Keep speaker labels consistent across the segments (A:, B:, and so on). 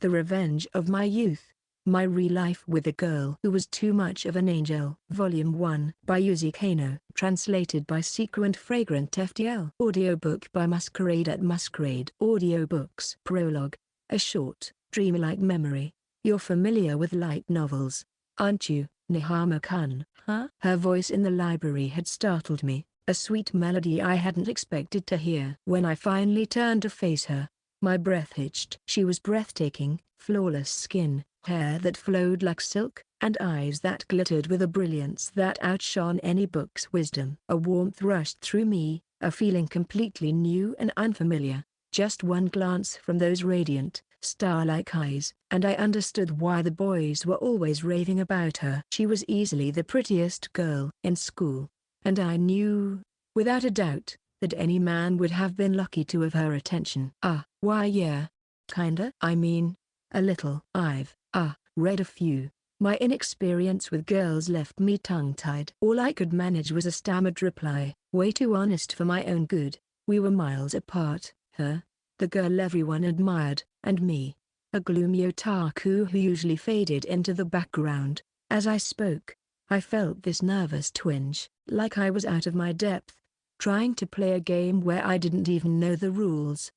A: The Revenge of My Youth. My Real Life with a Girl Who Was Too Much of an Angel. Volume 1 by Yuzi Kano. Translated by Sequel and Fragrant FTL. Audiobook by Masquerade at Masquerade. Audiobooks. Prologue. A short, dreamlike memory. You're familiar with light novels, aren't you, Nihama-kun? Huh? Her voice in the library had startled me, a sweet melody I hadn't expected to hear. When I finally turned to face her, my breath hitched. She was breathtaking, flawless skin, hair that flowed like silk, and eyes that glittered with a brilliance that outshone any book's wisdom. A warmth rushed through me, a feeling completely new and unfamiliar. Just one glance from those radiant, star-like eyes, and I understood why the boys were always raving about her. She was easily the prettiest girl in school, and I knew, without a doubt, that any man would have been lucky to have her attention. Why yeah. Kinda. I mean, a little. I've read a few. My inexperience with girls left me tongue-tied. All I could manage was a stammered reply, way too honest for my own good. We were miles apart, her, the girl everyone admired, and me, a gloomy otaku who usually faded into the background. As I spoke, I felt this nervous twinge, like I was out of my depth, trying to play a game where I didn't even know the rules.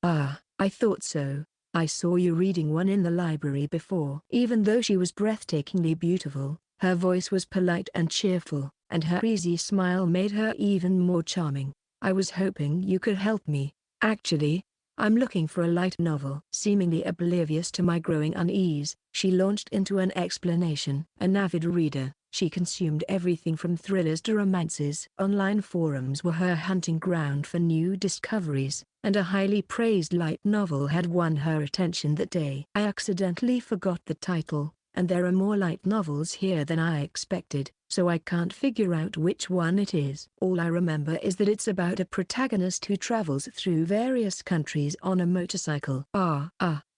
A: I thought so. I saw you reading one in the library before. Even though she was breathtakingly beautiful, her voice was polite and cheerful, and her easy smile made her even more charming. I was hoping you could help me. Actually, I'm looking for a light novel. Seemingly oblivious to my growing unease, she launched into an explanation. An avid reader, she consumed everything from thrillers to romances. Online forums were her hunting ground for new discoveries, and a highly praised light novel had won her attention that day. I accidentally forgot the title, and there are more light novels here than I expected, so I can't figure out which one it is. All I remember is that it's about a protagonist who travels through various countries on a motorcycle.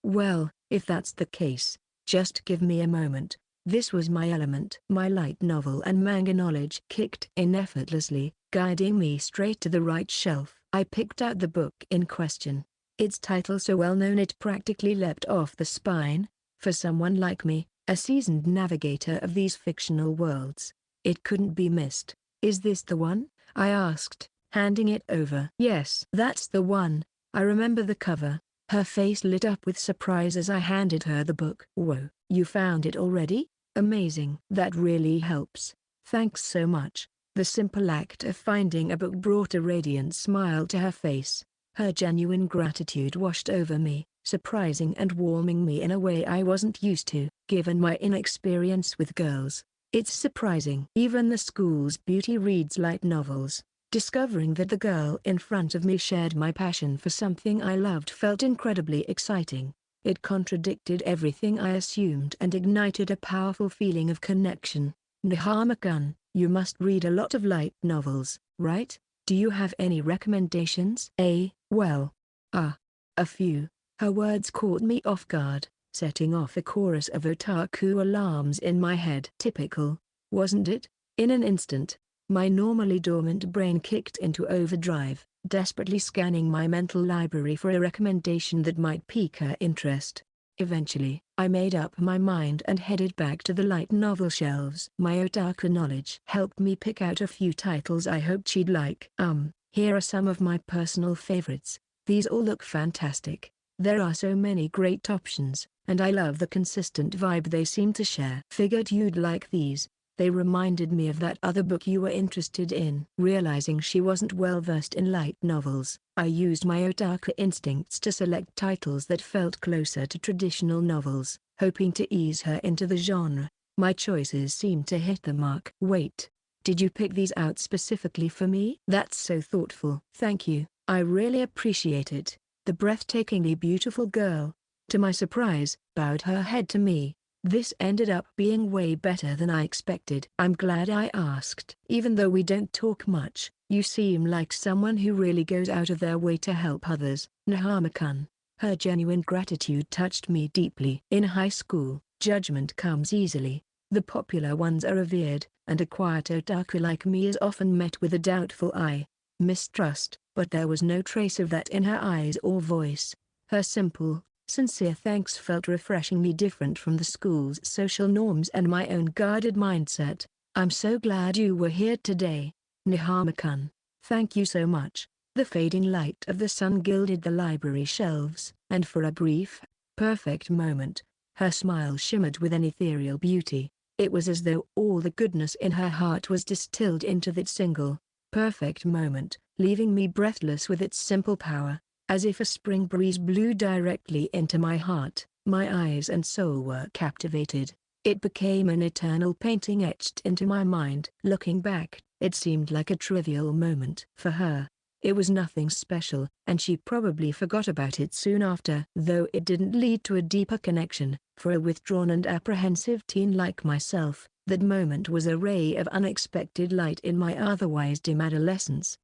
A: Well, if that's the case, just give me a moment. This was my element. My light novel and manga knowledge kicked in effortlessly, guiding me straight to the right shelf. I picked out the book in question. Its title so well known it practically leapt off the spine. For someone like me, a seasoned navigator of these fictional worlds, it couldn't be missed. Is this the one? I asked, handing it over. Yes, that's the one. I remember the cover. Her face lit up with surprise as I handed her the book. Whoa, you found it already? Amazing. That really helps. Thanks so much. The simple act of finding a book brought a radiant smile to her face. Her genuine gratitude washed over me, surprising and warming me in a way I wasn't used to. Given my inexperience with girls, it's surprising. Even the school's beauty reads light novels. Discovering that the girl in front of me shared my passion for something I loved felt incredibly exciting. It contradicted everything I assumed and ignited a powerful feeling of connection. Nihama-kun, you must read a lot of light novels, right? Do you have any recommendations? Well, a few. Her words caught me off guard, setting off a chorus of otaku alarms in my head. Typical, wasn't it? In an instant, my normally dormant brain kicked into overdrive, desperately scanning my mental library for a recommendation that might pique her interest. Eventually, I made up my mind and headed back to the light novel shelves. My otaku knowledge helped me pick out a few titles I hoped she'd like. Here are some of my personal favorites. These all look fantastic. There are so many great options, and I love the consistent vibe they seem to share. Figured you'd like these. They reminded me of that other book you were interested in. Realizing she wasn't well versed in light novels, I used my otaku instincts to select titles that felt closer to traditional novels, hoping to ease her into the genre. My choices seemed to hit the mark. Wait, did you pick these out specifically for me? That's so thoughtful. Thank you, I really appreciate it. The breathtakingly beautiful girl, to my surprise, bowed her head to me. This ended up being way better than I expected. I'm glad I asked. Even though we don't talk much, you seem like someone who really goes out of their way to help others. Nihama-kun. Her genuine gratitude touched me deeply. In high school, judgment comes easily. The popular ones are revered, and a quiet otaku like me is often met with a doubtful eye. Mistrust, but there was no trace of that in her eyes or voice. Her simple, Sincere thanks felt refreshingly different from the school's social norms and my own guarded mindset. I'm so glad you were here today, Nihama-kun. Thank you so much. The fading light of the sun gilded the library shelves, and for a brief, perfect moment, her smile shimmered with an ethereal beauty. It was as though all the goodness in her heart was distilled into that single, perfect moment, leaving me breathless with its simple power. As if a spring breeze blew directly into my heart, my eyes and soul were captivated. It became an eternal painting etched into my mind. Looking back, it seemed like a trivial moment. For her, it was nothing special, and she probably forgot about it soon after. Though it didn't lead to a deeper connection, for a withdrawn and apprehensive teen like myself, that moment was a ray of unexpected light in my otherwise dim adolescence.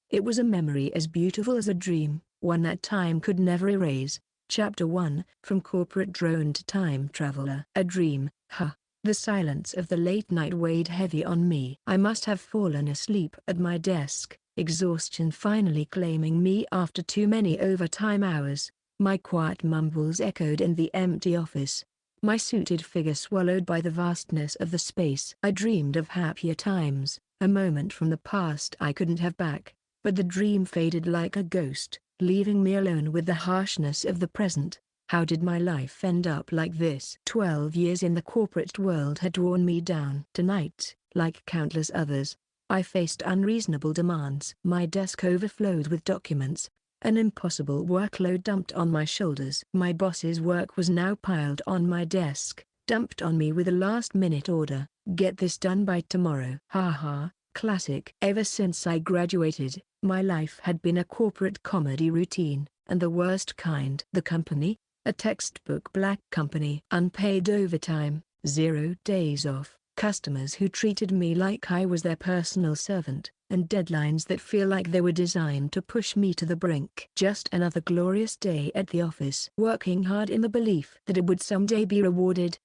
A: It was a memory as beautiful as a dream, one that time could never erase. Chapter 1, From Corporate Drone to Time Traveler. A dream, huh? The silence of the late night weighed heavy on me. I must have fallen asleep at my desk, exhaustion finally claiming me after too many overtime hours. My quiet mumbles echoed in the empty office, my suited figure swallowed by the vastness of the space. I dreamed of happier times, a moment from the past I couldn't have back, but the dream faded like a ghost, leaving me alone with the harshness of the present. How did my life end up like this? 12 years in the corporate world had worn me down. Tonight, like countless others, I faced unreasonable demands. My desk overflowed with documents, an impossible workload dumped on my shoulders. My boss's work was now piled on my desk, dumped on me with a last-minute order: get this done by tomorrow. Ha. Classic. Ever since I graduated, my life had been a corporate comedy routine, and the worst kind. The company, a textbook black company. Unpaid overtime, 0 days off, customers who treated me like I was their personal servant, and deadlines that feel like they were designed to push me to the brink. Just another glorious day at the office. Working hard in the belief that it would someday be rewarded.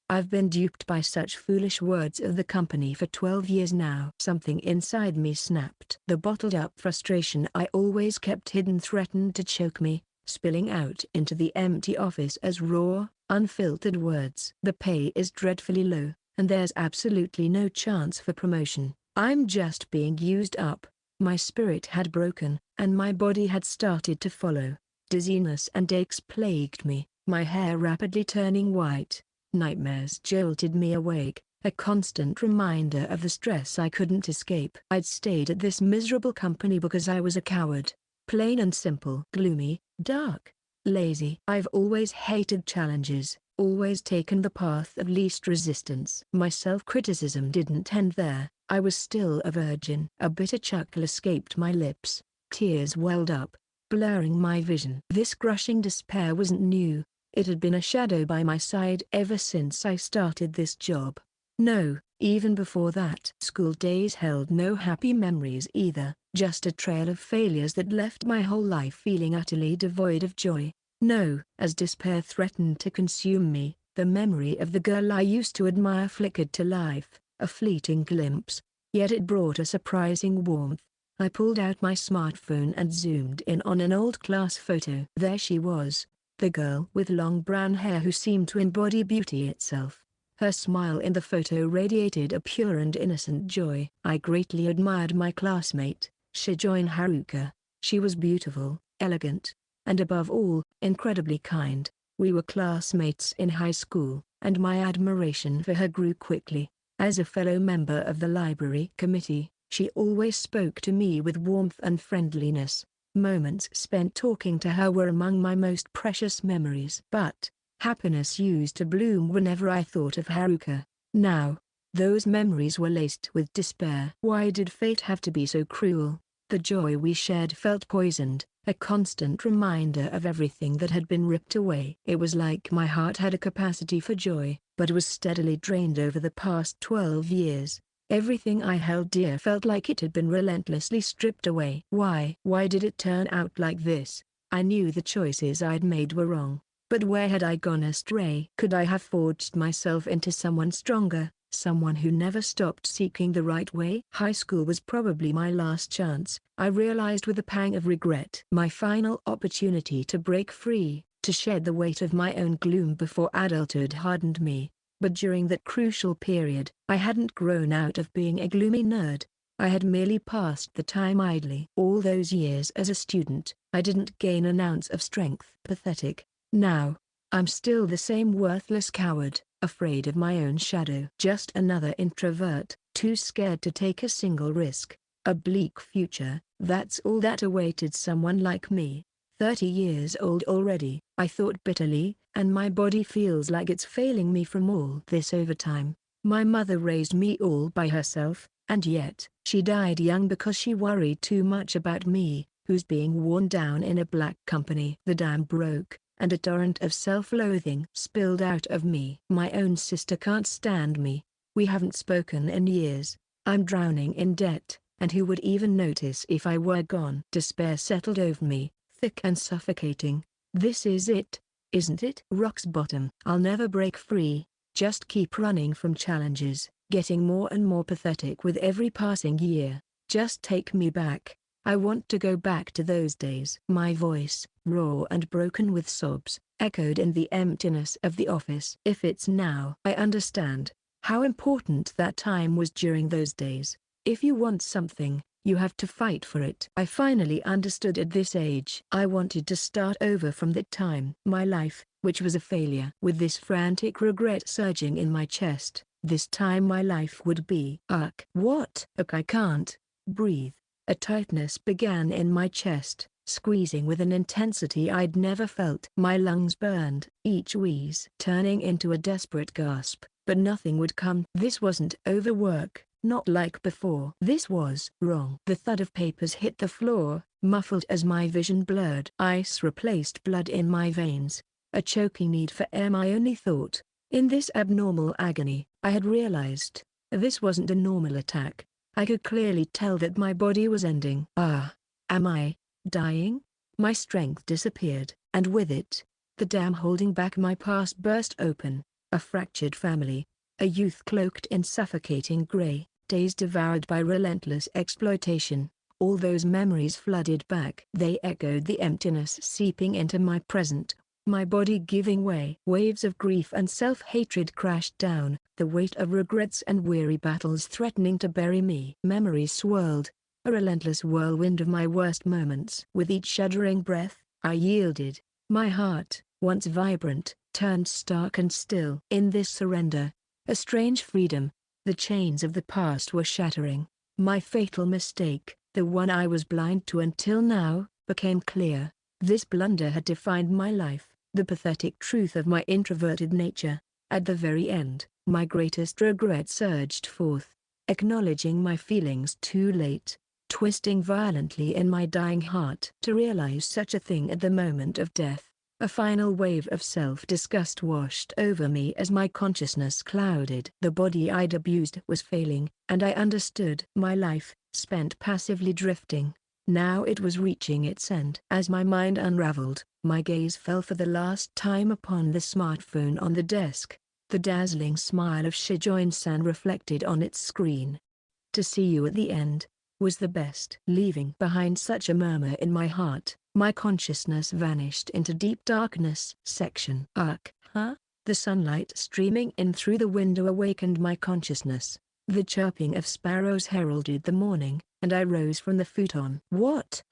A: I've been duped by such foolish words of the company for 12 years now. Something inside me snapped. The bottled-up frustration I always kept hidden threatened to choke me, spilling out into the empty office as raw, unfiltered words. The pay is dreadfully low, and there's absolutely no chance for promotion. I'm just being used up. My spirit had broken, and my body had started to follow. Dizziness and aches plagued me, my hair rapidly turning white. Nightmares jolted me awake, a constant reminder of the stress I couldn't escape. I'd stayed at this miserable company because I was a coward. Plain and simple. Gloomy, dark, lazy. I've always hated challenges, always taken the path of least resistance. My self-criticism didn't end there. I was still a virgin. A bitter chuckle escaped my lips. Tears welled up, blurring my vision. This crushing despair wasn't new. It had been a shadow by my side ever since I started this job. No, even before that. School days held no happy memories either, just a trail of failures that left my whole life feeling utterly devoid of joy. No, as despair threatened to consume me, the memory of the girl I used to admire flickered to life, a fleeting glimpse. Yet it brought a surprising warmth. I pulled out my smartphone and zoomed in on an old class photo. There she was, the girl with long brown hair who seemed to embody beauty itself. Her smile in the photo radiated a pure and innocent joy. I greatly admired my classmate, Shijoin Haruka. She was beautiful, elegant, and above all, incredibly kind. We were classmates in high school, and my admiration for her grew quickly. As a fellow member of the library committee, she always spoke to me with warmth and friendliness. Moments spent talking to her were among my most precious memories. But happiness used to bloom whenever I thought of Haruka. Now, those memories were laced with despair. Why did fate have to be so cruel? The joy we shared felt poisoned, a constant reminder of everything that had been ripped away. It was like my heart had a capacity for joy, but was steadily drained over the past 12 years. Everything I held dear felt like it had been relentlessly stripped away. Why did it turn out like this? I knew the choices I'd made were wrong, but where had I gone astray? Could I have forged myself into someone stronger, someone who never stopped seeking the right way? High school was probably my last chance, I realized with a pang of regret. My final opportunity to break free, to shed the weight of my own gloom before adulthood hardened me. But during that crucial period, I hadn't grown out of being a gloomy nerd. I had merely passed the time idly. All those years as a student, I didn't gain an ounce of strength. Pathetic. Now, I'm still the same worthless coward, afraid of my own shadow. Just another introvert, too scared to take a single risk. A bleak future, that's all that awaited someone like me. 30 years old already, I thought bitterly, and my body feels like it's failing me from all this overtime. My mother raised me all by herself, and yet, she died young because she worried too much about me, who's being worn down in a black company. The dam broke, and a torrent of self-loathing spilled out of me. My own sister can't stand me. We haven't spoken in years. I'm drowning in debt, and who would even notice if I were gone? Despair settled over me, thick and suffocating. This is it, isn't it? Rock's bottom. I'll never break free, just keep running from challenges, getting more and more pathetic with every passing year. Just take me back. I want to go back to those days. My voice, raw and broken with sobs, echoed in the emptiness of the office. If it's now, I understand how important that time was during those days. If you want something, you have to fight for it. I finally understood at this age. I wanted to start over from that time. My life, which was a failure. With this frantic regret surging in my chest, this time my life would be. What? I can't breathe. A tightness began in my chest, squeezing with an intensity I'd never felt. My lungs burned, each wheeze turning into a desperate gasp, but nothing would come. This wasn't overwork. Not like before. This was wrong. The thud of papers hit the floor, muffled as my vision blurred. Ice replaced blood in my veins. A choking need for air, my only thought. In this abnormal agony, I had realized, this wasn't a normal attack. I could clearly tell that my body was ending. Am I dying? My strength disappeared, and with it, the dam holding back my past burst open. A fractured family. A youth cloaked in suffocating gray. Days devoured by relentless exploitation. All those memories flooded back. They echoed the emptiness seeping into my present, my body giving way. Waves of grief and self-hatred crashed down, the weight of regrets and weary battles threatening to bury me. Memories swirled, a relentless whirlwind of my worst moments. With each shuddering breath, I yielded. My heart, once vibrant, turned stark and still. In this surrender, a strange freedom. The chains of the past were shattering. My fatal mistake, the one I was blind to until now, became clear. This blunder had defined my life, the pathetic truth of my introverted nature. At the very end, my greatest regret surged forth, acknowledging my feelings too late, twisting violently in my dying heart. To realize such a thing at the moment of death, a final wave of self-disgust washed over me as my consciousness clouded. The body I'd abused was failing, and I understood. My life, spent passively drifting, now it was reaching its end. As my mind unraveled, my gaze fell for the last time upon the smartphone on the desk, the dazzling smile of Shijoin-san reflected on its screen. To see you at the end, was the best. Leaving behind such a murmur in my heart, my consciousness vanished into deep darkness. Section. The sunlight streaming in through the window awakened my consciousness. The chirping of sparrows heralded the morning, and I rose from the futon. What?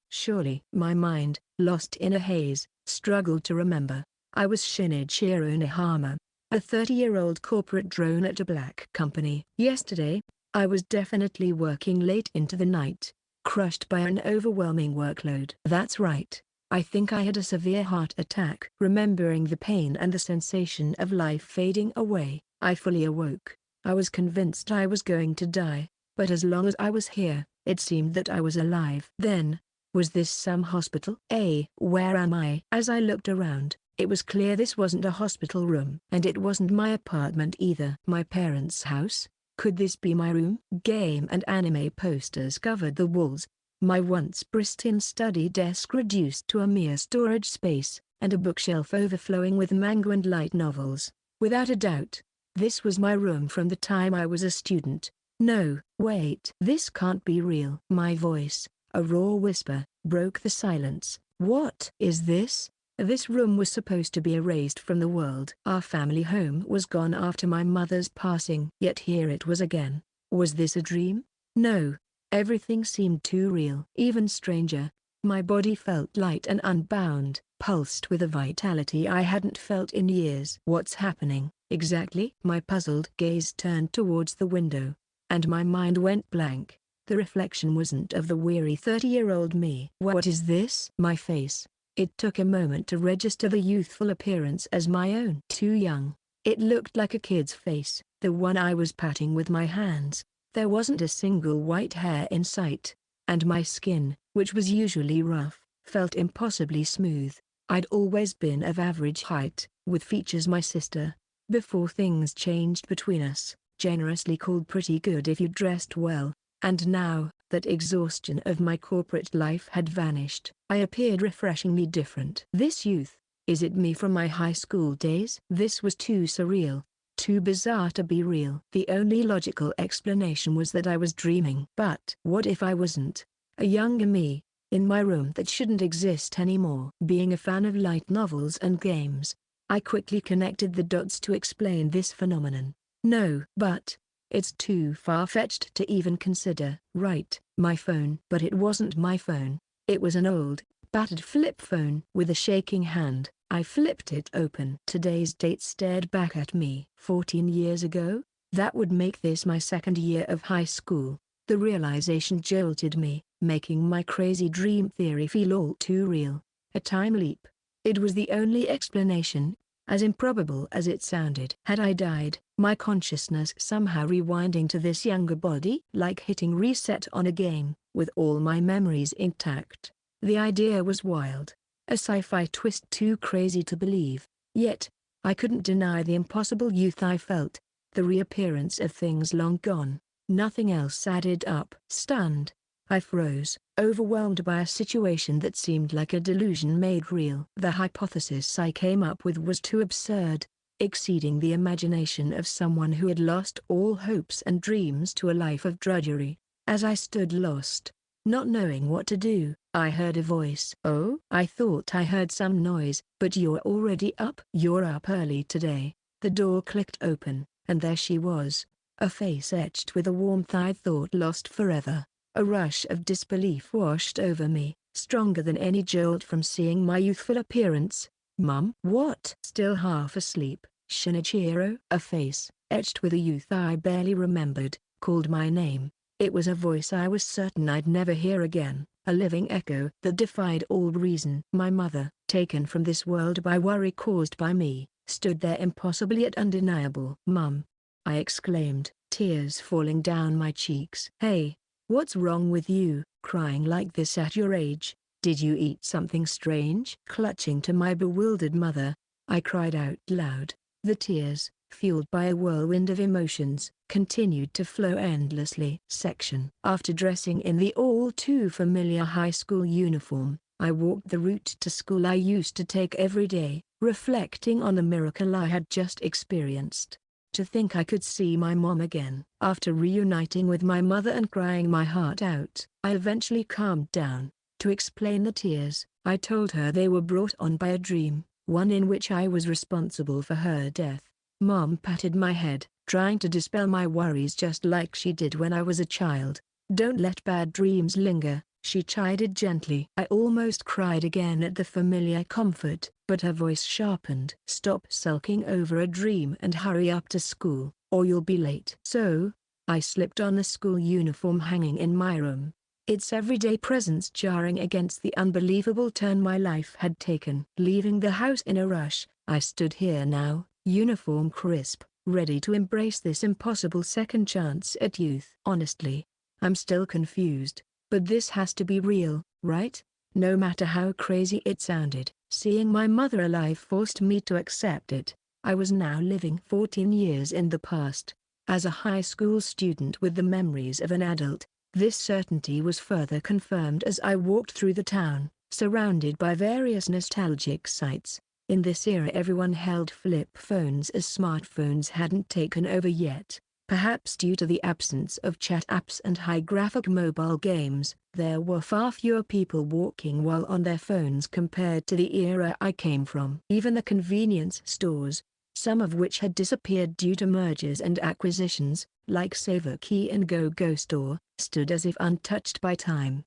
A: Surely. My mind, lost in a haze, struggled to remember. I was Shinichiro Nihama, a 30-year-old corporate drone at a black company. Yesterday, I was definitely working late into the night, crushed by an overwhelming workload. That's right. I think I had a severe heart attack. Remembering the pain and the sensation of life fading away, I fully awoke. I was convinced I was going to die, but as long as I was here, it seemed that I was alive. Then, was this some hospital? Where am I? As I looked around, it was clear this wasn't a hospital room. And it wasn't my apartment either. My parents' house? Could this be my room? Game and anime posters covered the walls, my once pristine study desk reduced to a mere storage space, and a bookshelf overflowing with manga and light novels. Without a doubt, this was my room from the time I was a student. No, wait. This can't be real. My voice, a raw whisper, broke the silence. What is this? This room was supposed to be erased from the world. Our family home was gone after my mother's passing. Yet here it was again. Was this a dream? No. Everything seemed too real. Even stranger. My body felt light and unbound, pulsed with a vitality I hadn't felt in years. What's happening, exactly? My puzzled gaze turned towards the window, and my mind went blank. The reflection wasn't of the weary 30-year-old me. What is this? My face. It took a moment to register the youthful appearance as my own. Too young. It looked like a kid's face, the one I was patting with my hands. There wasn't a single white hair in sight, and my skin, which was usually rough, felt impossibly smooth. I'd always been of average height, with features my sister, before things changed between us, generously called pretty good if you dressed well. And now, that exhaustion of my corporate life had vanished. I appeared refreshingly different. This youth, is it me from my high school days? This was too surreal, too bizarre to be real. The only logical explanation was that I was dreaming. But what if I wasn't? A younger me, in my room that shouldn't exist anymore. Being a fan of light novels and games, I quickly connected the dots to explain this phenomenon. No, but it's too far-fetched to even consider. Right, my phone. But it wasn't my phone. It was an old, battered flip phone. With a shaking hand, I flipped it open. Today's date stared back at me. 14 years ago? That would make this my second year of high school. The realization jolted me, making my crazy dream theory feel all too real. A time leap. It was the only explanation, as improbable as it sounded. Had I died, my consciousness somehow rewinding to this younger body? Like hitting reset on a game, with all my memories intact. The idea was wild. A sci-fi twist too crazy to believe. Yet, I couldn't deny the impossible youth I felt. The reappearance of things long gone. Nothing else added up. Stunned, I froze, overwhelmed by a situation that seemed like a delusion made real. The hypothesis I came up with was too absurd, exceeding the imagination of someone who had lost all hopes and dreams to a life of drudgery. As I stood lost, not knowing what to do, I heard a voice. Oh? I thought I heard some noise. But you're already up? You're up early today. The door clicked open, and there she was. A face etched with a warmth I thought lost forever. A rush of disbelief washed over me, stronger than any jolt from seeing my youthful appearance. Mum? What? Still half asleep, Shinichiro? A face, etched with a youth I barely remembered, called my name. It was a voice I was certain I'd never hear again, a living echo that defied all reason. My mother, taken from this world by worry caused by me, stood there impossible yet undeniable. Mum! I exclaimed, tears falling down my cheeks. Hey, what's wrong with you, crying like this at your age? Did you eat something strange? Clutching to my bewildered mother, I cried out loud. The tears, fueled by a whirlwind of emotions, continued to flow endlessly. Section. After dressing in the all-too-familiar high school uniform, I walked the route to school I used to take every day, reflecting on the miracle I had just experienced. To think I could see my mom again. After reuniting with my mother and crying my heart out, I eventually calmed down. To explain the tears, I told her they were brought on by a dream, one in which I was responsible for her death. Mom patted my head, trying to dispel my worries just like she did when I was a child. Don't let bad dreams linger, she chided gently. I almost cried again at the familiar comfort, but her voice sharpened. Stop sulking over a dream and hurry up to school, or you'll be late. So, I slipped on the school uniform hanging in my room, its everyday presence jarring against the unbelievable turn my life had taken. Leaving the house in a rush, I stood here now, uniform crisp, ready to embrace this impossible second chance at youth. Honestly, I'm still confused, but this has to be real, right? No matter how crazy it sounded, seeing my mother alive forced me to accept it. I was now living 14 years in the past. As a high school student with the memories of an adult, this certainty was further confirmed as I walked through the town, surrounded by various nostalgic sights. In this era everyone held flip phones as smartphones hadn't taken over yet, perhaps due to the absence of chat apps and high-graphic mobile games. There were far fewer people walking while on their phones compared to the era I came from. Even the convenience stores, some of which had disappeared due to mergers and acquisitions, like Saver Key and Go Go Store, stood as if untouched by time.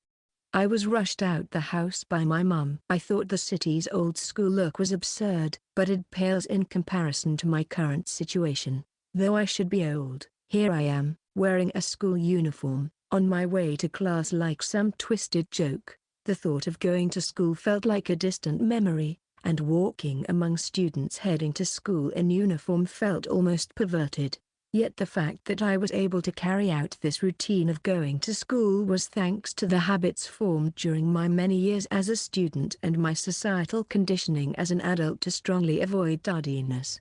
A: I was rushed out the house by my mum. I thought the city's old school look was absurd, but it pales in comparison to my current situation. Though I should be old, here I am, wearing a school uniform, on my way to class like some twisted joke. The thought of going to school felt like a distant memory, and walking among students heading to school in uniform felt almost perverted. Yet the fact that I was able to carry out this routine of going to school was thanks to the habits formed during my many years as a student and my societal conditioning as an adult to strongly avoid tardiness.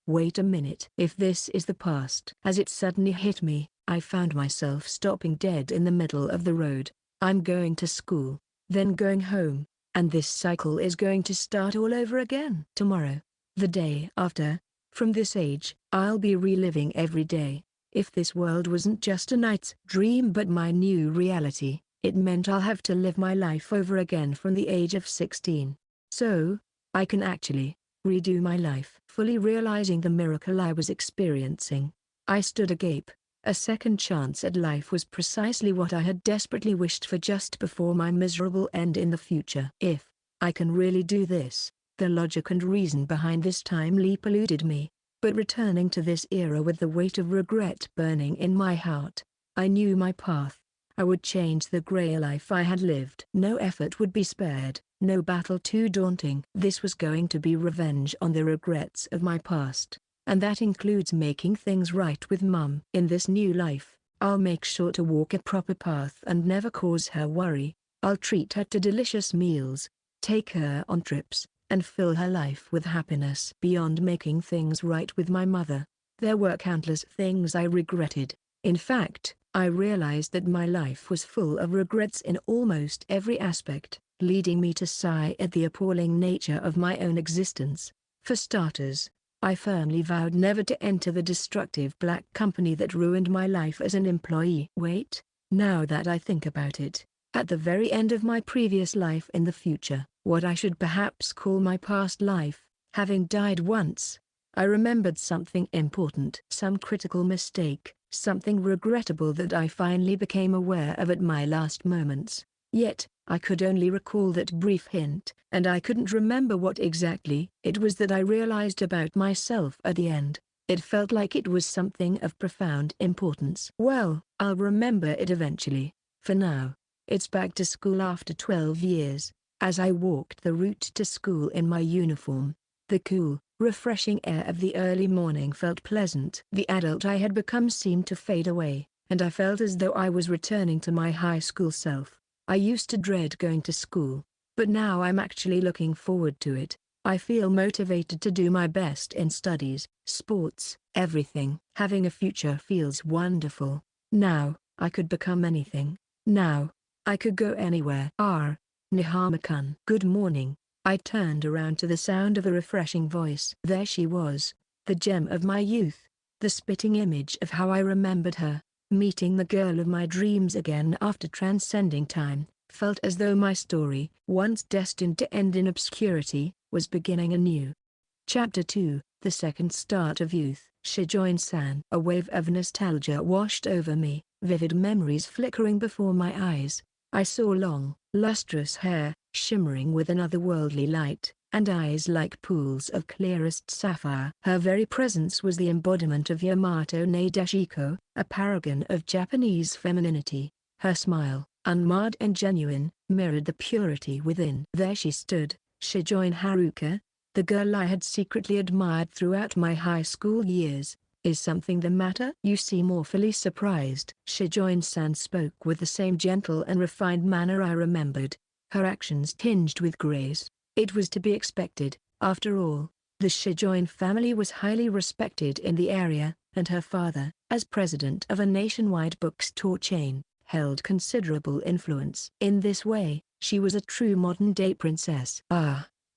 A: Wait a minute. If this is the past. As it suddenly hit me, I found myself stopping dead in the middle of the road. I'm going to school, then going home, and this cycle is going to start all over again. Tomorrow, the day after. From this age, I'll be reliving every day. If this world wasn't just a night's dream but my new reality, it meant I'll have to live my life over again from the age of 16. So, I can actually redo my life. Fully realizing the miracle I was experiencing, I stood agape. A second chance at life was precisely what I had desperately wished for just before my miserable end in the future. If I can really do this, the logic and reason behind this time leap eluded me, but returning to this era with the weight of regret burning in my heart, I knew my path. I would change the grey life I had lived. No effort would be spared, no battle too daunting. This was going to be revenge on the regrets of my past, and that includes making things right with Mum. In this new life, I'll make sure to walk a proper path and never cause her worry. I'll treat her to delicious meals, take her on trips, and fill her life with happiness. Beyond making things right with my mother, there were countless things I regretted. In fact, I realized that my life was full of regrets in almost every aspect, leading me to sigh at the appalling nature of my own existence. For starters, I firmly vowed never to enter the destructive black company that ruined my life as an employee. Wait, now that I think about it, at the very end of my previous life in the future, what I should perhaps call my past life, having died once, I remembered something important. Some critical mistake, something regrettable that I finally became aware of at my last moments. Yet, I could only recall that brief hint, and I couldn't remember what exactly it was that I realized about myself at the end. It felt like it was something of profound importance. Well, I'll remember it eventually. For now, it's back to school after 12 years. As I walked the route to school in my uniform, the cool, refreshing air of the early morning felt pleasant. The adult I had become seemed to fade away, and I felt as though I was returning to my high school self. I used to dread going to school, but now I'm actually looking forward to it. I feel motivated to do my best in studies, sports, everything. Having a future feels wonderful. Now, I could become anything. Now, I could go anywhere. Nihama-kun. Good morning. I turned around to the sound of a refreshing voice. There she was, the gem of my youth, the spitting image of how I remembered her. Meeting the girl of my dreams again after transcending time, felt as though my story, once destined to end in obscurity, was beginning anew. Chapter 2, The Second Start of Youth. Shijoin-san. A wave of nostalgia washed over me, vivid memories flickering before my eyes. I saw long, lustrous hair, shimmering with an otherworldly light, and eyes like pools of clearest sapphire. Her very presence was the embodiment of Yamato Nadeshiko, a paragon of Japanese femininity. Her smile, unmarred and genuine, mirrored the purity within. There she stood, Shijoin Haruka, the girl I had secretly admired throughout my high school years. Is something the matter? You seem awfully surprised. Shijoin-san spoke with the same gentle and refined manner I remembered, her actions tinged with grace. It was to be expected. After all, the Shijoin family was highly respected in the area, and her father, as president of a nationwide bookstore chain, held considerable influence. In this way, she was a true modern-day princess.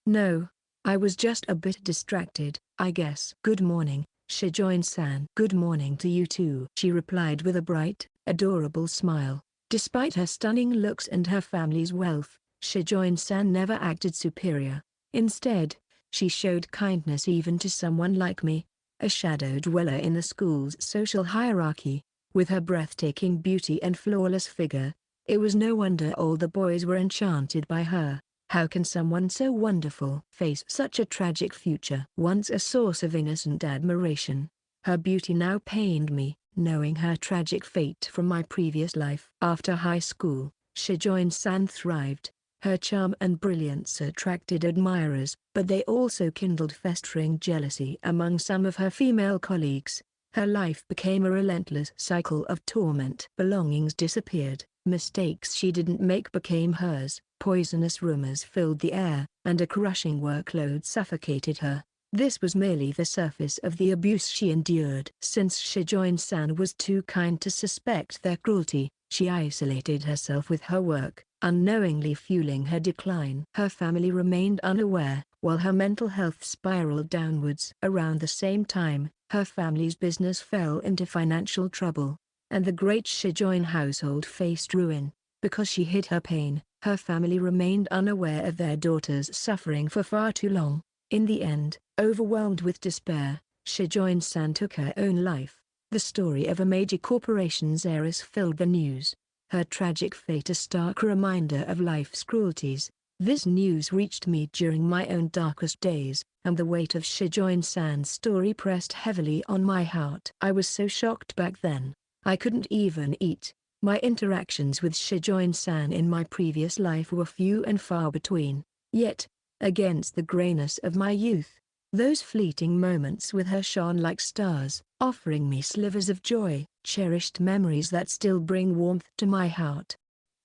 A: No, I was just a bit distracted, I guess. Good morning, Shijoin-san. Good morning to you too, she replied with a bright, adorable smile. Despite her stunning looks and her family's wealth, Shijoin-san never acted superior. Instead, she showed kindness even to someone like me, a shadow dweller in the school's social hierarchy. With her breathtaking beauty and flawless figure, it was no wonder all the boys were enchanted by her. How can someone so wonderful face such a tragic future? Once a source of innocent admiration, her beauty now pained me, knowing her tragic fate from my previous life. After high school, Shijoin-san thrived. Her charm and brilliance attracted admirers, but they also kindled festering jealousy among some of her female colleagues. Her life became a relentless cycle of torment. Belongings disappeared, mistakes she didn't make became hers, poisonous rumors filled the air, and a crushing workload suffocated her. This was merely the surface of the abuse she endured. Since Shijoin-san was too kind to suspect their cruelty, she isolated herself with her work, unknowingly fueling her decline. Her family remained unaware, while her mental health spiraled downwards. Around the same time, her family's business fell into financial trouble, and the great Shijoin household faced ruin. Because she hid her pain, her family remained unaware of their daughter's suffering for far too long. In the end, overwhelmed with despair, Shijoin-san took her own life. The story of a major corporation's heiress filled the news, her tragic fate a stark reminder of life's cruelties. This news reached me during my own darkest days, and the weight of Shijoin-san's story pressed heavily on my heart. I was so shocked back then, I couldn't even eat. My interactions with Shijoin-san in my previous life were few and far between. Yet, against the grayness of my youth, those fleeting moments with her shone like stars, offering me slivers of joy, cherished memories that still bring warmth to my heart.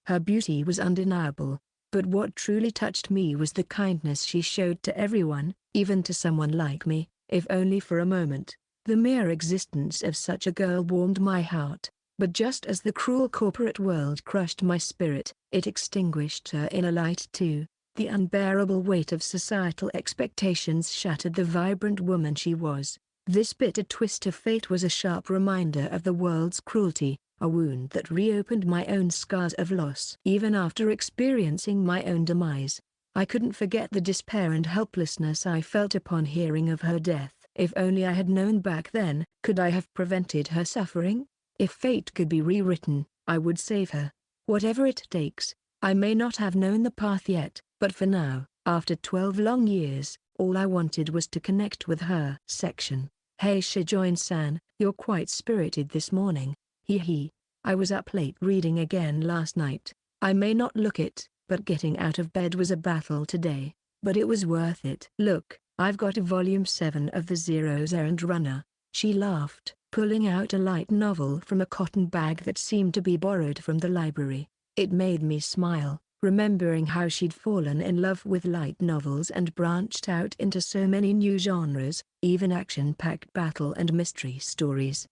A: Her beauty was undeniable, but what truly touched me was the kindness she showed to everyone, even to someone like me, if only for a moment. The mere existence of such a girl warmed my heart, but just as the cruel corporate world crushed my spirit, it extinguished her inner light too. The unbearable weight of societal expectations shattered the vibrant woman she was. This bitter twist of fate was a sharp reminder of the world's cruelty, a wound that reopened my own scars of loss. Even after experiencing my own demise, I couldn't forget the despair and helplessness I felt upon hearing of her death. If only I had known back then, could I have prevented her suffering? If fate could be rewritten, I would save her. Whatever it takes. I may not have known the path yet, but for now, after 12 long years, all I wanted was to connect with her. Section. Hey Shijoin-san, you're quite spirited this morning. Hee. I was up late reading again last night. I may not look it, but getting out of bed was a battle today. But it was worth it. Look, I've got a volume 7 of The Zero's Errand Runner. She laughed, pulling out a light novel from a cotton bag that seemed to be borrowed from the library. It made me smile, remembering how she'd fallen in love with light novels and branched out into so many new genres, even action-packed battle and mystery stories.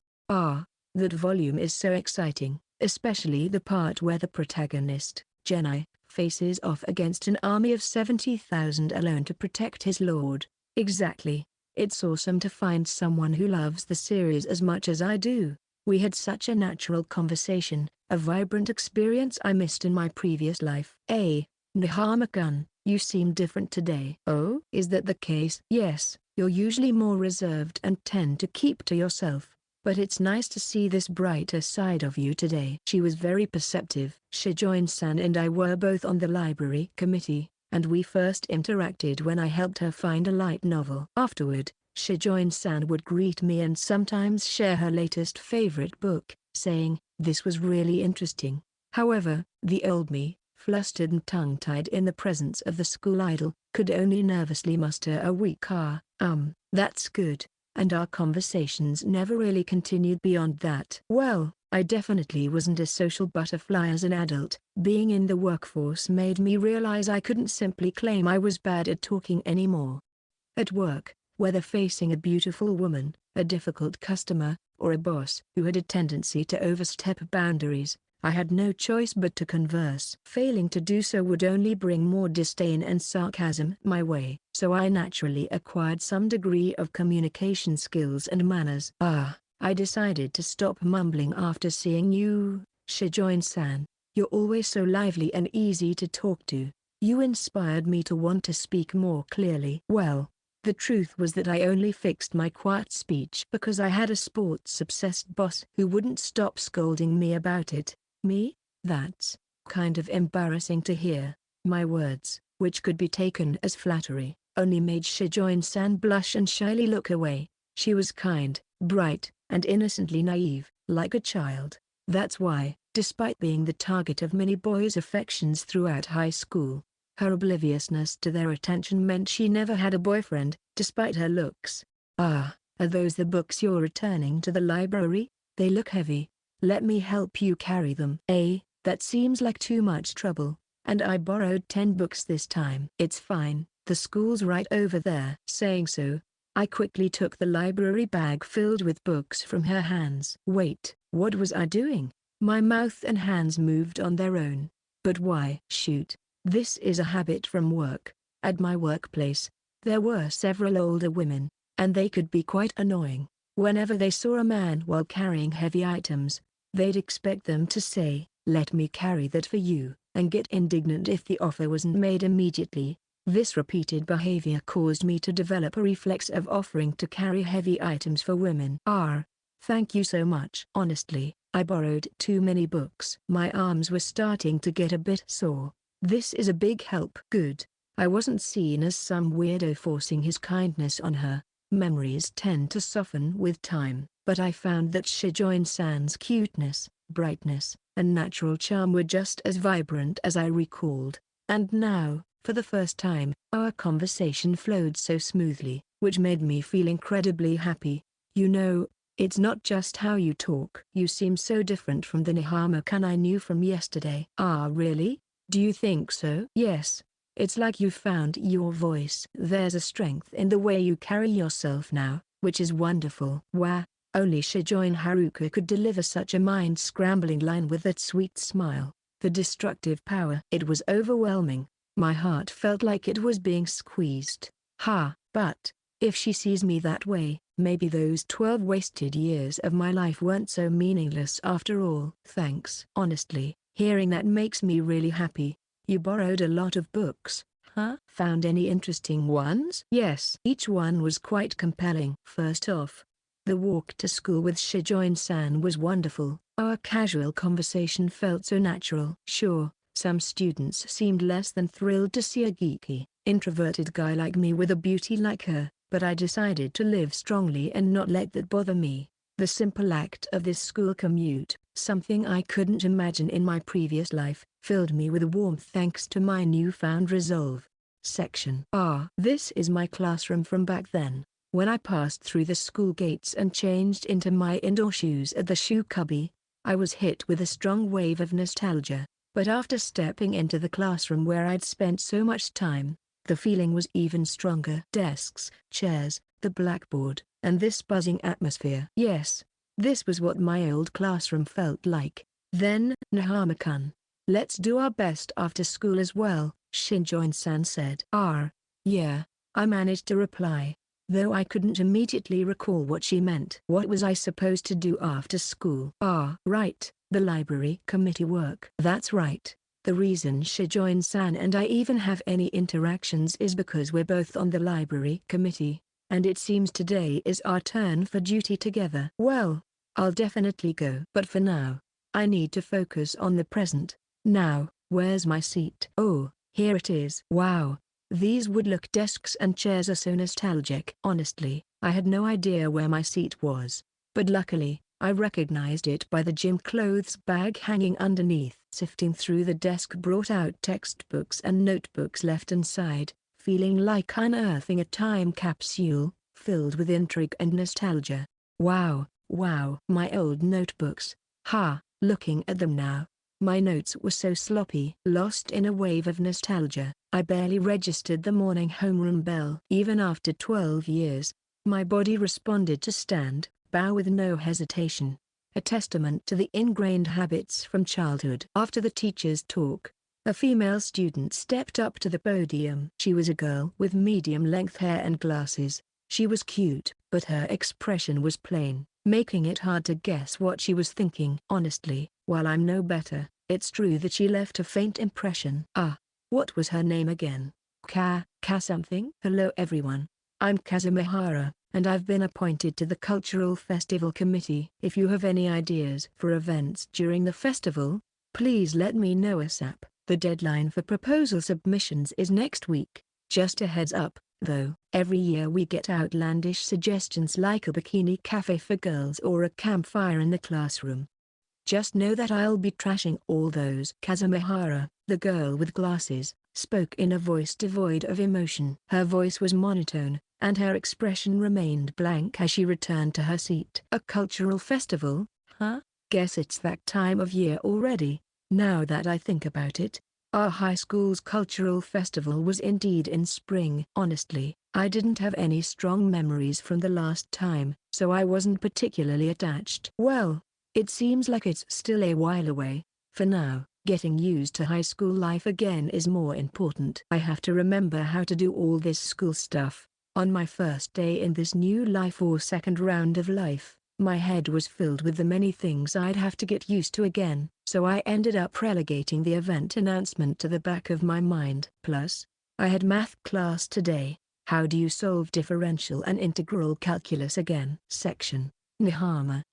A: That volume is so exciting, especially the part where the protagonist, Genai, faces off against an army of 70,000 alone to protect his lord. Exactly. It's awesome to find someone who loves the series as much as I do. We had such a natural conversation, a vibrant experience I missed in my previous life. Nahama-kun, you seem different today. Oh? Is that the case? Yes, you're usually more reserved and tend to keep to yourself, but it's nice to see this brighter side of you today. She was very perceptive. Shijoin-san and I were both on the library committee, and we first interacted when I helped her find a light novel. Afterward, Shijoin-san would greet me and sometimes share her latest favorite book, saying, "This was really interesting." However, the old me, flustered and tongue-tied in the presence of the school idol, could only nervously muster a weak that's good, and our conversations never really continued beyond that. Well, I definitely wasn't a social butterfly as an adult. Being in the workforce made me realize I couldn't simply claim I was bad at talking anymore. At work, whether facing a beautiful woman, a difficult customer, or a boss who had a tendency to overstep boundaries, I had no choice but to converse. Failing to do so would only bring more disdain and sarcasm my way, so I naturally acquired some degree of communication skills and manners. I decided to stop mumbling after seeing you, Shijoin-san. You're always so lively and easy to talk to. You inspired me to want to speak more clearly. Well, the truth was that I only fixed my quiet speech because I had a sports-obsessed boss who wouldn't stop scolding me about it. Me? That's kind of embarrassing to hear. My words, which could be taken as flattery, only made Shijoin-san blush and shyly look away. She was kind, bright, and innocently naive, like a child. That's why, despite being the target of many boys' affections throughout high school, her obliviousness to their attention meant she never had a boyfriend, despite her looks. Ah, are those the books you're returning to the library? They look heavy. Let me help you carry them. That seems like too much trouble, and I borrowed 10 books this time. It's fine, the school's right over there. Saying so, I quickly took the library bag filled with books from her hands. Wait, what was I doing? My mouth and hands moved on their own. But why? Shoot. This is a habit from work. At my workplace, there were several older women, and they could be quite annoying. Whenever they saw a man while carrying heavy items, they'd expect them to say, "Let me carry that for you," and get indignant if the offer wasn't made immediately. This repeated behavior caused me to develop a reflex of offering to carry heavy items for women. Thank you so much. Honestly, I borrowed too many books. My arms were starting to get a bit sore. This is a big help. Good. I wasn't seen as some weirdo forcing his kindness on her. Memories tend to soften with time, but I found that Shijoin-san's cuteness, brightness, and natural charm were just as vibrant as I recalled. And now, for the first time, our conversation flowed so smoothly, which made me feel incredibly happy. You know, it's not just how you talk. You seem so different from the Nihama-kun I knew from yesterday. Really? Do you think so? Yes. It's like you found your voice. There's a strength in the way you carry yourself now, which is wonderful. Wow, only Shijoin Haruka could deliver such a mind-scrambling line with that sweet smile. The destructive power. It was overwhelming. My heart felt like it was being squeezed. But if she sees me that way, maybe those 12 wasted years of my life weren't so meaningless after all. Thanks. Honestly, hearing that makes me really happy. You borrowed a lot of books, huh? Found any interesting ones? Yes. Each one was quite compelling. First off, the walk to school with Shijoin-san was wonderful. Our casual conversation felt so natural. Sure, some students seemed less than thrilled to see a geeky, introverted guy like me with a beauty like her, but I decided to live strongly and not let that bother me. The simple act of this school commute, something I couldn't imagine in my previous life, filled me with warmth thanks to my newfound resolve. Section. This is my classroom from back then. When I passed through the school gates and changed into my indoor shoes at the shoe cubby, I was hit with a strong wave of nostalgia. But after stepping into the classroom where I'd spent so much time, the feeling was even stronger. Desks, chairs, the blackboard, and this buzzing atmosphere. Yes, this was what my old classroom felt like. Then, Nihama-kun, let's do our best after school as well, Shinjoin-san said. Yeah, I managed to reply, though I couldn't immediately recall what she meant. What was I supposed to do after school? Right, the library committee work. That's right. The reason Shijoin-san and I even have any interactions is because we're both on the library committee, and it seems today is our turn for duty together. Well, I'll definitely go. But for now, I need to focus on the present. Now, where's my seat? Oh, here it is. Wow, these wood-look desks and chairs are so nostalgic. Honestly, I had no idea where my seat was, but luckily, I recognized it by the gym clothes bag hanging underneath. Sifting through the desk brought out textbooks and notebooks left inside, feeling like unearthing a time capsule, filled with intrigue and nostalgia. Wow, my old notebooks. Looking at them now, my notes were so sloppy. Lost in a wave of nostalgia, I barely registered the morning homeroom bell. Even after 12 years, my body responded to stand, bow with no hesitation. A testament to the ingrained habits from childhood. After the teacher's talk, a female student stepped up to the podium. She was a girl with medium-length hair and glasses. She was cute, but her expression was plain, making it hard to guess what she was thinking. Honestly, while I'm no better, It's true that she left a faint impression. Ah, what was her name again? Ka something? Hello everyone. I'm Kazumihara, and I've been appointed to the Cultural Festival Committee. If you have any ideas for events during the festival, please let me know ASAP. The deadline for proposal submissions is next week. Just a heads up, though, every year we get outlandish suggestions like a bikini cafe for girls or a campfire in the classroom. Just know that I'll be trashing all those. Kazumihara, the girl with glasses, spoke in a voice devoid of emotion. Her voice was monotone, and her expression remained blank as she returned to her seat. A cultural festival, huh? Guess it's that time of year already. Now that I think about it, our high school's cultural festival was indeed in spring. Honestly, I didn't have any strong memories from the last time, so I wasn't particularly attached. Well, it seems like it's still a while away. For now, getting used to high school life again is more important. I have to remember how to do all this school stuff. On my first day in this new life or second round of life, my head was filled with the many things I'd have to get used to again, so I ended up relegating the event announcement to the back of my mind. Plus, I had math class today. How do you solve differential and integral calculus again? Section. Nihama.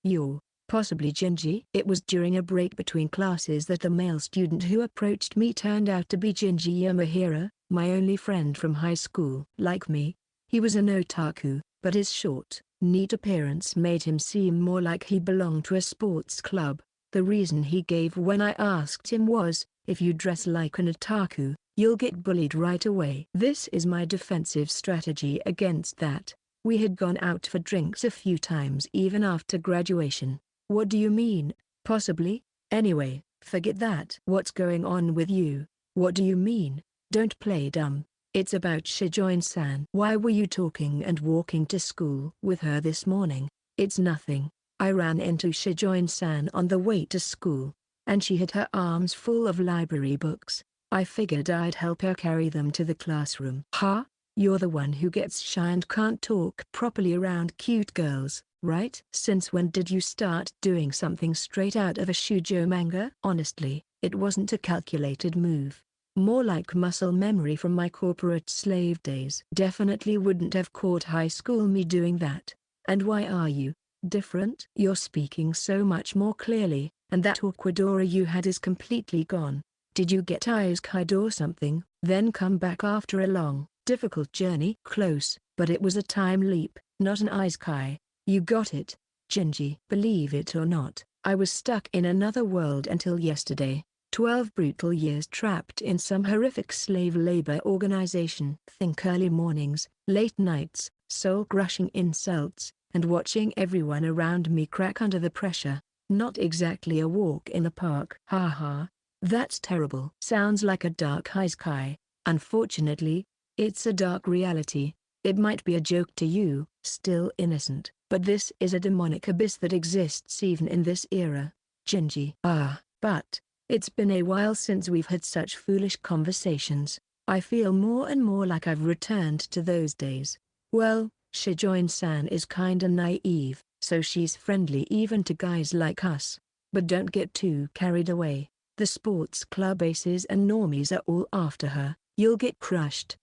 A: You're possibly Jinji? It was during a break between classes that the male student who approached me turned out to be Jinji Yamahira, my only friend from high school. Like me, he was an otaku, but his short, neat appearance made him seem more like he belonged to a sports club. The reason he gave when I asked him was, if you dress like an otaku, you'll get bullied right away. This is my defensive strategy against that. We had gone out for drinks a few times even after graduation. What do you mean, possibly? Anyway, forget that. What's going on with you? What do you mean? Don't play dumb. It's about Shijoin-san. Why were you talking and walking to school with her this morning? It's nothing. I ran into Shijoin-san on the way to school, and she had her arms full of library books. I figured I'd help her carry them to the classroom. Huh? You're the one who gets shy and can't talk properly around cute girls, right? Since when did you start doing something straight out of a shoujo manga? Honestly, it wasn't a calculated move. More like muscle memory from my corporate slave days. Definitely wouldn't have caught high school me doing that. And why are you different? You're speaking so much more clearly, and that awkward aura you had is completely gone. Did you get ice-kai'd or something, then come back after a long, difficult journey? Close, but it was a time leap, not an isekai. You got it, Jinji. Believe it or not, I was stuck in another world until yesterday. 12 brutal years trapped in some horrific slave labor organization. Think early mornings, late nights, soul-crushing insults, and watching everyone around me crack under the pressure. Not exactly a walk in the park. Haha. That's terrible. Sounds like a dark isekai. Unfortunately, it's a dark reality. It might be a joke to you, still innocent, but this is a demonic abyss that exists even in this era. Jinji. But it's been a while since we've had such foolish conversations. I feel more and more like I've returned to those days. Well, Shijoin-san is kinda naive, so she's friendly even to guys like us. But don't get too carried away. The sports club aces and normies are all after her. You'll get crushed.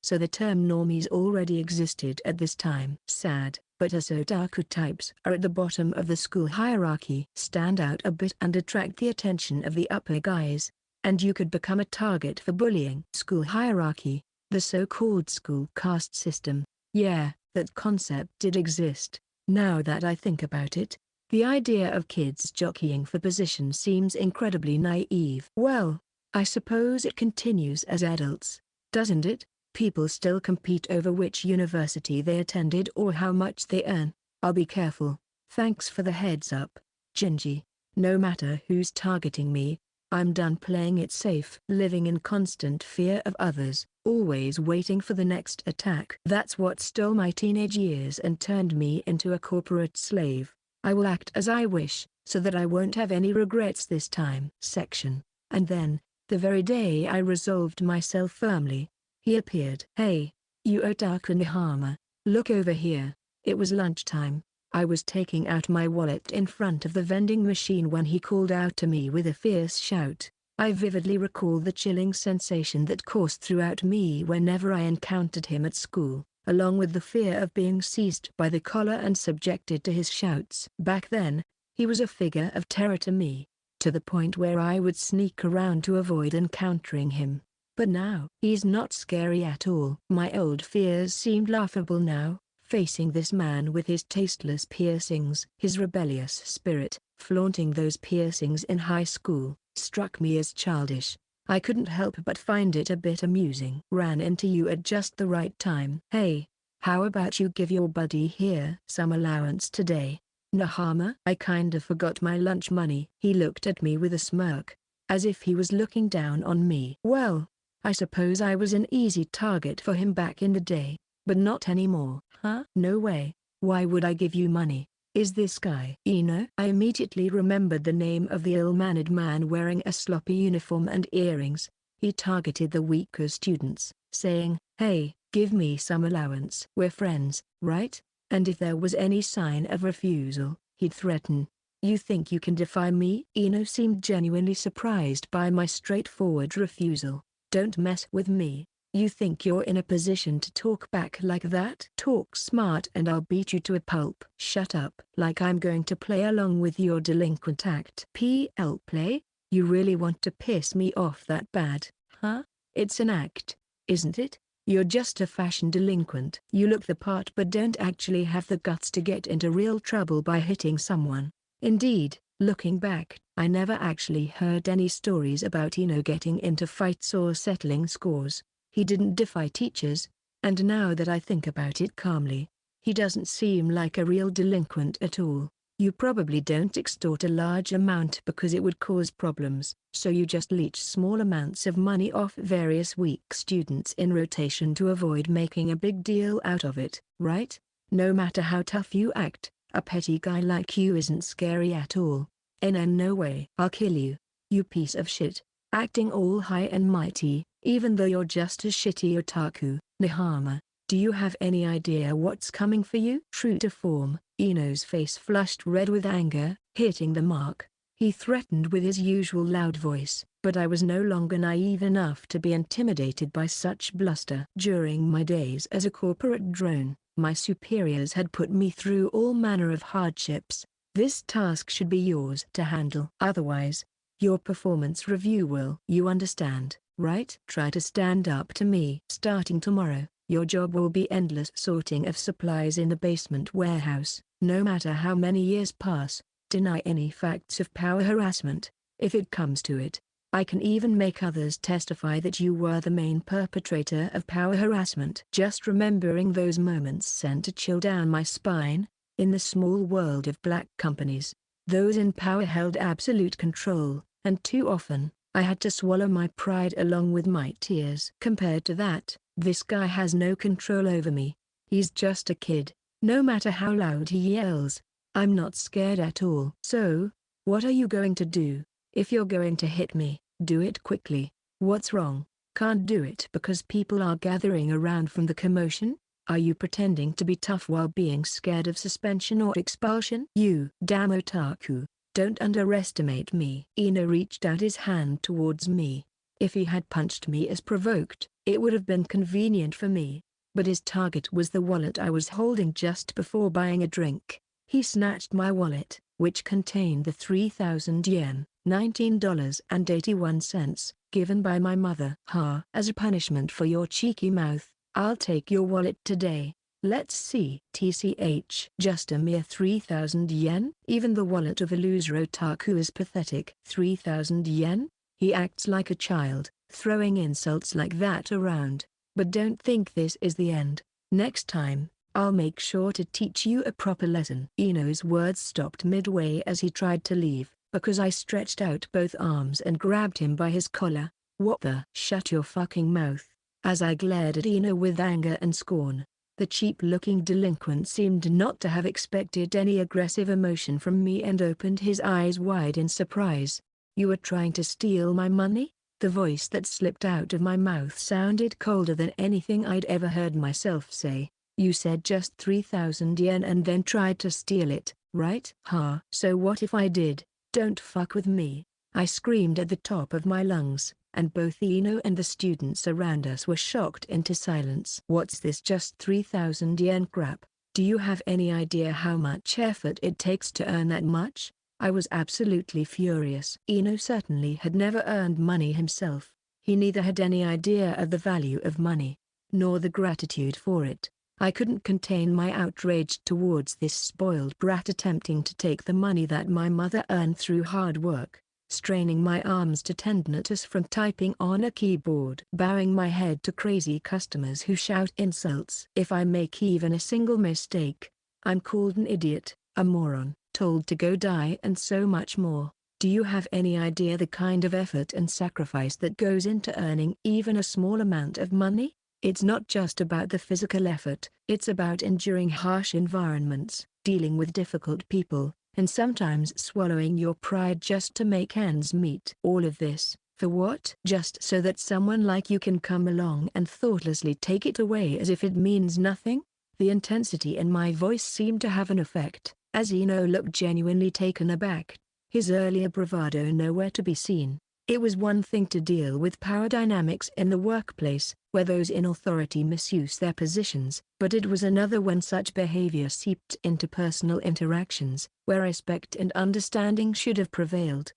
A: So the term normies already existed at this time. Sad, but us otaku types are at the bottom of the school hierarchy. Stand out a bit and attract the attention of the upper guys, and you could become a target for bullying. School hierarchy, the so-called school caste system. Yeah, that concept did exist. Now that I think about it, the idea of kids jockeying for position seems incredibly naive. Well, I suppose it continues as adults, doesn't it? People still compete over which university they attended or how much they earn. I'll be careful. Thanks for the heads up, Jinji. No matter who's targeting me, I'm done playing it safe. Living in constant fear of others, always waiting for the next attack. That's what stole my teenage years and turned me into a corporate slave. I will act as I wish, so that I won't have any regrets this time. Section. And then, the very day I resolved myself firmly, he appeared. Hey, you otaku Nihama, look over here. It was lunchtime. I was taking out my wallet in front of the vending machine when he called out to me with a fierce shout. I vividly recall the chilling sensation that coursed throughout me whenever I encountered him at school, along with the fear of being seized by the collar and subjected to his shouts. Back then, he was a figure of terror to me, to the point where I would sneak around to avoid encountering him. But now, he's not scary at all. My old fears seemed laughable now, facing this man with his tasteless piercings. His rebellious spirit, flaunting those piercings in high school, struck me as childish. I couldn't help but find it a bit amusing. Ran into you at just the right time. Hey, how about you give your buddy here some allowance today? Nahama? I kinda forgot my lunch money. He looked at me with a smirk, as if he was looking down on me. Well, I suppose I was an easy target for him back in the day, but not anymore. Huh? No way. Why would I give you money? Is this guy Ino? I immediately remembered the name of the ill-mannered man wearing a sloppy uniform and earrings. He targeted the weaker students, saying, "Hey, give me some allowance. We're friends, right?" And if there was any sign of refusal, he'd threaten. You think you can defy me? Ino seemed genuinely surprised by my straightforward refusal. Don't mess with me. You think you're in a position to talk back like that? Talk smart and I'll beat you to a pulp. Shut up. Like I'm going to play along with your delinquent act. PL play? You really want to piss me off that bad, huh? It's an act, isn't it? You're just a fashion delinquent. You look the part but don't actually have the guts to get into real trouble by hitting someone. Indeed, looking back, I never actually heard any stories about Ino getting into fights or settling scores. He didn't defy teachers, and now that I think about it calmly, he doesn't seem like a real delinquent at all. You probably don't extort a large amount because it would cause problems, so you just leech small amounts of money off various weak students in rotation to avoid making a big deal out of it, right? No matter how tough you act, a petty guy like you isn't scary at all. No way. I'll kill you, you piece of shit. Acting all high and mighty, even though you're just a shitty otaku. Nahama, do you have any idea what's coming for you? True to form, Ino's face flushed red with anger, hitting the mark. He threatened with his usual loud voice, but I was no longer naive enough to be intimidated by such bluster. During my days as a corporate drone, my superiors had put me through all manner of hardships. This task should be yours to handle. Otherwise, your performance review will. You understand, right? Try to stand up to me. Starting tomorrow, your job will be endless sorting of supplies in the basement warehouse. No matter how many years pass, deny any facts of power harassment. If it comes to it, I can even make others testify that you were the main perpetrator of power harassment. Just remembering those moments sent a chill down my spine. In the small world of black companies, those in power held absolute control, and too often, I had to swallow my pride along with my tears. Compared to that, this guy has no control over me. He's just a kid. No matter how loud he yells, I'm not scared at all. So, what are you going to do? If you're going to hit me, do it quickly. What's wrong? Can't do it because people are gathering around from the commotion? Are you pretending to be tough while being scared of suspension or expulsion? You damn otaku, don't underestimate me. Ino reached out his hand towards me. If he had punched me as provoked, it would have been convenient for me, but his target was the wallet I was holding just before buying a drink. He snatched my wallet, which contained the 3,000 yen, $19.81, given by my mother. Ha! As a punishment for your cheeky mouth, I'll take your wallet today. Let's see. TCH. Just a mere 3,000 yen? Even the wallet of a loser otaku is pathetic. 3,000 yen? He acts like a child, throwing insults like that around. But don't think this is the end. Next time, I'll make sure to teach you a proper lesson. Ino's words stopped midway as he tried to leave, because I stretched out both arms and grabbed him by his collar. What the? Shut your fucking mouth. As I glared at Ino with anger and scorn, the cheap-looking delinquent seemed not to have expected any aggressive emotion from me and opened his eyes wide in surprise. You were trying to steal my money? The voice that slipped out of my mouth sounded colder than anything I'd ever heard myself say. You said just 3,000 yen and then tried to steal it, right? Ha. So what if I did? Don't fuck with me. I screamed at the top of my lungs, and both Ino and the students around us were shocked into silence. What's this just 3,000 yen crap? Do you have any idea how much effort it takes to earn that much? I was absolutely furious. Ino certainly had never earned money himself. He neither had any idea of the value of money, nor the gratitude for it. I couldn't contain my outrage towards this spoiled brat attempting to take the money that my mother earned through hard work, straining my arms to tendonitis from typing on a keyboard, bowing my head to crazy customers who shout insults. If I make even a single mistake, I'm called an idiot, a moron, told to go die, and so much more. Do you have any idea the kind of effort and sacrifice that goes into earning even a small amount of money? It's not just about the physical effort, it's about enduring harsh environments, dealing with difficult people, and sometimes swallowing your pride just to make ends meet. All of this, for what? Just so that someone like you can come along and thoughtlessly take it away as if it means nothing? The intensity in my voice seemed to have an effect, as Ino looked genuinely taken aback, his earlier bravado nowhere to be seen. It was one thing to deal with power dynamics in the workplace, where those in authority misuse their positions, but it was another when such behavior seeped into personal interactions, where respect and understanding should have prevailed.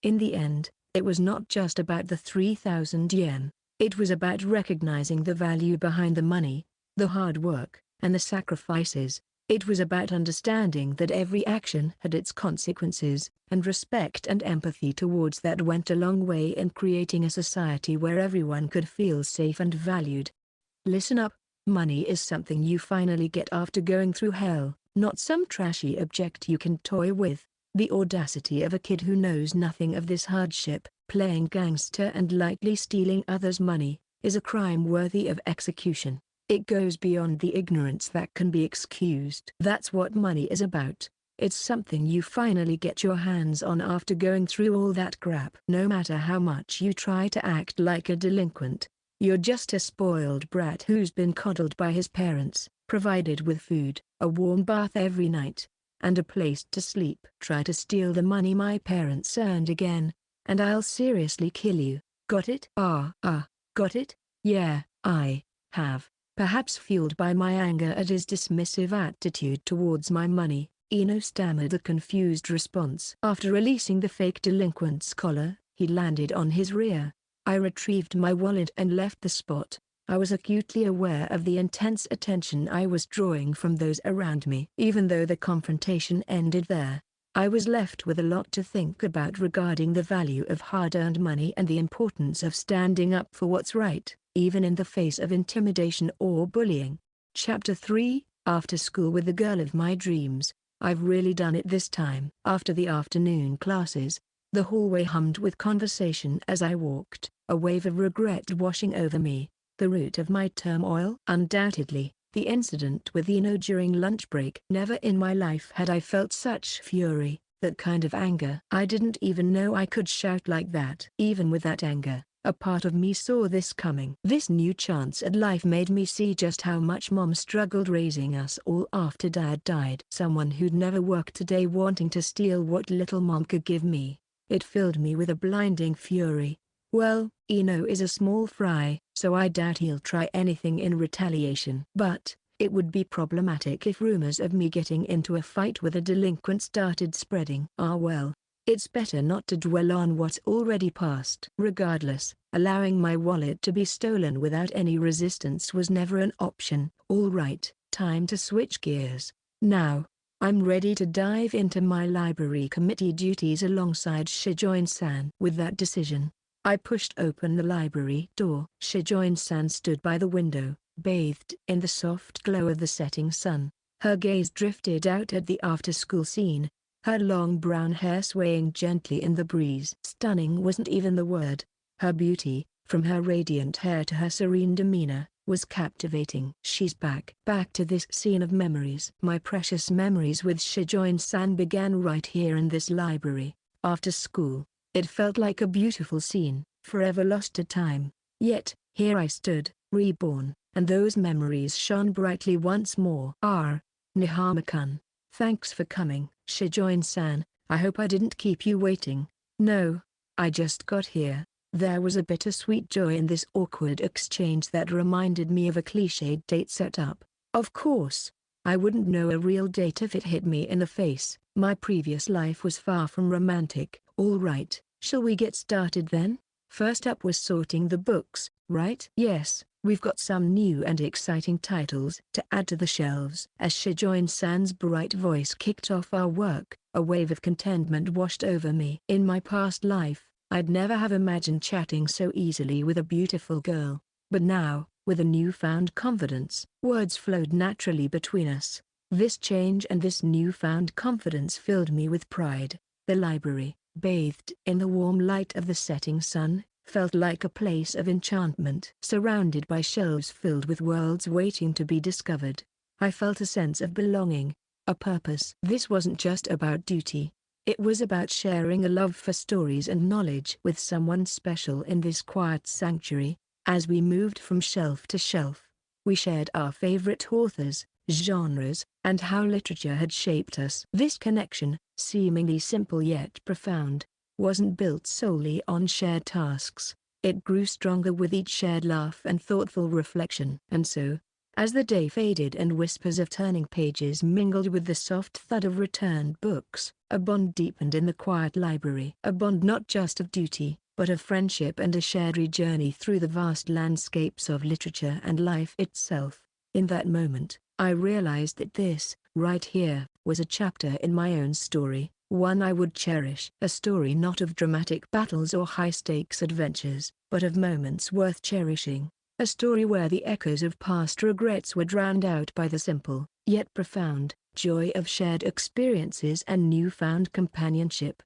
A: In the end, it was not just about the 3,000 yen, it was about recognizing the value behind the money, the hard work, and the sacrifices. It was about understanding that every action had its consequences, and respect and empathy towards that went a long way in creating a society where everyone could feel safe and valued. Listen up, money is something you finally get after going through hell, not some trashy object you can toy with. The audacity of a kid who knows nothing of this hardship, playing gangster and lightly stealing others' money, is a crime worthy of execution. It goes beyond the ignorance that can be excused. That's what money is about. It's something you finally get your hands on after going through all that crap. No matter how much you try to act like a delinquent, you're just a spoiled brat who's been coddled by his parents, provided with food, a warm bath every night, and a place to sleep. Try to steal the money my parents earned again, and I'll seriously kill you. Got it? Got it? Yeah, I have. Perhaps fueled by my anger at his dismissive attitude towards my money, Ino stammered a confused response. After releasing the fake delinquent's collar, he landed on his rear. I retrieved my wallet and left the spot. I was acutely aware of the intense attention I was drawing from those around me. Even though the confrontation ended there, I was left with a lot to think about regarding the value of hard-earned money and the importance of standing up for what's right, even in the face of intimidation or bullying. Chapter 3, After School with the Girl of My Dreams. I've really done it this time. After the afternoon classes, the hallway hummed with conversation as I walked, a wave of regret washing over me. The root of my turmoil? Undoubtedly, the incident with Ino during lunch break. Never in my life had I felt such fury, that kind of anger. I didn't even know I could shout like that. Even with that anger, a part of me saw this coming. This new chance at life made me see just how much Mom struggled raising us all after Dad died. Someone who'd never worked a day wanting to steal what little Mom could give me. It filled me with a blinding fury. Well, Ino is a small fry, so I doubt he'll try anything in retaliation. But it would be problematic if rumors of me getting into a fight with a delinquent started spreading. Well, it's better not to dwell on what's already past. Regardless, allowing my wallet to be stolen without any resistance was never an option. All right, time to switch gears. Now, I'm ready to dive into my library committee duties alongside Shijoin-san. With that decision, I pushed open the library door. Shijoin-san stood by the window, bathed in the soft glow of the setting sun. Her gaze drifted out at the after-school scene, her long brown hair swaying gently in the breeze. Stunning wasn't even the word. Her beauty, from her radiant hair to her serene demeanor, was captivating. She's back. Back to this scene of memories. My precious memories with Shijoin-san began right here in this library. After school, it felt like a beautiful scene, forever lost to time. Yet, here I stood, reborn, and those memories shone brightly once more. Nihama-kun, thanks for coming. Shijoin-san, I hope I didn't keep you waiting. No, I just got here. There was a bittersweet joy in this awkward exchange that reminded me of a cliched date setup. Of course, I wouldn't know a real date if it hit me in the face. My previous life was far from romantic. All right, shall we get started then? First up was sorting the books, right? Yes, we've got some new and exciting titles to add to the shelves. As Shijoin-san's bright voice kicked off our work, a wave of contentment washed over me. In my past life, I'd never have imagined chatting so easily with a beautiful girl. But now, with a newfound confidence, words flowed naturally between us. This change and this newfound confidence filled me with pride. The library, bathed in the warm light of the setting sun, felt like a place of enchantment. Surrounded by shelves filled with worlds waiting to be discovered, I felt a sense of belonging, a purpose. This wasn't just about duty. It was about sharing a love for stories and knowledge with someone special in this quiet sanctuary. As we moved from shelf to shelf, we shared our favorite authors, genres, and how literature had shaped us. This connection, seemingly simple yet profound, wasn't built solely on shared tasks. It grew stronger with each shared laugh and thoughtful reflection. And so, as the day faded and whispers of turning pages mingled with the soft thud of returned books, a bond deepened in the quiet library. A bond not just of duty, but of friendship and a shared journey through the vast landscapes of literature and life itself. In that moment, I realized that this, right here, was a chapter in my own story, one I would cherish. A story not of dramatic battles or high-stakes adventures, but of moments worth cherishing. A story where the echoes of past regrets were drowned out by the simple, yet profound, joy of shared experiences and newfound companionship.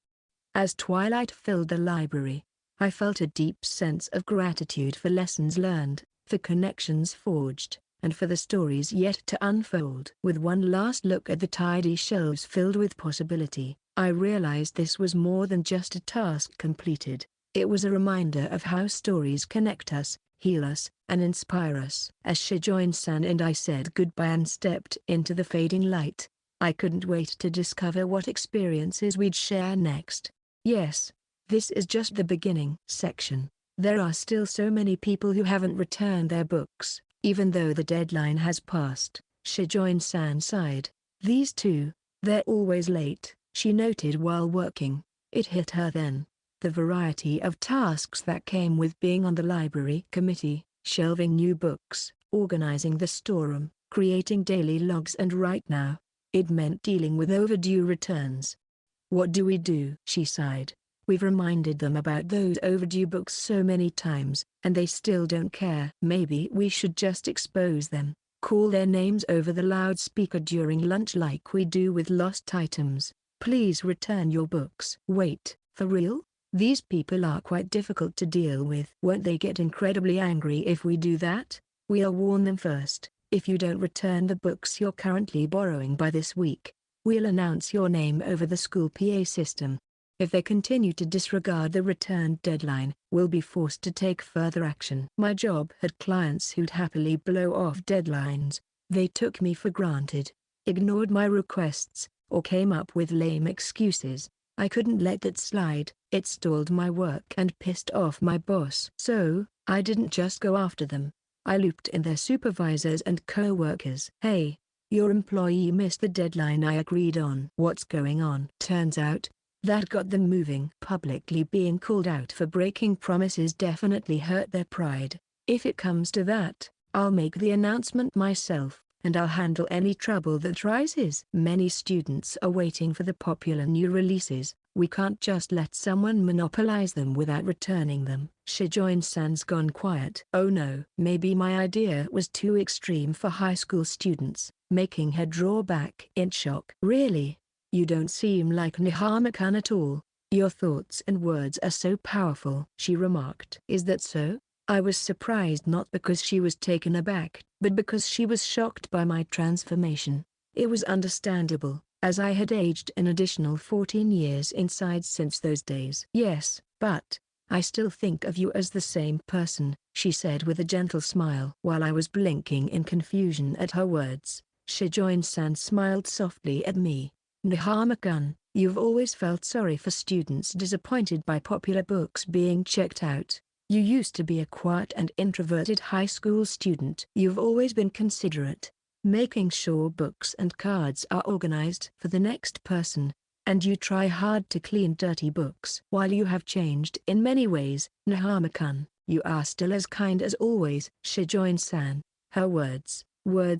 A: As twilight filled the library, I felt a deep sense of gratitude for lessons learned, for connections forged, and for the stories yet to unfold. With one last look at the tidy shelves filled with possibility, I realized this was more than just a task completed. It was a reminder of how stories connect us, heal us, and inspire us. As Shijoin-san and I said goodbye and stepped into the fading light, I couldn't wait to discover what experiences we'd share next. Yes, this is just the beginning. Section. There are still so many people who haven't returned their books, even though the deadline has passed. Shijoin-san sighed. These two, they're always late, she noted while working. It hit her then. The variety of tasks that came with being on the library committee, shelving new books, organizing the storeroom, creating daily logs, and right now, it meant dealing with overdue returns. What do we do? She sighed. We've reminded them about those overdue books so many times, and they still don't care. Maybe we should just expose them, call their names over the loudspeaker during lunch like we do with lost items. Please return your books. Wait, for real? These people are quite difficult to deal with. Won't they get incredibly angry if we do that? We'll warn them first. If you don't return the books you're currently borrowing by this week, we'll announce your name over the school PA system. If they continue to disregard the return deadline, we'll be forced to take further action. My job had clients who'd happily blow off deadlines. They took me for granted, ignored my requests, or came up with lame excuses. I couldn't let that slide. It stalled my work and pissed off my boss. So, I didn't just go after them. I looped in their supervisors and co-workers. Hey, your employee missed the deadline I agreed on. What's going on? Turns out, that got them moving. Publicly being called out for breaking promises definitely hurt their pride. If it comes to that, I'll make the announcement myself, and I'll handle any trouble that rises. Many students are waiting for the popular new releases. We can't just let someone monopolize them without returning them. Shijoin-san's gone quiet. Oh no. Maybe my idea was too extreme for high school students, making her draw back in shock. Really? You don't seem like Nihama-kun at all. Your thoughts and words are so powerful, she remarked. Is that so? I was surprised not because she was taken aback, but because she was shocked by my transformation. It was understandable, as I had aged an additional 14 years inside since those days. Yes, but, I still think of you as the same person, she said with a gentle smile. While I was blinking in confusion at her words, Shijoin-san smiled softly at me. Nihama-kun, you've always felt sorry for students disappointed by popular books being checked out. You used to be a quiet and introverted high school student. You've always been considerate, making sure books and cards are organized for the next person, and you try hard to clean dirty books. While you have changed in many ways, Nihama-kun, you are still as kind as always. Shijoin-san, her words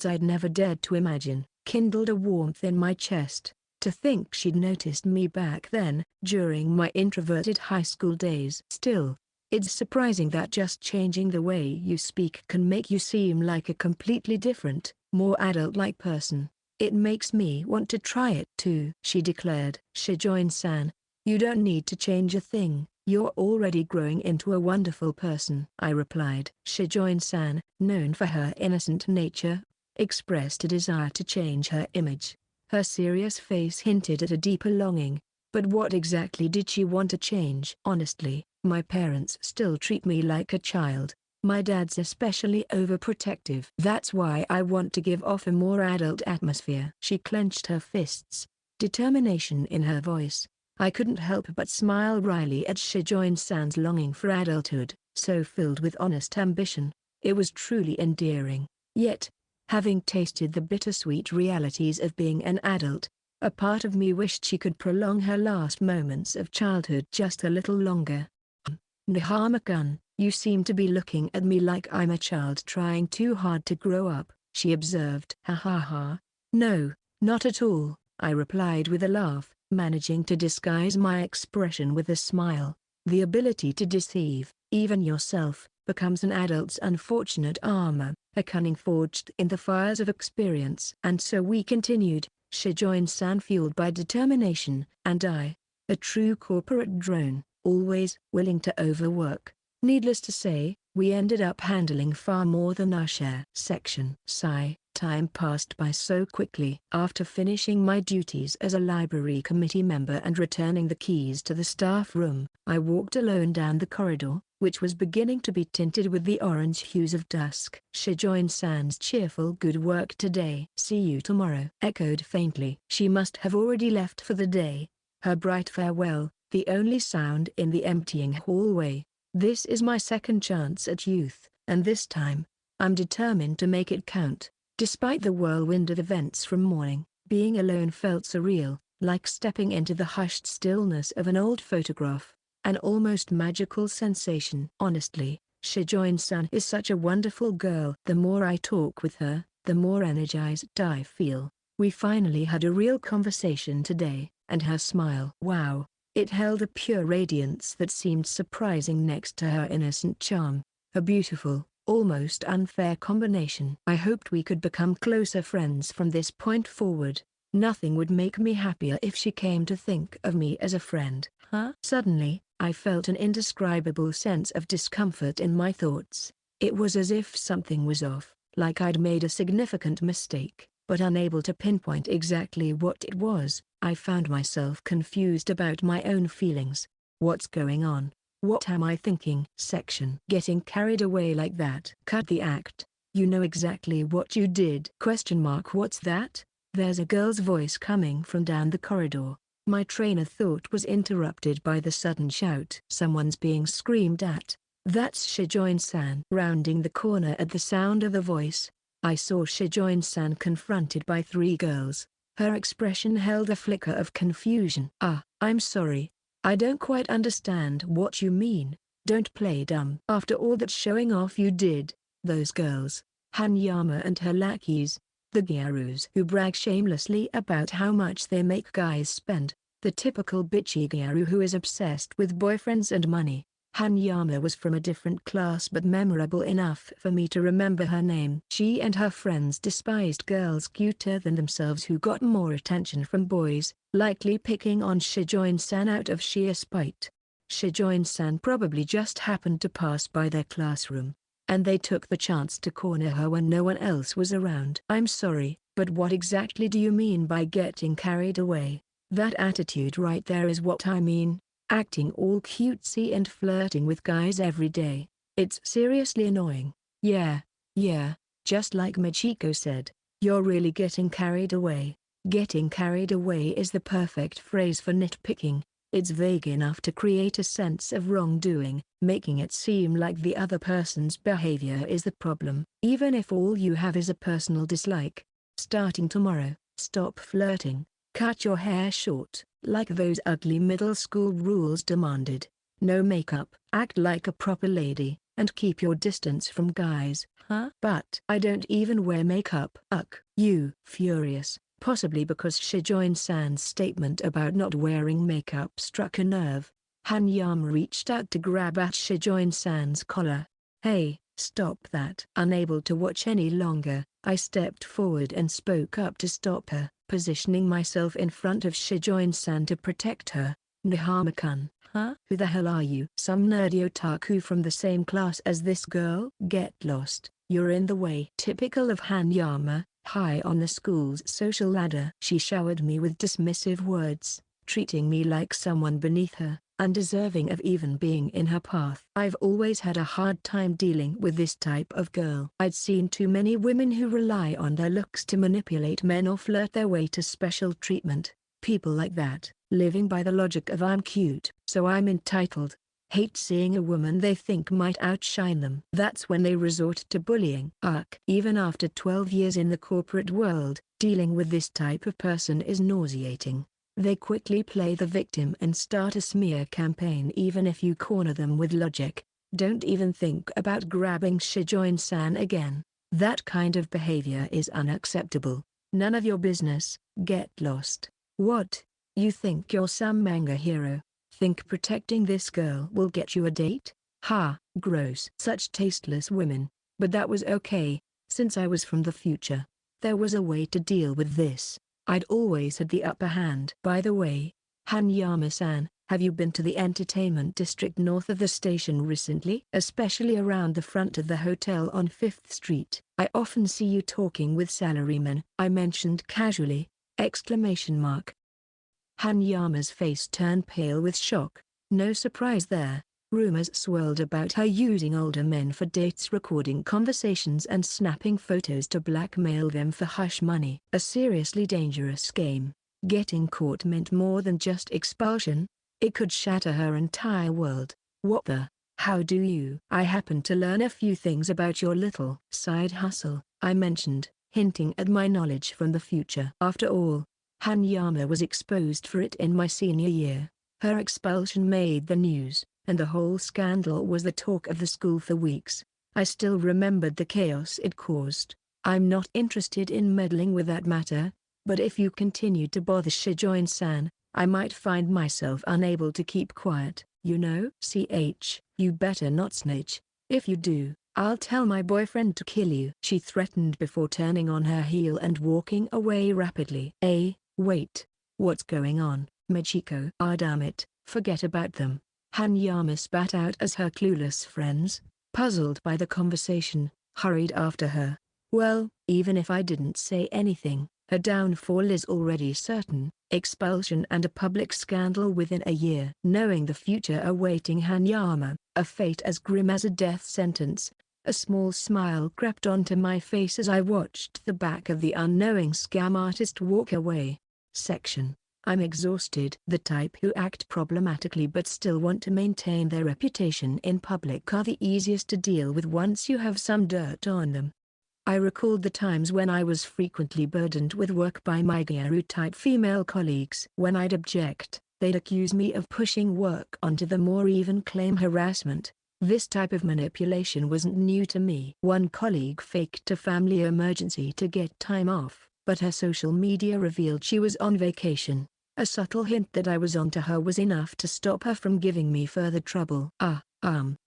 A: I'd never dared to imagine, kindled a warmth in my chest. To think she'd noticed me back then, during my introverted high school days. Still, it's surprising that just changing the way you speak can make you seem like a completely different, more adult-like person. It makes me want to try it too, she declared. Shijoin-san, you don't need to change a thing, you're already growing into a wonderful person, I replied. Shijoin-san, known for her innocent nature, expressed a desire to change her image. Her serious face hinted at a deeper longing. But what exactly did she want to change? Honestly, my parents still treat me like a child. My dad's especially overprotective. That's why I want to give off a more adult atmosphere. She clenched her fists, determination in her voice. I couldn't help but smile wryly at Shijoin-san's longing for adulthood, so filled with honest ambition. It was truly endearing. Yet, having tasted the bittersweet realities of being an adult, a part of me wished she could prolong her last moments of childhood just a little longer. Nihama-kun, you seem to be looking at me like I'm a child trying too hard to grow up, she observed. Ha ha ha. No, not at all, I replied with a laugh, managing to disguise my expression with a smile. The ability to deceive, even yourself, becomes an adult's unfortunate armor, a cunning forged in the fires of experience. And so we continued, Shijoin-san fueled by determination, and I, a true corporate drone, always willing to overwork. Needless to say, we ended up handling far more than our share. Section. Sigh. Time passed by so quickly. After finishing my duties as a library committee member and returning the keys to the staff room, I walked alone down the corridor, which was beginning to be tinted with the orange hues of dusk. Shijoin-san's cheerful "good work today, see you tomorrow" echoed faintly. She must have already left for the day. Her bright farewell, the only sound in the emptying hallway. This is my second chance at youth, and this time, I'm determined to make it count. Despite the whirlwind of events from morning, being alone felt surreal, like stepping into the hushed stillness of an old photograph. An almost magical sensation. Honestly, Shijoin-san is such a wonderful girl. The more I talk with her, the more energized I feel. We finally had a real conversation today, and her smile. Wow, it held a pure radiance that seemed surprising next to her innocent charm. A beautiful, almost unfair combination. I hoped we could become closer friends from this point forward. Nothing would make me happier if she came to think of me as a friend. Suddenly, I felt an indescribable sense of discomfort in my thoughts. It was as if something was off, like I'd made a significant mistake, but unable to pinpoint exactly what it was. I found myself confused about my own feelings. What's going on? What am I thinking? Section. Getting carried away like that. Cut the act. You know exactly what you did. What's that? There's a girl's voice coming from down the corridor. My train of thought was interrupted by the sudden shout. Someone's being screamed at. That's Shijoin-san. Rounding the corner at the sound of the voice, I saw Shijoin-san confronted by three girls. Her expression held a flicker of confusion. I'm sorry. I don't quite understand what you mean. Don't play dumb. After all that showing off you did, those girls, Hanyama and her lackeys, the gyarus who brag shamelessly about how much they make guys spend, the typical bitchy gyaru who is obsessed with boyfriends and money. Hanyama was from a different class but memorable enough for me to remember her name. She and her friends despised girls cuter than themselves who got more attention from boys, likely picking on Shijoin-san out of sheer spite. Shijoin-san probably just happened to pass by their classroom, and they took the chance to corner her when no one else was around. I'm sorry, but what exactly do you mean by getting carried away? That attitude right there is what I mean. acting all cutesy and flirting with guys every day. It's seriously annoying. Yeah, just like Machiko said, you're really getting carried away. Getting carried away is the perfect phrase for nitpicking. It's vague enough to create a sense of wrongdoing, making it seem like the other person's behavior is the problem, even if all you have is a personal dislike. Starting tomorrow, stop flirting, cut your hair short, like those ugly middle school rules demanded. No makeup, act like a proper lady, and keep your distance from guys. Huh? But I don't even wear makeup. You, furious. Possibly because Shijoin-san's statement about not wearing makeup struck a nerve, Hanyama reached out to grab at Shijoin-san's collar. Hey, stop that. Unable to watch any longer, I stepped forward and spoke up to stop her, positioning myself in front of Shijoin-san to protect her. Nihama-kun, huh? Who the hell are you? Some nerdy otaku from the same class as this girl? Get lost, you're in the way. Typical of Hanyama. High on the school's social ladder. She showered me with dismissive words, treating me like someone beneath her, undeserving of even being in her path. I've always had a hard time dealing with this type of girl. I'd seen too many women who rely on their looks to manipulate men or flirt their way to special treatment. People like that, living by the logic of I'm cute, so I'm entitled, hate seeing a woman they think might outshine them. That's when they resort to bullying. Even after 12 years in the corporate world, dealing with this type of person is nauseating. They quickly play the victim and start a smear campaign even if you corner them with logic. Don't even think about grabbing Shijoin-san again. That kind of behavior is unacceptable. None of your business. Get lost. What? You think you're some manga hero? Think protecting this girl will get you a date? Ha, gross. Such tasteless women. But that was okay, since I was from the future. There was a way to deal with this. I'd always had the upper hand. By the way, Hanyama-san, have you been to the entertainment district north of the station recently? Especially around the front of the hotel on 5th Street. I often see you talking with salarymen. I mentioned casually. ! Hanyama's face turned pale with shock. No surprise there. Rumors swirled about her using older men for dates, recording conversations and snapping photos to blackmail them for hush money. A seriously dangerous game. Getting caught meant more than just expulsion. It could shatter her entire world. What the? How do you? I happened to learn a few things about your little side hustle, I mentioned, hinting at my knowledge from the future. After all, Hanyama was exposed for it in my senior year. Her expulsion made the news, and the whole scandal was the talk of the school for weeks. I still remembered the chaos it caused. I'm not interested in meddling with that matter, but if you continue to bother Shijoin-san, I might find myself unable to keep quiet, you know? You better not snitch. If you do, I'll tell my boyfriend to kill you. She threatened before turning on her heel and walking away rapidly. Wait. What's going on, Machiko? Ah, damn it, forget about them. Hanyama spat out as her clueless friends, puzzled by the conversation, hurried after her. Well, even if I didn't say anything, her downfall is already certain. Expulsion and a public scandal within a year. Knowing the future awaiting Hanyama, a fate as grim as a death sentence, a small smile crept onto my face as I watched the back of the unknowing scam artist walk away. I'm exhausted. The type who act problematically but still want to maintain their reputation in public are the easiest to deal with once you have some dirt on them. I recalled the times when I was frequently burdened with work by my gyaru-type female colleagues. When I'd object, they'd accuse me of pushing work onto them or even claim harassment. This type of manipulation wasn't new to me. One colleague faked a family emergency to get time off, but her social media revealed she was on vacation. A subtle hint that I was onto her was enough to stop her from giving me further trouble.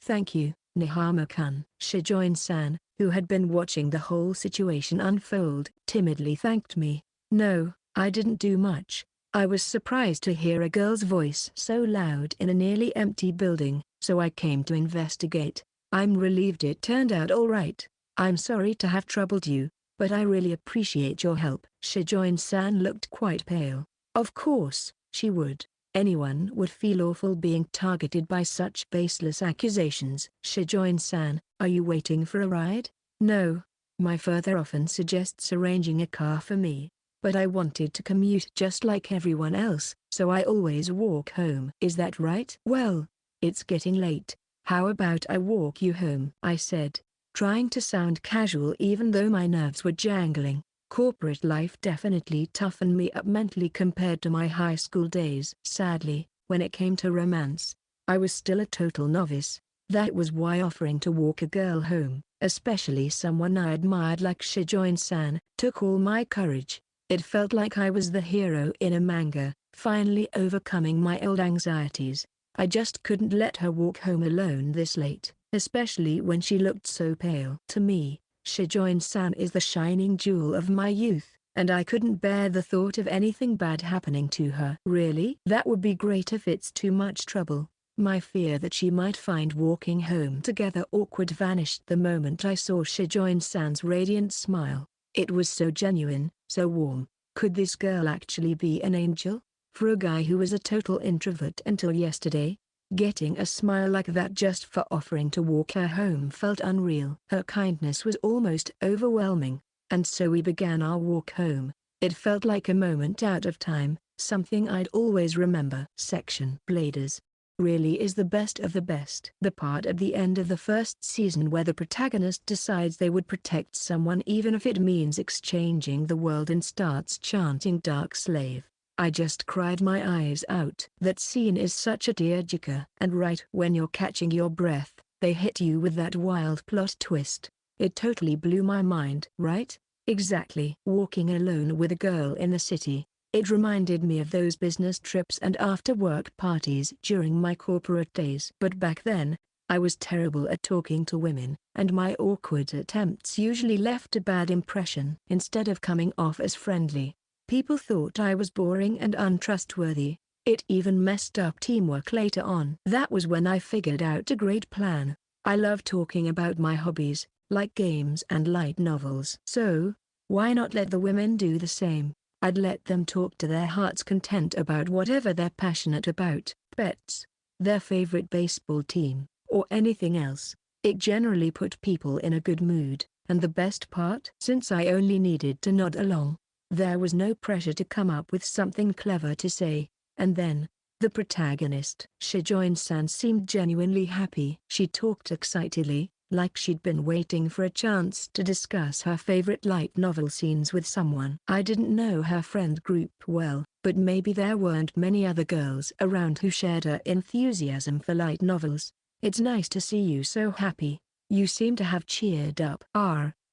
A: Thank you, Nihama-kun. Shijoin-san, who had been watching the whole situation unfold, timidly thanked me. No, I didn't do much. I was surprised to hear a girl's voice so loud in a nearly empty building, so I came to investigate. I'm relieved it turned out all right. I'm sorry to have troubled you, but I really appreciate your help. Shijoin-san looked quite pale. Of course, she would. Anyone would feel awful being targeted by such baseless accusations. Shijoin-san, are you waiting for a ride? No. My father often suggests arranging a car for me. But I wanted to commute just like everyone else, so I always walk home. Is that right? Well, it's getting late. How about I walk you home? I said, trying to sound casual even though my nerves were jangling. Corporate life definitely toughened me up mentally compared to my high school days. Sadly, when it came to romance, I was still a total novice. That was why offering to walk a girl home, especially someone I admired like Shijoin-san, took all my courage. It felt like I was the hero in a manga, finally overcoming my old anxieties. I just couldn't let her walk home alone this late, especially when she looked so pale. To me, Shijoin-san is the shining jewel of my youth, and I couldn't bear the thought of anything bad happening to her. Really? That would be great if it's too much trouble. My fear that she might find walking home together awkward vanished the moment I saw Shijoin-san's radiant smile. It was so genuine, so warm. Could this girl actually be an angel? For a guy who was a total introvert until yesterday, getting a smile like that just for offering to walk her home felt unreal. Her kindness was almost overwhelming, and so we began our walk home. It felt like a moment out of time, something I'd always remember. Section Bladers really is the best of the best. The part at the end of the first season where the protagonist decides they would protect someone even if it means exchanging the world and starts chanting Dark Slave. I just cried my eyes out. That scene is such a tearjerker. And right when you're catching your breath, they hit you with that wild plot twist. It totally blew my mind. Right? Exactly. Walking alone with a girl in the city. It reminded me of those business trips and after-work parties during my corporate days. But back then, I was terrible at talking to women, and my awkward attempts usually left a bad impression. Instead of coming off as friendly, people thought I was boring and untrustworthy. It even messed up teamwork later on. That was when I figured out a great plan. I love talking about my hobbies, like games and light novels. So, why not let the women do the same? I'd let them talk to their heart's content about whatever they're passionate about, pets, their favorite baseball team, or anything else. It generally put people in a good mood, and the best part? Since I only needed to nod along, there was no pressure to come up with something clever to say. And then, the protagonist, Shijoin-san, seemed genuinely happy. She talked excitedly, like she'd been waiting for a chance to discuss her favorite light novel scenes with someone. I didn't know her friend group well, but maybe there weren't many other girls around who shared her enthusiasm for light novels. It's nice to see you so happy. You seem to have cheered up.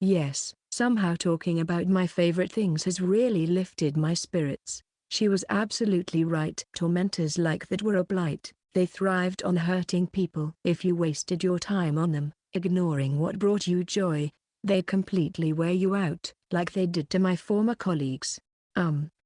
A: Yes, somehow talking about my favorite things has really lifted my spirits. She was absolutely right. Tormentors like that were a blight. They thrived on hurting people. If you wasted your time on them, ignoring what brought you joy, they completely wear you out, like they did to my former colleagues.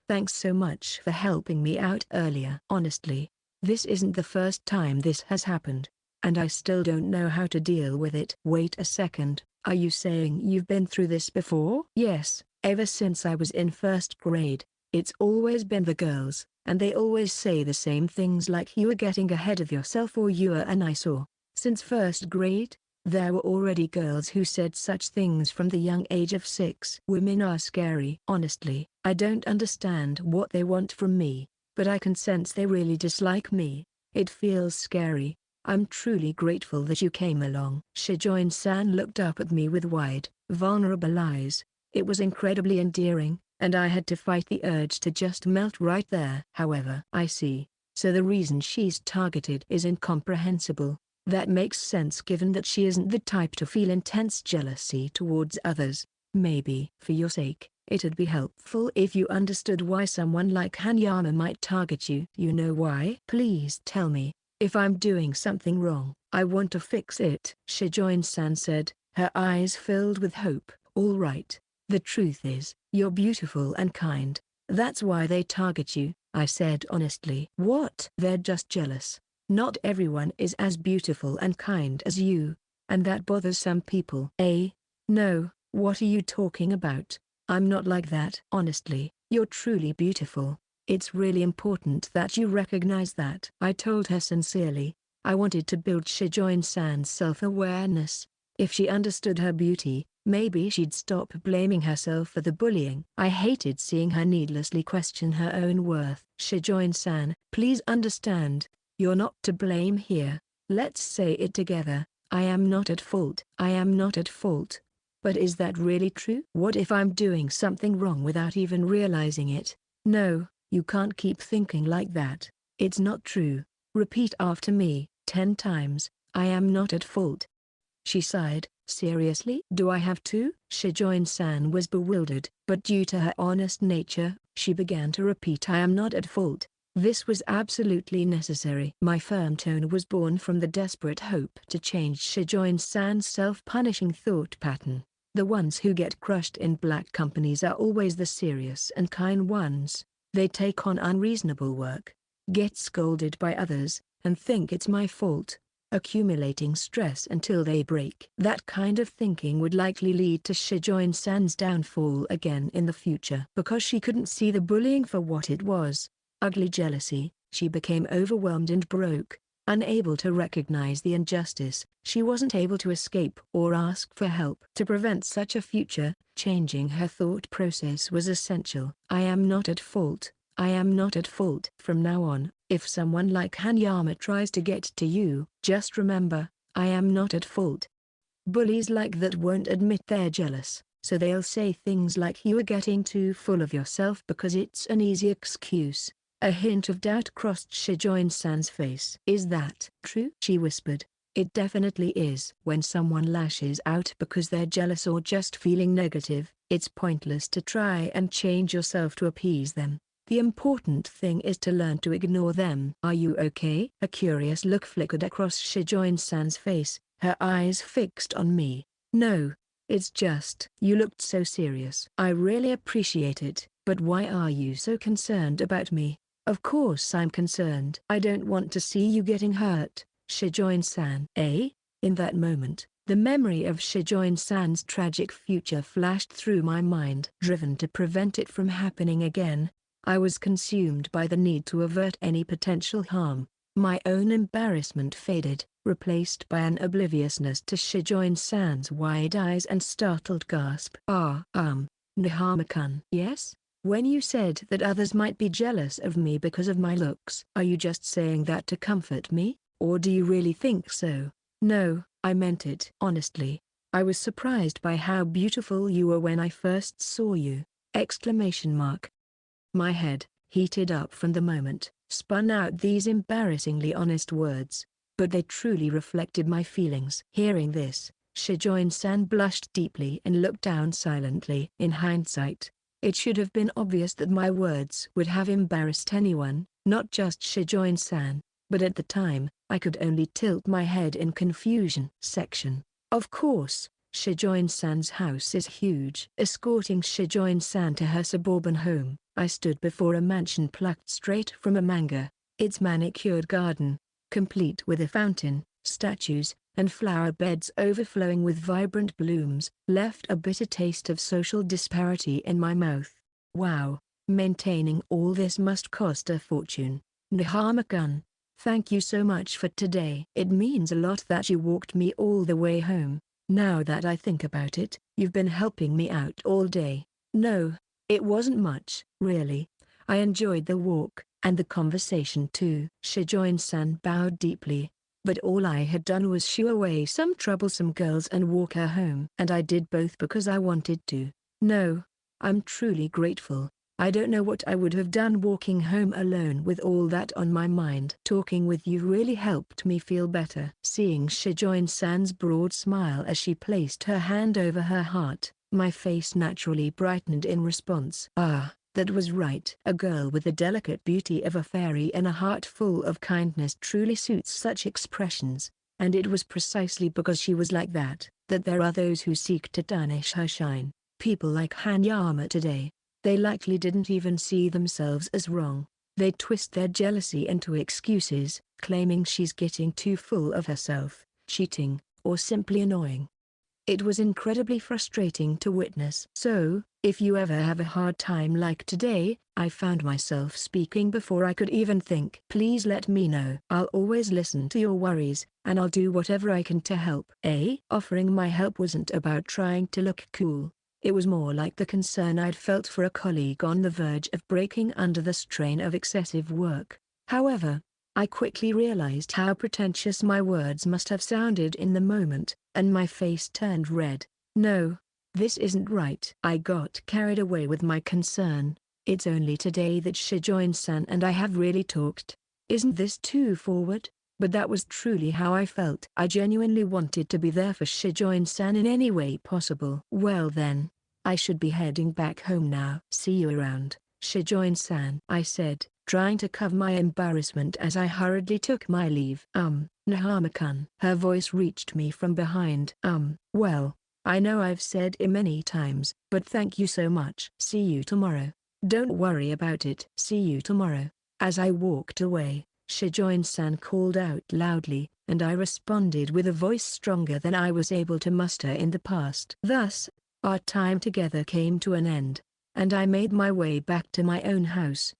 A: Thanks so much for helping me out earlier. Honestly, this isn't the first time this has happened, and I still don't know how to deal with it. Wait a second, are you saying you've been through this before? Yes, ever since I was in first grade. It's always been the girls, and they always say the same things like you are getting ahead of yourself or you are an eyesore. Since first grade, there were already girls who said such things from the young age of 6. Women are scary. Honestly, I don't understand what they want from me, but I can sense they really dislike me. It feels scary. I'm truly grateful that you came along. Shijoin-san looked up at me with wide, vulnerable eyes. It was incredibly endearing, and I had to fight the urge to just melt right there. However, I see. So the reason she's targeted is incomprehensible. That makes sense given that she isn't the type to feel intense jealousy towards others. Maybe, for your sake, it'd be helpful if you understood why someone like Hanyama might target you. You know why? Please tell me. If I'm doing something wrong, I want to fix it. Shijoin-san said, her eyes filled with hope. All right. The truth is, you're beautiful and kind. That's why they target you, I said honestly. What? They're just jealous. Not everyone is as beautiful and kind as you, and that bothers some people. No, what are you talking about? I'm not like that. Honestly, you're truly beautiful. It's really important that you recognize that. I told her sincerely. I wanted to build Shijoin-san's self-awareness. If she understood her beauty, maybe she'd stop blaming herself for the bullying. I hated seeing her needlessly question her own worth. Shijoin-san, please understand. You're not to blame here. Let's say it together. I am not at fault. I am not at fault. But is that really true? What if I'm doing something wrong without even realizing it? No, you can't keep thinking like that. It's not true. Repeat after me, 10 times. I am not at fault. She sighed. Seriously? Do I have to? Shijoin-san was bewildered, but due to her honest nature, she began to repeat I am not at fault. This was absolutely necessary. My firm tone was born from the desperate hope to change Shijoin-san's self-punishing thought pattern. The ones who get crushed in black companies are always the serious and kind ones. They take on unreasonable work, get scolded by others, and think it's my fault, accumulating stress until they break. That kind of thinking would likely lead to Shijoin-san's downfall again in the future. Because she couldn't see the bullying for what it was, ugly jealousy, she became overwhelmed and broke. Unable to recognize the injustice, she wasn't able to escape or ask for help. To prevent such a future, changing her thought process was essential. I am not at fault. I am not at fault. From now on, if someone like Hanyama tries to get to you, just remember, I am not at fault. Bullies like that won't admit they're jealous, so they'll say things like you are getting too full of yourself because it's an easy excuse. A hint of doubt crossed Shijoin-san's face. Is that true? She whispered. It definitely is. When someone lashes out because they're jealous or just feeling negative, it's pointless to try and change yourself to appease them. The important thing is to learn to ignore them. Are you okay? A curious look flickered across Shijoin-san's face, her eyes fixed on me. No. It's just. You looked so serious. I really appreciate it, but why are you so concerned about me? Of course I'm concerned. I don't want to see you getting hurt, Shijoin-san. Eh? In that moment, the memory of Shijoin-san's tragic future flashed through my mind. Driven to prevent it from happening again, I was consumed by the need to avert any potential harm. My own embarrassment faded, replaced by an obliviousness to Shijoin-san's wide eyes and startled gasp. Nihama-kun. Yes? When you said that others might be jealous of me because of my looks, are you just saying that to comfort me, or do you really think so? No, I meant it. Honestly, I was surprised by how beautiful you were when I first saw you! Exclamation mark. My head, heated up from the moment, spun out these embarrassingly honest words, but they truly reflected my feelings. Hearing this, Shijoin-san blushed deeply and looked down silently. In hindsight, it should have been obvious that my words would have embarrassed anyone, not just Shijoin-san, but at the time, I could only tilt my head in confusion. Of course, Shijoin-san's house is huge. Escorting Shijoin-san to her suburban home, I stood before a mansion plucked straight from a manga. Its manicured garden, complete with a fountain, statues, and flower beds overflowing with vibrant blooms, left a bitter taste of social disparity in my mouth. Wow, maintaining all this must cost a fortune. Nihama-kun, thank you so much for today. It means a lot that you walked me all the way home. Now that I think about it, you've been helping me out all day. No, it wasn't much, really. I enjoyed the walk, and the conversation too. Shijoin-san bowed deeply. But all I had done was shoo away some troublesome girls and walk her home. And I did both because I wanted to. No, I'm truly grateful. I don't know what I would have done walking home alone with all that on my mind. Talking with you really helped me feel better. Seeing Shijoin-san's broad smile as she placed her hand over her heart, my face naturally brightened in response. Ah, that was right. A girl with the delicate beauty of a fairy and a heart full of kindness truly suits such expressions, and it was precisely because she was like that there are those who seek to tarnish her shine. People like Hanyama today. They likely didn't even see themselves as wrong. They twist their jealousy into excuses, claiming she's getting too full of herself, cheating, or simply annoying. It was incredibly frustrating to witness. So, if you ever have a hard time like today, I found myself speaking before I could even think. Please let me know. I'll always listen to your worries, and I'll do whatever I can to help. Offering my help wasn't about trying to look cool. It was more like the concern I'd felt for a colleague on the verge of breaking under the strain of excessive work. However, I quickly realized how pretentious my words must have sounded in the moment, and my face turned red. No, this isn't right. I got carried away with my concern. It's only today that Shijoin-san and I have really talked. Isn't this too forward? But that was truly how I felt. I genuinely wanted to be there for Shijoin-san in any way possible. Well then, I should be heading back home now. See you around, Shijoin-san, I said, trying to cover my embarrassment as I hurriedly took my leave. Nahama-kun. Her voice reached me from behind. Well, I know I've said it many times, but thank you so much. See you tomorrow. Don't worry about it. See you tomorrow. As I walked away, Shijoin-san called out loudly, and I responded with a voice stronger than I was able to muster in the past. Thus, our time together came to an end, and I made my way back to my own house.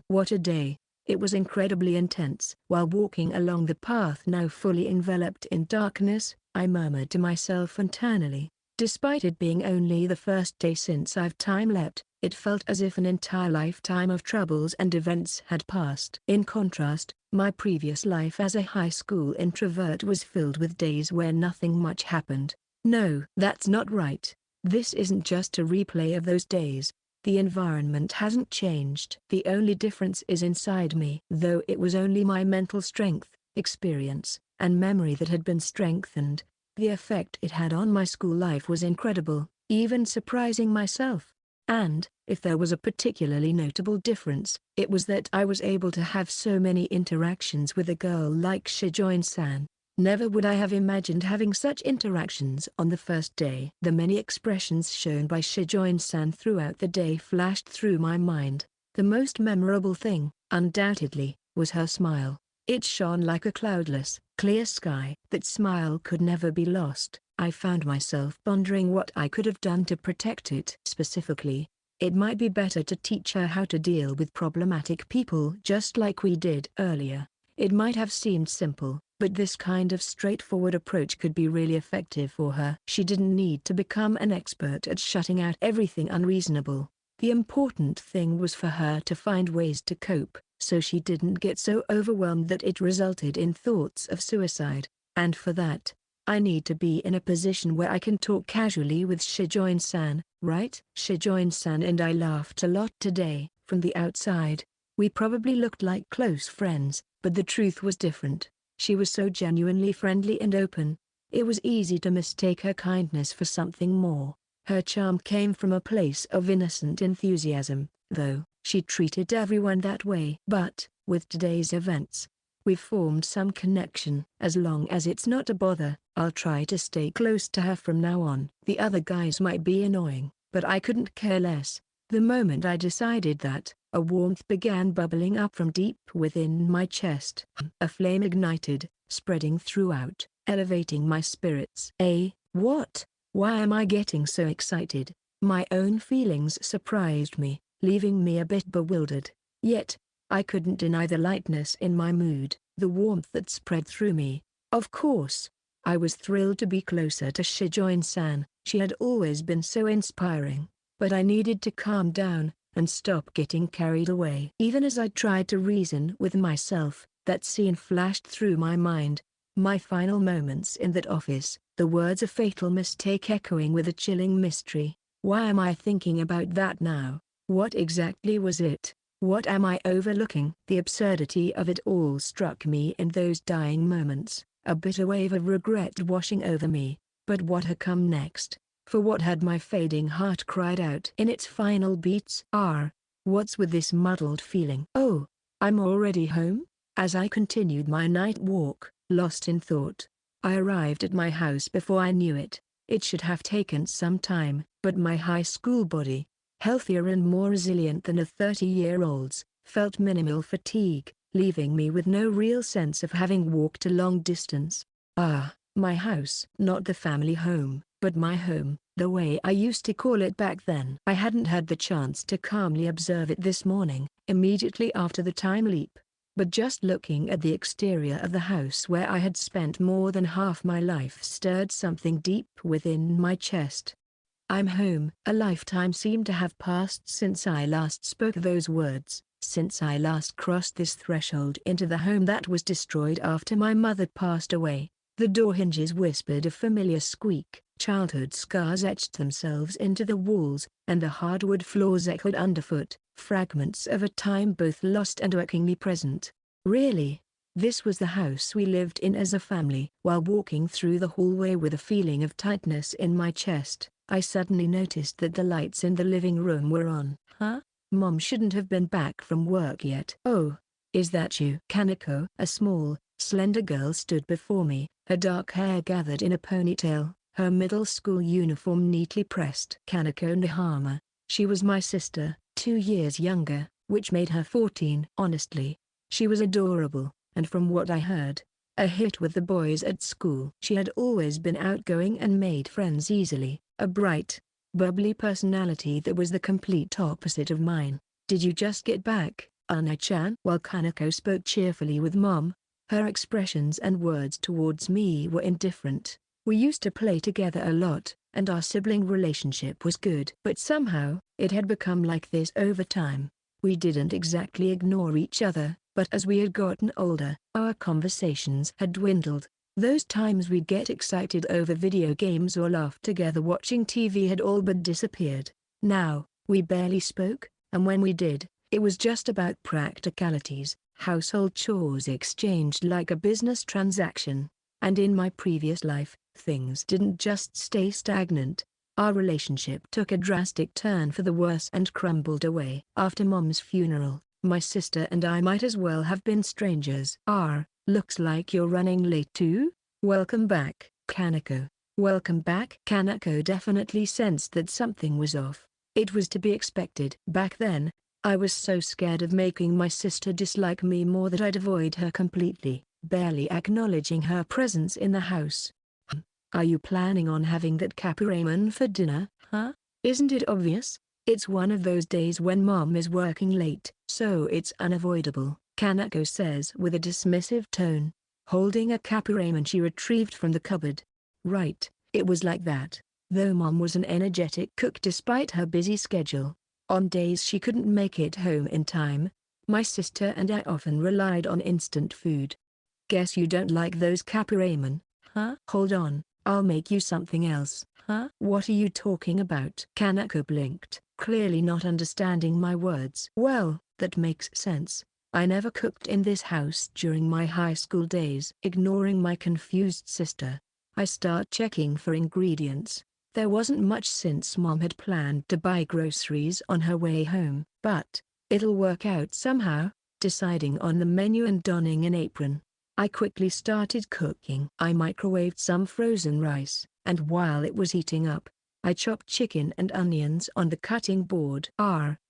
A: What a day. It was incredibly intense. While walking along the path now fully enveloped in darkness, I murmured to myself internally. Despite it being only the first day since I've time-leapt, it felt as if an entire lifetime of troubles and events had passed. In contrast, my previous life as a high school introvert was filled with days where nothing much happened. No, that's not right. This isn't just a replay of those days. The environment hasn't changed. The only difference is inside me. Though it was only my mental strength, experience, and memory that had been strengthened, the effect it had on my school life was incredible, even surprising myself. And, if there was a particularly notable difference, it was that I was able to have so many interactions with a girl like Shijoin-san. Never would I have imagined having such interactions on the first day. The many expressions shown by Shijoin-san throughout the day flashed through my mind. The most memorable thing, undoubtedly, was her smile. It shone like a cloudless, clear sky. That smile could never be lost. I found myself pondering what I could have done to protect it. Specifically, it might be better to teach her how to deal with problematic people just like we did earlier. It might have seemed simple, but this kind of straightforward approach could be really effective for her. She didn't need to become an expert at shutting out everything unreasonable. The important thing was for her to find ways to cope, so she didn't get so overwhelmed that it resulted in thoughts of suicide. And for that, I need to be in a position where I can talk casually with Shijoin-san, right? Shijoin-san and I laughed a lot today. From the outside, we probably looked like close friends, but the truth was different. She was so genuinely friendly and open. It was easy to mistake her kindness for something more. Her charm came from a place of innocent enthusiasm, though she treated everyone that way. But, with today's events, we've formed some connection. As long as it's not a bother, I'll try to stay close to her from now on. The other guys might be annoying, but I couldn't care less. The moment I decided that, a warmth began bubbling up from deep within my chest. A flame ignited, spreading throughout, elevating my spirits. What? Why am I getting so excited? My own feelings surprised me, leaving me a bit bewildered. Yet, I couldn't deny the lightness in my mood, the warmth that spread through me. Of course, I was thrilled to be closer to Shijoin-san. She had always been so inspiring. But I needed to calm down, and stop getting carried away. Even as I tried to reason with myself, that scene flashed through my mind. My final moments in that office, the words "a fatal mistake" echoing with a chilling mystery. Why am I thinking about that now? What exactly was it? What am I overlooking? The absurdity of it all struck me in those dying moments, a bitter wave of regret washing over me. But what had come next? For what had my fading heart cried out in its final beats? What's with this muddled feeling? Oh, I'm already home? As I continued my night walk, lost in thought, I arrived at my house before I knew it. It should have taken some time, but my high school body, healthier and more resilient than a 30-year-old's, felt minimal fatigue, leaving me with no real sense of having walked a long distance. My house. Not the family home, but my home, the way I used to call it back then. I hadn't had the chance to calmly observe it this morning, immediately after the time leap. But just looking at the exterior of the house where I had spent more than half my life stirred something deep within my chest. I'm home. A lifetime seemed to have passed since I last spoke those words, since I last crossed this threshold into the home that was destroyed after my mother passed away. The door hinges whispered a familiar squeak, childhood scars etched themselves into the walls, and the hardwood floors echoed underfoot, fragments of a time both lost and workingly present. Really? This was the house we lived in as a family. While walking through the hallway with a feeling of tightness in my chest, I suddenly noticed that the lights in the living room were on. Huh? Mom shouldn't have been back from work yet. Oh, is that you? Kaneko, a small, slender girl stood before me, her dark hair gathered in a ponytail, her middle school uniform neatly pressed. Kaneko Nihama. She was my sister, 2 years younger, which made her 14. Honestly, she was adorable, and from what I heard, a hit with the boys at school. She had always been outgoing and made friends easily, a bright, bubbly personality that was the complete opposite of mine. Did you just get back, Ana-chan? While Kaneko spoke cheerfully with Mom, her expressions and words towards me were indifferent. We used to play together a lot, and our sibling relationship was good. But somehow, it had become like this over time. We didn't exactly ignore each other, but as we had gotten older, our conversations had dwindled. Those times we'd get excited over video games or laugh together watching TV had all but disappeared. Now, we barely spoke, and when we did, it was just about practicalities, household chores exchanged like a business transaction. And in my previous life, things didn't just stay stagnant. Our relationship took a drastic turn for the worse and crumbled away. After Mom's funeral, my sister and I might as well have been strangers. Looks like you're running late too? Welcome back, Kaneko. Welcome back. Kaneko definitely sensed that something was off. It was to be expected. Back then, I was so scared of making my sister dislike me more that I'd avoid her completely, barely acknowledging her presence in the house. Are you planning on having that Kapu ramen for dinner, huh? Isn't it obvious? It's one of those days when Mom is working late, so it's unavoidable, Kaneko says with a dismissive tone, holding a Kapu ramen she retrieved from the cupboard. Right, it was like that. Though Mom was an energetic cook despite her busy schedule, on days she couldn't make it home in time, my sister and I often relied on instant food. Guess you don't like those Kapu ramen, huh? Hold on, I'll make you something else. Huh? What are you talking about? Kaneko blinked, clearly not understanding my words. Well, that makes sense. I never cooked in this house during my high school days. Ignoring my confused sister, I start checking for ingredients. There wasn't much since Mom had planned to buy groceries on her way home. But, it'll work out somehow. Deciding on the menu and donning an apron, I quickly started cooking. I microwaved some frozen rice, and while it was heating up, I chopped chicken and onions on the cutting board.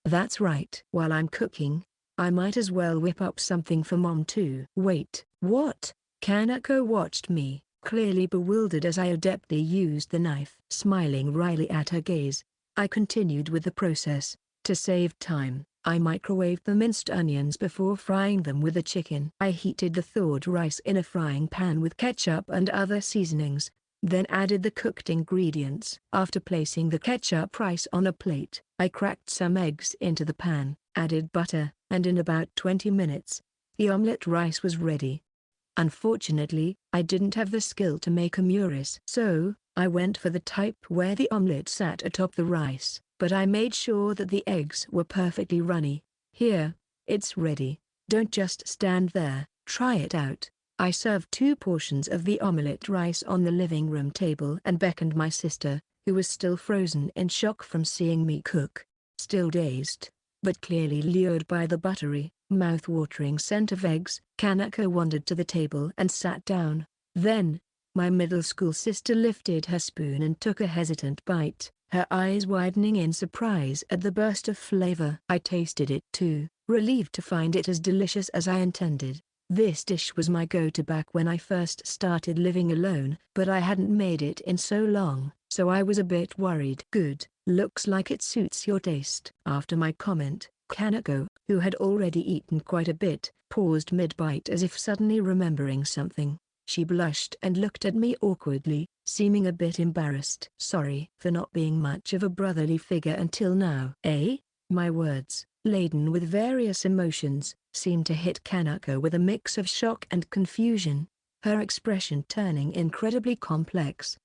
A: That's right. While I'm cooking, I might as well whip up something for Mom too. Wait, what? Kaneko watched me, clearly bewildered as I adeptly used the knife. Smiling wryly at her gaze, I continued with the process. To save time, I microwaved the minced onions before frying them with the chicken. I heated the thawed rice in a frying pan with ketchup and other seasonings, then added the cooked ingredients. After placing the ketchup rice on a plate, I cracked some eggs into the pan, added butter, and in about 20 minutes, the omelette rice was ready. Unfortunately, I didn't have the skill to make a immerse. So, I went for the type where the omelette sat atop the rice, but I made sure that the eggs were perfectly runny. Here, it's ready. Don't just stand there, try it out. I served 2 portions of the omelette rice on the living room table and beckoned my sister, who was still frozen in shock from seeing me cook. Still dazed, but clearly lured by the buttery, mouth-watering scent of eggs, Kaneko wandered to the table and sat down. Then, my middle school sister lifted her spoon and took a hesitant bite, her eyes widening in surprise at the burst of flavor. I tasted it too, relieved to find it as delicious as I intended. This dish was my go-to back when I first started living alone, but I hadn't made it in so long, so I was a bit worried. Good, looks like it suits your taste. After my comment, Kaneko, who had already eaten quite a bit, paused mid-bite as if suddenly remembering something. She blushed and looked at me awkwardly, seeming a bit embarrassed. Sorry for not being much of a brotherly figure until now. Eh? My words, laden with various emotions, seemed to hit Kaneko with a mix of shock and confusion, her expression turning incredibly complex.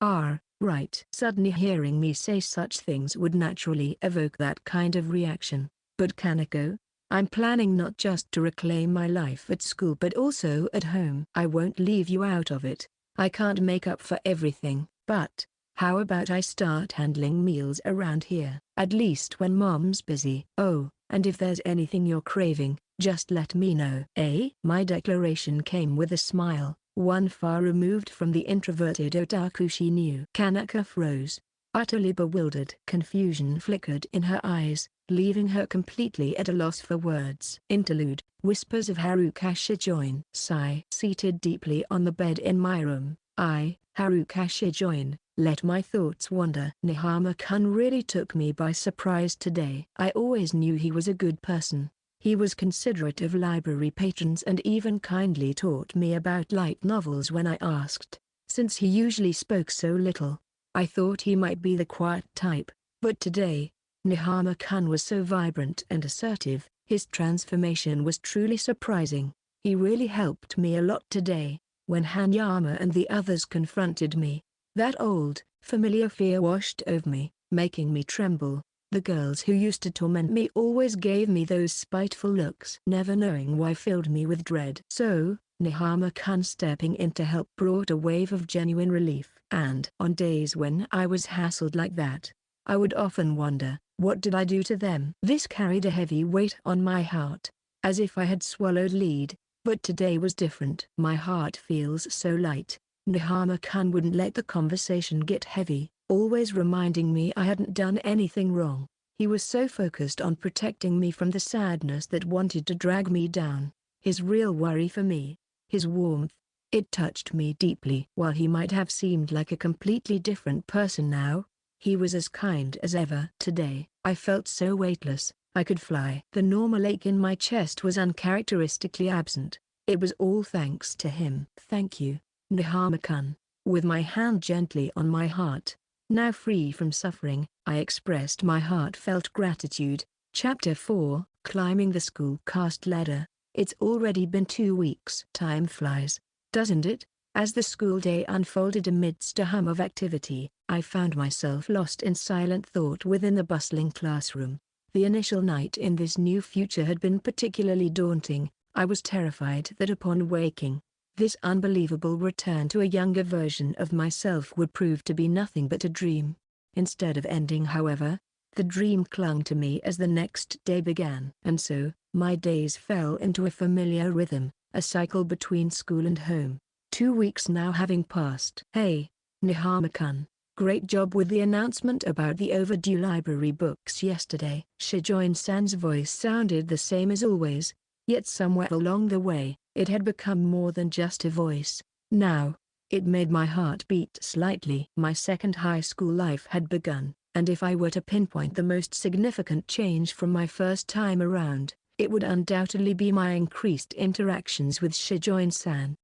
A: Right. Suddenly hearing me say such things would naturally evoke that kind of reaction. But Kaneko, I'm planning not just to reclaim my life at school but also at home. I won't leave you out of it. I can't make up for everything, but how about I start handling meals around here? At least when mom's busy. Oh, and if there's anything you're craving, just let me know. Eh? My declaration came with a smile, one far removed from the introverted otaku she knew. Kaneko froze, utterly bewildered. Confusion flickered in her eyes, leaving her completely at a loss for words. Interlude, whispers of Haruka Shijoin. Sigh. Seated deeply on the bed in my room, Haruka Shijoin, let my thoughts wander. Nihama-kun really took me by surprise today. I always knew he was a good person. He was considerate of library patrons and even kindly taught me about light novels when I asked. Since he usually spoke so little, I thought he might be the quiet type, but today, Nihama-kun was so vibrant and assertive, his transformation was truly surprising. He really helped me a lot today. When Hanyama and the others confronted me, that old, familiar fear washed over me, making me tremble. The girls who used to torment me always gave me those spiteful looks. Never knowing why filled me with dread. So, Nihama-kun stepping in to help brought a wave of genuine relief. And on days when I was hassled like that, I would often wonder, what did I do to them? This carried a heavy weight on my heart, as if I had swallowed lead. But today was different. My heart feels so light. Nihama-kun wouldn't let the conversation get heavy, always reminding me I hadn't done anything wrong. He was so focused on protecting me from the sadness that wanted to drag me down. His real worry for me, his warmth, it touched me deeply. While he might have seemed like a completely different person now, he was as kind as ever. Today, I felt so weightless, I could fly. The normal ache in my chest was uncharacteristically absent. It was all thanks to him. Thank you, Nihama-kun. With my hand gently on my heart, now free from suffering, I expressed my heartfelt gratitude. Chapter 4, Climbing the School Caste Ladder. It's already been 2 weeks. Time flies, doesn't it? As the school day unfolded amidst a hum of activity, I found myself lost in silent thought within the bustling classroom. The initial night in this new future had been particularly daunting. I was terrified that upon waking, this unbelievable return to a younger version of myself would prove to be nothing but a dream. Instead of ending, however, the dream clung to me as the next day began. And so, my days fell into a familiar rhythm, a cycle between school and home. 2 weeks now having passed. Hey, Nihama-kun, great job with the announcement about the overdue library books yesterday. Shijoin-san's voice sounded the same as always, yet somewhere along the way, it had become more than just a voice. Now, it made my heart beat slightly. My second high school life had begun, and if I were to pinpoint the most significant change from my first time around, it would undoubtedly be my increased interactions with Shijoin-san.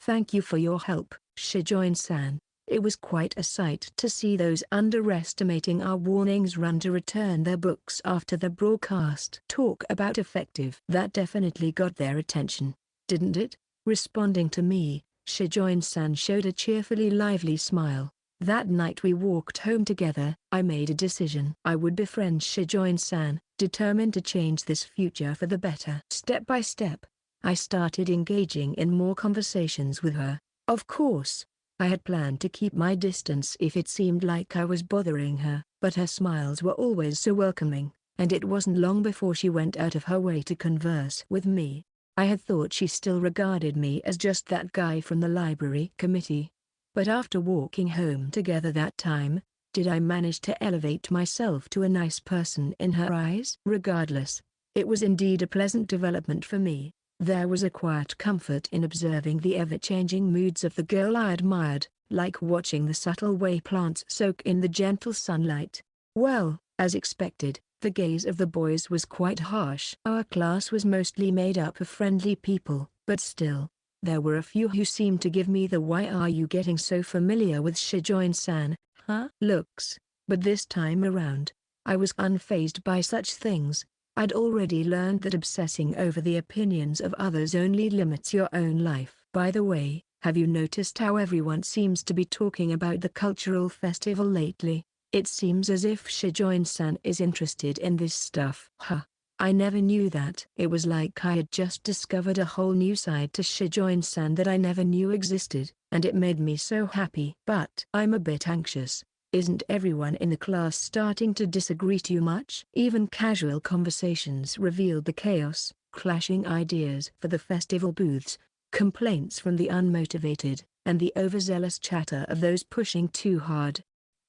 A: Thank you for your help, Shijoin-san. It was quite a sight to see those underestimating our warnings run to return their books after the broadcast. Talk about effective. That definitely got their attention, didn't it? Responding to me, Shijoin-san showed a cheerfully lively smile. That night we walked home together. I made a decision. I would befriend Shijoin-san, determined to change this future for the better. Step by step, I started engaging in more conversations with her. Of course, I had planned to keep my distance if it seemed like I was bothering her, but her smiles were always so welcoming, and it wasn't long before she went out of her way to converse with me. I had thought she still regarded me as just that guy from the library committee. But after walking home together that time, did I manage to elevate myself to a nice person in her eyes? Regardless, it was indeed a pleasant development for me. There was a quiet comfort in observing the ever-changing moods of the girl I admired, like watching the subtle way plants soak in the gentle sunlight. Well, as expected, the gaze of the boys was quite harsh. Our class was mostly made up of friendly people, but still, there were a few who seemed to give me the "why are you getting so familiar with Shijoin-san, huh?" looks. But this time around, I was unfazed by such things. I'd already learned that obsessing over the opinions of others only limits your own life. By the way, have you noticed how everyone seems to be talking about the cultural festival lately? It seems as if Shijoin-san is interested in this stuff. Huh. I never knew that. It was like I had just discovered a whole new side to Shijoin-san that I never knew existed, and it made me so happy. But I'm a bit anxious. Isn't everyone in the class starting to disagree too much? Even casual conversations revealed the chaos, clashing ideas for the festival booths, complaints from the unmotivated, and the overzealous chatter of those pushing too hard.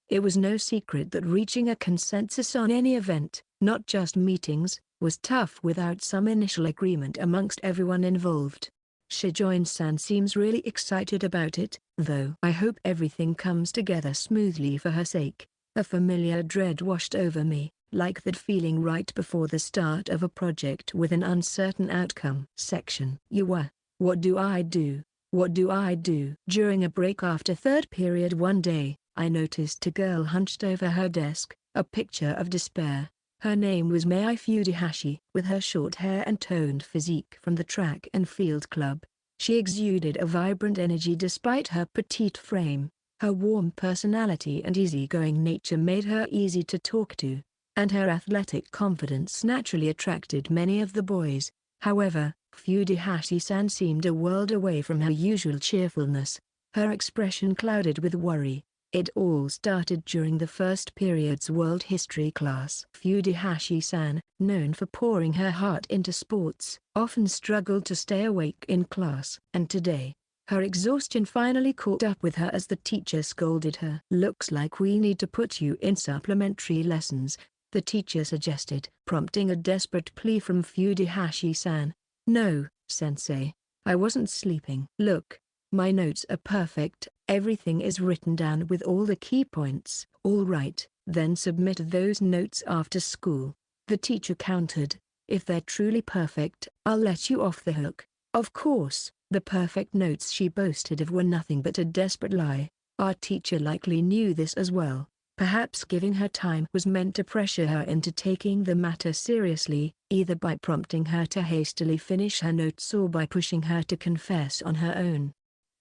A: It was no secret that reaching a consensus on any event, not just meetings, was tough without some initial agreement amongst everyone involved. Shijoin-san seems really excited about it, though. I hope everything comes together smoothly for her sake. A familiar dread washed over me, like that feeling right before the start of a project with an uncertain outcome. Section. What do I do? What do I do? During a break after third period one day, I noticed a girl hunched over her desk, a picture of despair. Her name was Mai Fujihashi. With her short hair and toned physique from the track and field club, she exuded a vibrant energy despite her petite frame. Her warm personality and easygoing nature made her easy to talk to, and her athletic confidence naturally attracted many of the boys. However, Fujihashi-san seemed a world away from her usual cheerfulness, her expression clouded with worry. It all started during the first period's world history class. Fujihashi-san, known for pouring her heart into sports, often struggled to stay awake in class. And today, her exhaustion finally caught up with her as the teacher scolded her. "Looks like we need to put you in supplementary lessons," the teacher suggested, prompting a desperate plea from Fujihashi-san. "No, sensei. I wasn't sleeping. Look, my notes are perfect. Everything is written down with all the key points." "All right, then submit those notes after school," the teacher countered. "If they're truly perfect, I'll let you off the hook." Of course, the perfect notes she boasted of were nothing but a desperate lie. Our teacher likely knew this as well. Perhaps giving her time was meant to pressure her into taking the matter seriously, either by prompting her to hastily finish her notes or by pushing her to confess on her own.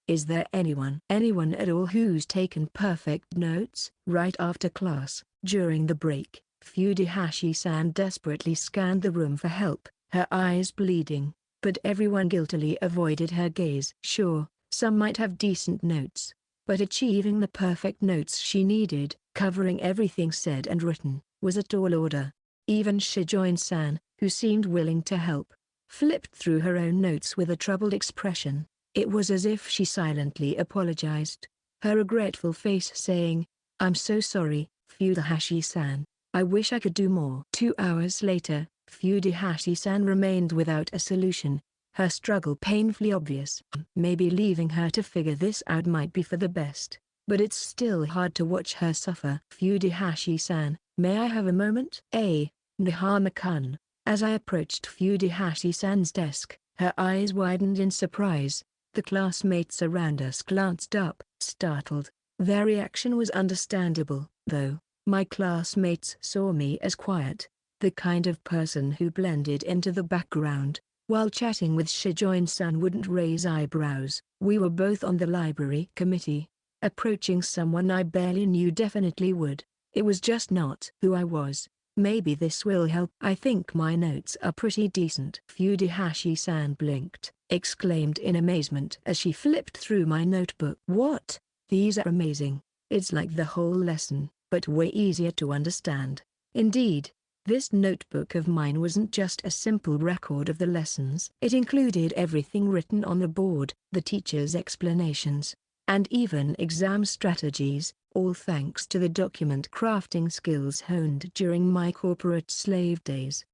A: "Is there anyone at all who's taken perfect notes?" Right after class, during the break, Fujihashi-san desperately scanned the room for help, her eyes bleeding, but everyone guiltily avoided her gaze. Sure, some might have decent notes, but achieving the perfect notes she needed, covering everything said and written, was a tall order. Even Shijoin-san, who seemed willing to help, flipped through her own notes with a troubled expression. It was as if she silently apologized, her regretful face saying, "I'm so sorry, Fujihashi-san. I wish I could do more." 2 hours later, Fujihashi-san remained without a solution, her struggle painfully obvious. Maybe leaving her to figure this out might be for the best, but it's still hard to watch her suffer. "Fujihashi-san, may I have a moment?" Nihama-kun. As I approached Fujihashi-san's desk, her eyes widened in surprise. The classmates around us glanced up, startled. Their reaction was understandable, though. My classmates saw me as quiet, the kind of person who blended into the background. While chatting with Shijoin-san wouldn't raise eyebrows. We were both on the library committee. Approaching someone I barely knew definitely would. It was just not who I was. Maybe this will help. "I think my notes are pretty decent." Fujihashi-san blinked, exclaimed in amazement as she flipped through my notebook. "What? These are amazing. It's like the whole lesson, but way easier to understand." Indeed, this notebook of mine wasn't just a simple record of the lessons. It included everything written on the board, the teacher's explanations, and even exam strategies, all thanks to the document crafting skills honed during my corporate slave days.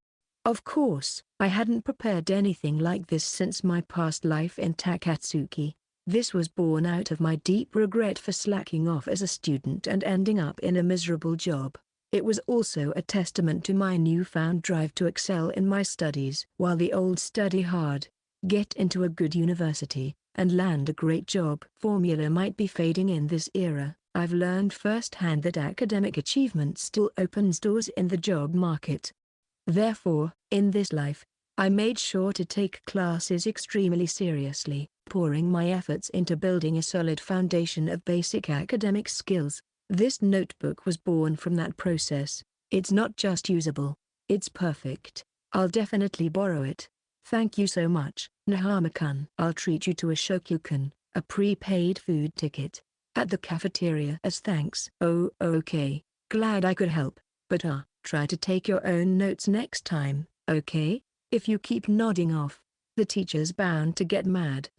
A: Of course, I hadn't prepared anything like this since my past life in Takatsuki. This was born out of my deep regret for slacking off as a student and ending up in a miserable job. It was also a testament to my newfound drive to excel in my studies. While the old study hard, get into a good university, and land a great job formula might be fading in this era, I've learned firsthand that academic achievement still opens doors in the job market. Therefore, in this life, I made sure to take classes extremely seriously, pouring my efforts into building a solid foundation of basic academic skills. This notebook was born from that process. It's not just usable, it's perfect. I'll definitely borrow it. Thank you so much, Nahama-kun. I'll treat you to a shokyuken, a prepaid food ticket, at the cafeteria as thanks. Oh, okay. Glad I could help, but try to take your own notes next time, okay? If you keep nodding off, the teacher's bound to get mad.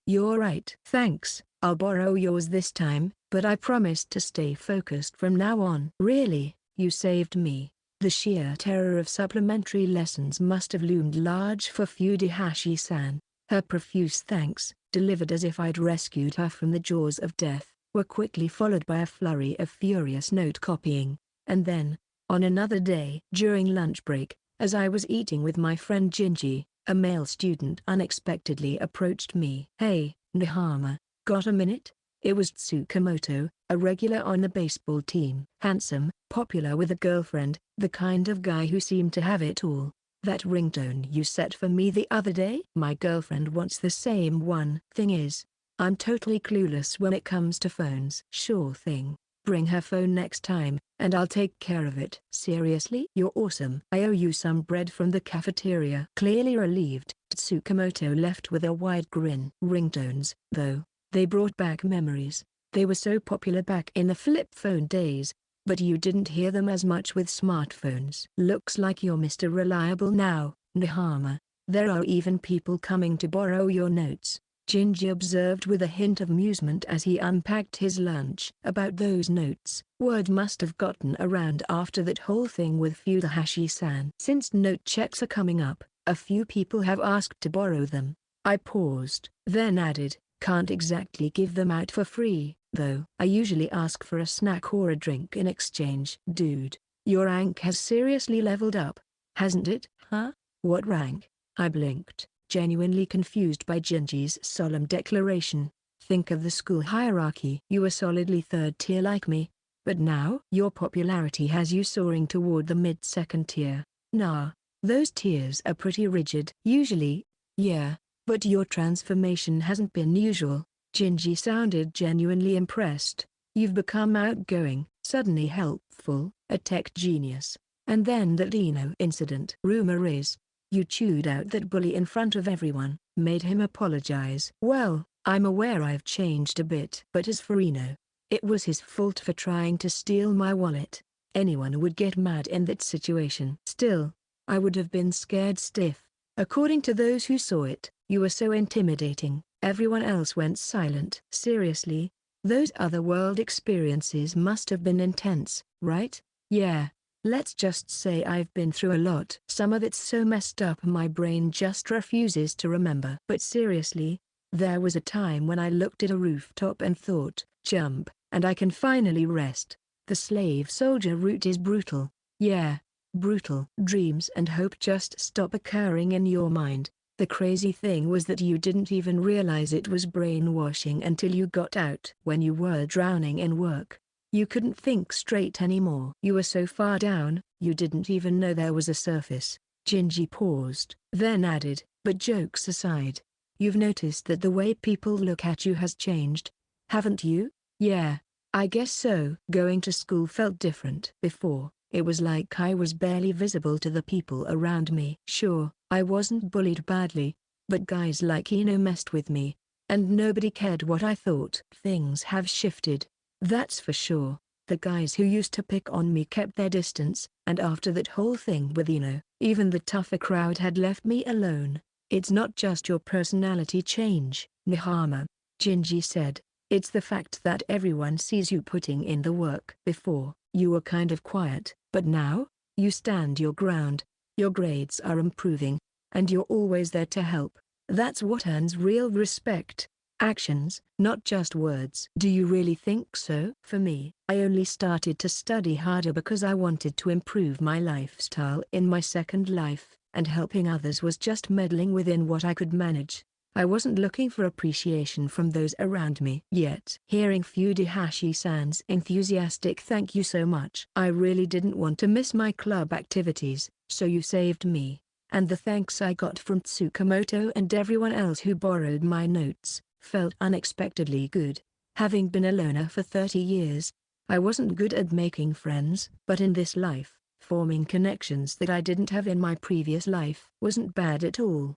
A: You're right. Thanks, I'll borrow yours this time, but I promise to stay focused from now on. Really, you saved me. The sheer terror of supplementary lessons must have loomed large for Fujihashi-san. Her profuse thanks, delivered as if I'd rescued her from the jaws of death, were quickly followed by a flurry of furious note copying. And then, on another day during lunch break, as I was eating with my friend Jinji, a male student unexpectedly approached me. Hey, Nahama, got a minute? It was Tsukamoto, a regular on the baseball team. Handsome, popular with a girlfriend, the kind of guy who seemed to have it all. That ringtone you set for me the other day? My girlfriend wants the same one. Thing is, I'm totally clueless when it comes to phones. Sure thing. Bring her phone next time, and I'll take care of it. Seriously? You're awesome. I owe you some bread from the cafeteria. Clearly relieved, Tsukamoto left with a wide grin. Ringtones, though, they brought back memories. They were so popular back in the flip phone days, but you didn't hear them as much with smartphones. Looks like you're Mr. Reliable now, Nahama. There are even people coming to borrow your notes, Jinji observed with a hint of amusement as he unpacked his lunch. About those notes, word must have gotten around after that whole thing with Fujihashi-san. Since note checks are coming up, a few people have asked to borrow them. I paused, then added, can't exactly give them out for free, though. I usually ask for a snack or a drink in exchange. Dude, your rank has seriously leveled up, hasn't it? Huh? What rank? I blinked, genuinely confused by Jinji's solemn declaration. Think of the school hierarchy. You were solidly third tier like me, but now your popularity has you soaring toward the mid-second tier. Nah, those tiers are pretty rigid. Usually, yeah, but your transformation hasn't been usual. Jinji sounded genuinely impressed. You've become outgoing, suddenly helpful, a tech genius. And then that Ino incident. Rumor is, you chewed out that bully in front of everyone, made him apologize. Well, I'm aware I've changed a bit. But as for Ino, it was his fault for trying to steal my wallet. Anyone would get mad in that situation. Still, I would have been scared stiff. According to those who saw it, you were so intimidating, everyone else went silent. Seriously, those other-world experiences must have been intense, right? Yeah. Let's just say I've been through a lot. Some of it's so messed up my brain just refuses to remember. But seriously, there was a time when I looked at a rooftop and thought, jump, and I can finally rest. The slave soldier route is brutal. Yeah, brutal. Dreams and hope just stop occurring in your mind. The crazy thing was that you didn't even realize it was brainwashing until you got out. When you were drowning in work, you couldn't think straight anymore. You were so far down, you didn't even know there was a surface. Jinji paused, then added, but jokes aside, you've noticed that the way people look at you has changed, haven't you? Yeah, I guess so. Going to school felt different. Before, it was like I was barely visible to the people around me. Sure, I wasn't bullied badly, but guys like Ino messed with me, and nobody cared what I thought. Things have shifted. That's for sure. The guys who used to pick on me kept their distance, and after that whole thing with Ino, even the tougher crowd had left me alone. It's not just your personality change, Nihama, Jinji said. It's the fact that everyone sees you putting in the work. Before, you were kind of quiet, but now, you stand your ground. Your grades are improving, and you're always there to help. That's what earns real respect. Actions, not just words. Do you really think so? For me, I only started to study harder because I wanted to improve my lifestyle in my second life, and helping others was just meddling within what I could manage. I wasn't looking for appreciation from those around me. Yet, hearing Fujihashi-san's enthusiastic "thank you so much," I really didn't want to miss my club activities, so you saved me. And the thanks I got from Tsukamoto and everyone else who borrowed my notes felt unexpectedly good. Having been a loner for 30 years, I wasn't good at making friends, but in this life, forming connections that I didn't have in my previous life wasn't bad at all.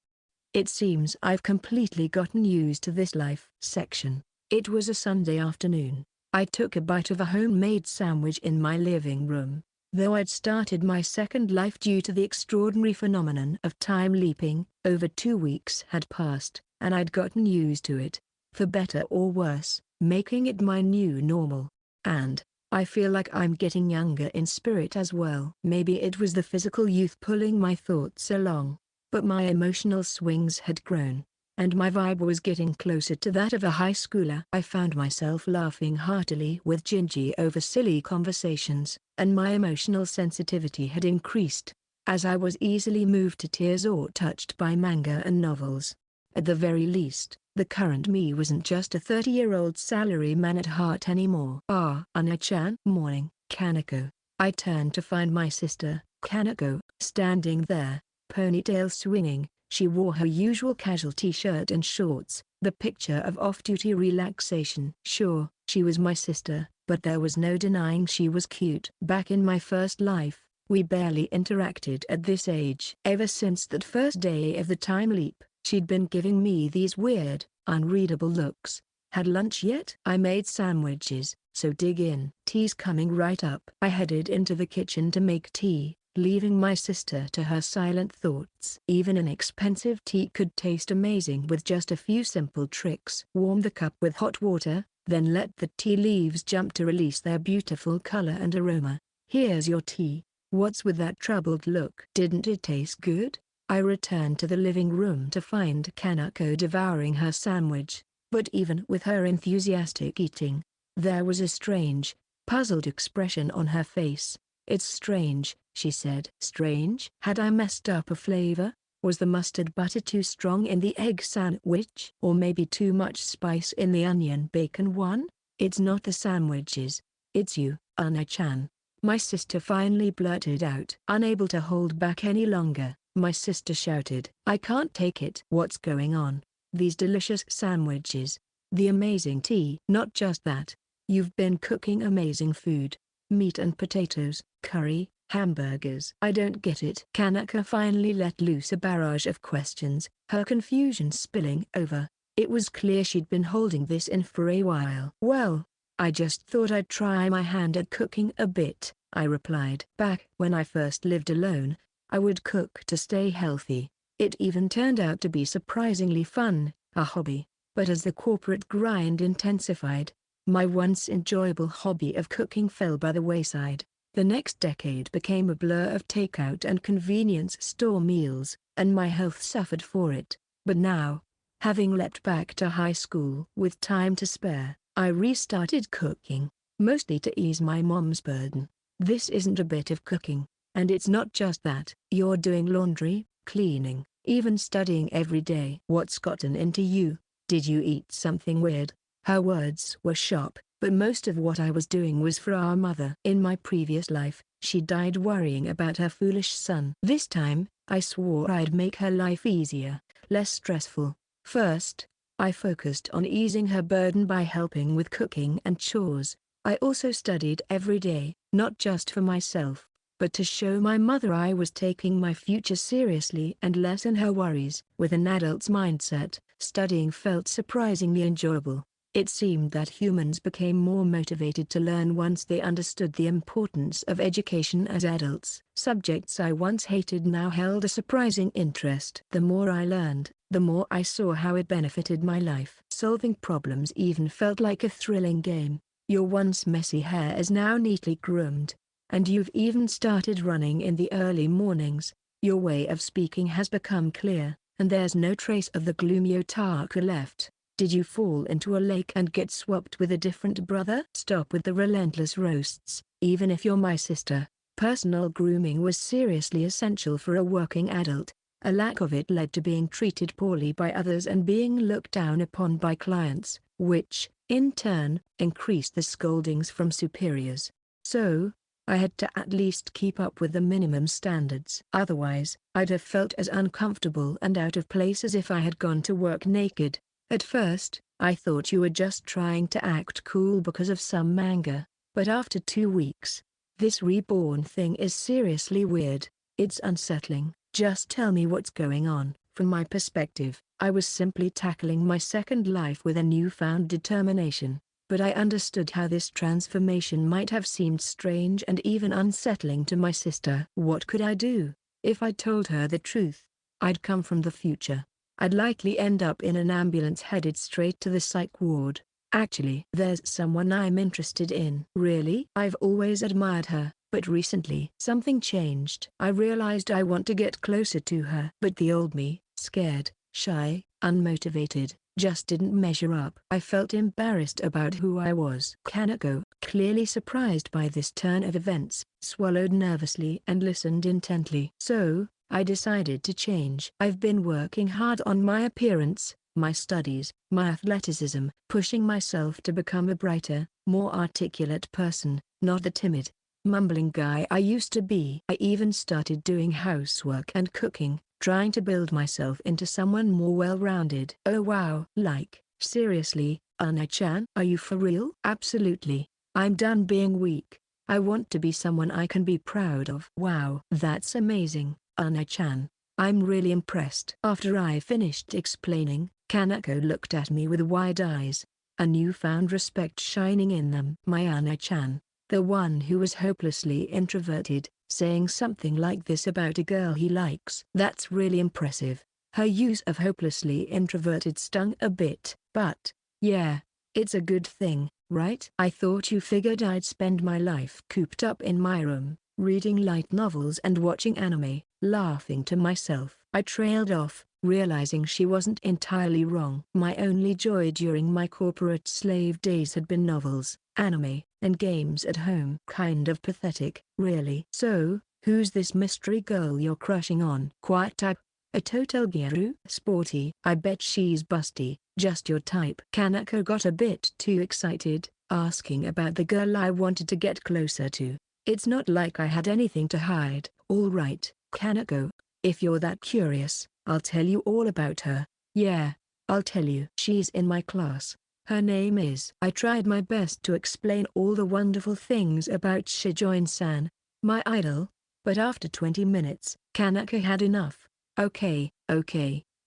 A: It seems I've completely gotten used to this life. Section. It was a Sunday afternoon. I took a bite of a homemade sandwich in my living room. Though I'd started my second life due to the extraordinary phenomenon of time leaping, over 2 weeks had passed, and I'd gotten used to it, for better or worse, making it my new normal. And I feel like I'm getting younger in spirit as well. Maybe it was the physical youth pulling my thoughts along, but my emotional swings had grown, and my vibe was getting closer to that of a high schooler. I found myself laughing heartily with Gingy over silly conversations, and my emotional sensitivity had increased, as I was easily moved to tears or touched by manga and novels. At the very least, the current me wasn't just a 30-year-old salaryman at heart anymore. Ana-chan. Morning, Kaneko. I turned to find my sister, Kaneko, standing there, ponytail swinging. She wore her usual casual t-shirt and shorts, the picture of off-duty relaxation. Sure, she was my sister, but there was no denying she was cute. Back in my first life, we barely interacted at this age. Ever since that first day of the time leap, she'd been giving me these weird, unreadable looks. Had lunch yet? I made sandwiches, so dig in. Tea's coming right up. I headed into the kitchen to make tea, leaving my sister to her silent thoughts. Even an expensive tea could taste amazing with just a few simple tricks. Warm the cup with hot water, then let the tea leaves jump to release their beautiful color and aroma. Here's your tea. What's with that troubled look? Didn't it taste good? I returned to the living room to find Kaneko devouring her sandwich, but even with her enthusiastic eating, there was a strange, puzzled expression on her face. It's strange, she said. Strange? Had I messed up a flavor? Was the mustard butter too strong in the egg sandwich? Or maybe too much spice in the onion bacon one? It's not the sandwiches. It's you, Ana-chan. My sister finally blurted out. Unable to hold back any longer, my sister shouted. I can't take it. What's going on? These delicious sandwiches. The amazing tea. Not just that. You've been cooking amazing food. Meat and potatoes, curry, hamburgers. I don't get it. Kaneko finally let loose a barrage of questions, her confusion spilling over. It was clear she'd been holding this in for a while. Well, I just thought I'd try my hand at cooking a bit, I replied. Back when I first lived alone, I would cook to stay healthy. It even turned out to be surprisingly fun, a hobby. But as the corporate grind intensified, my once enjoyable hobby of cooking fell by the wayside. The next decade became a blur of takeout and convenience store meals, and my health suffered for it. But now, having leapt back to high school with time to spare, I restarted cooking, mostly to ease my mom's burden. This isn't a bit of cooking, and it's not just that. You're doing laundry, cleaning, even studying every day. What's gotten into you? Did you eat something weird? Her words were sharp, but most of what I was doing was for our mother. In my previous life, she died worrying about her foolish son. This time, I swore I'd make her life easier, less stressful. First, I focused on easing her burden by helping with cooking and chores. I also studied every day, not just for myself, but to show my mother I was taking my future seriously and lessen her worries. With an adult's mindset, studying felt surprisingly enjoyable. It seemed that humans became more motivated to learn once they understood the importance of education as adults. Subjects I once hated now held a surprising interest. The more I learned, the more I saw how it benefited my life. Solving problems even felt like a thrilling game. Your once messy hair is now neatly groomed, and you've even started running in the early mornings. Your way of speaking has become clear, and there's no trace of the gloomy otaku left. Did you fall into a lake and get swapped with a different brother? Stop with the relentless roasts. Even if you're my sister, personal grooming was seriously essential for a working adult. A lack of it led to being treated poorly by others and being looked down upon by clients, which, in turn, increased the scoldings from superiors. So, I had to at least keep up with the minimum standards. Otherwise, I'd have felt as uncomfortable and out of place as if I had gone to work naked. At first, I thought you were just trying to act cool because of some manga, but after 2 weeks, this reborn thing is seriously weird. It's unsettling. Just tell me what's going on. From my perspective, I was simply tackling my second life with a newfound determination, but I understood how this transformation might have seemed strange and even unsettling to my sister. What could I do? If I told her the truth, I'd come from the future. I'd likely end up in an ambulance headed straight to the psych ward. Actually, there's someone I'm interested in. Really? I've always admired her, but recently something changed. I realized I want to get closer to her. But the old me, scared, shy, unmotivated, just didn't measure up. I felt embarrassed about who I was. Kaneko, clearly surprised by this turn of events, swallowed nervously and listened intently. So, I decided to change. I've been working hard on my appearance, my studies, my athleticism, pushing myself to become a brighter, more articulate person, not the timid, mumbling guy I used to be. I even started doing housework and cooking, trying to build myself into someone more well-rounded. Oh wow. Like, seriously, Ana-chan? Are you for real? Absolutely. I'm done being weak. I want to be someone I can be proud of. Wow. That's amazing, Ana-chan. I'm really impressed. After I finished explaining, Kaneko looked at me with wide eyes, a newfound respect shining in them. My Ana-chan, the one who was hopelessly introverted, saying something like this about a girl he likes. That's really impressive. Her use of hopelessly introverted stung a bit. But, yeah, it's a good thing, right? I thought you figured I'd spend my life cooped up in my room, reading light novels and watching anime, laughing to myself. I trailed off, realizing she wasn't entirely wrong. My only joy during my corporate slave days had been novels, anime, and games at home. Kind of pathetic, really. So, who's this mystery girl you're crushing on? Quiet type? A total gyaru? Sporty? I bet she's busty, just your type. Kaneko got a bit too excited, asking about the girl I wanted to get closer to. It's not like I had anything to hide. All right, Kaneko, if you're that curious, I'll tell you all about her. Yeah, I'll tell you. She's in my class. Her name is. I tried my best to explain all the wonderful things about Shijoin-san, my idol, but after 20 minutes, Kaneko had enough. Okay,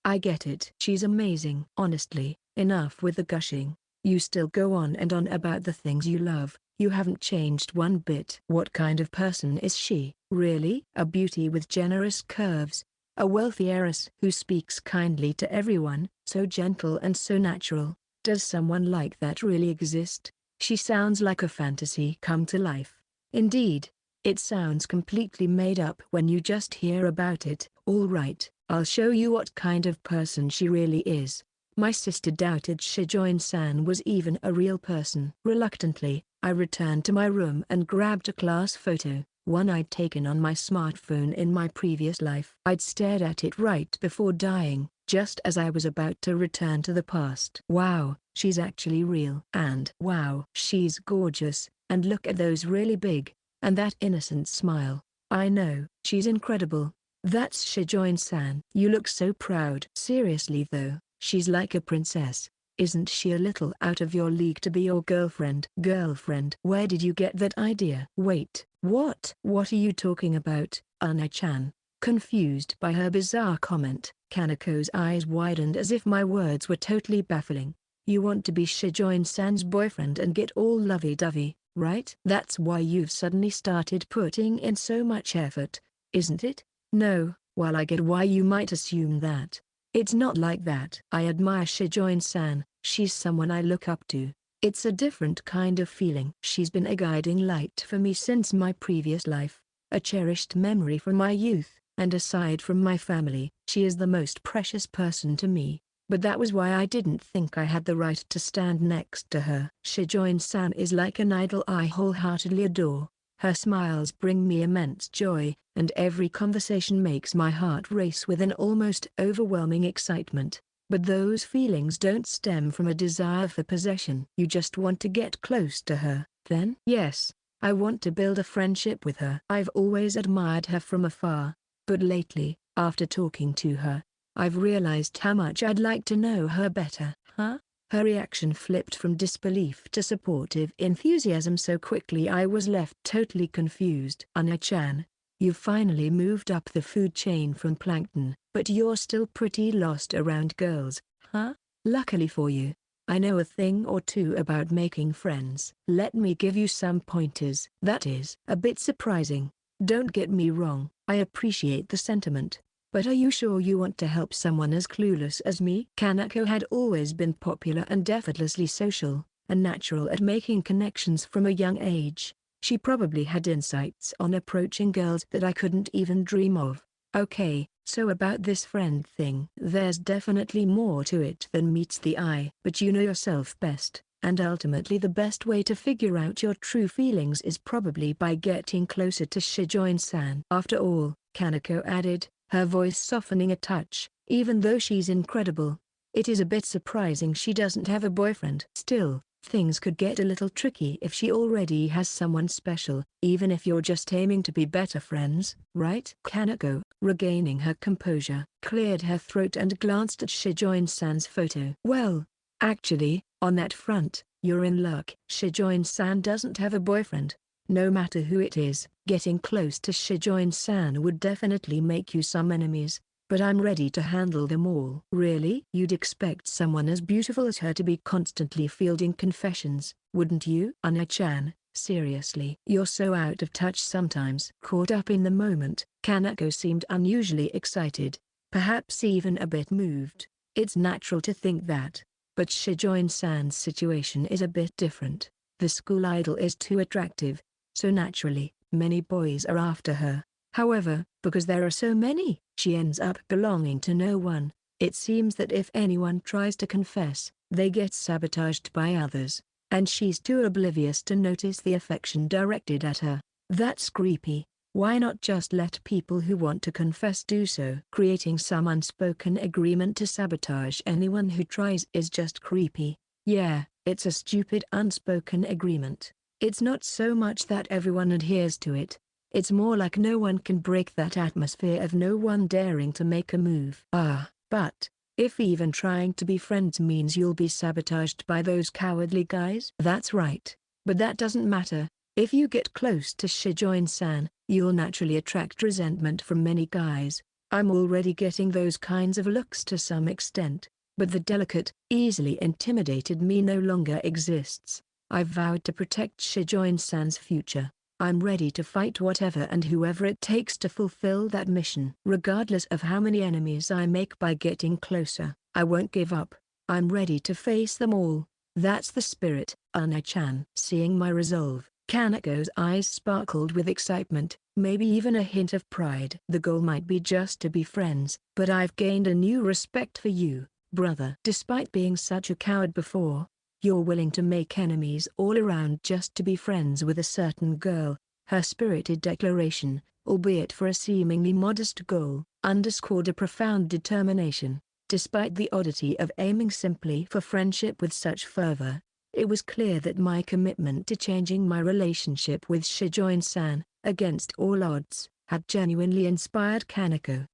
A: I get it. She's amazing. Honestly, enough with the gushing. You still go on and on about the things you love. You haven't changed one bit. What kind of person is she? Really? A beauty with generous curves. A wealthy heiress who speaks kindly to everyone, so gentle and so natural. Does someone like that really exist? She sounds like a fantasy come to life. Indeed, it sounds completely made up when you just hear about it. All right, I'll show you what kind of person she really is. My sister doubted Shijoin-san was even a real person. Reluctantly, I returned to my room and grabbed a class photo, one I'd taken on my smartphone in my previous life. I'd stared at it right before dying, just as I was about to return to the past. Wow, she's actually real. And wow, she's gorgeous, and look at those really big, and that innocent smile. I know, she's incredible. That's Shijoin-san. You look so proud. Seriously though, she's like a princess. Isn't she a little out of your league to be your girlfriend? Girlfriend? Where did you get that idea? Wait, what? What are you talking about, Ana-chan? Confused by her bizarre comment, Kaneko's eyes widened as if my words were totally baffling. You want to be Shijoin-san's boyfriend and get all lovey-dovey, right? That's why you've suddenly started putting in so much effort, isn't it? No, while I get why you might assume that, it's not like that. I admire Shijoin-san, she's someone I look up to. It's a different kind of feeling. She's been a guiding light for me since my previous life, a cherished memory from my youth, and aside from my family, she is the most precious person to me. But that was why I didn't think I had the right to stand next to her. Shijoin-san is like an idol I wholeheartedly adore. Her smiles bring me immense joy, and every conversation makes my heart race with an almost overwhelming excitement. But those feelings don't stem from a desire for possession. You just want to get close to her, then? Yes, I want to build a friendship with her. I've always admired her from afar, but lately, after talking to her, I've realized how much I'd like to know her better. Huh? Her reaction flipped from disbelief to supportive enthusiasm so quickly I was left totally confused. Ana-chan, you've finally moved up the food chain from plankton, but you're still pretty lost around girls, huh? Luckily for you, I know a thing or two about making friends. Let me give you some pointers. That is a bit surprising. Don't get me wrong, I appreciate the sentiment. But are you sure you want to help someone as clueless as me? Kanako had always been popular and effortlessly social, and natural at making connections from a young age. She probably had insights on approaching girls that I couldn't even dream of. Okay, so about this friend thing. There's definitely more to it than meets the eye. But you know yourself best, and ultimately the best way to figure out your true feelings is probably by getting closer to Shijoin-san. After all, Kanako added, her voice softening a touch, even though she's incredible, it is a bit surprising she doesn't have a boyfriend. Still, things could get a little tricky if she already has someone special, even if you're just aiming to be better friends, right? Kanako, regaining her composure, cleared her throat and glanced at Shijoin-san's photo. Well, actually, on that front, you're in luck. Shijoin-san doesn't have a boyfriend. No matter who it is, getting close to Shijoin-san would definitely make you some enemies, but I'm ready to handle them all. Really? You'd expect someone as beautiful as her to be constantly fielding confessions, wouldn't you? Ana-chan, seriously. You're so out of touch sometimes. Caught up in the moment, Kanako seemed unusually excited, perhaps even a bit moved. It's natural to think that, but Shijoin-san's situation is a bit different. The school idol is too attractive, so naturally, many boys are after her. However, because there are so many, she ends up belonging to no one. It seems that if anyone tries to confess, they get sabotaged by others, and she's too oblivious to notice the affection directed at her. That's creepy. Why not just let people who want to confess do so? Creating some unspoken agreement to sabotage anyone who tries is just creepy. Yeah, it's a stupid unspoken agreement. It's not so much that everyone adheres to it. It's more like no one can break that atmosphere of no one daring to make a move. But if even trying to be friends means you'll be sabotaged by those cowardly guys? That's right. But that doesn't matter. If you get close to Shijoin-san, you'll naturally attract resentment from many guys. I'm already getting those kinds of looks to some extent, but the delicate, easily intimidated me no longer exists. I've vowed to protect Shijoin-san's future. I'm ready to fight whatever and whoever it takes to fulfill that mission. Regardless of how many enemies I make by getting closer, I won't give up. I'm ready to face them all. That's the spirit. Ana-chan. Seeing my resolve, Kanako's eyes sparkled with excitement, maybe even a hint of pride. The goal might be just to be friends, but I've gained a new respect for you, brother. Despite being such a coward before, you're willing to make enemies all around just to be friends with a certain girl. Her spirited declaration, albeit for a seemingly modest goal, underscored a profound determination. Despite the oddity of aiming simply for friendship with such fervor, it was clear that my commitment to changing my relationship with Shijoin-san, against all odds, had genuinely inspired Kanako.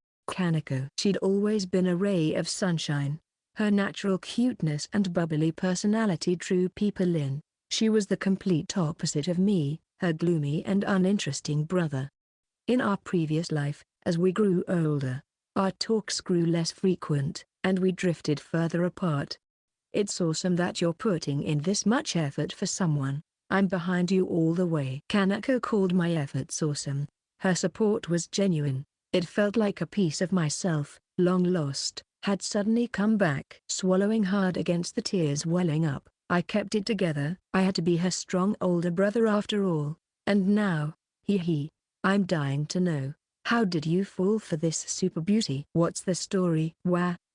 A: She'd always been a ray of sunshine. Her natural cuteness and bubbly personality drew people in. She was the complete opposite of me, her gloomy and uninteresting brother. In our previous life, as we grew older, our talks grew less frequent, and we drifted further apart. It's awesome that you're putting in this much effort for someone. I'm behind you all the way. Kanako called my efforts awesome. Her support was genuine. It felt like a piece of myself, long lost, had suddenly come back. Swallowing hard against the tears welling up, I kept it together. I had to be her strong older brother after all. And now, I'm dying to know, How did you fall for this super beauty? What's the story?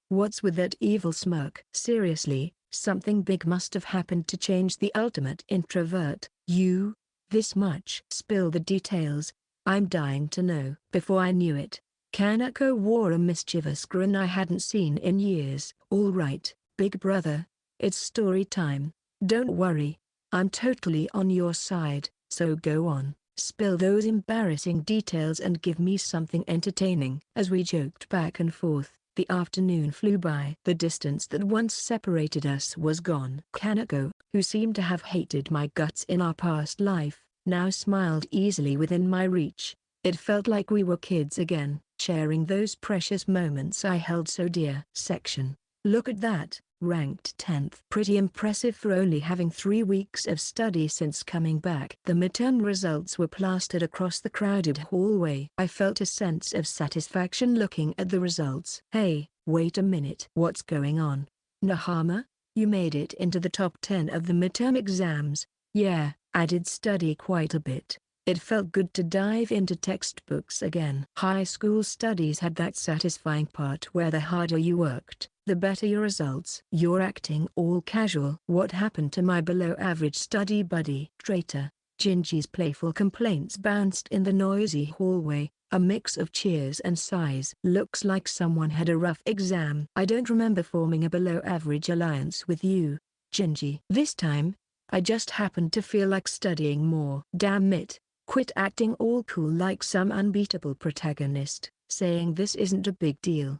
A: What's with that evil smirk? Seriously, something big must have happened to change the ultimate introvert. You? This much? Spill the details. I'm dying to know. Before I knew it, Kaneko wore a mischievous grin I hadn't seen in years. All right, big brother. It's story time. Don't worry. I'm totally on your side, so go on. Spill those embarrassing details and give me something entertaining. As we joked back and forth, the afternoon flew by. The distance that once separated us was gone. Kaneko, who seemed to have hated my guts in our past life, now smiled easily within my reach. It felt like we were kids again, sharing those precious moments I held so dear. Section. Look at that, ranked 10th. Pretty impressive for only having 3 weeks of study since coming back. The midterm results were plastered across the crowded hallway. I felt a sense of satisfaction looking at the results. Hey, wait a minute. What's going on? Nahama, you made it into the top 10 of the midterm exams. Yeah, I did study quite a bit. It felt good to dive into textbooks again. High school studies had that satisfying part where the harder you worked, the better your results. You're acting all casual. What happened to my below-average study buddy? Traitor. Gingy's playful complaints bounced in the noisy hallway, a mix of cheers and sighs. Looks like someone had a rough exam. I don't remember forming a below-average alliance with you, Gingy. This time, I just happened to feel like studying more. Damn it. Quit acting all cool like some unbeatable protagonist, saying this isn't a big deal.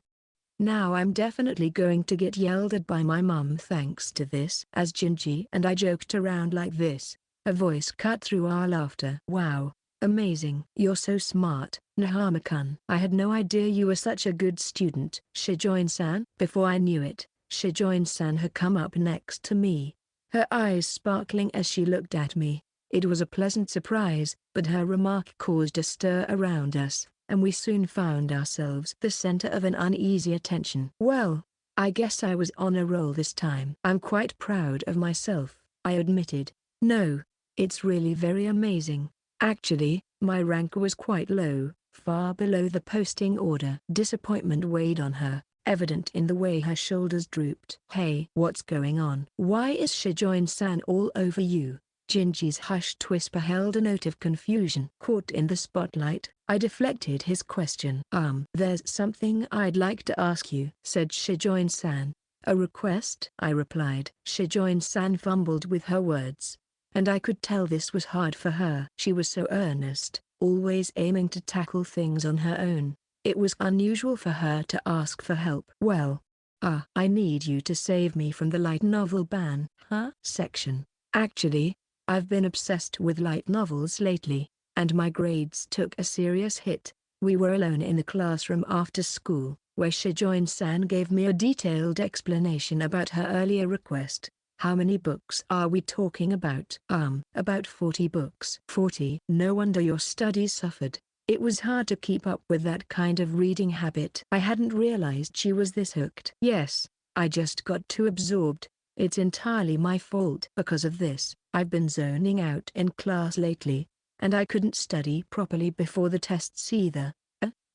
A: Now I'm definitely going to get yelled at by my mum thanks to this. As Gingy and I joked around like this, a voice cut through our laughter. Wow, amazing. You're so smart, Nahama-kun. I had no idea you were such a good student. Shijoin-san. Before I knew it, Shijoin-san had come up next to me, her eyes sparkling as she looked at me. It was a pleasant surprise, but her remark caused a stir around us, and we soon found ourselves the center of an uneasy attention. Well, I guess I was on a roll this time. I'm quite proud of myself, I admitted. No, it's really very amazing. Actually, my rank was quite low, far below the posting order. Disappointment weighed on her, evident in the way her shoulders drooped. Hey, what's going on? Why is Shijoin-san all over you? Gingy's hushed whisper held a note of confusion. Caught in the spotlight, I deflected his question. There's something I'd like to ask you, said Shijoin-san. A request? I replied. Shijoin-san fumbled with her words, and I could tell this was hard for her. She was so earnest, always aiming to tackle things on her own. It was unusual for her to ask for help. Well, I need you to save me from the light novel ban. Section. Actually, I've been obsessed with light novels lately, and my grades took a serious hit. We were alone in the classroom after school, where Shijoin-san gave me a detailed explanation about her earlier request. How many books are we talking about? About 40 books. 40? No wonder your studies suffered. It was hard to keep up with that kind of reading habit. I hadn't realized she was this hooked. Yes, I just got too absorbed. It's entirely my fault. Because of this, I've been zoning out in class lately, and I couldn't study properly before the tests either.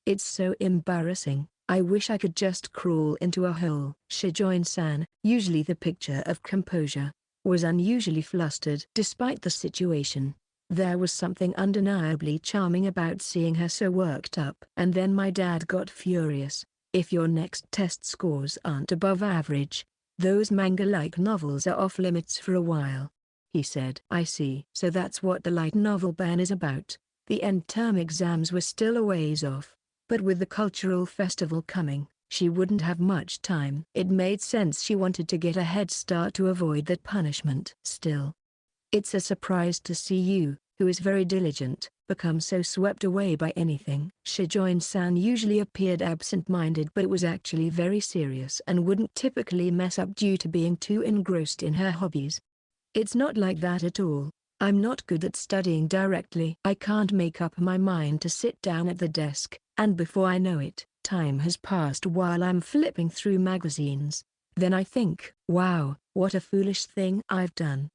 A: It's so embarrassing. I wish I could just crawl into a hole. Shijoin-san, usually the picture of composure, was unusually flustered. Despite the situation, there was something undeniably charming about seeing her so worked up. And then my dad got furious. If your next test scores aren't above average, those manga-like novels are off limits for a while, he said. I see. So that's what the light novel ban is about. The end-term exams were still a ways off, but with the cultural festival coming, she wouldn't have much time. It made sense she wanted to get a head start to avoid that punishment. Still, it's a surprise to see you, who is very diligent, become so swept away by anything. Shijoin-san usually appeared absent-minded but was actually very serious and wouldn't typically mess up due to being too engrossed in her hobbies. It's not like that at all. I'm not good at studying directly. I can't make up my mind to sit down at the desk, and before I know it, time has passed while I'm flipping through magazines. Then I think, wow, what a foolish thing I've done.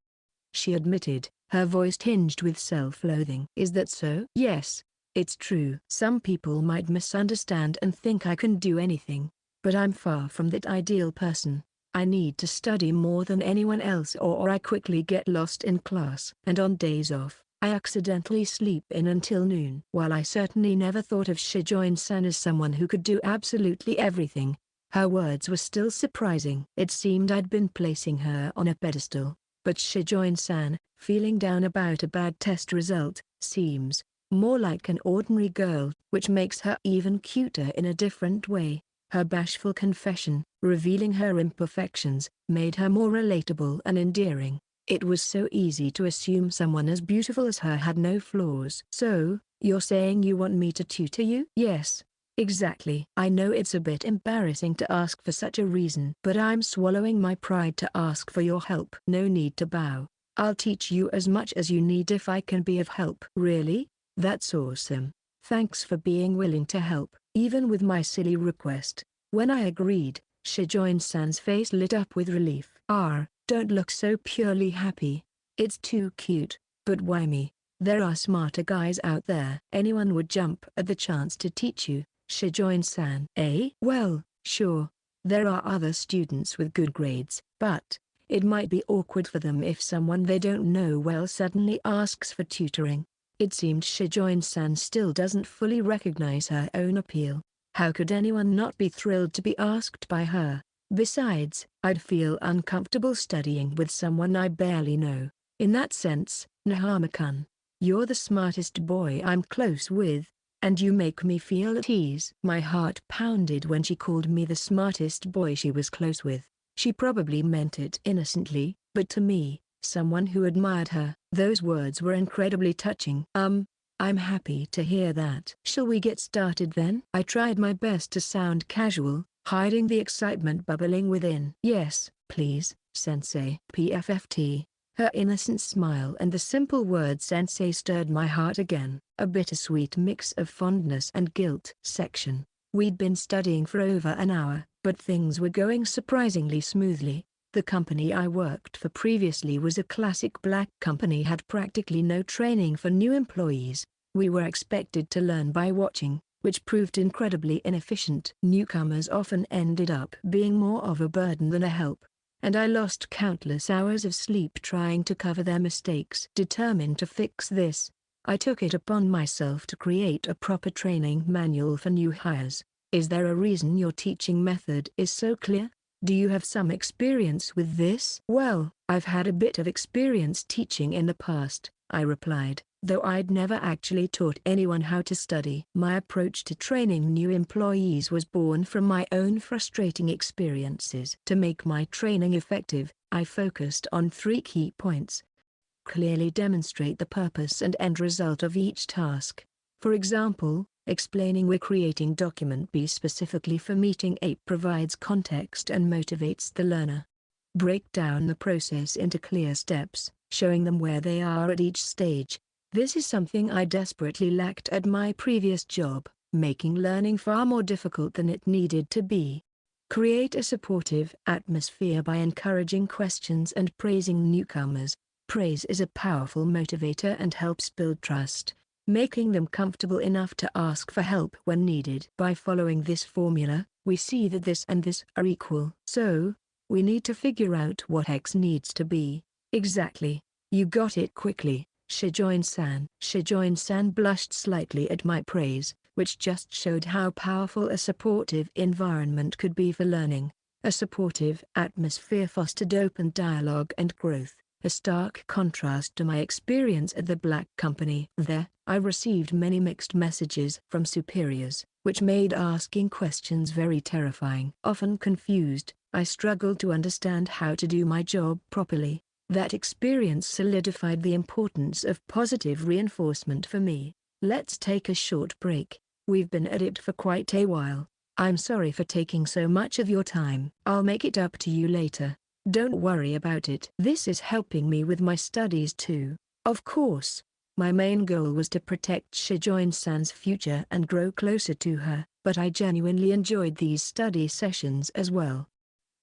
A: She admitted, her voice tinged with self-loathing. Is that so? Yes. It's true. Some people might misunderstand and think I can do anything. But I'm far from that ideal person. I need to study more than anyone else or I quickly get lost in class. And on days off, I accidentally sleep in until noon. While I certainly never thought of Shijoin-san as someone who could do absolutely everything, her words were still surprising. It seemed I'd been placing her on a pedestal. But Shijoin-san, feeling down about a bad test result, seems more like an ordinary girl, which makes her even cuter in a different way. Her bashful confession, revealing her imperfections, made her more relatable and endearing. It was so easy to assume someone as beautiful as her had no flaws. So, you're saying you want me to tutor you? Yes. Exactly. I know it's a bit embarrassing to ask for such a reason, but I'm swallowing my pride to ask for your help. No need to bow. I'll teach you as much as you need if I can be of help. Really? That's awesome. Thanks for being willing to help, even with my silly request. When I agreed, Shijoin-san's face lit up with relief. Don't look so purely happy. It's too cute. But why me? There are smarter guys out there. Anyone would jump at the chance to teach you, Shijoin-san. Eh? Well, sure. There are other students with good grades, but it might be awkward for them if someone they don't know well suddenly asks for tutoring. It seemed Shijoin-san still doesn't fully recognize her own appeal. How could anyone not be thrilled to be asked by her? Besides, I'd feel uncomfortable studying with someone I barely know. In that sense, Nahama-kun, you're the smartest boy I'm close with, and you make me feel at ease. My heart pounded when she called me the smartest boy she was close with. She probably meant it innocently, but to me, someone who admired her, those words were incredibly touching. I'm happy to hear that. Shall we get started then? I tried my best to sound casual, hiding the excitement bubbling within. Yes, please, sensei. PFFT. Her innocent smile and the simple word sensei stirred my heart again. A bittersweet mix of fondness and guilt. Section. We'd been studying for over an hour, but things were going surprisingly smoothly. The company I worked for previously was a classic black company, had practically no training for new employees. We were expected to learn by watching, which proved incredibly inefficient. Newcomers often ended up being more of a burden than a help, and I lost countless hours of sleep trying to cover their mistakes. Determined to fix this, I took it upon myself to create a proper training manual for new hires. Is there a reason your teaching method is so clear? Do you have some experience with this? Well, I've had a bit of experience teaching in the past, I replied, though I'd never actually taught anyone how to study. My approach to training new employees was born from my own frustrating experiences. To make my training effective, I focused on 3 key points. Clearly demonstrate the purpose and end result of each task. For example, explaining we're creating document B specifically for meeting A provides context and motivates the learner. Break down the process into clear steps, showing them where they are at each stage. This is something I desperately lacked at my previous job, making learning far more difficult than it needed to be. Create a supportive atmosphere by encouraging questions and praising newcomers. Praise is a powerful motivator and helps build trust, making them comfortable enough to ask for help when needed. By following this formula, we see that this and this are equal. So, we need to figure out what X needs to be. Exactly. You got it quickly, Shijoin-san. Shijoin-san blushed slightly at my praise, which just showed how powerful a supportive environment could be for learning. A supportive atmosphere fostered open dialogue and growth, a stark contrast to my experience at the black company. There, I received many mixed messages from superiors, which made asking questions very terrifying. Often confused, I struggled to understand how to do my job properly. That experience solidified the importance of positive reinforcement for me. Let's take a short break. We've been at it for quite a while. I'm sorry for taking so much of your time. I'll make it up to you later. Don't worry about it. This is helping me with my studies too. Of course. My main goal was to protect Shijoin-san's future and grow closer to her, but I genuinely enjoyed these study sessions as well.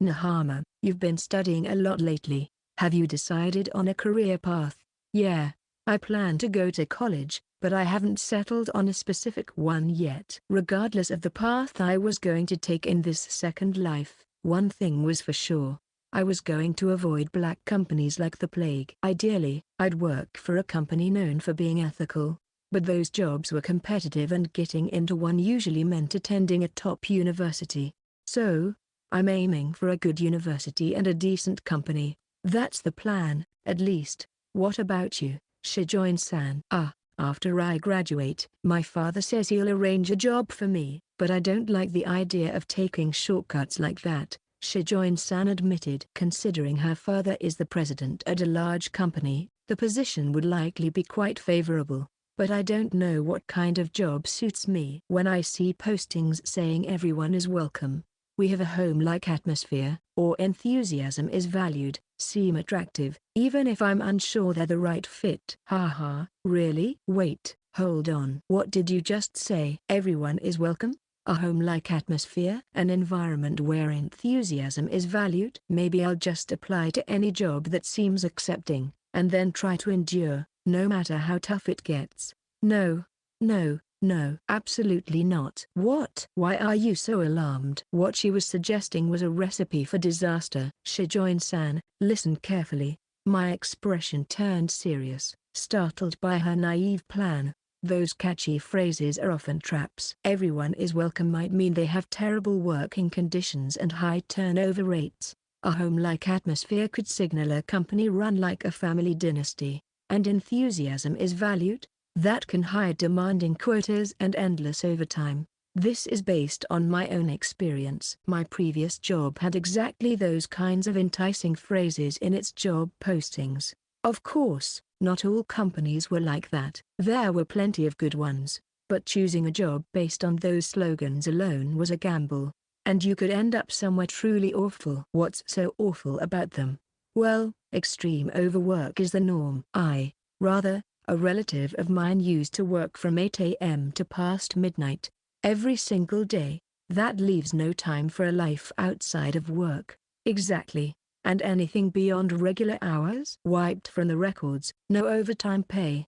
A: Nahama, you've been studying a lot lately. Have you decided on a career path? Yeah, I plan to go to college, but I haven't settled on a specific one yet. Regardless of the path I was going to take in this second life, one thing was for sure. I was going to avoid black companies like the plague. Ideally, I'd work for a company known for being ethical. But those jobs were competitive and getting into one usually meant attending a top university. So, I'm aiming for a good university and a decent company. That's the plan, at least. What about you, Shijoin-san? After I graduate, my father says he'll arrange a job for me, but I don't like the idea of taking shortcuts like that, Shijoin-san admitted. Considering her father is the president at a large company, the position would likely be quite favorable. But I don't know what kind of job suits me. When I see postings saying everyone is welcome, we have a home-like atmosphere, or enthusiasm is valued, seem attractive, even if I'm unsure they're the right fit. Haha, really? Wait, hold on. What did you just say? Everyone is welcome? A home-like atmosphere? An environment where enthusiasm is valued? Maybe I'll just apply to any job that seems accepting, and then try to endure, no matter how tough it gets. No, absolutely not. What? Why are you so alarmed? What she was suggesting was a recipe for disaster. Shijoin-san, listen carefully. My expression turned serious, startled by her naive plan. Those catchy phrases are often traps. Everyone is welcome might mean they have terrible working conditions and high turnover rates. A home-like atmosphere could signal a company run like a family dynasty. And enthusiasm is valued? That can hide demanding quotas and endless overtime. This is based on my own experience. My previous job had exactly those kinds of enticing phrases in its job postings. Of course, not all companies were like that. There were plenty of good ones, but choosing a job based on those slogans alone was a gamble. And you could end up somewhere truly awful. What's so awful about them? Well, extreme overwork is the norm. A relative of mine used to work from 8 a.m. to past midnight, every single day. That leaves no time for a life outside of work. Exactly. And anything beyond regular hours? Wiped from the records. No overtime pay?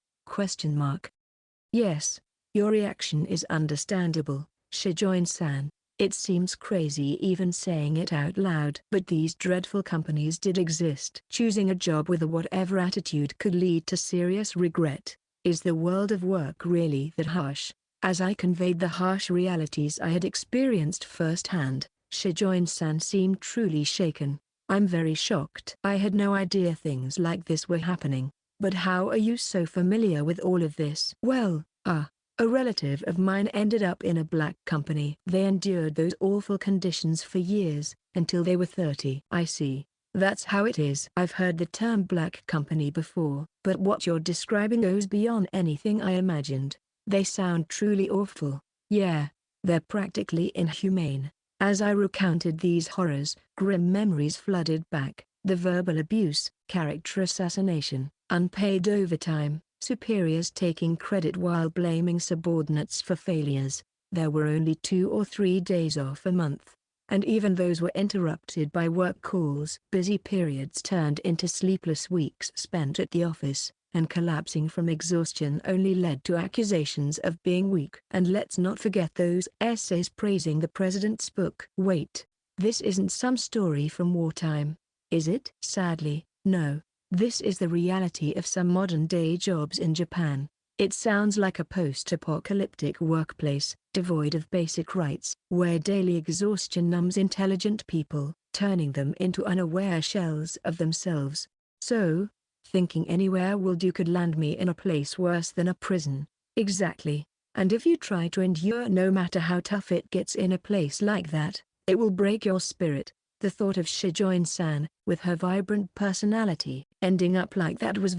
A: Yes, your reaction is understandable, Shijoin-san. It seems crazy even saying it out loud. But these dreadful companies did exist. Choosing a job with a whatever attitude could lead to serious regret. Is the world of work really that harsh? As I conveyed the harsh realities I had experienced firsthand, Shijoin-san seemed truly shaken. I'm very shocked. I had no idea things like this were happening. But how are you so familiar with all of this? Well, a relative of mine ended up in a black company. They endured those awful conditions for years, until they were 30. I see. That's how it is. I've heard the term black company before, but what you're describing goes beyond anything I imagined. They sound truly awful. Yeah, they're practically inhumane. As I recounted these horrors, grim memories flooded back. The verbal abuse, character assassination, unpaid overtime, superiors taking credit while blaming subordinates for failures. There were only 2 or 3 days off a month. And even those were interrupted by work calls. Busy periods turned into sleepless weeks spent at the office, and collapsing from exhaustion only led to accusations of being weak. And let's not forget those essays praising the president's book. Wait, this isn't some story from wartime, is it? Sadly, no. This is the reality of some modern-day jobs in Japan. It sounds like a post-apocalyptic workplace, devoid of basic rights, where daily exhaustion numbs intelligent people, turning them into unaware shells of themselves. So, thinking anywhere will do could land me in a place worse than a prison. Exactly. And if you try to endure no matter how tough it gets in a place like that, it will break your spirit. The thought of Shijoin-san, with her vibrant personality, ending up like that was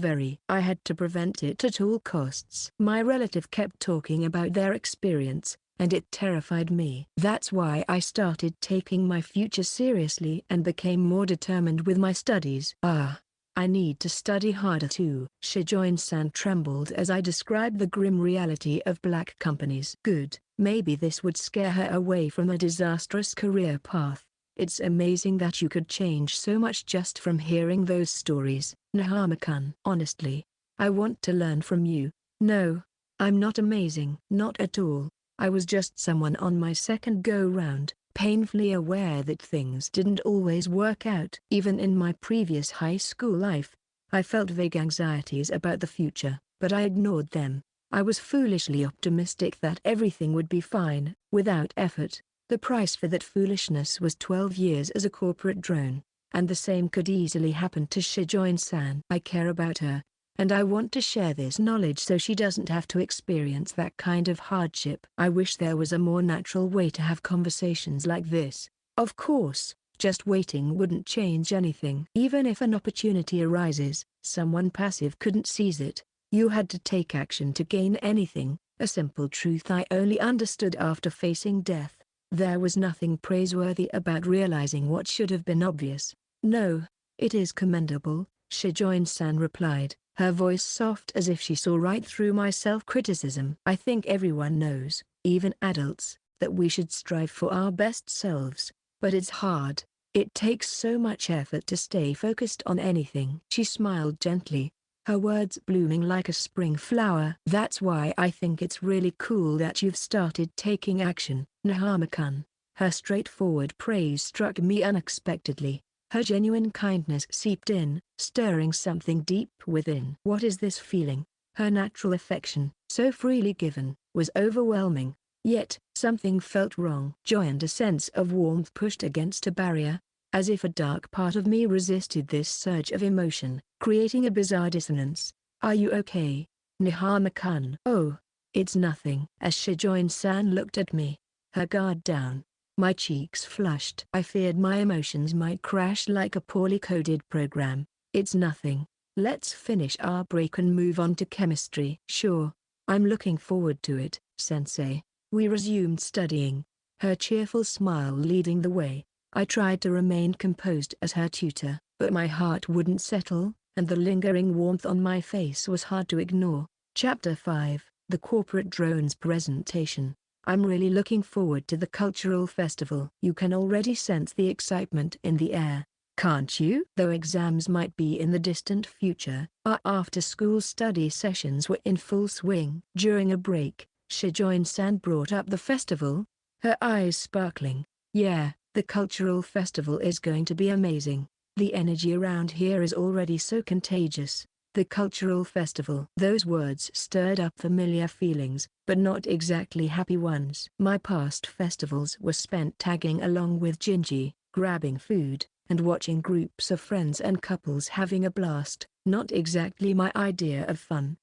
A: I had to prevent it at all costs. My relative kept talking about their experience, and it terrified me. That's why I started taking my future seriously and became more determined with my studies. I need to study harder too. Shijoin-san trembled as I described the grim reality of black companies. Good, maybe this would scare her away from a disastrous career path. It's amazing that you could change so much just from hearing those stories. Nahama-kun. Honestly, I want to learn from you. No, I'm not amazing. Not at all. I was just someone on my second go-round, painfully aware that things didn't always work out. Even in my previous high school life, I felt vague anxieties about the future, but I ignored them. I was foolishly optimistic that everything would be fine, without effort. The price for that foolishness was 12 years as a corporate drone, and the same could easily happen to Shijoin-san. I care about her, and I want to share this knowledge so she doesn't have to experience that kind of hardship. I wish there was a more natural way to have conversations like this. Of course, just waiting wouldn't change anything. Even if an opportunity arises, someone passive couldn't seize it. You had to take action to gain anything, a simple truth I only understood after facing death. There was nothing praiseworthy about realizing what should have been obvious. No, it is commendable, Shijoin-san replied, her voice soft as if she saw right through my self-criticism. I think everyone knows, even adults, that we should strive for our best selves, but it's hard. It takes so much effort to stay focused on anything. She smiled gently, her words blooming like a spring flower. That's why I think it's really cool that you've started taking action, Nahama-kun. Her straightforward praise struck me unexpectedly. Her genuine kindness seeped in, stirring something deep within. What is this feeling? Her natural affection, so freely given, was overwhelming. Yet, something felt wrong. Joy and a sense of warmth pushed against a barrier, as if a dark part of me resisted this surge of emotion, creating a bizarre dissonance. Are you okay, Nihama-kun? Oh, it's nothing. As Shijoin-san looked at me, her guard down, my cheeks flushed. I feared my emotions might crash like a poorly coded program. It's nothing. Let's finish our break and move on to chemistry. Sure. I'm looking forward to it, sensei. We resumed studying, her cheerful smile leading the way. I tried to remain composed as her tutor, but my heart wouldn't settle, and the lingering warmth on my face was hard to ignore. Chapter 5, The Corporate Drones Presentation. I'm really looking forward to the cultural festival. You can already sense the excitement in the air, can't you? Though exams might be in the distant future, our after-school study sessions were in full swing. During a break, Shijoin-san brought up the festival, her eyes sparkling. Yeah, the cultural festival is going to be amazing. The energy around here is already so contagious. The cultural festival. Those words stirred up familiar feelings, but not exactly happy ones. My past festivals were spent tagging along with Jinji, grabbing food, and watching groups of friends and couples having a blast. Not exactly my idea of fun.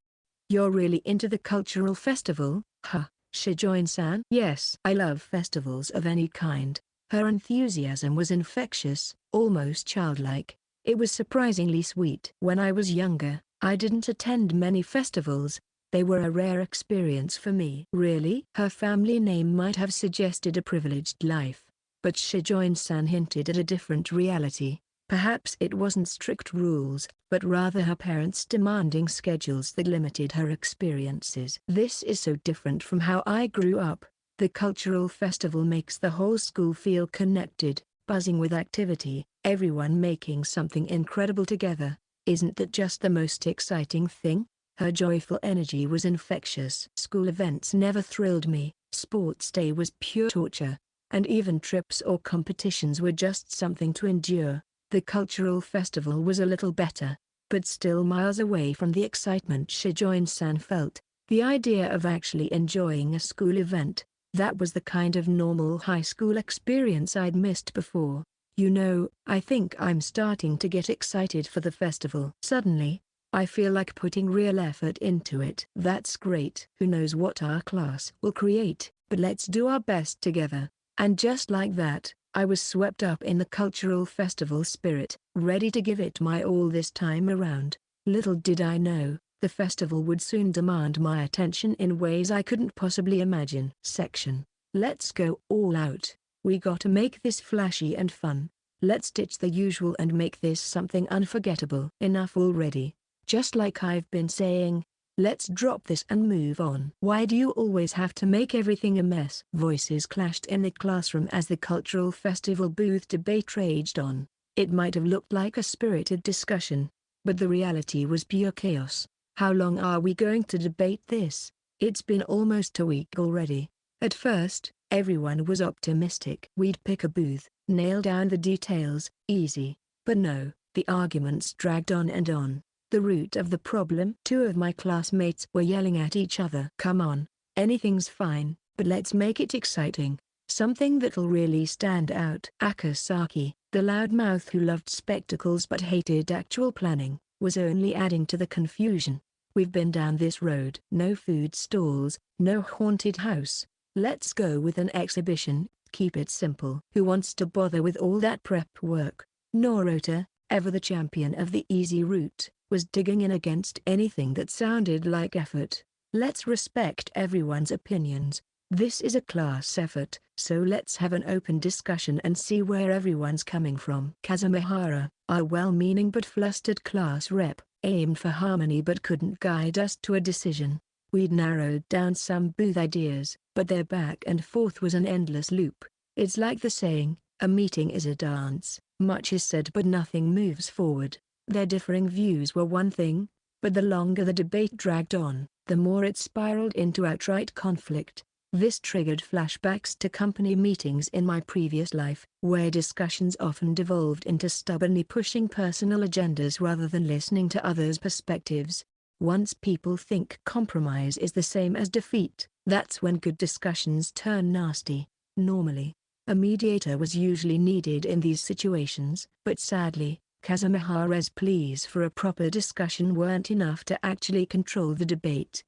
A: You're really into the cultural festival, huh, Shijoin-san? Yes. I love festivals of any kind. Her enthusiasm was infectious, almost childlike. It was surprisingly sweet. When I was younger, I didn't attend many festivals. They were a rare experience for me. Really? Her family name might have suggested a privileged life, but Shijoin-san hinted at a different reality. Perhaps it wasn't strict rules, but rather her parents' demanding schedules that limited her experiences. This is so different from how I grew up. The cultural festival makes the whole school feel connected, buzzing with activity, everyone making something incredible together. Isn't that just the most exciting thing? Her joyful energy was infectious. School events never thrilled me, sports day was pure torture, and even trips or competitions were just something to endure. The cultural festival was a little better, but still miles away from the excitement Shijoin-san felt. The idea of actually enjoying a school event, that was the kind of normal high school experience I'd missed before. You know, I think I'm starting to get excited for the festival. Suddenly, I feel like putting real effort into it. That's great. Who knows what our class will create, but let's do our best together. And just like that, I was swept up in the cultural festival spirit, ready to give it my all this time around. Little did I know, the festival would soon demand my attention in ways I couldn't possibly imagine. Section. Let's go all out. We gotta make this flashy and fun. Let's ditch the usual and make this something unforgettable. Enough already. Just like I've been saying, let's drop this and move on. Why do you always have to make everything a mess? Voices clashed in the classroom as the cultural festival booth debate raged on. It might have looked like a spirited discussion, but the reality was pure chaos. How long are we going to debate this? It's been almost a week already. At first, everyone was optimistic. We'd pick a booth, nail down the details, easy. But no, the arguments dragged on and on. The root of the problem? Two of my classmates were yelling at each other. Come on, anything's fine, but let's make it exciting. Something that'll really stand out. Akasaki, the loudmouth who loved spectacles but hated actual planning, was only adding to the confusion. We've been down this road. No food stalls, no haunted house. Let's go with an exhibition, keep it simple. Who wants to bother with all that prep work? Norota, ever the champion of the easy route, was digging in against anything that sounded like effort. Let's respect everyone's opinions. This is a class effort, so let's have an open discussion and see where everyone's coming from. Kazumihara, our well-meaning but flustered class rep, aimed for harmony but couldn't guide us to a decision. We'd narrowed down some booth ideas, but their back and forth was an endless loop. It's like the saying, a meeting is a dance. Much is said but nothing moves forward. Their differing views were one thing, but the longer the debate dragged on, the more it spiraled into outright conflict. This triggered flashbacks to company meetings in my previous life, where discussions often devolved into stubbornly pushing personal agendas rather than listening to others' perspectives. Once people think compromise is the same as defeat, that's when good discussions turn nasty. Normally, a mediator was usually needed in these situations, but sadly, Kazumihara's pleas for a proper discussion weren't enough to actually control the debate.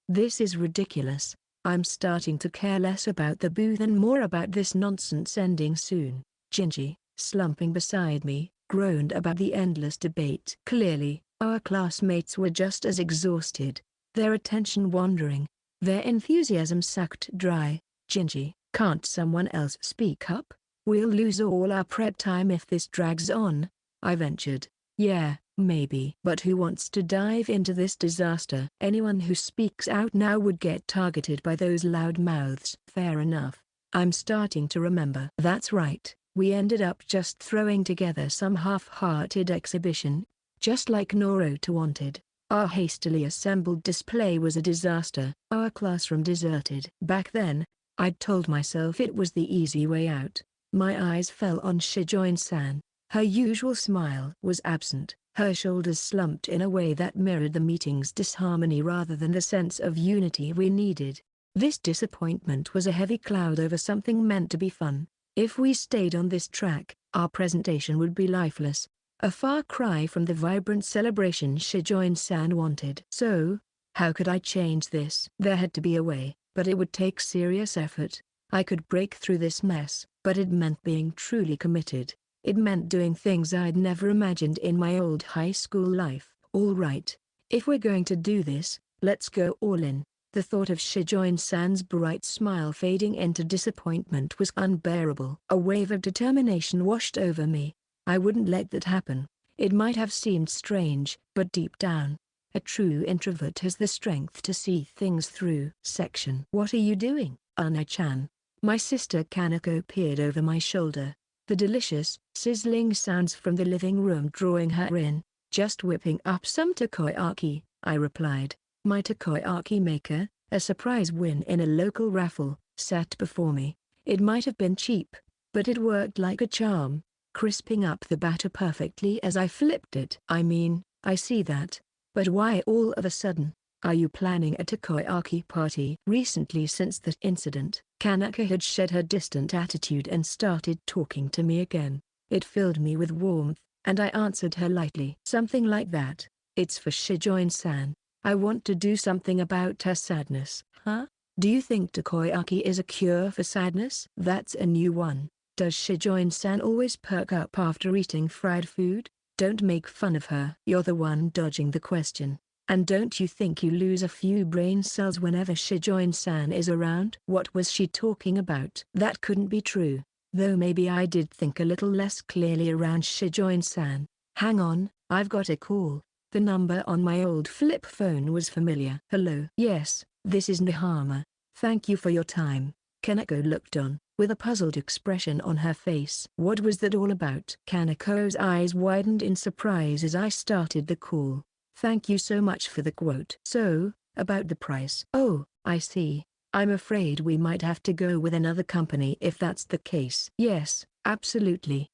A: This is ridiculous. I'm starting to care less about the booth and more about this nonsense ending soon. Gingy, slumping beside me, groaned about the endless debate. Clearly, our classmates were just as exhausted, their attention wandering, their enthusiasm sucked dry. Gingy, can't someone else speak up? We'll lose all our prep time if this drags on, I ventured. Yeah, maybe. But who wants to dive into this disaster? Anyone who speaks out now would get targeted by those loud mouths. Fair enough. I'm starting to remember. That's right, we ended up just throwing together some half-hearted exhibition, just like Norota wanted. Our hastily assembled display was a disaster. Our classroom deserted. Back then, I'd told myself it was the easy way out. My eyes fell on Shijoin-san. Her usual smile was absent, her shoulders slumped in a way that mirrored the meeting's disharmony rather than the sense of unity we needed. This disappointment was a heavy cloud over something meant to be fun. If we stayed on this track, our presentation would be lifeless, a far cry from the vibrant celebration Shijoin-san wanted. So, how could I change this? There had to be a way, but it would take serious effort. I could break through this mess, but it meant being truly committed. It meant doing things I'd never imagined in my old high school life. All right, if we're going to do this, let's go all in. The thought of Shijoin-san's bright smile fading into disappointment was unbearable. A wave of determination washed over me. I wouldn't let that happen. It might have seemed strange, but deep down, a true introvert has the strength to see things through. Section. What are you doing, Ana-chan? My sister Kaneko peered over my shoulder. The delicious, sizzling sounds from the living room drawing her in. Just whipping up some takoyaki, I replied. My takoyaki maker, a surprise win in a local raffle, sat before me. It might have been cheap, but it worked like a charm, crisping up the batter perfectly as I flipped it. I mean, I see that. But why all of a sudden? Are you planning a takoyaki party? Recently, since that incident, Kaneko had shed her distant attitude and started talking to me again. It filled me with warmth, and I answered her lightly. Something like that. It's for Shijoin-san. I want to do something about her sadness. Huh? Do you think takoyaki is a cure for sadness? That's a new one. Does Shijoin-san always perk up after eating fried food? Don't make fun of her. You're the one dodging the question. And don't you think you lose a few brain cells whenever Shijoin-san is around? What was she talking about? That couldn't be true, though maybe I did think a little less clearly around Shijoin-san. Hang on, I've got a call. The number on my old flip phone was familiar. Hello. Yes, this is Nihama. Thank you for your time. Kaneko looked on, with a puzzled expression on her face. What was that all about? Kaneko's eyes widened in surprise as I started the call. Thank you so much for the quote. So, about the price. Oh, I see. I'm afraid we might have to go with another company if that's the case. Yes, absolutely.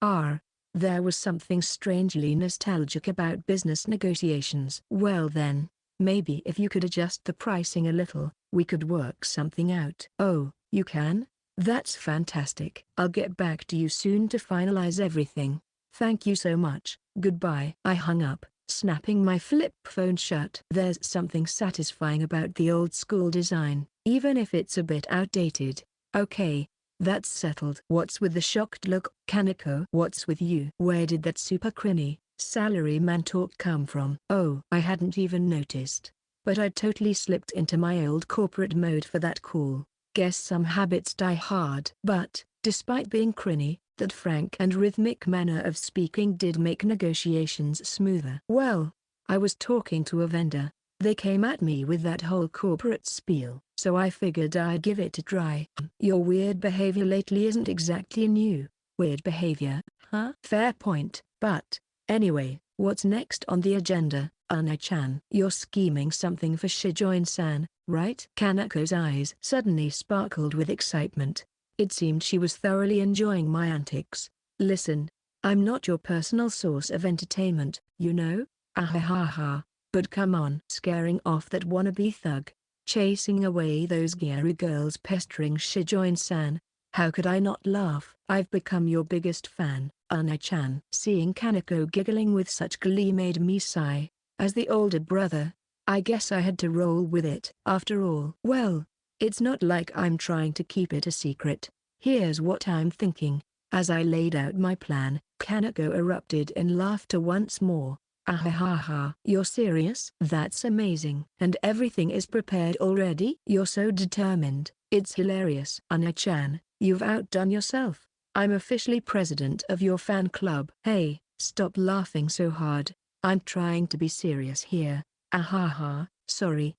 A: There was something strangely nostalgic about business negotiations. Well then, maybe if you could adjust the pricing a little, we could work something out. Oh, you can? That's fantastic. I'll get back to you soon to finalize everything. Thank you so much. Goodbye. I hung up, snapping my flip phone shut. There's something satisfying about the old school design, even if it's a bit outdated. Okay, that's settled. What's with the shocked look, Kaneko? What's with you? Where did that super cringy, salaryman talk come from? Oh, I hadn't even noticed. But I'd totally slipped into my old corporate mode for that call. Guess some habits die hard. But, despite being crinny, that frank and rhythmic manner of speaking did make negotiations smoother. Well, I was talking to a vendor. They came at me with that whole corporate spiel, so I figured I'd give it a try. Your weird behavior lately isn't exactly new. Weird behavior, huh? Fair point, but, anyway, what's next on the agenda, Una-chan? You're scheming something for Shijoin-san, right? Kaneko's eyes suddenly sparkled with excitement. It seemed she was thoroughly enjoying my antics. Listen, I'm not your personal source of entertainment, you know? Ahahaha. But come on. Scaring off that wannabe thug. Chasing away those Gyaru girls pestering Shijoin-san. How could I not laugh? I've become your biggest fan, Una-chan. Seeing Kaneko giggling with such glee made me sigh. As the older brother, I guess I had to roll with it. After all, well, it's not like I'm trying to keep it a secret. Here's what I'm thinking. As I laid out my plan, Kaneko erupted in laughter once more. Ahahaha. You're serious? That's amazing. And everything is prepared already? You're so determined. It's hilarious. Una-chan, you've outdone yourself. I'm officially president of your fan club. Hey, stop laughing so hard. I'm trying to be serious here. Ahaha, sorry,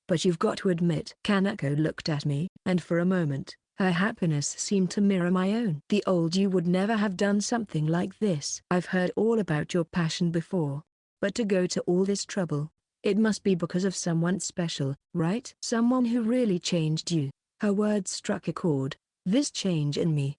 A: but you've got to admit. Kaneko looked at me, and for a moment, her happiness seemed to mirror my own. The old you would never have done something like this. I've heard all about your passion before. But to go to all this trouble, it must be because of someone special, right? Someone who really changed you. Her words struck a chord. This change in me.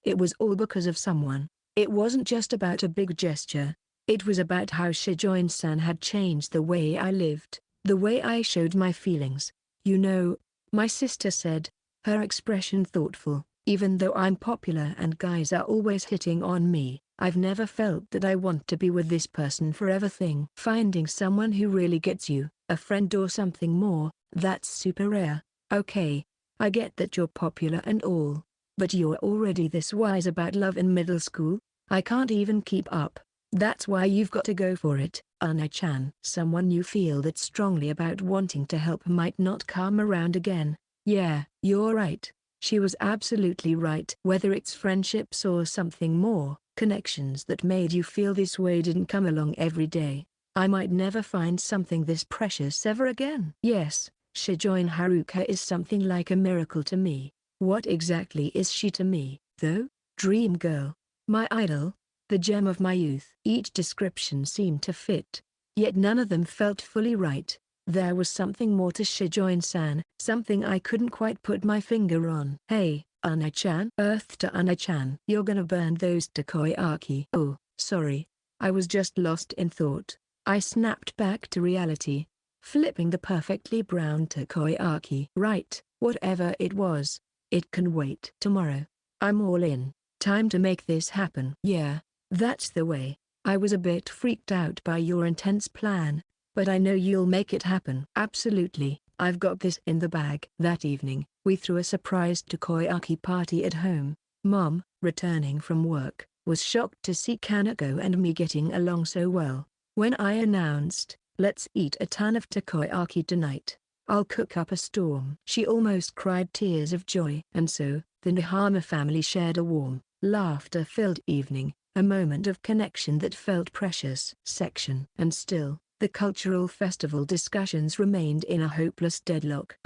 A: It was all because of someone. It wasn't just about a big gesture. It was about how Shijoin-san had changed the way I lived, the way I showed my feelings. You know, my sister said, her expression thoughtful, even though I'm popular and guys are always hitting on me, I've never felt that I want to be with this person forever thing. Finding someone who really gets you, a friend or something more, that's super rare. Okay, I get that you're popular and all, but you're already this wise about love in middle school? I can't even keep up. That's why you've got to go for it, Una-chan. Someone you feel that strongly about wanting to help might not come around again. Yeah, you're right. She was absolutely right. Whether it's friendships or something more, connections that made you feel this way didn't come along every day. I might never find something this precious ever again. Yes, Shijoin Haruka is something like a miracle to me. What exactly is she to me, though? Dream girl. My idol. The gem of my youth. Each description seemed to fit. Yet none of them felt fully right. There was something more to Shijoin-san, something I couldn't quite put my finger on. Hey, Una-chan? Earth to Una-chan. You're gonna burn those takoyaki. Oh, sorry. I was just lost in thought. I snapped back to reality, flipping the perfectly brown takoyaki. Right, whatever it was, it can wait. Tomorrow. I'm all in. Time to make this happen. Yeah, that's the way. I was a bit freaked out by your intense plan, but I know you'll make it happen. Absolutely, I've got this in the bag. That evening, we threw a surprise takoyaki party at home. Mom, returning from work, was shocked to see Kaneko and me getting along so well. When I announced, let's eat a ton of takoyaki tonight, I'll cook up a storm, she almost cried tears of joy. And so, the Nihama family shared a warm, laughter-filled evening, a moment of connection that felt precious. And still, the cultural festival discussions remained in a hopeless deadlock.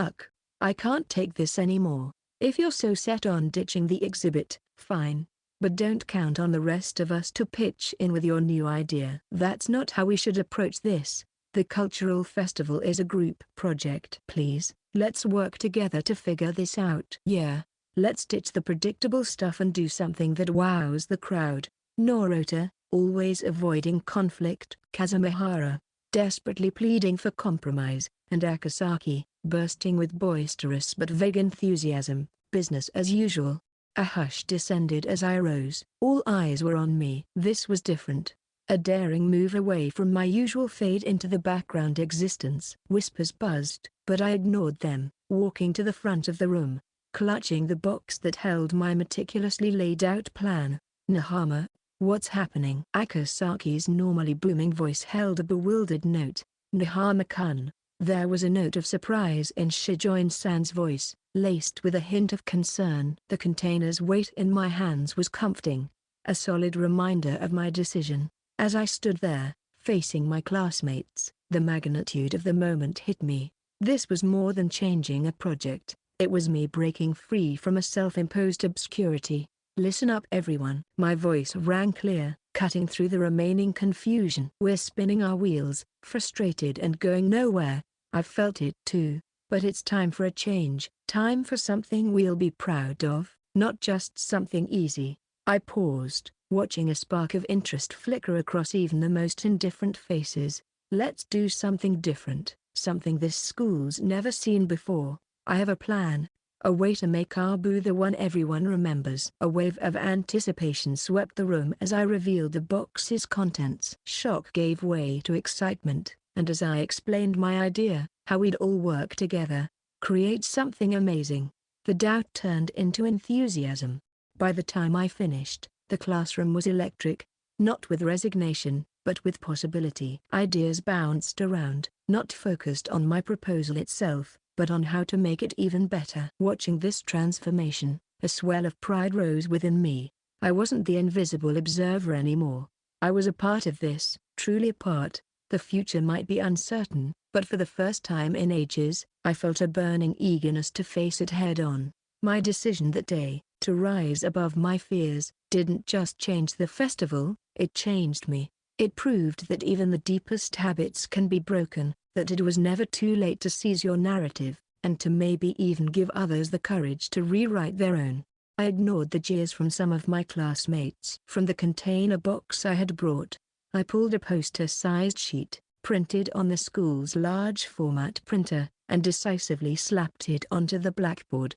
A: I can't take this anymore. If you're so set on ditching the exhibit, fine. But don't count on the rest of us to pitch in with your new idea. That's not how we should approach this. The cultural festival is a group project. Please, let's work together to figure this out. Yeah. Let's ditch the predictable stuff and do something that wows the crowd. Norota, always avoiding conflict. Kazumihara, desperately pleading for compromise. And Akasaki, bursting with boisterous but vague enthusiasm. Business as usual. A hush descended as I rose. All eyes were on me. This was different. A daring move away from my usual fade into the background existence. Whispers buzzed, but I ignored them, walking to the front of the room, clutching the box that held my meticulously laid out plan. Nahama, what's happening? Akasaki's normally booming voice held a bewildered note. Nahama-kun. There was a note of surprise in Shijoin-san's voice, laced with a hint of concern. The container's weight in my hands was comforting, a solid reminder of my decision. As I stood there, facing my classmates, the magnitude of the moment hit me. This was more than changing a project, it was me breaking free from a self-imposed obscurity. Listen up everyone. My voice rang clear, cutting through the remaining confusion. We're spinning our wheels, frustrated and going nowhere. I've felt it too, but it's time for a change. Time for something we'll be proud of, not just something easy. I paused, watching a spark of interest flicker across even the most indifferent faces. Let's do something different, something this school's never seen before. I have a plan, a way to make Abu the one everyone remembers. A wave of anticipation swept the room as I revealed the box's contents. Shock gave way to excitement, and as I explained my idea, how we'd all work together, create something amazing, the doubt turned into enthusiasm. By the time I finished, the classroom was electric, not with resignation, but with possibility. Ideas bounced around, not focused on my proposal itself, but on how to make it even better. Watching this transformation, a swell of pride rose within me. I wasn't the invisible observer anymore. I was a part of this, truly a part. The future might be uncertain, but for the first time in ages, I felt a burning eagerness to face it head-on. My decision that day, to rise above my fears, didn't just change the festival, it changed me. It proved that even the deepest habits can be broken, that it was never too late to seize your narrative, and to maybe even give others the courage to rewrite their own. I ignored the jeers from some of my classmates. From the container box I had brought, I pulled a poster-sized sheet, printed on the school's large format printer, and decisively slapped it onto the blackboard.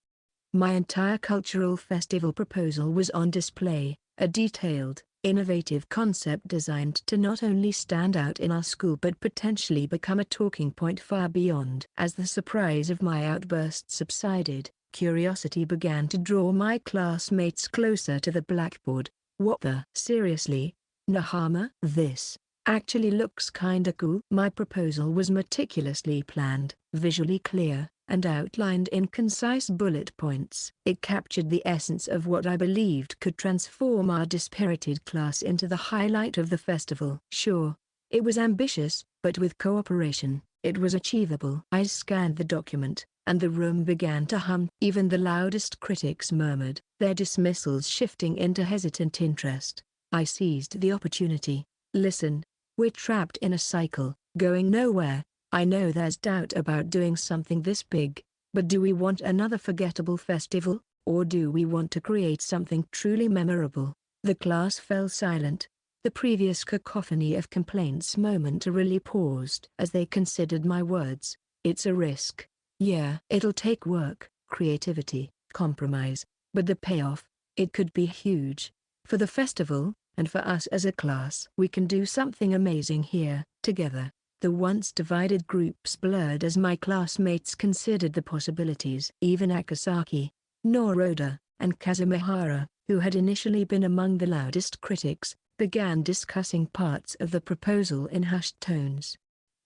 A: My entire cultural festival proposal was on display, a detailed, innovative concept designed to not only stand out in our school but potentially become a talking point far beyond. As the surprise of my outburst subsided, curiosity began to draw my classmates closer to the blackboard. What the? Seriously? Nahama? This actually looks kinda cool. My proposal was meticulously planned, visually clear, and outlined in concise bullet points. It captured the essence of what I believed could transform our dispirited class into the highlight of the festival. Sure, it was ambitious, but with cooperation, it was achievable. I scanned the document, and the room began to hum. Even the loudest critics murmured, their dismissals shifting into hesitant interest. I seized the opportunity. Listen, we're trapped in a cycle, going nowhere. I know there's doubt about doing something this big, but do we want another forgettable festival, or do we want to create something truly memorable? The class fell silent. The previous cacophony of complaints momentarily paused as they considered my words. It's a risk. Yeah, it'll take work, creativity, compromise, but the payoff, it could be huge. For the festival, and for us as a class. We can do something amazing here, together. The once divided groups blurred as my classmates considered the possibilities. Even Akasaki, Noroda, and Kazumihara, who had initially been among the loudest critics, began discussing parts of the proposal in hushed tones.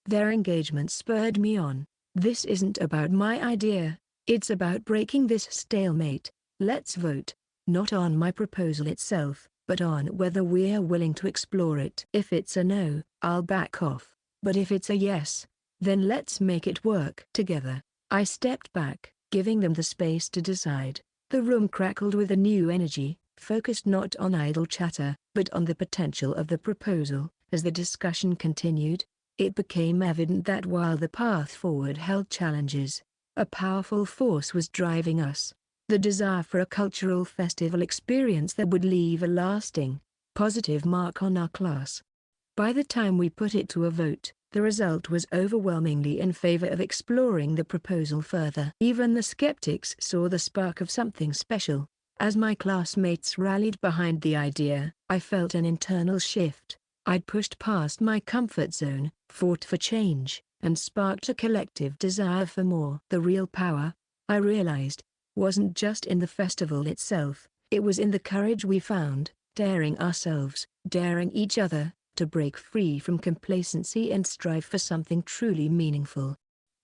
A: Their engagement spurred me on. This isn't about my idea, it's about breaking this stalemate. Let's vote, not on my proposal itself, but on whether we're willing to explore it. If it's a no, I'll back off. But if it's a yes, then let's make it work together. I stepped back, giving them the space to decide. The room crackled with a new energy, focused not on idle chatter, but on the potential of the proposal. As the discussion continued, It became evident that while the path forward held challenges, a powerful force was driving us. The desire for a cultural festival experience that would leave a lasting, positive mark on our class. By the time we put it to a vote, the result was overwhelmingly in favor of exploring the proposal further. Even the skeptics saw the spark of something special. As my classmates rallied behind the idea, I felt an internal shift. I'd pushed past my comfort zone, fought for change, and sparked a collective desire for more. The real power, I realized, wasn't just in the festival itself, it was in the courage we found, daring ourselves, daring each other, to break free from complacency and strive for something truly meaningful.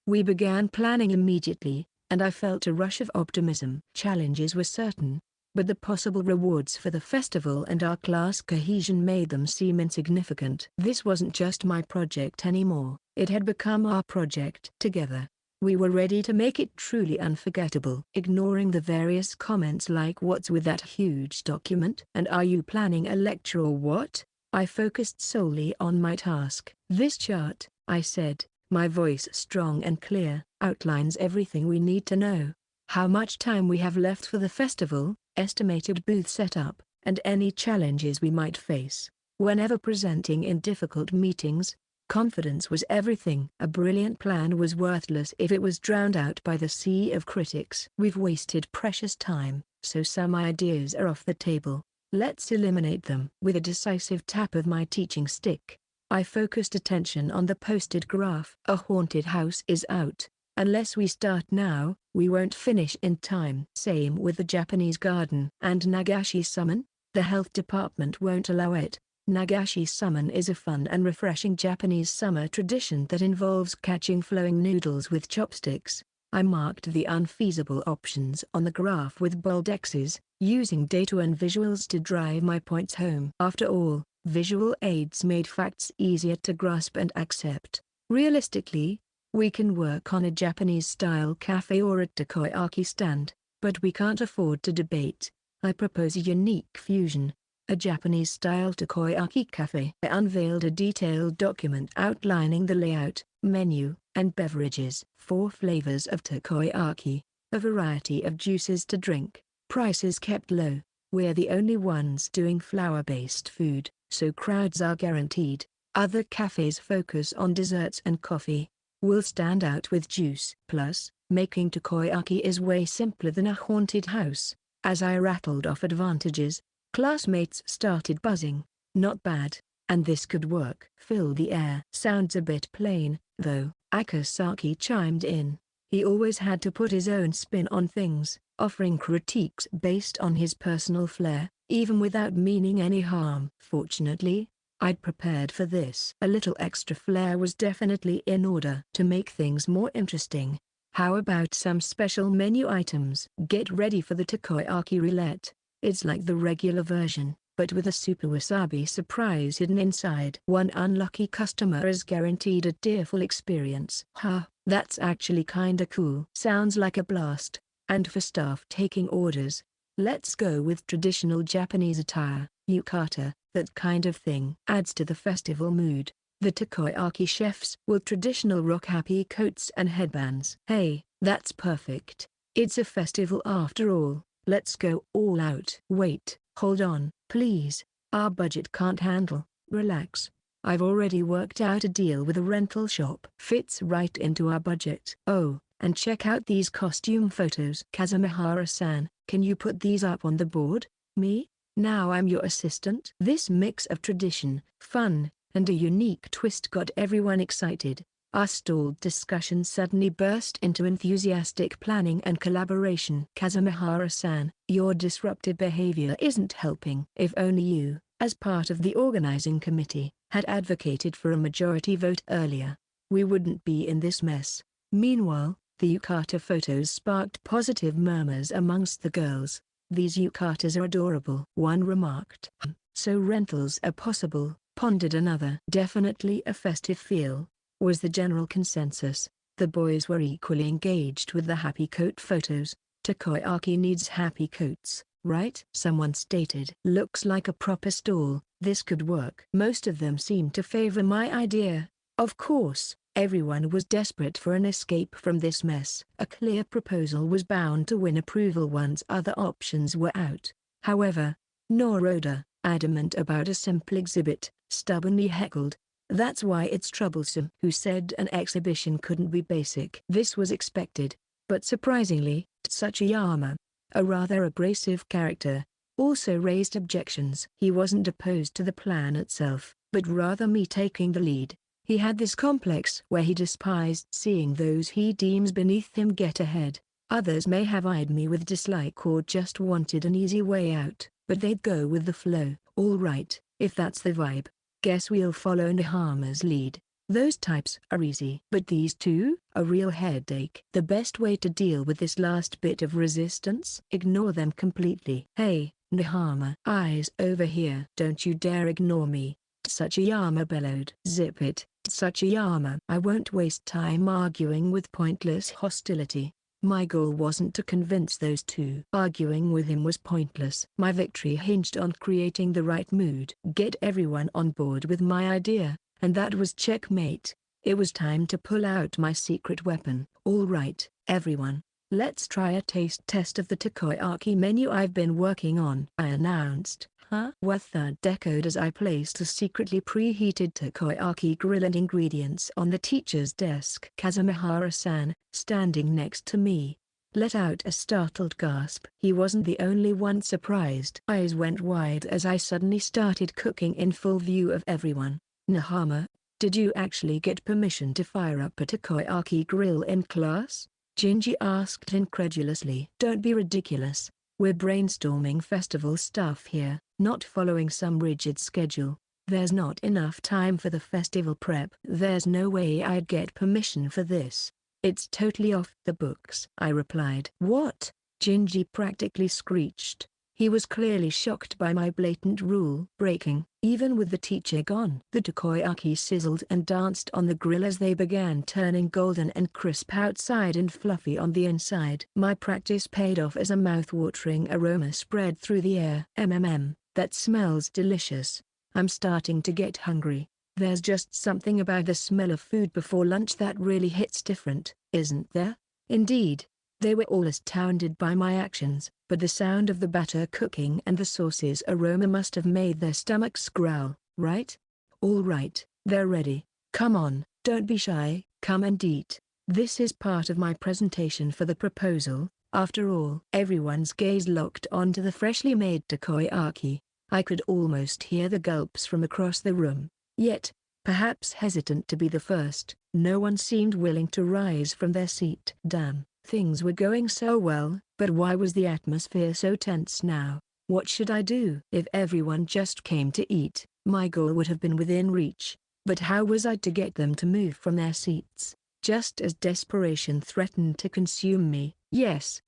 A: We began planning immediately, and I felt a rush of optimism. Challenges were certain, but the possible rewards for the festival and our class cohesion made them seem insignificant. This wasn't just my project anymore, it had become our project together. We were ready to make it truly unforgettable. Ignoring the various comments like "what's with that huge document?" and "are you planning a lecture or what?" I focused solely on my task. "This chart," I said, my voice strong and clear, "outlines everything we need to know. How much time we have left for the festival, estimated booth setup, and any challenges we might face. Whenever presenting in difficult meetings, confidence was everything." A brilliant plan was worthless if it was drowned out by the sea of critics. We've wasted precious time, so some ideas are off the table. Let's eliminate them. With a decisive tap of my teaching stick, I focused attention on the posted graph. A haunted house is out. Unless we start now, we won't finish in time. Same with the Japanese garden. And Nagashi summon? The health department won't allow it. Nagashi summon is a fun and refreshing Japanese summer tradition that involves catching flowing noodles with chopsticks. I marked the unfeasible options on the graph with bold X's, using data and visuals to drive my points home. After all, visual aids made facts easier to grasp and accept. Realistically, we can work on a Japanese-style cafe or a takoyaki stand, but we can't afford to debate. I propose a unique fusion. A Japanese-style takoyaki cafe. I unveiled a detailed document outlining the layout, menu, and beverages. 4 flavors of takoyaki, a variety of juices to drink, prices kept low. We're the only ones doing flour-based food, so crowds are guaranteed. Other cafes focus on desserts and coffee. We'll stand out with juice. Plus, making takoyaki is way simpler than a haunted house. As I rattled off advantages, classmates started buzzing. Not bad, and this could work. Fill the air. Sounds a bit plain, though, Akasaki chimed in. He always had to put his own spin on things, offering critiques based on his personal flair, even without meaning any harm. Fortunately, I'd prepared for this. A little extra flair was definitely in order. To make things more interesting, how about some special menu items? Get ready for the takoyaki roulette. It's like the regular version, but with a super wasabi surprise hidden inside. One unlucky customer is guaranteed a tearful experience. Ha, that's actually kinda cool. Sounds like a blast. And for staff taking orders, let's go with traditional Japanese attire, yukata, that kind of thing. Adds to the festival mood. The takoyaki chefs will traditional rock-happy coats and headbands. Hey, that's perfect. It's a festival after all. Let's go all out. Wait, hold on, please. Our budget can't handle. Relax. I've already worked out a deal with a rental shop. Fits right into our budget. Oh, and check out these costume photos. Kazumihara-san, can you put these up on the board? Me? Now I'm your assistant? This mix of tradition, fun, and a unique twist got everyone excited. Our stalled discussion suddenly burst into enthusiastic planning and collaboration. Kazumihara-san, your disruptive behavior isn't helping. If only you, as part of the organizing committee, had advocated for a majority vote earlier, we wouldn't be in this mess. Meanwhile, the yukata photos sparked positive murmurs amongst the girls. These yukatas are adorable, one remarked. So rentals are possible, pondered another. Definitely a festive feel, was the general consensus. The boys were equally engaged with the happy coat photos. Takoyaki needs happy coats, right? Someone stated. Looks like a proper stall, this could work. Most of them seemed to favor my idea. Of course, everyone was desperate for an escape from this mess. A clear proposal was bound to win approval once other options were out. However, Noroda, adamant about a simple exhibit, stubbornly heckled, "That's why it's troublesome." Who said an exhibition couldn't be basic? This was expected, but surprisingly, Tsuchiyama, a rather abrasive character, also raised objections. He wasn't opposed to the plan itself, but rather me taking the lead. He had this complex where he despised seeing those he deems beneath him get ahead. Others may have eyed me with dislike or just wanted an easy way out, but they'd go with the flow. All right, if that's the vibe, guess we'll follow Nahama's lead. Those types are easy. But these two? A real headache. The best way to deal with this last bit of resistance? Ignore them completely. Hey, Nahama. Eyes over here. Don't you dare ignore me, Tsuchiyama bellowed. Zip it, Tsuchiyama. I won't waste time arguing with pointless hostility. My goal wasn't to convince those two. Arguing with him was pointless. My victory hinged on creating the right mood. Get everyone on board with my idea, and that was checkmate. It was time to pull out my secret weapon. All right, everyone, let's try a taste test of the takoyaki menu I've been working on, I announced. Huh? What the? Echoed as I placed a secretly preheated takoyaki grill and ingredients on the teacher's desk. Kazumihara-san, standing next to me, let out a startled gasp. He wasn't the only one surprised. Eyes went wide as I suddenly started cooking in full view of everyone. Nahama, did you actually get permission to fire up a takoyaki grill in class? Jinji asked incredulously. Don't be ridiculous. We're brainstorming festival stuff here, not following some rigid schedule. There's not enough time for the festival prep. There's no way I'd get permission for this. It's totally off the books, I replied. What? Jinji practically screeched. He was clearly shocked by my blatant rule breaking. Even with the teacher gone, the takoyaki sizzled and danced on the grill as they began turning golden and crisp outside and fluffy on the inside. My practice paid off as a mouth-watering aroma spread through the air. That smells delicious. I'm starting to get hungry. There's just something about the smell of food before lunch that really hits different, isn't there? Indeed. They were all astounded by my actions, but the sound of the batter cooking and the sauce's aroma must have made their stomachs growl, right? All right, they're ready. Come on, don't be shy, come and eat. This is part of my presentation for the proposal. After all, everyone's gaze locked onto the freshly made takoyaki. I could almost hear the gulps from across the room. Yet, perhaps hesitant to be the first, no one seemed willing to rise from their seat. Damn. Things were going so well, but why was the atmosphere so tense now? What should I do? If everyone just came to eat, my goal would have been within reach. But how was I to get them to move from their seats? Just as desperation threatened to consume me. Yes,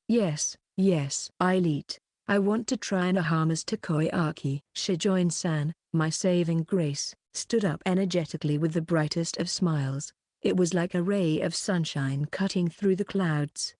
A: I'll eat. I want to try Nahama's takoyaki. Shijoin-san, my saving grace, stood up energetically with the brightest of smiles. It was like a ray of sunshine cutting through the clouds.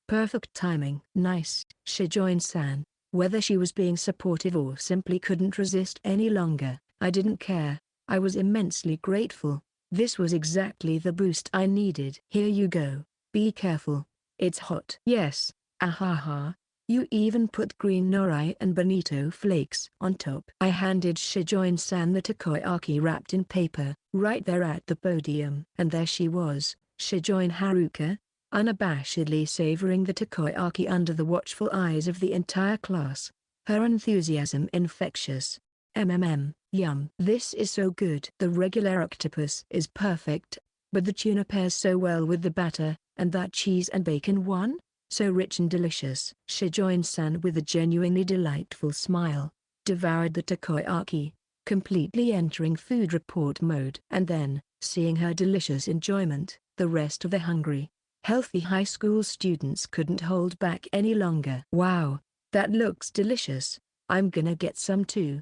A: Perfect timing. Nice. Shijoin-san, whether she was being supportive or simply couldn't resist any longer, I didn't care. I was immensely grateful. This was exactly the boost I needed. Here you go. Be careful. It's hot. Yes. Ahaha. You even put green nori and bonito flakes on top. I handed Shijoin-san the takoyaki wrapped in paper, right there at the podium. And there she was, Shijoin Haruka, unabashedly savoring the takoyaki under the watchful eyes of the entire class. Her enthusiasm infectious. Yum. This is so good. The regular octopus is perfect, but the tuna pairs so well with the batter, and that cheese and bacon one? So rich and delicious. Shijoin-san with a genuinely delightful smile, devoured the takoyaki, completely entering food report mode. And then, seeing her delicious enjoyment, the rest of the hungry, healthy high school students couldn't hold back any longer. Wow, that looks delicious. I'm gonna get some too.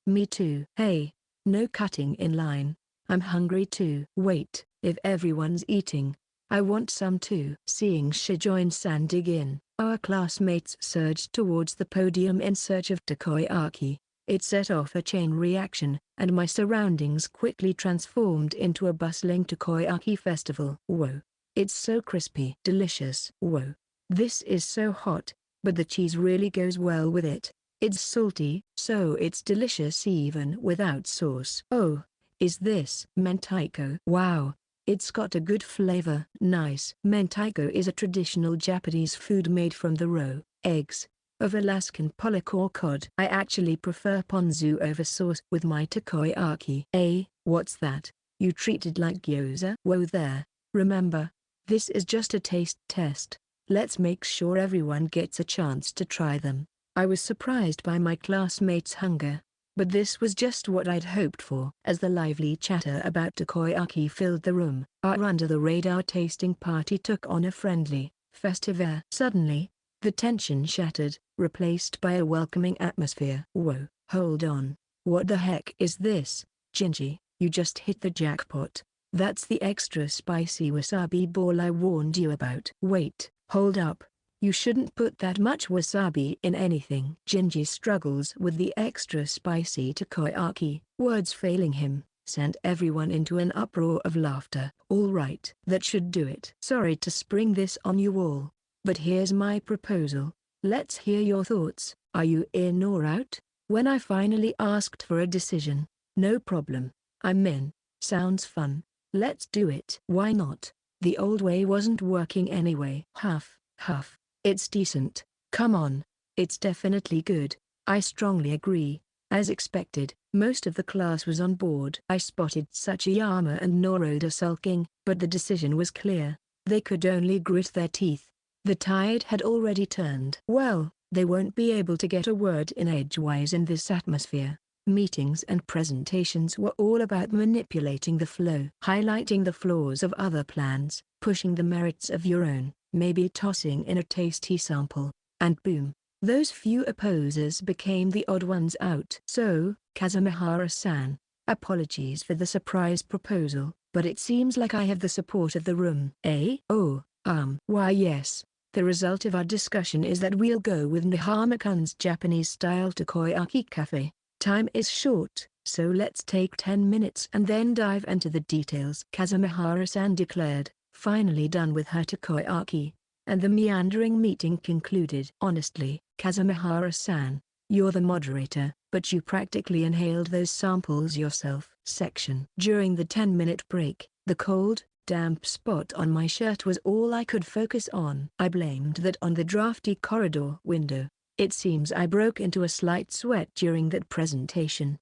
A: Me too. Hey, no cutting in line. I'm hungry too. Wait, if everyone's eating, I want some too. Seeing Shijoin-san dig in, our classmates surged towards the podium in search of takoyaki. It set off a chain reaction, and my surroundings quickly transformed into a bustling takoyaki festival. Whoa. It's so crispy. Delicious. Whoa. This is so hot, but the cheese really goes well with it. It's salty, so it's delicious even without sauce. Oh, is this mentaiko? Wow. It's got a good flavor. Nice. Mentaiko is a traditional Japanese food made from the raw eggs of Alaskan pollock or cod. I actually prefer ponzu over sauce with my takoyaki. What's that? You treat it like gyoza? Whoa there. Remember, this is just a taste test. Let's make sure everyone gets a chance to try them. I was surprised by my classmates' hunger, but this was just what I'd hoped for. As the lively chatter about takoyaki filled the room, our under-the-radar tasting party took on a friendly, festive air. Suddenly, the tension shattered, replaced by a welcoming atmosphere. Whoa, hold on. What the heck is this? Gingy, you just hit the jackpot. That's the extra spicy wasabi ball I warned you about. Wait, hold up. You shouldn't put that much wasabi in anything. Gingy struggles with the extra spicy takoyaki. Words failing him, sent everyone into an uproar of laughter. All right, that should do it. Sorry to spring this on you all, but here's my proposal. Let's hear your thoughts. Are you in or out? When I finally asked for a decision, no problem. I'm in. Sounds fun. Let's do it. Why not? The old way wasn't working anyway. Huff, huff. It's decent. Come on. It's definitely good. I strongly agree. As expected, most of the class was on board. I spotted Sachiyama and Noroda sulking, but the decision was clear. They could only grit their teeth. The tide had already turned. Well, they won't be able to get a word in edgewise in this atmosphere. Meetings and presentations were all about manipulating the flow, highlighting the flaws of other plans, pushing the merits of your own, maybe tossing in a tasty sample, and boom, those few opposers became the odd ones out. So, Kazumihara-san, apologies for the surprise proposal, but it seems like I have the support of the room. Why yes. The result of our discussion is that we'll go with Nihama-kun's Japanese-style takoyaki cafe. Time is short, so let's take 10 minutes and then dive into the details. Kazumihara-san declared, finally done with her takoyaki, and the meandering meeting concluded. Honestly, Kazumihara-san, you're the moderator, but you practically inhaled those samples yourself. Section. During the 10-minute break, the cold, damp spot on my shirt was all I could focus on. I blamed that on the drafty corridor window. It seems I broke into a slight sweat during that presentation.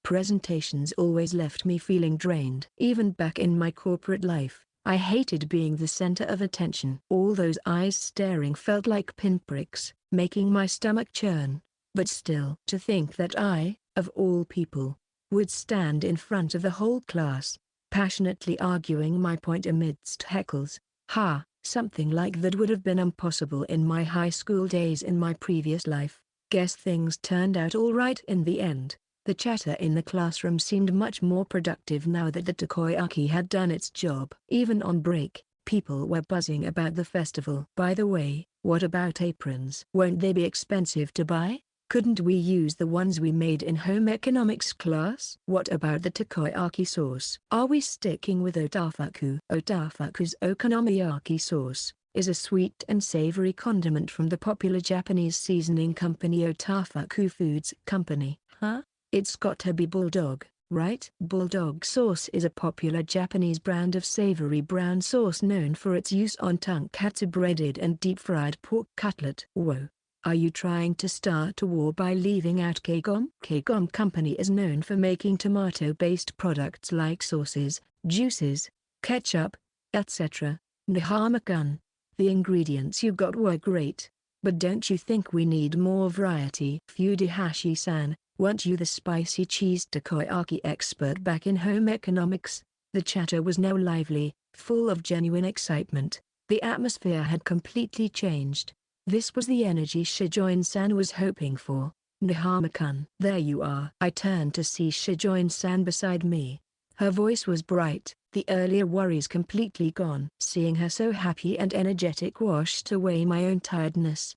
A: Presentations always left me feeling drained. Even back in my corporate life, I hated being the center of attention. All those eyes staring felt like pinpricks, making my stomach churn. But still, to think that I, of all people, would stand in front of the whole class, passionately arguing my point amidst heckles. Something like that would have been impossible in my high school days in my previous life. Guess things turned out all right in the end. The chatter in the classroom seemed much more productive now that the takoyaki had done its job. Even on break, people were buzzing about the festival. By the way, what about aprons? Won't they be expensive to buy? Couldn't we use the ones we made in home economics class? What about the takoyaki sauce? Are we sticking with otafuku? Otafuku's okonomiyaki sauce is a sweet and savory condiment from the popular Japanese seasoning company Otafuku Foods Company. It's got to be bulldog, right? Bulldog sauce is a popular Japanese brand of savory brown sauce known for its use on tonkatsu breaded and deep-fried pork cutlet. Whoa. Are you trying to start a war by leaving out Kagom? Kagom Company is known for making tomato-based products like sauces, juices, ketchup, etc. Nihama-kun, the ingredients you got were great, but don't you think we need more variety? Fujihashi-san, weren't you the spicy cheese takoyaki expert back in home economics? The chatter was now lively, full of genuine excitement. The atmosphere had completely changed. This was the energy Shijoin-san was hoping for. Nihama-kun. There you are. I turned to see Shijoin-san beside me. Her voice was bright, the earlier worries completely gone. Seeing her so happy and energetic washed away my own tiredness.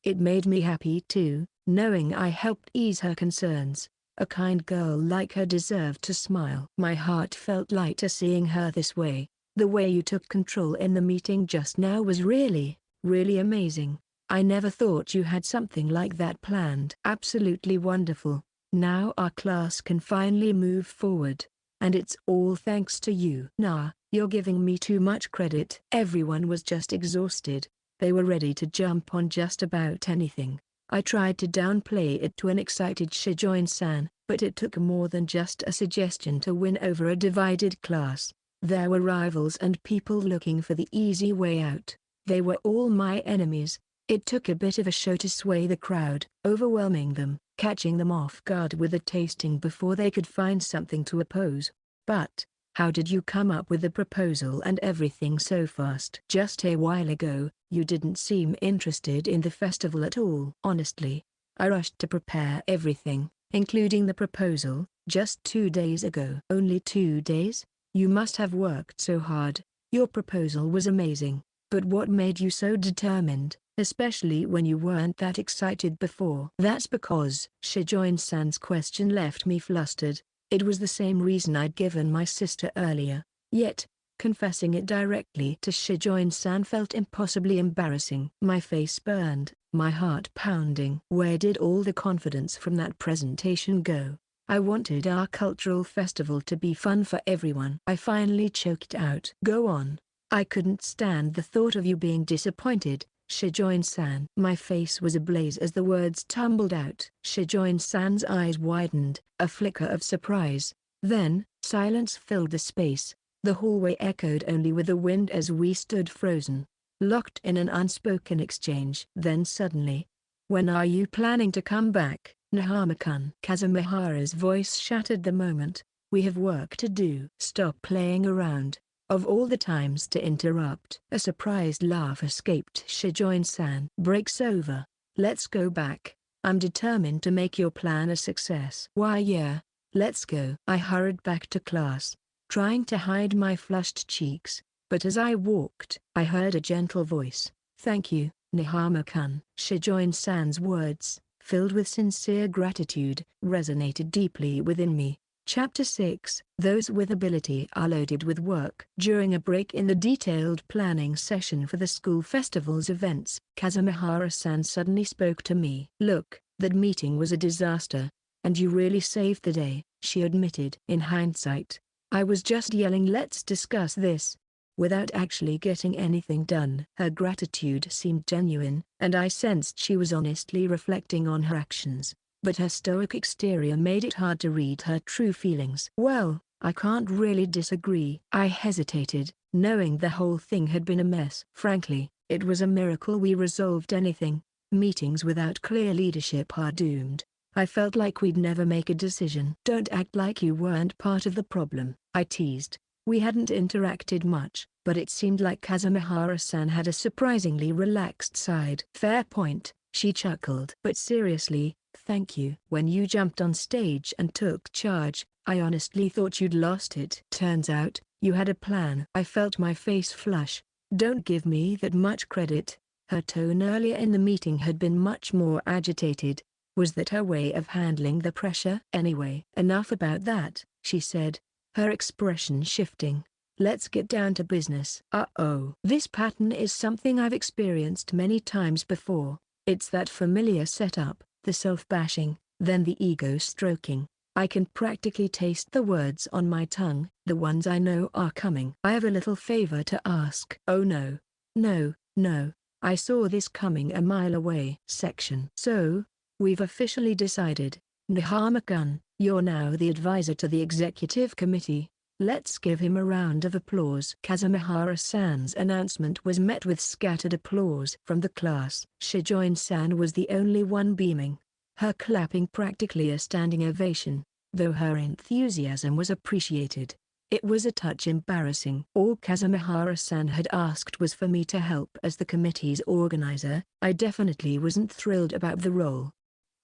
A: It made me happy too, knowing I helped ease her concerns. A kind girl like her deserved to smile. My heart felt lighter seeing her this way. The way you took control in the meeting just now was really, really amazing. I never thought you had something like that planned. Absolutely wonderful. Now our class can finally move forward. And it's all thanks to you. Nah, you're giving me too much credit. Everyone was just exhausted. They were ready to jump on just about anything. I tried to downplay it to an excited Shijoin-san, but it took more than just a suggestion to win over a divided class. There were rivals and people looking for the easy way out. They were all my enemies. It took a bit of a show to sway the crowd, overwhelming them, catching them off guard with a tasting before they could find something to oppose. But, how did you come up with the proposal and everything so fast? Just a while ago, you didn't seem interested in the festival at all. Honestly, I rushed to prepare everything, including the proposal, just 2 days ago. Only 2 days? You must have worked so hard. Your proposal was amazing. But what made you so determined, especially when you weren't that excited before? That's because Shijoin-san's question left me flustered. It was the same reason I'd given my sister earlier. Yet, confessing it directly to Shijoin-san felt impossibly embarrassing. My face burned, my heart pounding. Where did all the confidence from that presentation go? I wanted our cultural festival to be fun for everyone. I finally choked out. Go on. I couldn't stand the thought of you being disappointed, Shijoin-san. My face was ablaze as the words tumbled out. Shijoin-san's eyes widened, a flicker of surprise. Then, silence filled the space. The hallway echoed only with the wind as we stood frozen, locked in an unspoken exchange. Then suddenly, when are you planning to come back, Nahama-kun? Kazumihara's voice shattered the moment. We have work to do. Stop playing around. Of all the times to interrupt. A surprised laugh escaped Shijoin-san. Break's over. Let's go back. I'm determined to make your plan a success. Why yeah, let's go. I hurried back to class, trying to hide my flushed cheeks, but as I walked, I heard a gentle voice. Thank you, Nahama-kun. Shijoin-san's words, filled with sincere gratitude, resonated deeply within me. Chapter 6. Those with ability are loaded with work. During a break in the detailed planning session for the school festival's events, Kazumihara-san suddenly spoke to me. Look, that meeting was a disaster, and you really saved the day, she admitted. In hindsight, I was just yelling let's discuss this, without actually getting anything done. Her gratitude seemed genuine, and I sensed she was honestly reflecting on her actions. But her stoic exterior made it hard to read her true feelings. Well, I can't really disagree. I hesitated, knowing the whole thing had been a mess. Frankly, it was a miracle we resolved anything. Meetings without clear leadership are doomed. I felt like we'd never make a decision. Don't act like you weren't part of the problem, I teased. We hadn't interacted much, but it seemed like Kazumihara-san had a surprisingly relaxed side. Fair point, she chuckled. But seriously, thank you. When you jumped on stage and took charge, I honestly thought you'd lost it. Turns out, you had a plan. I felt my face flush. Don't give me that much credit. Her tone earlier in the meeting had been much more agitated. Was that her way of handling the pressure? Anyway, enough about that, she said, her expression shifting. Let's get down to business. Uh-oh. This pattern is something I've experienced many times before. It's that familiar setup. The self-bashing, then the ego-stroking. I can practically taste the words on my tongue, the ones I know are coming. I have a little favor to ask. Oh no. No, no. I saw this coming a mile away. Section. So, we've officially decided. Nahama-kun, you're now the advisor to the executive committee. Let's give him a round of applause. Kazumihara-san's announcement was met with scattered applause from the class. Shijoin-san was the only one beaming, her clapping practically a standing ovation, though her enthusiasm was appreciated. It was a touch embarrassing. All Kazumihara-san had asked was for me to help as the committee's organizer. I definitely wasn't thrilled about the role.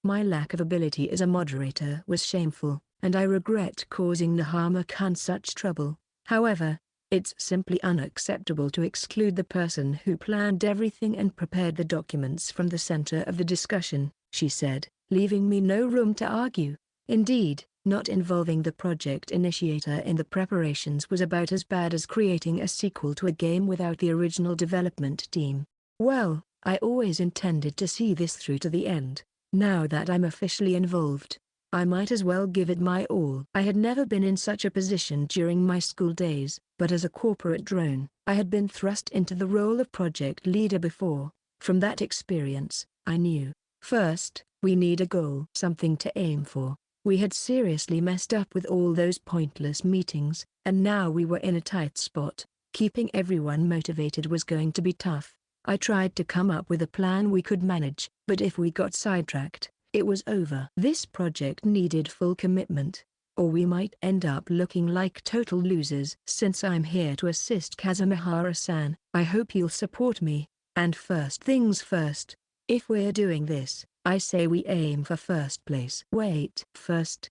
A: My lack of ability as a moderator was shameful, and I regret causing Nahama-kun such trouble. However, It's simply unacceptable to exclude the person who planned everything and prepared the documents from the center of the discussion, she said, leaving me no room to argue. Indeed, not involving the project initiator in the preparations was about as bad as creating a sequel to a game without the original development team. Well, I always intended to see this through to the end. Now that I'm officially involved, I might as well give it my all. I had never been in such a position during my school days, but as a corporate drone, I had been thrust into the role of project leader before. From that experience, I knew, first, we need a goal, something to aim for. We had seriously messed up with all those pointless meetings, and now we were in a tight spot. Keeping everyone motivated was going to be tough. I tried to come up with a plan we could manage, but if we got sidetracked, it was over. This project needed full commitment, or we might end up looking like total losers. Since I'm here to assist Kazumihara-san, I hope you'll support me. And first things first, if we're doing this, I say we aim for first place. Wait, first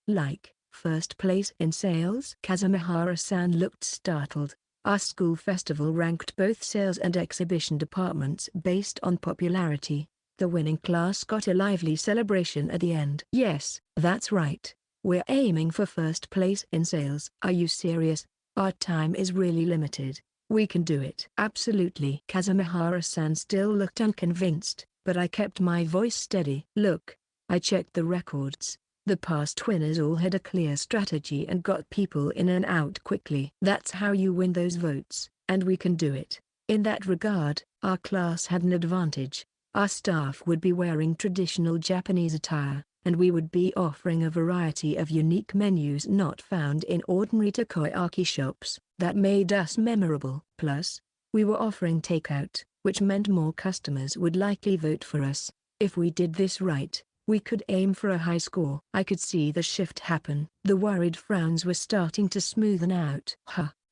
A: place in sales? Kazumihara-san looked startled. Our school festival ranked both sales and exhibition departments based on popularity. The winning class got a lively celebration at the end. Yes, that's right. We're aiming for first place in sales. Are you serious? Our time is really limited. We can do it. Absolutely. Kazumihara-san still looked unconvinced, but I kept my voice steady. Look, I checked the records. The past winners all had a clear strategy and got people in and out quickly. That's how you win those votes, and we can do it. In that regard, our class had an advantage. Our staff would be wearing traditional Japanese attire, and we would be offering a variety of unique menus not found in ordinary takoyaki shops. That made us memorable. Plus, we were offering takeout, which meant more customers would likely vote for us. If we did this right, we could aim for a high score. I could see the shift happen. The worried frowns were starting to smoothen out.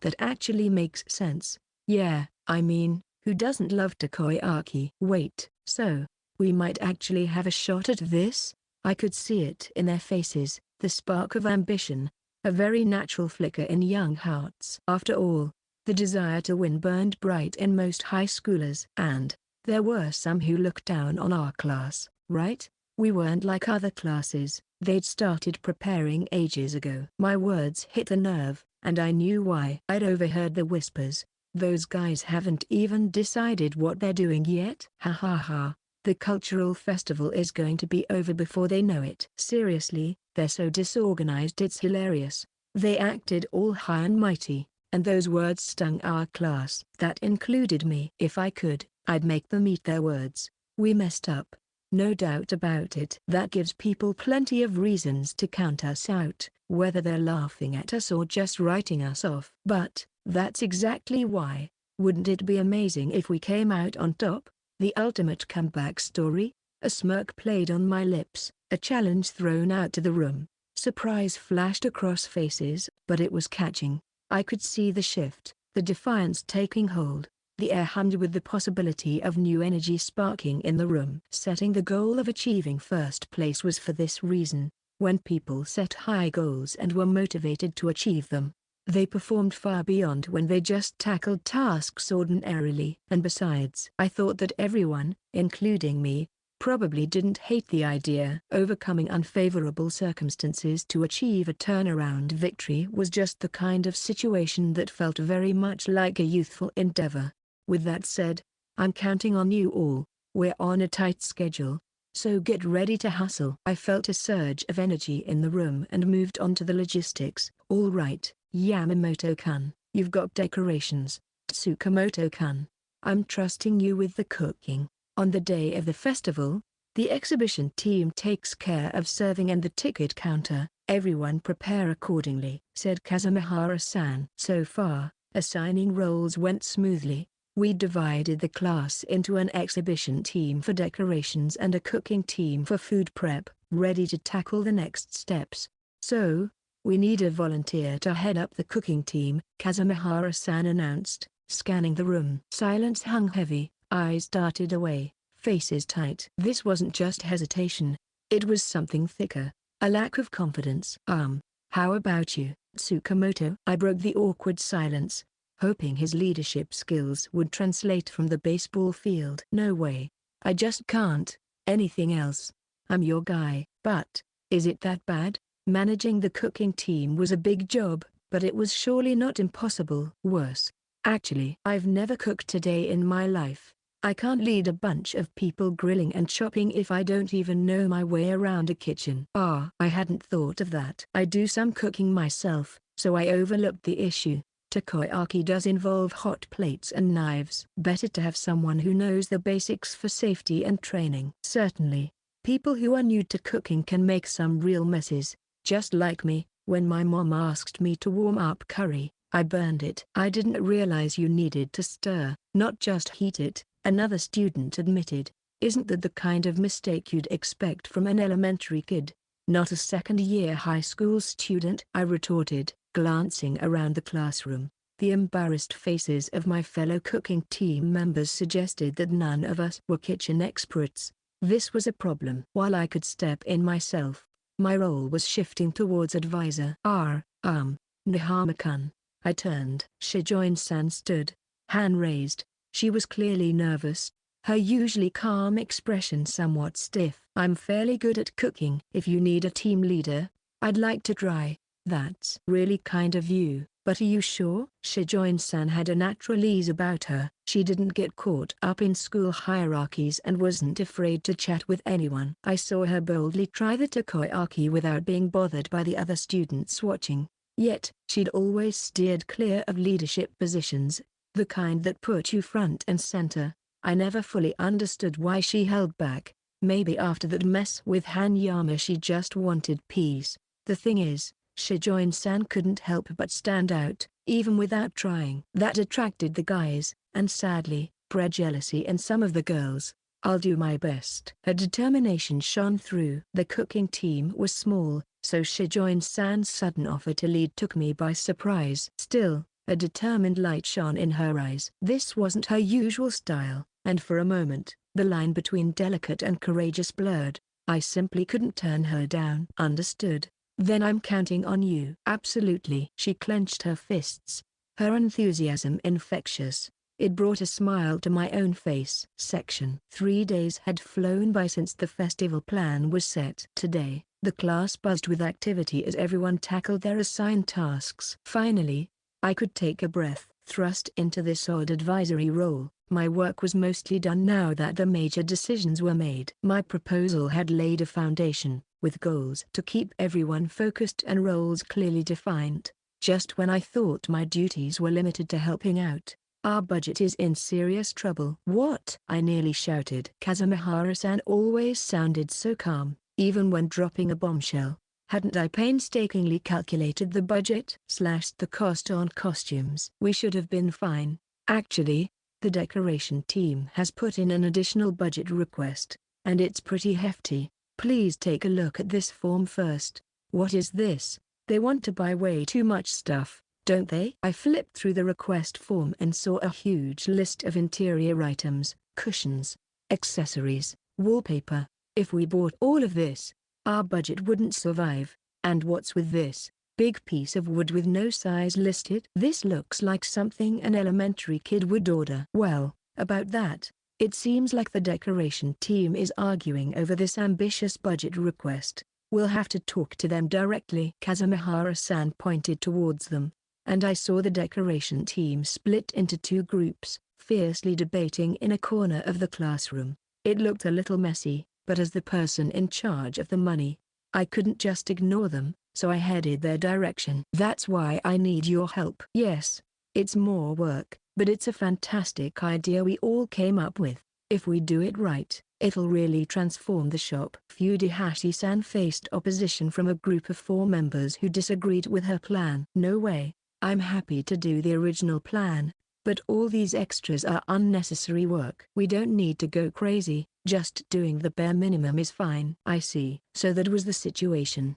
A: That actually makes sense. Yeah, I mean, who doesn't love takoyaki? Wait, so, we might actually have a shot at this? I could see it in their faces, the spark of ambition, a very natural flicker in young hearts. After all, the desire to win burned bright in most high schoolers. And, there were some who looked down on our class, right? We weren't like other classes, they'd started preparing ages ago. My words hit a nerve, and I knew why. I'd overheard the whispers. Those guys haven't even decided what they're doing yet. Ha ha ha, the cultural festival is going to be over before they know it. Seriously, they're so disorganized it's hilarious. They acted all high and mighty, and those words stung our class. That included me. If I could, I'd make them eat their words. We messed up. No doubt about it. That gives people plenty of reasons to count us out, whether they're laughing at us or just writing us off. But, that's exactly why. Wouldn't it be amazing if we came out on top? The ultimate comeback story? A smirk played on my lips, a challenge thrown out to the room. Surprise flashed across faces, but it was catching. I could see the shift, the defiance taking hold. The air hummed with the possibility of new energy sparking in the room. Setting the goal of achieving first place was for this reason. When people set high goals and were motivated to achieve them, they performed far beyond when they just tackled tasks ordinarily. And besides, I thought that everyone, including me, probably didn't hate the idea. Overcoming unfavorable circumstances to achieve a turnaround victory was just the kind of situation that felt very much like a youthful endeavor. With that said, I'm counting on you all. We're on a tight schedule, so get ready to hustle. I felt a surge of energy in the room and moved on to the logistics. All right, Yamamoto-kun, you've got decorations. Tsukamoto-kun, I'm trusting you with the cooking. On the day of the festival, the exhibition team takes care of serving and the ticket counter. Everyone prepare accordingly, said Kazumihara-san. So far, assigning roles went smoothly. We divided the class into an exhibition team for decorations and a cooking team for food prep, ready to tackle the next steps. So, we need a volunteer to head up the cooking team, Kazumihara-san announced, scanning the room. Silence hung heavy, eyes darted away, faces tight. This wasn't just hesitation, it was something thicker, a lack of confidence. How about you, Tsukamoto? I broke the awkward silence. hoping his leadership skills would translate from the baseball field. No way. I just can't. Anything else? I'm your guy. But, is it that bad? Managing the cooking team was a big job, but it was surely not impossible. Worse. Actually, I've never cooked a day in my life. I can't lead a bunch of people grilling and chopping if I don't even know my way around a kitchen. I hadn't thought of that. I do some cooking myself, so I overlooked the issue. Takoyaki does involve hot plates and knives. Better to have someone who knows the basics for safety and training. Certainly, people who are new to cooking can make some real messes, just like me. When my mom asked me to warm up curry, I burned it. I didn't realize you needed to stir, not just heat it, another student admitted. Isn't that the kind of mistake you'd expect from an elementary kid, not a second-year high school student? I retorted, glancing around the classroom. The embarrassed faces of my fellow cooking team members suggested that none of us were kitchen experts. This was a problem. While I could step in myself, my role was shifting towards advisor. Nihama-kun. I turned. Shijoin-san stood, hand raised. She was clearly nervous, her usually calm expression somewhat stiff. I'm fairly good at cooking. If you need a team leader, I'd like to try. That's really kind of you, but are you sure? Shijoin-san had a natural ease about her. She didn't get caught up in school hierarchies and wasn't afraid to chat with anyone. I saw her boldly try the takoyaki without being bothered by the other students watching. Yet, she'd always steered clear of leadership positions, the kind that put you front and center. I never fully understood why she held back. Maybe after that mess with Hanyama she just wanted peace. The thing is, Shijoin-san couldn't help but stand out, even without trying. That attracted the guys, and sadly, bred jealousy in some of the girls. I'll do my best. Her determination shone through. The cooking team was small, so Shijoin-san's sudden offer to lead took me by surprise. Still, a determined light shone in her eyes. This wasn't her usual style, and for a moment, the line between delicate and courageous blurred. I simply couldn't turn her down. Understood. Then I'm counting on you. Absolutely. She clenched her fists, her enthusiasm infectious. It brought a smile to my own face. Section 3 days had flown by since the festival plan was set. Today, the class buzzed with activity as everyone tackled their assigned tasks. Finally, I could take a breath. Thrust into this odd advisory role, my work was mostly done now that the major decisions were made. My proposal had laid a foundation, with goals to keep everyone focused and roles clearly defined. Just when I thought my duties were limited to helping out, our budget is in serious trouble. What? I nearly shouted. Kazumihara-san always sounded so calm, even when dropping a bombshell. Hadn't I painstakingly calculated the budget? Slashed the cost on costumes. We should have been fine. Actually, the decoration team has put in an additional budget request, and it's pretty hefty. Please take a look at this form first. What is this? They want to buy way too much stuff, don't they? I flipped through the request form and saw a huge list of interior items, cushions, accessories, wallpaper. If we bought all of this, our budget wouldn't survive. And what's with this big piece of wood with no size listed? This looks like something an elementary kid would order. Well, about that, it seems like the decoration team is arguing over this ambitious budget request. We'll have to talk to them directly. Kazumihara-san pointed towards them, and I saw the decoration team split into two groups, fiercely debating in a corner of the classroom. It looked a little messy, but as the person in charge of the money, I couldn't just ignore them, so I headed their direction. That's why I need your help. Yes, it's more work, but it's a fantastic idea we all came up with. If we do it right, it'll really transform the shop. Fujihashi-san faced opposition from a group of 4 members who disagreed with her plan. No way, I'm happy to do the original plan, but all these extras are unnecessary work. We don't need to go crazy, just doing the bare minimum is fine. I see. So that was the situation.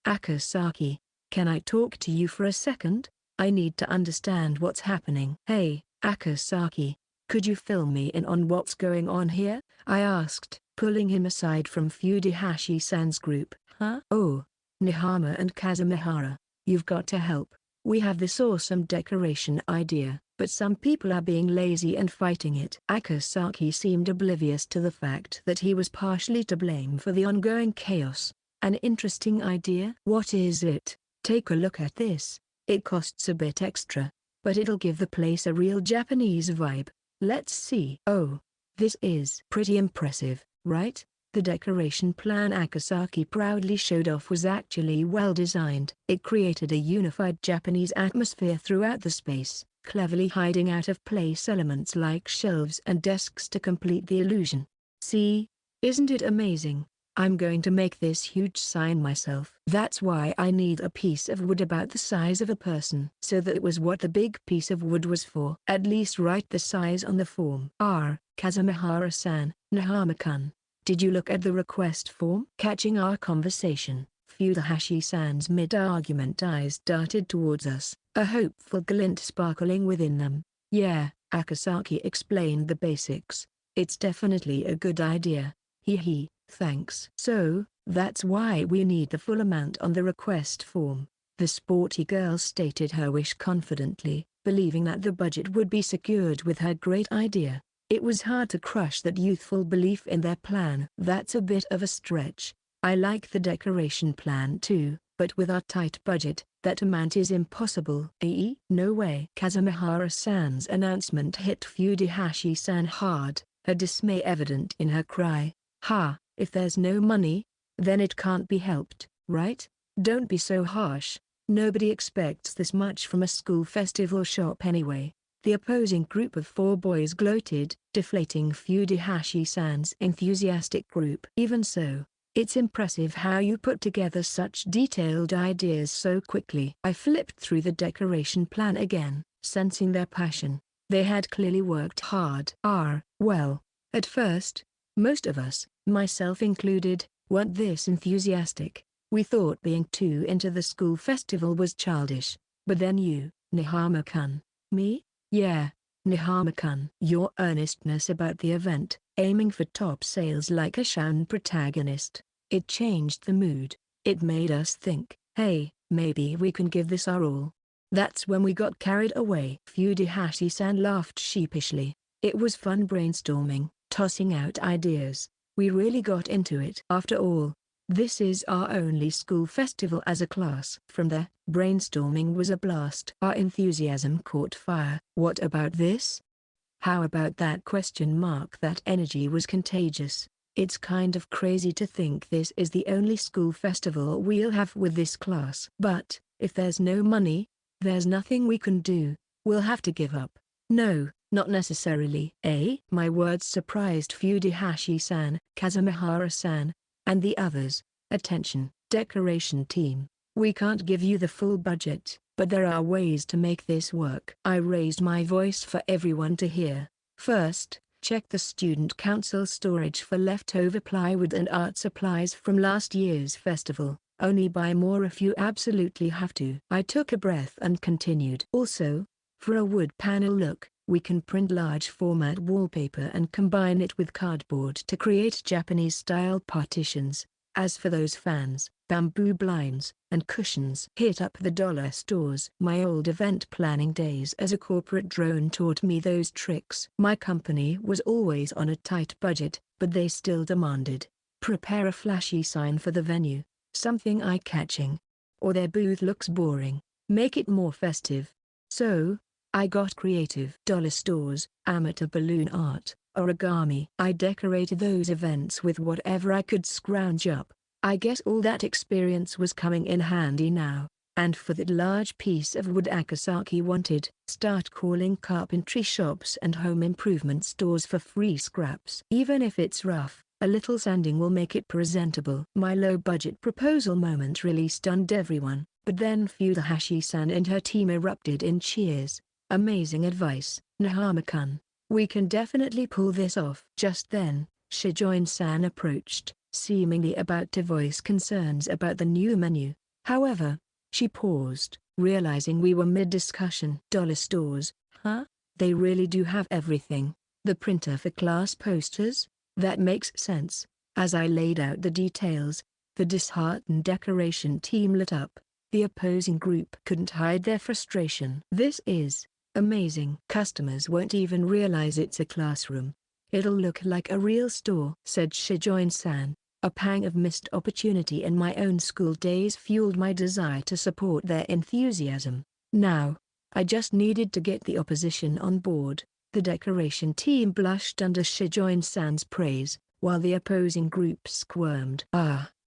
A: Akasaki, can I talk to you for a second? I need to understand what's happening. Hey, Akasaki, could you fill me in on what's going on here? I asked, pulling him aside from Fujihashi-san's group. Huh? Oh, Nihama and Kazumihara, you've got to help. We have this awesome decoration idea, but some people are being lazy and fighting it. Akasaki seemed oblivious to the fact that he was partially to blame for the ongoing chaos. An interesting idea? What is it? Take a look at this. It costs a bit extra, but it'll give the place a real Japanese vibe. Let's see. Oh, this is pretty impressive, right? The decoration plan Akasaki proudly showed off was actually well designed. It created a unified Japanese atmosphere throughout the space, cleverly hiding out-of-place elements like shelves and desks to complete the illusion. See? Isn't it amazing? I'm going to make this huge sign myself. That's why I need a piece of wood about the size of a person. So that was what the big piece of wood was for. At least write the size on the form. Kazumihara-san, Nahama-kun. Did you look at the request form? Catching our conversation, Fudahashi-san's mid-argument eyes darted towards us, a hopeful glint sparkling within them. Yeah, Akasaki explained the basics. It's definitely a good idea. Hee, thanks. So, that's why we need the full amount on the request form. The sporty girl stated her wish confidently, believing that the budget would be secured with her great idea. It was hard to crush that youthful belief in their plan. That's a bit of a stretch. I like the decoration plan too, but with our tight budget, that amount is impossible. No way. Kazumihara-san's announcement hit Fudahashi-san hard, her dismay evident in her cry. If there's no money, then it can't be helped, right? Don't be so harsh. Nobody expects this much from a school festival shop anyway. The opposing group of 4 boys gloated, deflating Fudahashi-san's enthusiastic group. Even so, it's impressive how you put together such detailed ideas so quickly. I flipped through the decoration plan again, sensing their passion. They had clearly worked hard. Well, at first, most of us, myself included, weren't this enthusiastic. We thought being too into the school festival was childish. But then you, Nihama-kun. Me? Yeah, Nihama-kun. Your earnestness about the event, aiming for top sales like a shonen protagonist. It changed the mood. It made us think, hey, maybe we can give this our all. That's when we got carried away. Fudahashi-san laughed sheepishly. It was fun brainstorming, tossing out ideas. We really got into it. After all, this is our only school festival as a class. From there, brainstorming was a blast. Our enthusiasm caught fire. What about this? How about that ? That energy was contagious. It's kind of crazy to think this is the only school festival we'll have with this class. But, if there's no money, there's nothing we can do. We'll have to give up. No, not necessarily. My words surprised Fudahashi-san, Kazumihara-san, and the others. Attention, decoration team. We can't give you the full budget, but there are ways to make this work. I raised my voice for everyone to hear. First, check the student council storage for leftover plywood and art supplies from last year's festival. Only buy more if you absolutely have to. I took a breath and continued. Also, for a wood panel look, we can print large format wallpaper and combine it with cardboard to create Japanese-style partitions. As for those fans, bamboo blinds, and cushions, hit up the dollar stores. My old event planning days as a corporate drone taught me those tricks. My company was always on a tight budget, but they still demanded, prepare a flashy sign for the venue, something eye-catching. Or their booth looks boring, make it more festive. So, I got creative. Dollar stores, amateur balloon art, origami. I decorated those events with whatever I could scrounge up. I guess all that experience was coming in handy now. And for that large piece of wood Akasaki wanted, start calling carpentry shops and home improvement stores for free scraps. Even if it's rough, a little sanding will make it presentable. My low-budget proposal momentarily stunned everyone, but then Fudahashi-san and her team erupted in cheers. Amazing advice, Nahama-kun. We can definitely pull this off. Just then, Shijoin-san approached, seemingly about to voice concerns about the new menu. However, she paused, realizing we were mid-discussion. Dollar stores, huh? They really do have everything. The printer for class posters? That makes sense. As I laid out the details, the disheartened decoration team lit up. The opposing group couldn't hide their frustration. "This is amazing. Customers won't even realize it's a classroom. It'll look like a real store," said Shijoin-san. A pang of missed opportunity in my own school days fueled my desire to support their enthusiasm. Now, I just needed to get the opposition on board. The decoration team blushed under Shijoin-san's praise, while the opposing group squirmed.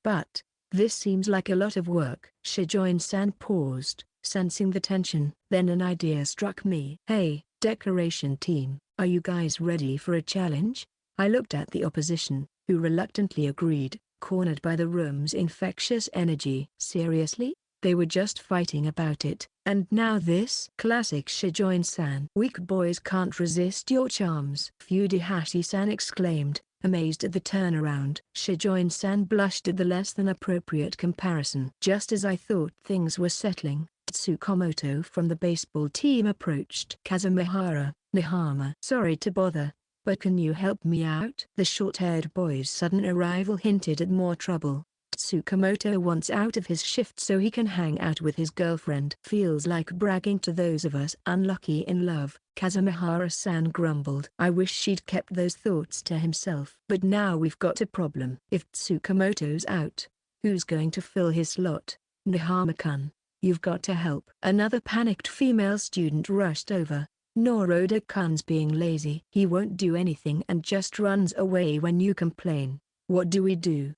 A: But this seems like a lot of work." Shijoin-san paused, sensing the tension. Then an idea struck me. "Hey, decoration team, are you guys ready for a challenge?" I looked at the opposition, who reluctantly agreed, cornered by the room's infectious energy. "Seriously? They were just fighting about it, and now this?" "Classic Shijoin-san. Weak boys can't resist your charms," Fujihashi-san exclaimed, amazed at the turnaround. Shijoin-san blushed at the less than appropriate comparison. Just as I thought things were settling, Tsukamoto from the baseball team approached. "Kazumihara, Nihama. Sorry to bother, but can you help me out?" The short-haired boy's sudden arrival hinted at more trouble. "Tsukamoto wants out of his shift so he can hang out with his girlfriend." "Feels like bragging to those of us unlucky in love," Kazumihara-san grumbled. I wish she'd kept those thoughts to himself. "But now we've got a problem. If Tsukamoto's out, who's going to fill his slot? Nihama-kun, you've got to help." Another panicked female student rushed over. "Noroda-kun's being lazy. He won't do anything and just runs away when you complain. What do we do?"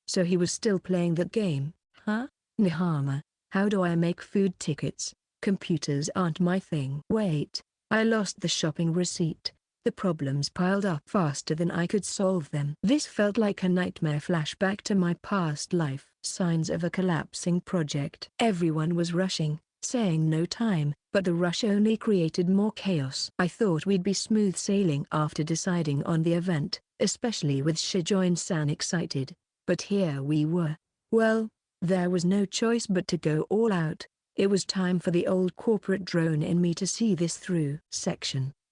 A: So he was still playing that game, huh? "Nihama, how do I make food tickets? Computers aren't my thing." "Wait, I lost the shopping receipt." The problems piled up faster than I could solve them. This felt like a nightmare flashback to my past life. Signs of a collapsing project. Everyone was rushing, saying no time, but the rush only created more chaos. I thought we'd be smooth sailing after deciding on the event, especially with Shijoin-san excited. But here we were. Well, there was no choice but to go all out. It was time for the old corporate drone in me to see this through.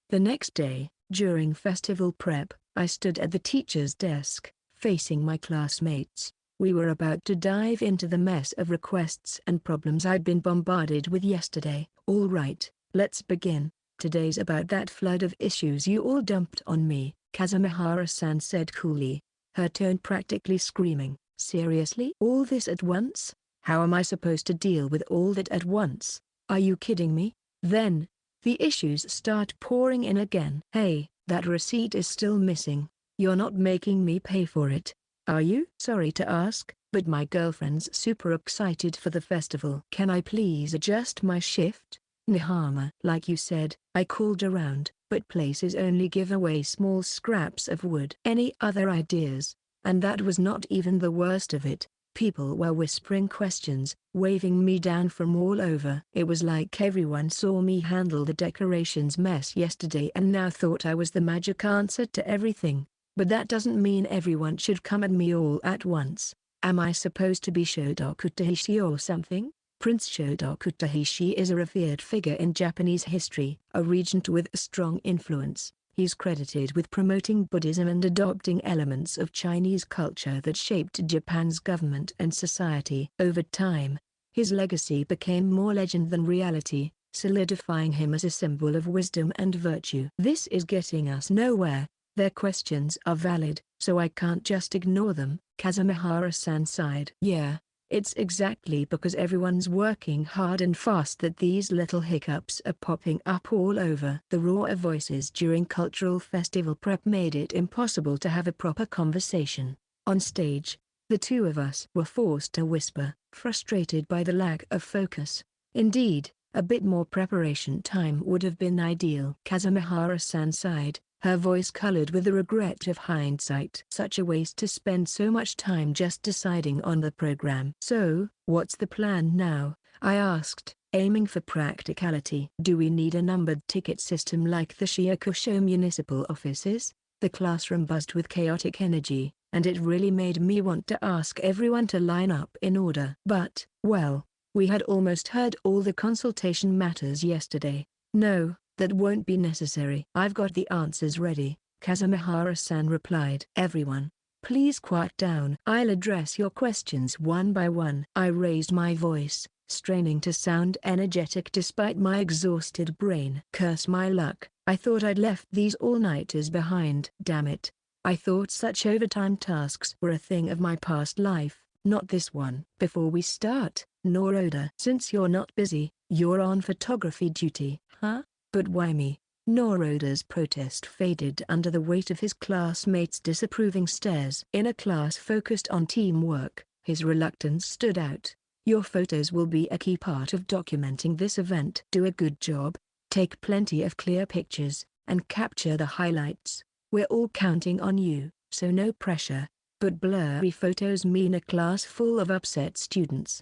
A: The next day, during festival prep, I stood at the teacher's desk, facing my classmates. We were about to dive into the mess of requests and problems I'd been bombarded with yesterday. "All right, let's begin. Today's about that flood of issues you all dumped on me," Kazumihara-san said coolly, her tone practically screaming. "Seriously? All this at once? How am I supposed to deal with all that at once? Are you kidding me?" Then, the issues start pouring in again. "Hey, that receipt is still missing. You're not making me pay for it, are you?" "Sorry to ask, but my girlfriend's super excited for the festival. Can I please adjust my shift?" "Nihama, like you said, I called around, but places only give away small scraps of wood." "Any other ideas?" And that was not even the worst of it. People were whispering questions, waving me down from all over. It was like everyone saw me handle the decorations mess yesterday and now thought I was the magic answer to everything. But that doesn't mean everyone should come at me all at once. Am I supposed to be Shotoku Tahishi or something? Prince Shotoku Tahishi is a revered figure in Japanese history, a regent with a strong influence. He's credited with promoting Buddhism and adopting elements of Chinese culture that shaped Japan's government and society. Over time, his legacy became more legend than reality, solidifying him as a symbol of wisdom and virtue. This is getting us nowhere. Their questions are valid, so I can't just ignore them, Kazumihara-san sighed. Yeah, it's exactly because everyone's working hard and fast that these little hiccups are popping up all over. The roar of voices during cultural festival prep made it impossible to have a proper conversation. On stage, the two of us were forced to whisper, frustrated by the lack of focus. Indeed, a bit more preparation time would have been ideal. Kazumihara-san sighed, her voice colored with the regret of hindsight. Such a waste to spend so much time just deciding on the program. So, what's the plan now? I asked, aiming for practicality. Do we need a numbered ticket system like the Shiakusho municipal offices? The classroom buzzed with chaotic energy, and it really made me want to ask everyone to line up in order. But, well, we had almost heard all the consultation matters yesterday. No, that won't be necessary. I've got the answers ready, Kazumihara-san replied. Everyone, Please quiet down. I'll address your questions one by one. I raised my voice, straining to sound energetic despite my exhausted brain. Curse my luck, I thought I'd left these all-nighters behind. Damn it. I thought such overtime tasks were a thing of my past life, not this one. Before we start, Noroda, since you're not busy, you're on photography duty. Huh? But why me? Noroda's protest faded under the weight of his classmates' disapproving stares. In a class focused on teamwork, his reluctance stood out. Your photos will be a key part of documenting this event. Do a good job, take plenty of clear pictures, and capture the highlights. We're all counting on you, so no pressure. But blurry photos mean a class full of upset students.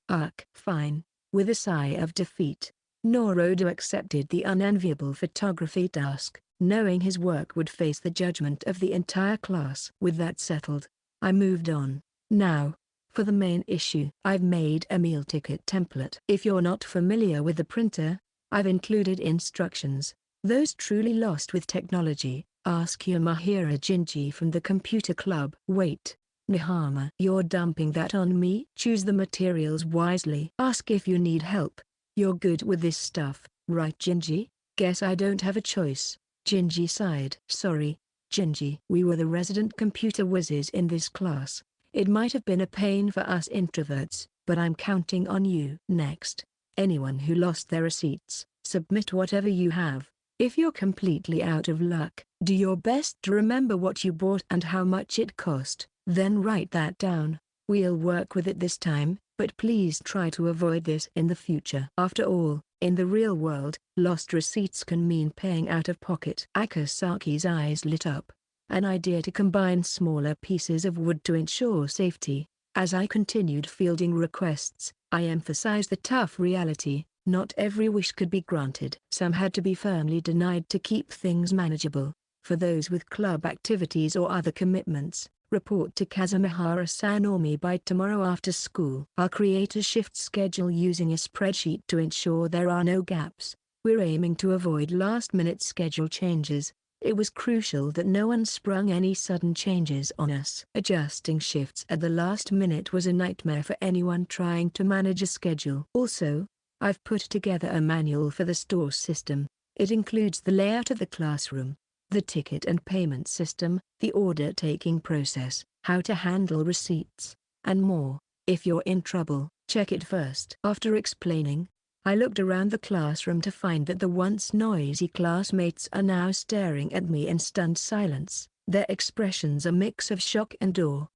A: Fine. With a sigh of defeat, Noroda accepted the unenviable photography task, knowing his work would face the judgment of the entire class. With that settled, I moved on. Now, for the main issue. I've made a meal ticket template. If you're not familiar with the printer, I've included instructions. Those truly lost with technology, ask Yamahira Jinji from the computer club. Wait, Nihama. You're dumping that on me? Choose the materials wisely. Ask if you need help. You're good with this stuff, right Jinji? Guess I don't have a choice. Jinji sighed. Sorry, Jinji. We were the resident computer whizzes in this class. It might have been a pain for us introverts, but I'm counting on you. Next, anyone who lost their receipts, submit whatever you have. If you're completely out of luck, do your best to remember what you bought and how much it cost, then write that down. We'll work with it this time, but please try to avoid this in the future. After all, in the real world, lost receipts can mean paying out of pocket. Akasaki's eyes lit up. An idea to combine smaller pieces of wood to ensure safety. As I continued fielding requests, I emphasized the tough reality. Not every wish could be granted. Some had to be firmly denied to keep things manageable. For those with club activities or other commitments, report to Kazumihara-san or me by tomorrow after school. I'll create a shift schedule using a spreadsheet to ensure there are no gaps. We're aiming to avoid last-minute schedule changes. It was crucial that no one sprung any sudden changes on us. Adjusting shifts at the last minute was a nightmare for anyone trying to manage a schedule. Also, I've put together a manual for the store system. It includes the layout of the classroom, the ticket and payment system, the order-taking process, how to handle receipts, and more. If you're in trouble, check it first. After explaining, I looked around the classroom to find that the once noisy classmates are now staring at me in stunned silence, their expressions a mix of shock and awe.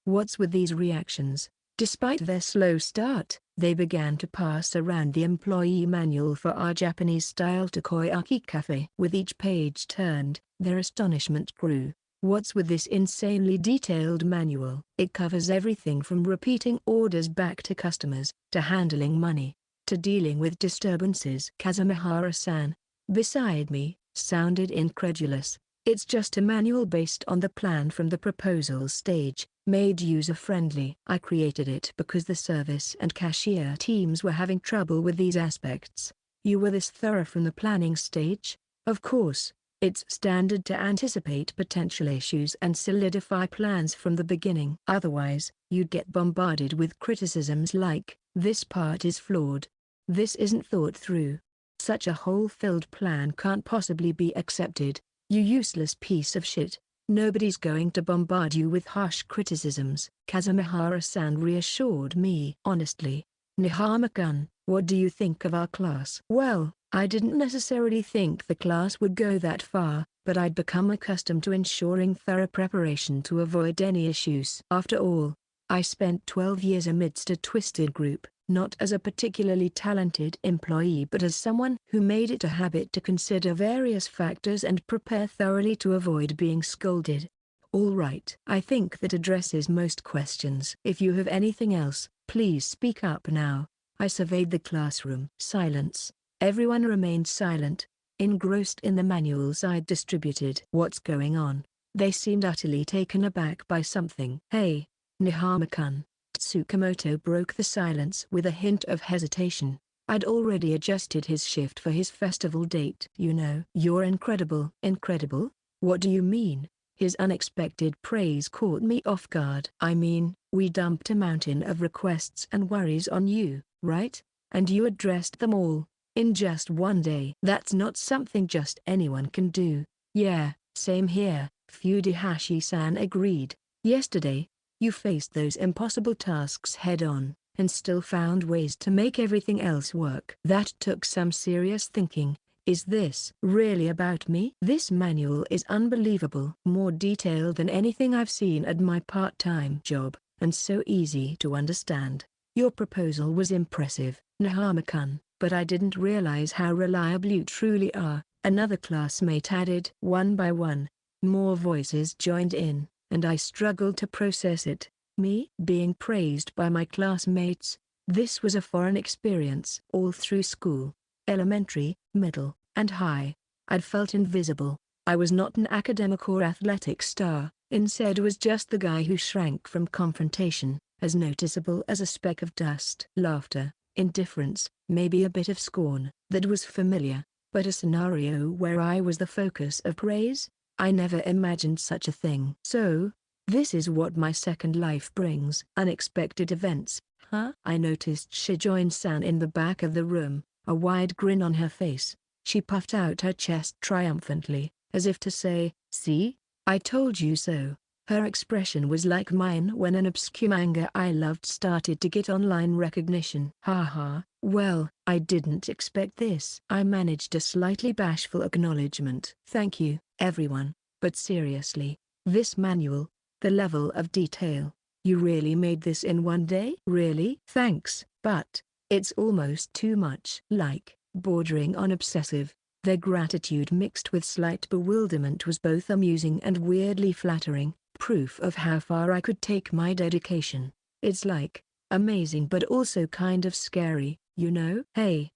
A: What's with these reactions? Despite their slow start, they began to pass around the employee manual for our Japanese-style takoyaki cafe. With each page turned, their astonishment grew. What's with this insanely detailed manual? It covers everything from repeating orders back to customers, to handling money, to dealing with disturbances. Kazumihara-san, beside me, sounded incredulous. It's just a manual based on the plan from the proposal stage, made user-friendly. I created it because the service and cashier teams were having trouble with these aspects. You were this thorough from the planning stage? Of course, it's standard to anticipate potential issues and solidify plans from the beginning. Otherwise, you'd get bombarded with criticisms like, this part is flawed. This isn't thought through. Such a hole-filled plan can't possibly be accepted. You useless piece of shit. Nobody's going to bombard you with harsh criticisms. Kazumihara-san reassured me. Honestly, Nihama-kun, what do you think of our class? Well, I didn't necessarily think the class would go that far, but I'd become accustomed to ensuring thorough preparation to avoid any issues. After all, I spent 12 years amidst a twisted group, not as a particularly talented employee but as someone who made it a habit to consider various factors and prepare thoroughly to avoid being scolded. All right. I think that addresses most questions. If you have anything else, please speak up now. I surveyed the classroom. Silence. Everyone remained silent, engrossed in the manuals I'd distributed. What's going on? They seemed utterly taken aback by something. Hey, Nihama-kun. Tsukamoto broke the silence with a hint of hesitation. I'd already adjusted his shift for his festival date. You know. You're incredible. Incredible? What do you mean? His unexpected praise caught me off guard. I mean, we dumped a mountain of requests and worries on you, right? And you addressed them all in just one day. That's not something just anyone can do. Yeah, same here, Fujihashi-san agreed. Yesterday, you faced those impossible tasks head-on, and still found ways to make everything else work. That took some serious thinking. Is this really about me? This manual is unbelievable. More detailed than anything I've seen at my part-time job, and so easy to understand. Your proposal was impressive, Nahama-kun, but I didn't realize how reliable you truly are, another classmate added. One by one, more voices joined in, and I struggled to process it. Me being praised by my classmates. This was a foreign experience. All through school, elementary, middle, and high, I'd felt invisible. I was not an academic or athletic star, instead was just the guy who shrank from confrontation, as noticeable as a speck of dust. Laughter, indifference, maybe a bit of scorn. That was familiar, but a scenario where I was the focus of praise? I never imagined such a thing. So, this is what my second life brings. Unexpected events, huh? I noticed Shijoin-san in the back of the room, a wide grin on her face. She puffed out her chest triumphantly, as if to say, "See? I told you so." Her expression was like mine when an obscure manga I loved started to get online recognition. Haha, well, I didn't expect this. I managed a slightly bashful acknowledgement. Thank you, everyone, but seriously, this manual, the level of detail, you really made this in one day? Really? Thanks, but it's almost too much. Like, bordering on obsessive. Their gratitude mixed with slight bewilderment was both amusing and weirdly flattering, proof of how far I could take my dedication. It's like, amazing but also kind of scary, you know? Hey,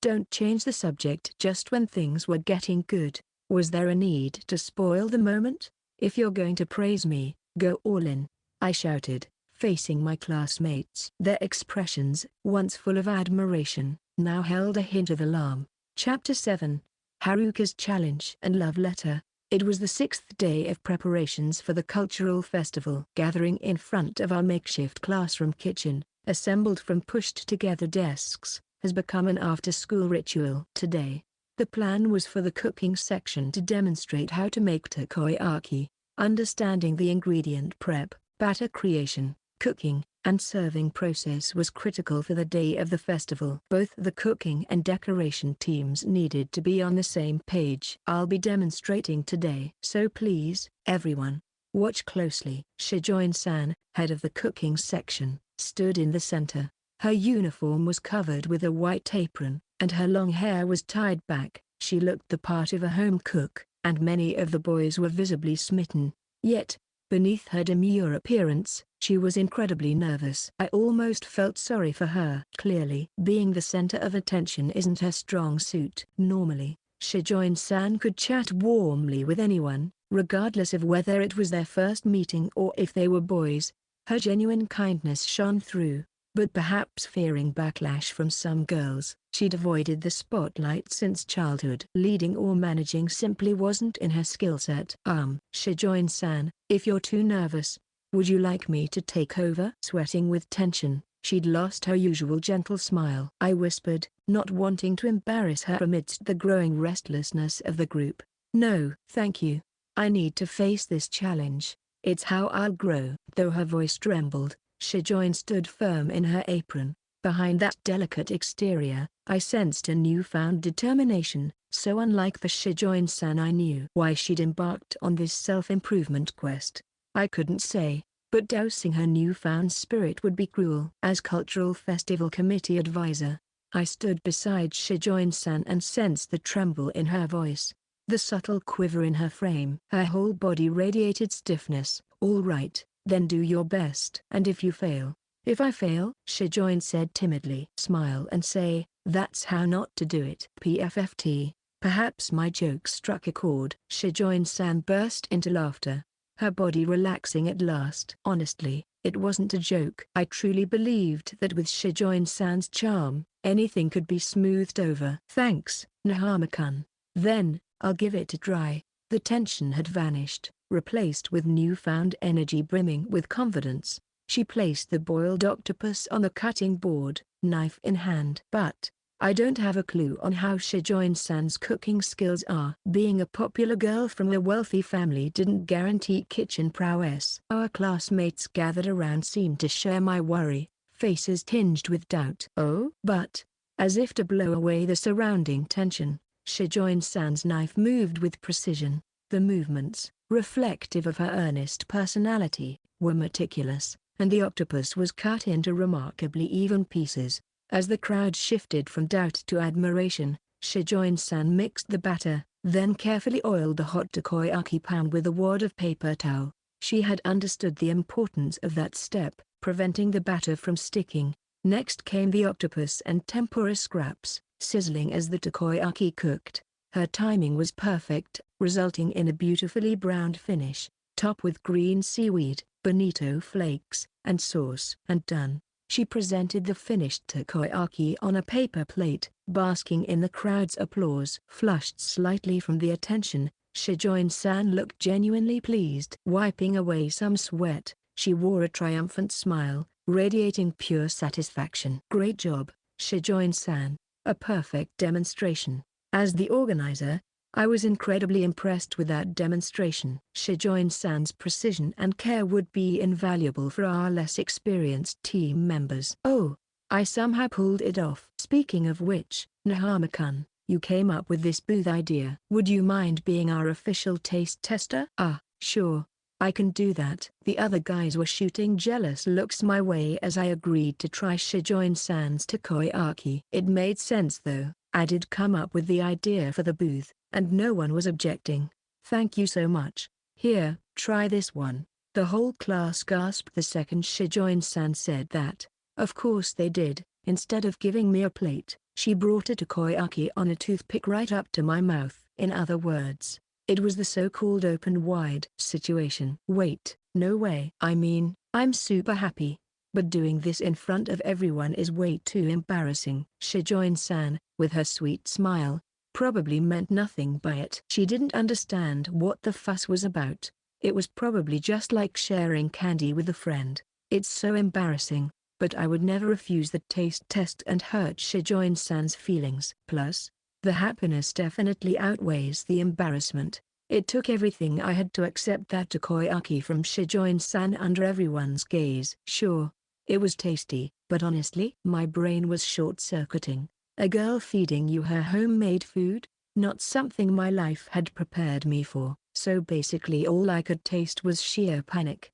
A: don't change the subject just when things were getting good. Was there a need to spoil the moment? If you're going to praise me, go all in, I shouted, facing my classmates. Their expressions, once full of admiration, now held a hint of alarm. Chapter 7. Haruka's Challenge and Love Letter. It was the 6th day of preparations for the cultural festival. Gathering in front of our makeshift classroom kitchen, assembled from pushed-together desks, has become an after-school ritual. Today, the plan was for the cooking section to demonstrate how to make takoyaki. Understanding the ingredient prep, batter creation, cooking, and serving process was critical for the day of the festival. Both the cooking and decoration teams needed to be on the same page. I'll be demonstrating today. So please, everyone, watch closely. Shijoin-san, head of the cooking section, stood in the center. Her uniform was covered with a white apron, and her long hair was tied back. She looked the part of a home cook, and many of the boys were visibly smitten. Yet, beneath her demure appearance, she was incredibly nervous. I almost felt sorry for her. Clearly, being the center of attention isn't her strong suit. Normally, Shijoin-san could chat warmly with anyone, regardless of whether it was their first meeting or if they were boys. Her genuine kindness shone through, but perhaps fearing backlash from some girls, she'd avoided the spotlight since childhood. Leading or managing simply wasn't in her skill set. Shijoin-san, if you're too nervous, would you like me to take over? Sweating with tension, she'd lost her usual gentle smile. I whispered, not wanting to embarrass her amidst the growing restlessness of the group. No, thank you. I need to face this challenge. It's how I'll grow. Though her voice trembled, Shijoin stood firm in her apron. Behind that delicate exterior, I sensed a newfound determination, so unlike the Shijoin-san I knew. Why she'd embarked on this self-improvement quest, I couldn't say, but dousing her newfound spirit would be cruel. As cultural festival committee advisor, I stood beside Shijoin-san and sensed the tremble in her voice, the subtle quiver in her frame. Her whole body radiated stiffness. All right, then do your best. And if you fail? If I fail? Shijoin said timidly. Smile and say, that's how not to do it. PFFT. Perhaps my joke struck a chord. Shijoin-san burst into laughter, her body relaxing at last. Honestly, it wasn't a joke. I truly believed that with Shijoin-san's charm, anything could be smoothed over. Thanks, Nahama-kun. Then, I'll give it a try. The tension had vanished, replaced with newfound energy brimming with confidence. She placed the boiled octopus on the cutting board, knife in hand. But I don't have a clue on how Shijoin-san's cooking skills are. Being a popular girl from a wealthy family didn't guarantee kitchen prowess. Our classmates gathered around seemed to share my worry, faces tinged with doubt. Oh? But, as if to blow away the surrounding tension, Shijoin-san's knife moved with precision. The movements, reflective of her earnest personality, were meticulous, and the octopus was cut into remarkably even pieces. As the crowd shifted from doubt to admiration, Shijoin-san mixed the batter, then carefully oiled the hot takoyaki pan with a wad of paper towel. She had understood the importance of that step, preventing the batter from sticking. Next came the octopus and tempura scraps, sizzling as the takoyaki cooked. Her timing was perfect, resulting in a beautifully browned finish, topped with green seaweed, bonito flakes, and sauce. And done. She presented the finished takoyaki on a paper plate, basking in the crowd's applause. Flushed slightly from the attention, Shijoin-san looked genuinely pleased. Wiping away some sweat, she wore a triumphant smile, radiating pure satisfaction. Great job, Shijoin-san. A perfect demonstration. As the organizer, I was incredibly impressed with that demonstration. Shijoin-san's precision and care would be invaluable for our less experienced team members. Oh, I somehow pulled it off. Speaking of which, Nahama-kun, you came up with this booth idea. Would you mind being our official taste tester? Ah, sure. I can do that. The other guys were shooting jealous looks my way as I agreed to try Shijoin-san's takoyaki. It made sense though. I did come up with the idea for the booth, and no one was objecting. Thank you so much. Here, try this one. The whole class gasped the second Shijoin-san said that. Of course they did. Instead of giving me a plate, she brought a takoyaki on a toothpick right up to my mouth. In other words, it was the so-called open wide situation. Wait, no way. I mean, I'm super happy. But doing this in front of everyone is way too embarrassing. Shijoin-san, with her sweet smile, probably meant nothing by it. She didn't understand what the fuss was about. It was probably just like sharing candy with a friend. It's so embarrassing, but I would never refuse the taste test and hurt Shijoin-san's feelings. Plus, the happiness definitely outweighs the embarrassment. It took everything I had to accept that takoyaki from Shijoin-san under everyone's gaze. Sure, it was tasty, but honestly, my brain was short-circuiting. A girl feeding you her homemade food? Not something my life had prepared me for. So basically all I could taste was sheer panic.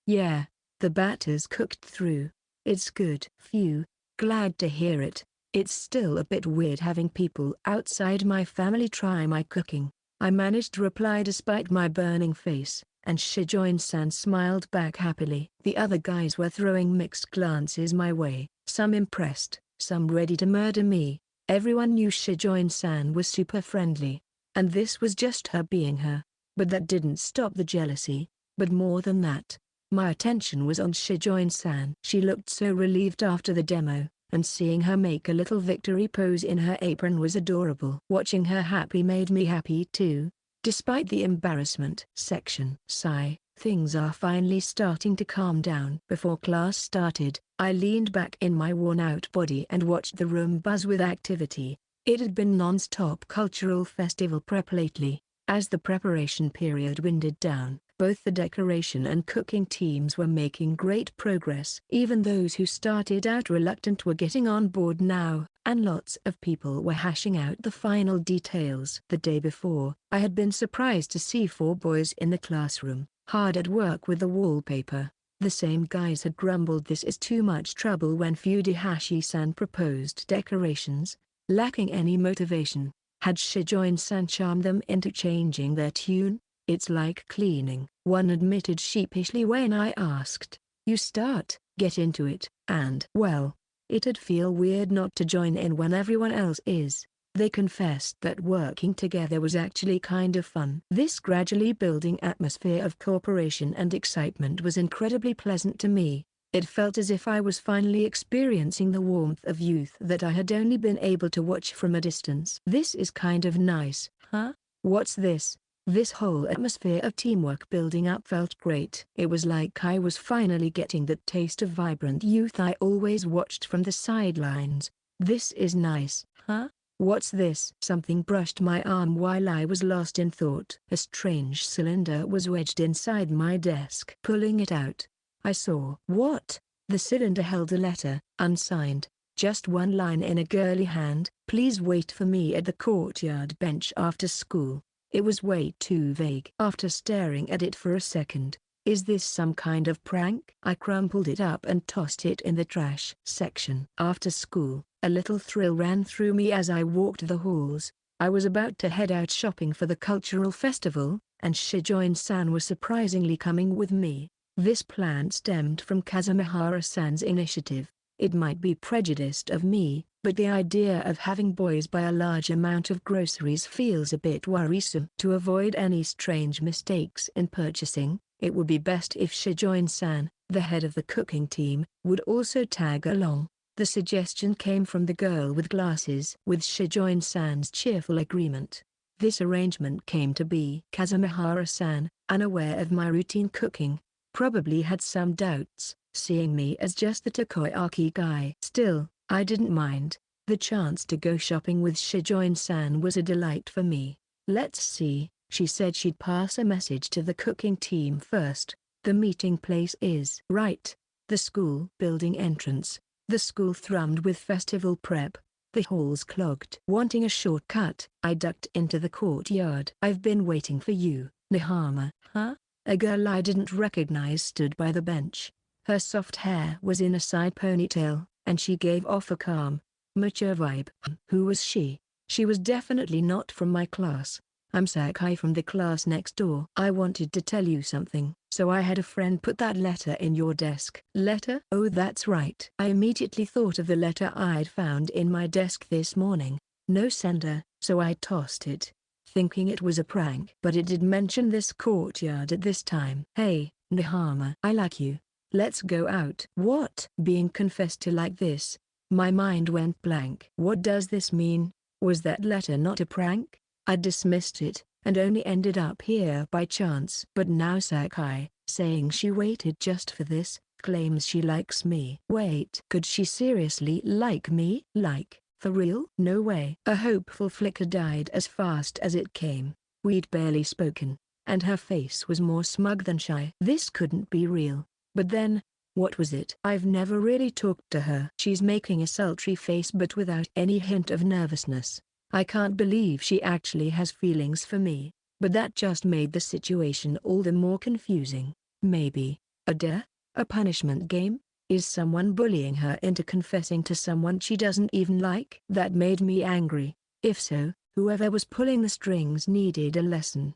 A: Yeah, the batter's cooked through. It's good. Phew, glad to hear it. It's still a bit weird having people outside my family try my cooking. I managed to reply despite my burning face, and Shijoin-san smiled back happily. The other guys were throwing mixed glances my way, some impressed, some ready to murder me. Everyone knew Shijoin-san was super friendly, and this was just her being her. But that didn't stop the jealousy. But more than that, my attention was on Shijoin-san. She looked so relieved after the demo, and seeing her make a little victory pose in her apron was adorable. Watching her happy made me happy too, despite the embarrassment. Section. Sigh. Things are finally starting to calm down. Before class started, I leaned back in my worn-out body and watched the room buzz with activity. It had been non-stop cultural festival prep lately. As the preparation period winded down, both the decoration and cooking teams were making great progress. Even those who started out reluctant were getting on board now, and lots of people were hashing out the final details. The day before, I had been surprised to see 4 boys in the classroom, hard at work with the wallpaper. The same guys had grumbled this is too much trouble when Fujihashi-san proposed decorations, lacking any motivation. Had Shijoin-san charmed them into changing their tune? It's like cleaning, one admitted sheepishly when I asked. You start, get into it, and well, it'd feel weird not to join in when everyone else is. They confessed that working together was actually kind of fun. This gradually building atmosphere of cooperation and excitement was incredibly pleasant to me. It felt as if I was finally experiencing the warmth of youth that I had only been able to watch from a distance. This is kind of nice, huh? What's this? This whole atmosphere of teamwork building up felt great. It was like I was finally getting that taste of vibrant youth I always watched from the sidelines. This is nice. Huh? What's this? Something brushed my arm while I was lost in thought. A strange cylinder was wedged inside my desk. Pulling it out, I saw. What? The cylinder held a letter, unsigned. Just one line in a girly hand. Please wait for me at the courtyard bench after school. It was way too vague. After staring at it for a second, is this some kind of prank? I crumpled it up and tossed it in the trash section. After school, a little thrill ran through me as I walked the halls. I was about to head out shopping for the cultural festival, and Shijoin-san was surprisingly coming with me. This plan stemmed from Kazumihara-san's initiative. It might be prejudiced of me, but the idea of having boys buy a large amount of groceries feels a bit worrisome. To avoid any strange mistakes in purchasing, it would be best if Shijoin-san, the head of the cooking team, would also tag along. The suggestion came from the girl with glasses. With Shijoin-san's cheerful agreement, this arrangement came to be. Kazumihara-san, unaware of my routine cooking, probably had some doubts, seeing me as just the takoyaki guy. Still, I didn't mind. The chance to go shopping with Shijoin-san was a delight for me. Let's see, she said she'd pass a message to the cooking team first. The meeting place is right. The school building entrance. The school thrummed with festival prep. The halls clogged. Wanting a shortcut, I ducked into the courtyard. I've been waiting for you, Nihama. Huh? A girl I didn't recognize stood by the bench. Her soft hair was in a side ponytail, and she gave off a calm, mature vibe. Who was she? She was definitely not from my class. I'm Sakai from the class next door. I wanted to tell you something, so I had a friend put that letter in your desk. Letter? Oh, that's right. I immediately thought of the letter I'd found in my desk this morning. No sender, so I tossed it, thinking it was a prank. But it did mention this courtyard at this time. Hey, Nihama. I like you. Let's go out. What? Being confessed to like this, my mind went blank. What does this mean? Was that letter not a prank? I dismissed it, and only ended up here by chance. But now Sakai, saying she waited just for this, claims she likes me. Wait, could she seriously like me? Like, for real? No way. A hopeful flicker died as fast as it came. We'd barely spoken, and her face was more smug than shy. This couldn't be real. But then, what was it? I've never really talked to her. She's making a sultry face but without any hint of nervousness. I can't believe she actually has feelings for me, but that just made the situation all the more confusing. Maybe, a dare? A punishment game? Is someone bullying her into confessing to someone she doesn't even like? That made me angry. If so, whoever was pulling the strings needed a lesson.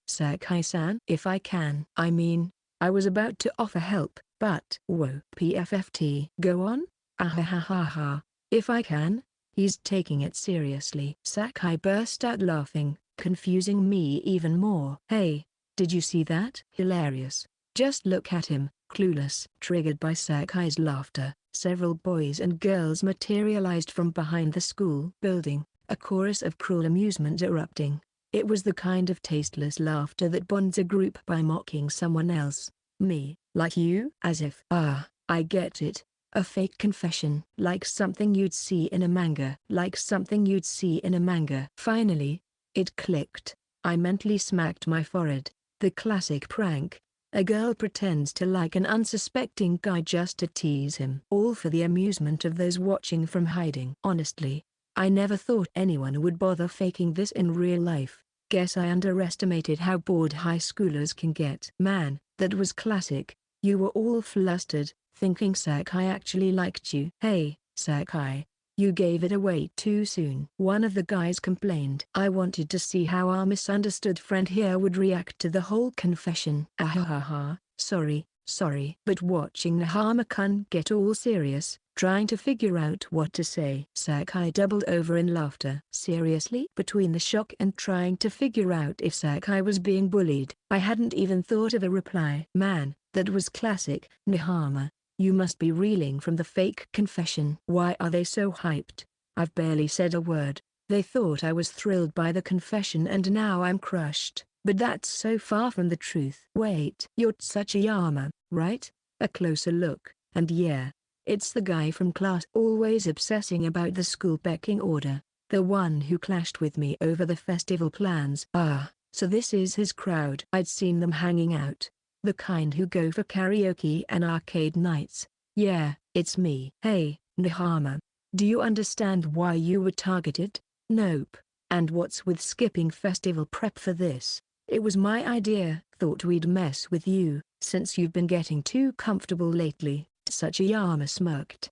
A: Sakai-san? If I can. I was about to offer help, but whoa. PFFT. Go on? Ahahaha. If I can? He's taking it seriously. Sakai burst out laughing, confusing me even more. Hey, did you see that? Hilarious. Just look at him, clueless. Triggered by Sakai's laughter, several boys and girls materialized from behind the school building, a chorus of cruel amusement erupting. It was the kind of tasteless laughter that bonds a group by mocking someone else. Me, like you? As if. I get it. A fake confession. Like something you'd see in a manga. Like something you'd see in a manga. Finally, it clicked. I mentally smacked my forehead. The classic prank. A girl pretends to like an unsuspecting guy just to tease him. All for the amusement of those watching from hiding. Honestly, I never thought anyone would bother faking this in real life. Guess I underestimated how bored high schoolers can get. Man, that was classic. You were all flustered, thinking Sakai actually liked you. Hey, Sakai, you gave it away too soon. One of the guys complained. I wanted to see how our misunderstood friend here would react to the whole confession. Ahahaha, sorry. But watching Nihama-kun get all serious, trying to figure out what to say. Sakai doubled over in laughter. Seriously? Between the shock and trying to figure out if Sakai was being bullied, I hadn't even thought of a reply. Man, that was classic. Nihama, you must be reeling from the fake confession. Why are they so hyped? I've barely said a word. They thought I was thrilled by the confession and now I'm crushed. But that's so far from the truth. Wait, you're Tsuchiyama, right? A closer look, and yeah, it's the guy from class always obsessing about the school pecking order. The one who clashed with me over the festival plans. Ah, so this is his crowd. I'd seen them hanging out. The kind who go for karaoke and arcade nights. Yeah, it's me. Hey, Nihama. Do you understand why you were targeted? Nope. And what's with skipping festival prep for this? It was my idea. Thought we'd mess with you, since you've been getting too comfortable lately. Tsuchiyama smirked.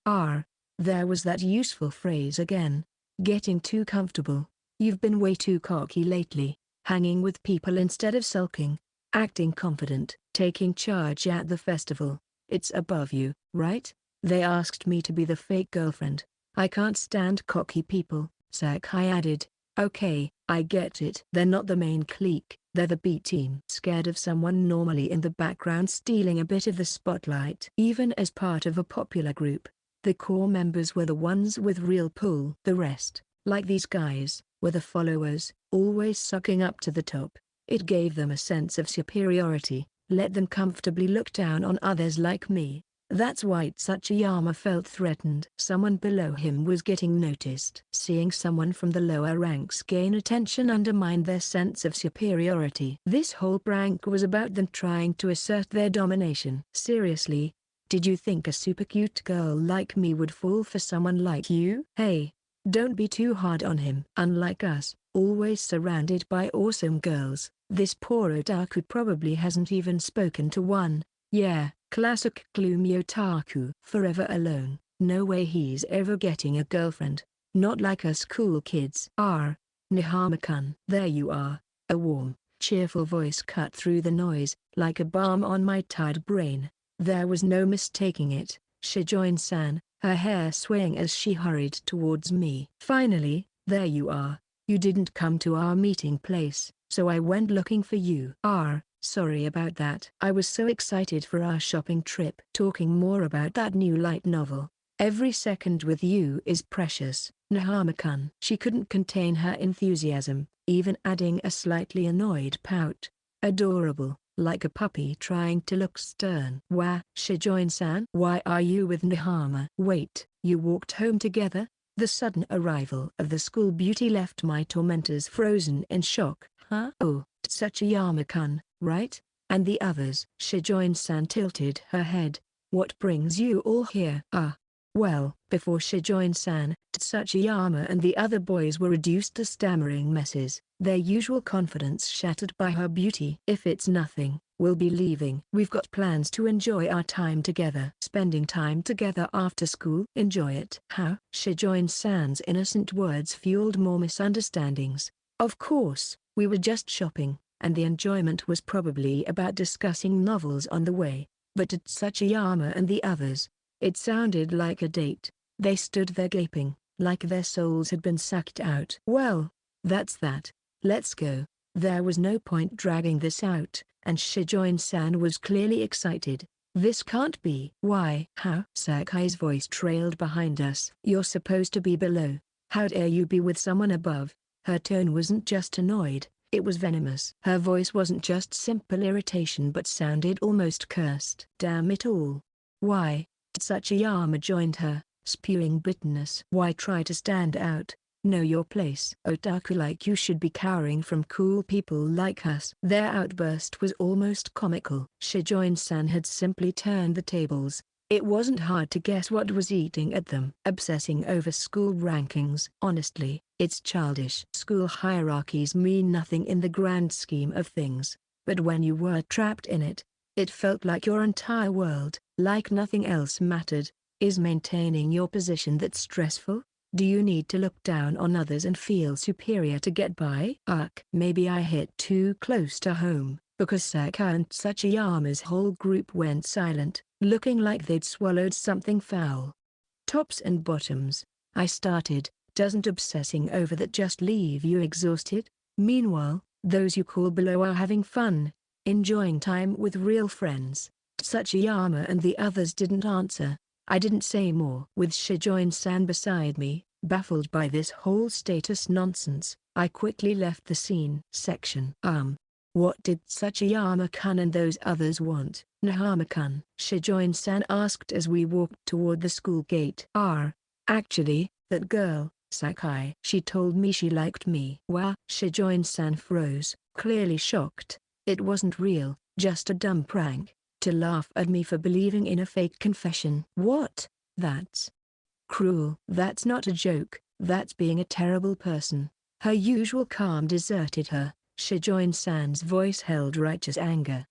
A: There was that useful phrase again. Getting too comfortable. You've been way too cocky lately, hanging with people instead of sulking, acting confident, taking charge at the festival. It's above you, right? They asked me to be the fake girlfriend. I can't stand cocky people, Sakai added. Okay, I get it. They're not the main clique, they're the B team. Scared of someone normally in the background stealing a bit of the spotlight. Even as part of a popular group, the core members were the ones with real pull. The rest, like these guys, were the followers, always sucking up to the top. It gave them a sense of superiority, let them comfortably look down on others like me. That's why Tsuchiyama felt threatened. Someone below him was getting noticed. Seeing someone from the lower ranks gain attention undermined their sense of superiority. This whole prank was about them trying to assert their domination. Seriously? Did you think a super cute girl like me would fall for someone like you? Hey, don't be too hard on him. Unlike us, always surrounded by awesome girls, this poor otaku probably hasn't even spoken to one. Yeah, classic gloomy otaku. Forever alone. No way he's ever getting a girlfriend. Not like us cool kids. Nihama-kun. There you are. A warm, cheerful voice cut through the noise, like a balm on my tired brain. There was no mistaking it. Shijoin-san, her hair swaying as she hurried towards me. Finally, there you are. You didn't come to our meeting place, so I went looking for you. Sorry about that. I was so excited for our shopping trip. Talking more about that new light novel. Every second with you is precious, Nihama-kun. She couldn't contain her enthusiasm, even adding a slightly annoyed pout. Adorable, like a puppy trying to look stern. Shijoin-san? Why are you with Nihama? Wait, you walked home together? The sudden arrival of the school beauty left my tormentors frozen in shock. Huh? Oh, Tsuchiyama-kun, right? And the others? Shijoin-san tilted her head. What brings you all here? Well, before Shijoin-san, Tsuchiyama and the other boys were reduced to stammering messes, their usual confidence shattered by her beauty. If it's nothing, we'll be leaving. We've got plans to enjoy our time together. Spending time together after school. Enjoy it. How? Shijoin-san's innocent words fueled more misunderstandings. Of course, we were just shopping, and the enjoyment was probably about discussing novels on the way. But to Tsuchiyama and the others, it sounded like a date. They stood there gaping, like their souls had been sucked out. Well, that's that. Let's go. There was no point dragging this out, and Shijoin-san was clearly excited. This can't be. Why? How? Sakai's voice trailed behind us. You're supposed to be below. How dare you be with someone above? Her tone wasn't just annoyed, it was venomous. Her voice wasn't just simple irritation but sounded almost cursed. Damn it all. Why? Tsuchiyama joined her, spewing bitterness. Why try to stand out? Know your place. Otaku like you should be cowering from cool people like us. Their outburst was almost comical. Shijoin-san had simply turned the tables. It wasn't hard to guess what was eating at them. Obsessing over school rankings. Honestly, it's childish. School hierarchies mean nothing in the grand scheme of things. But when you were trapped in it, it felt like your entire world, like nothing else mattered. Is maintaining your position that stressful? Do you need to look down on others and feel superior to get by? Maybe I hit too close to home, because Sakai and Tsuchiyama's whole group went silent, looking like they'd swallowed something foul. Tops and bottoms, I started, doesn't obsessing over that just leave you exhausted? Meanwhile, those you call below are having fun, enjoying time with real friends. Tsuchiyama and the others didn't answer. I didn't say more. With Shijoin-san beside me, baffled by this whole status nonsense, I quickly left the scene. What did Sachiyama-kun and those others want? Nahama-kun, Shijoin-san asked as we walked toward the school gate. Actually, that girl, Sakai. She told me she liked me. Wow. Shijoin-san froze, clearly shocked. It wasn't real, just a dumb prank, to laugh at me for believing in a fake confession. What? That's cruel. That's not a joke, that's being a terrible person. Her usual calm deserted her. Shijoin-san's voice held righteous anger.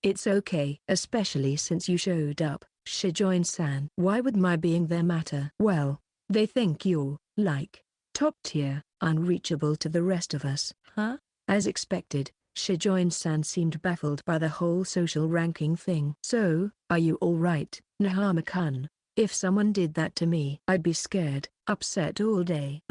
A: It's okay. Especially since you showed up, Shijoin-san. Why would my being there matter? Well, they think you're, like, top tier, unreachable to the rest of us. Huh? As expected, Shijoin-san seemed baffled by the whole social ranking thing. So, are you alright, Nahama-kun? If someone did that to me, I'd be scared, upset all day.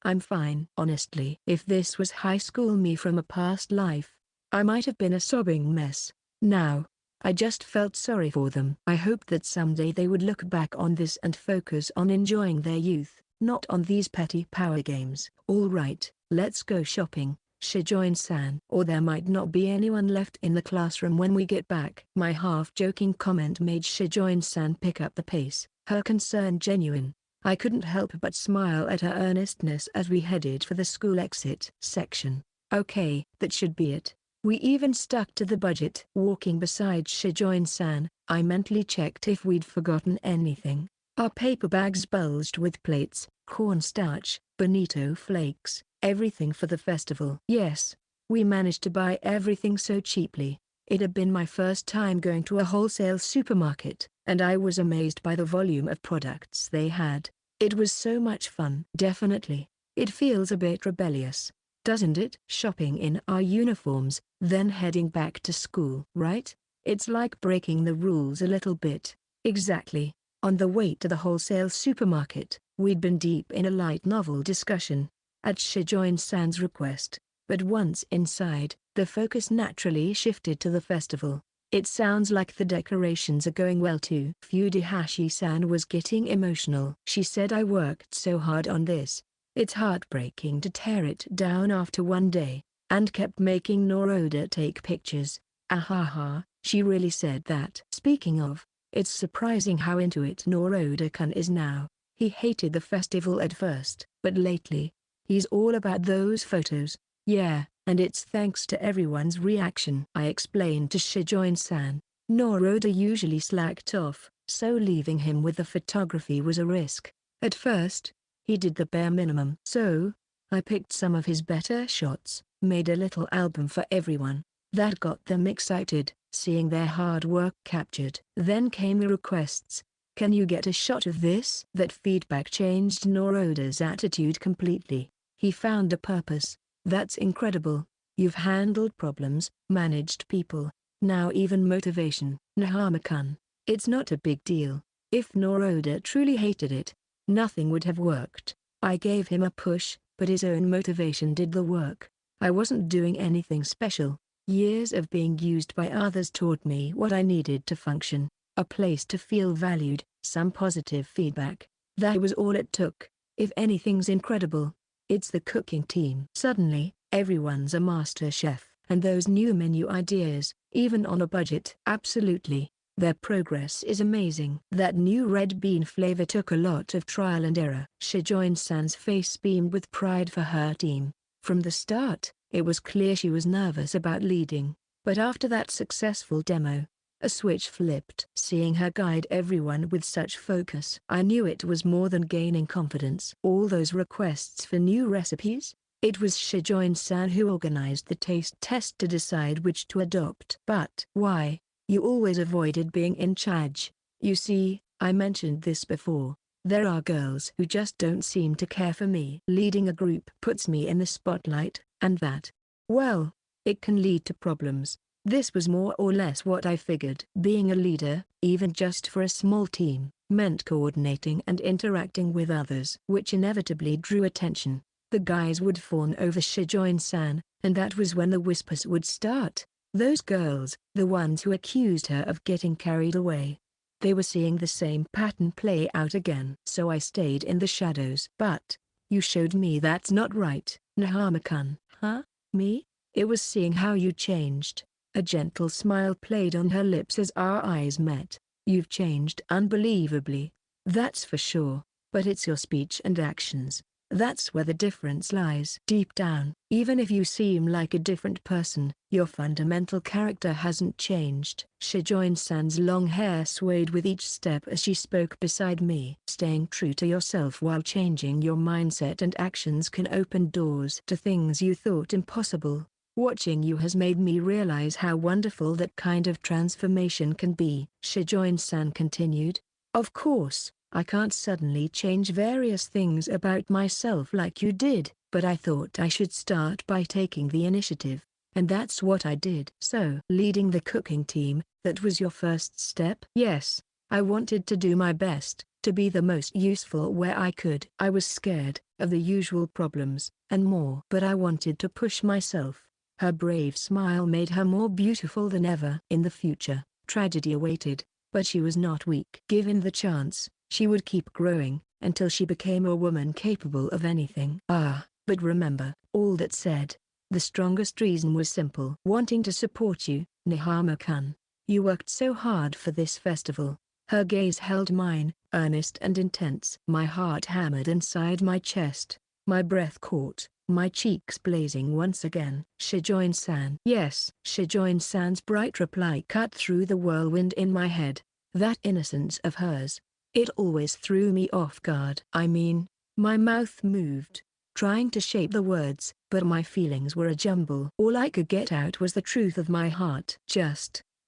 A: I'm fine. Honestly, if this was high school me from a past life, I might have been a sobbing mess. Now, I just felt sorry for them. I hoped that someday they would look back on this and focus on enjoying their youth, not on these petty power games. Alright, let's go shopping, Shijoin-san. Or there might not be anyone left in the classroom when we get back. My half-joking comment made Shijoin-san pick up the pace, her concern genuine. I couldn't help but smile at her earnestness as we headed for the school exit section. Okay, that should be it. We even stuck to the budget. Walking beside Shijoin-san, I mentally checked if we'd forgotten anything. Our paper bags bulged with plates, cornstarch, bonito flakes, everything for the festival. Yes, we managed to buy everything so cheaply. It had been my first time going to a wholesale supermarket, and I was amazed by the volume of products they had. It was so much fun. Definitely. It feels a bit rebellious, doesn't it? Shopping in our uniforms, then heading back to school. Right? It's like breaking the rules a little bit. Exactly. On the way to the wholesale supermarket, we'd been deep in a light novel discussion, at Shijoin-san's request, but once inside, the focus naturally shifted to the festival. It sounds like the decorations are going well too. Fujihashi-san was getting emotional. She said I worked so hard on this. It's heartbreaking to tear it down after one day, and kept making Noroda take pictures. Ahaha, she really said that. Speaking of, it's surprising how into it Noroda-kun is now. He hated the festival at first, but lately, he's all about those photos. Yeah, and it's thanks to everyone's reaction. I explained to Shijoin-san. Noroda usually slacked off, so leaving him with the photography was a risk. At first, he did the bare minimum. So, I picked some of his better shots, made a little album for everyone. That got them excited, seeing their hard work captured. Then came the requests. Can you get a shot of this? That feedback changed Noroda's attitude completely. He found a purpose. That's incredible. You've handled problems, managed people, now even motivation. Nahama-kun, it's not a big deal. If Noroda truly hated it, nothing would have worked. I gave him a push, but his own motivation did the work. I wasn't doing anything special. Years of being used by others taught me what I needed to function. A place to feel valued, some positive feedback. That was all it took. If anything's incredible, it's the cooking team. Suddenly, everyone's a master chef. And those new menu ideas, even on a budget. Absolutely. Their progress is amazing. That new red bean flavor took a lot of trial and error. Shijoin-san's face beamed with pride for her team. From the start, it was clear she was nervous about leading. But after that successful demo, a switch flipped. Seeing her guide everyone with such focus, I knew it was more than gaining confidence. All those requests for new recipes? It was Shijoin-san who organized the taste test to decide which to adopt. But why? You always avoided being in charge. You see, I mentioned this before. There are girls who just don't seem to care for me. Leading a group puts me in the spotlight, and that, well, it can lead to problems. This was more or less what I figured. Being a leader, even just for a small team, meant coordinating and interacting with others, which inevitably drew attention. The guys would fawn over Shijoin-san, and that was when the whispers would start. Those girls, the ones who accused her of getting carried away. They were seeing the same pattern play out again. So I stayed in the shadows. But, you showed me that's not right, Nahama-kun. Huh? Me? It was seeing how you changed. A gentle smile played on her lips as our eyes met. You've changed unbelievably. That's for sure. But it's your speech and actions. That's where the difference lies. Deep down, even if you seem like a different person, your fundamental character hasn't changed. Shijoin-san's long hair swayed with each step as she spoke beside me. Staying true to yourself while changing your mindset and actions can open doors to things you thought impossible. Watching you has made me realize how wonderful that kind of transformation can be. Shijoin-san continued. Of course, I can't suddenly change various things about myself like you did, but I thought I should start by taking the initiative. And that's what I did. So, leading the cooking team, that was your first step? Yes. I wanted to do my best, to be the most useful where I could. I was scared of the usual problems, and more. But I wanted to push myself. Her brave smile made her more beautiful than ever. In the future, tragedy awaited, but she was not weak. Given the chance, she would keep growing, until she became a woman capable of anything. But remember, all that said, the strongest reason was simple. Wanting to support you, Nihama-kun. You worked so hard for this festival. Her gaze held mine, earnest and intense. My heart hammered inside my chest. My breath caught, my cheeks blazing once again. Shijoin-san. Yes. Shijoin-san's bright reply cut through the whirlwind in my head. That innocence of hers. It always threw me off guard. I mean, my mouth moved, trying to shape the words, but my feelings were a jumble. All I could get out was the truth of my heart.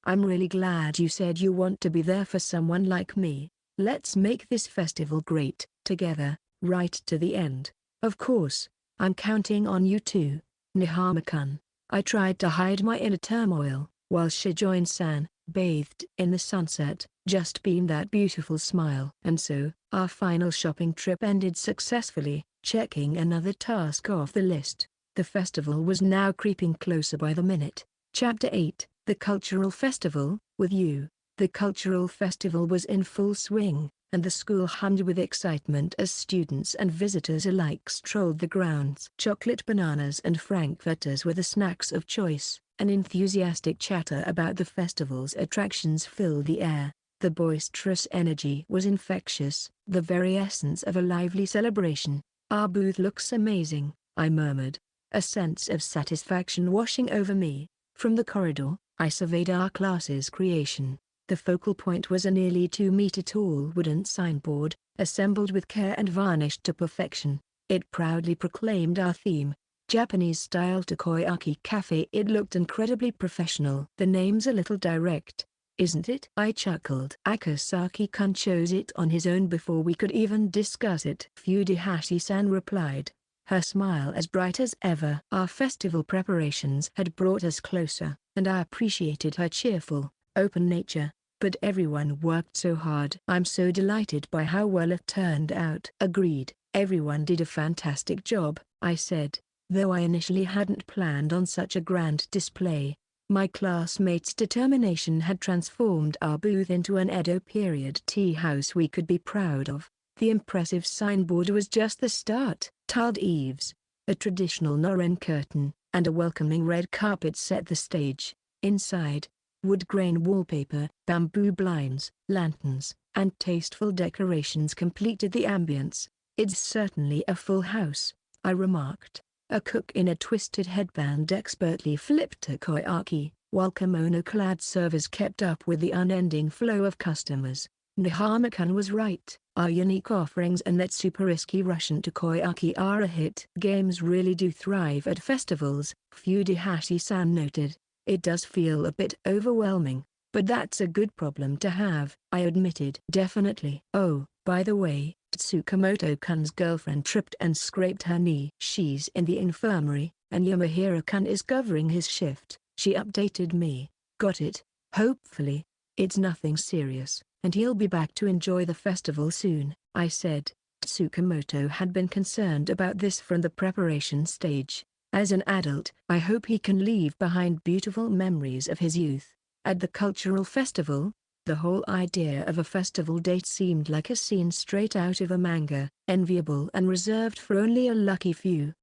A: I'm really glad you said you want to be there for someone like me. Let's make this festival great, together, right to the end. Of course, I'm counting on you too, Nihama-kun. I tried to hide my inner turmoil, while Shijoin-san, bathed in the sunset, just beamed that beautiful smile. And so, our final shopping trip ended successfully, checking another task off the list. The festival was now creeping closer by the minute. Chapter 8, The Cultural Festival, with you. The cultural festival was in full swing, and the school hummed with excitement as students and visitors alike strolled the grounds. Chocolate bananas and frankfurters were the snacks of choice. An enthusiastic chatter about the festival's attractions filled the air. The boisterous energy was infectious, the very essence of a lively celebration. Our booth looks amazing, I murmured, a sense of satisfaction washing over me. From the corridor, I surveyed our class's creation. The focal point was a nearly 2-meter-tall wooden signboard, assembled with care and varnished to perfection. It proudly proclaimed our theme, Japanese-style takoyaki cafe. It looked incredibly professional. The name's a little direct, isn't it? I chuckled. Akasaki-kun chose it on his own before we could even discuss it. Fujihashi-san replied, her smile as bright as ever. Our festival preparations had brought us closer, and I appreciated her cheerful, open nature. But everyone worked so hard. I'm so delighted by how well it turned out. Agreed. Everyone did a fantastic job, I said, though I initially hadn't planned on such a grand display. My classmates' determination had transformed our booth into an Edo period tea house we could be proud of. The impressive signboard was just the start. Tiled eaves, a traditional Noren curtain, and a welcoming red carpet set the stage. Inside, wood grain wallpaper, bamboo blinds, lanterns, and tasteful decorations completed the ambience. It's certainly a full house, I remarked. A cook in a twisted headband expertly flipped takoyaki, while kimono-clad servers kept up with the unending flow of customers. Nihama-kun was right. Our unique offerings and that super risky Russian takoyaki are a hit. Games really do thrive at festivals, Fujihashi-san noted. It does feel a bit overwhelming, but that's a good problem to have, I admitted. Definitely. Oh, by the way, Tsukamoto-kun's girlfriend tripped and scraped her knee. She's in the infirmary, and Yamahiro-kun is covering his shift. She updated me. Got it. Hopefully, it's nothing serious, and he'll be back to enjoy the festival soon, I said. Tsukamoto had been concerned about this from the preparation stage. As an adult, I hope he can leave behind beautiful memories of his youth. At the cultural festival, the whole idea of a festival date seemed like a scene straight out of a manga, enviable and reserved for only a lucky few.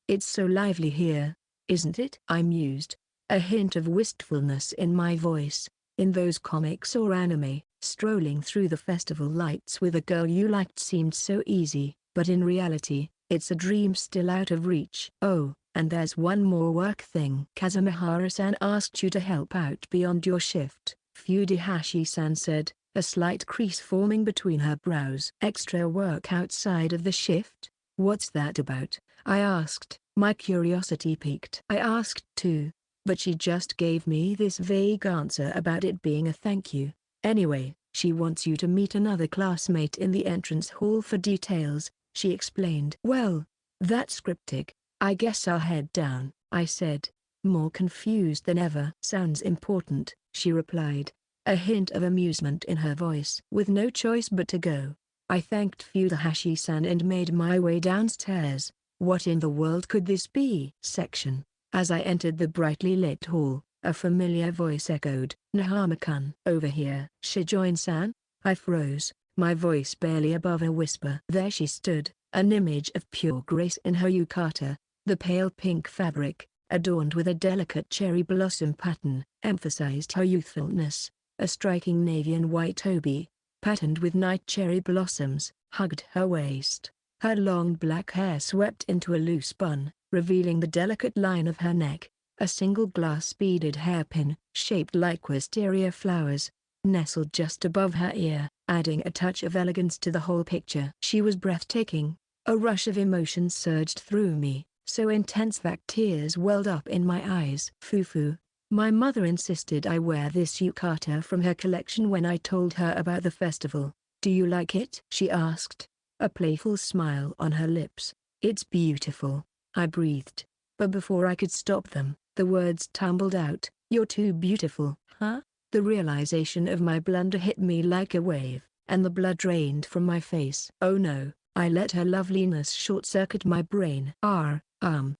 A: It's so lively here, isn't it? I mused, a hint of wistfulness in my voice. In those comics or anime, strolling through the festival lights with a girl you liked seemed so easy, but in reality, it's a dream still out of reach. Oh, and there's one more work thing. Kazumihara-san asked you to help out beyond your shift, Fujihashi-san said, a slight crease forming between her brows. Extra work outside of the shift? What's that about? I asked, my curiosity piqued. I asked too, but she just gave me this vague answer about it being a thank you. Anyway, she wants you to meet another classmate in the entrance hall for details, she explained. Well, that's cryptic. I guess I'll head down, I said, more confused than ever. Sounds important, she replied, a hint of amusement in her voice. With no choice but to go, I thanked Fujihashi-san and made my way downstairs. What in the world could this be? Section. As I entered the brightly lit hall, a familiar voice echoed, Nahama-kun. Over here. Shijoin-san? I froze, my voice barely above a whisper. There she stood, an image of pure grace in her yukata, the pale pink fabric, adorned with a delicate cherry blossom pattern, emphasized her youthfulness. A striking navy and white obi, patterned with night cherry blossoms, hugged her waist. Her long black hair swept into a loose bun, revealing the delicate line of her neck. A single glass beaded hairpin, shaped like wisteria flowers, nestled just above her ear, adding a touch of elegance to the whole picture. She was breathtaking. A rush of emotion surged through me, so intense that tears welled up in my eyes. Fufu. My mother insisted I wear this yukata from her collection when I told her about the festival. Do you like it? She asked, a playful smile on her lips. It's beautiful, I breathed. But before I could stop them, the words tumbled out. You're too beautiful. Huh? The realization of my blunder hit me like a wave, and the blood drained from my face. Oh no, I let her loveliness short-circuit my brain.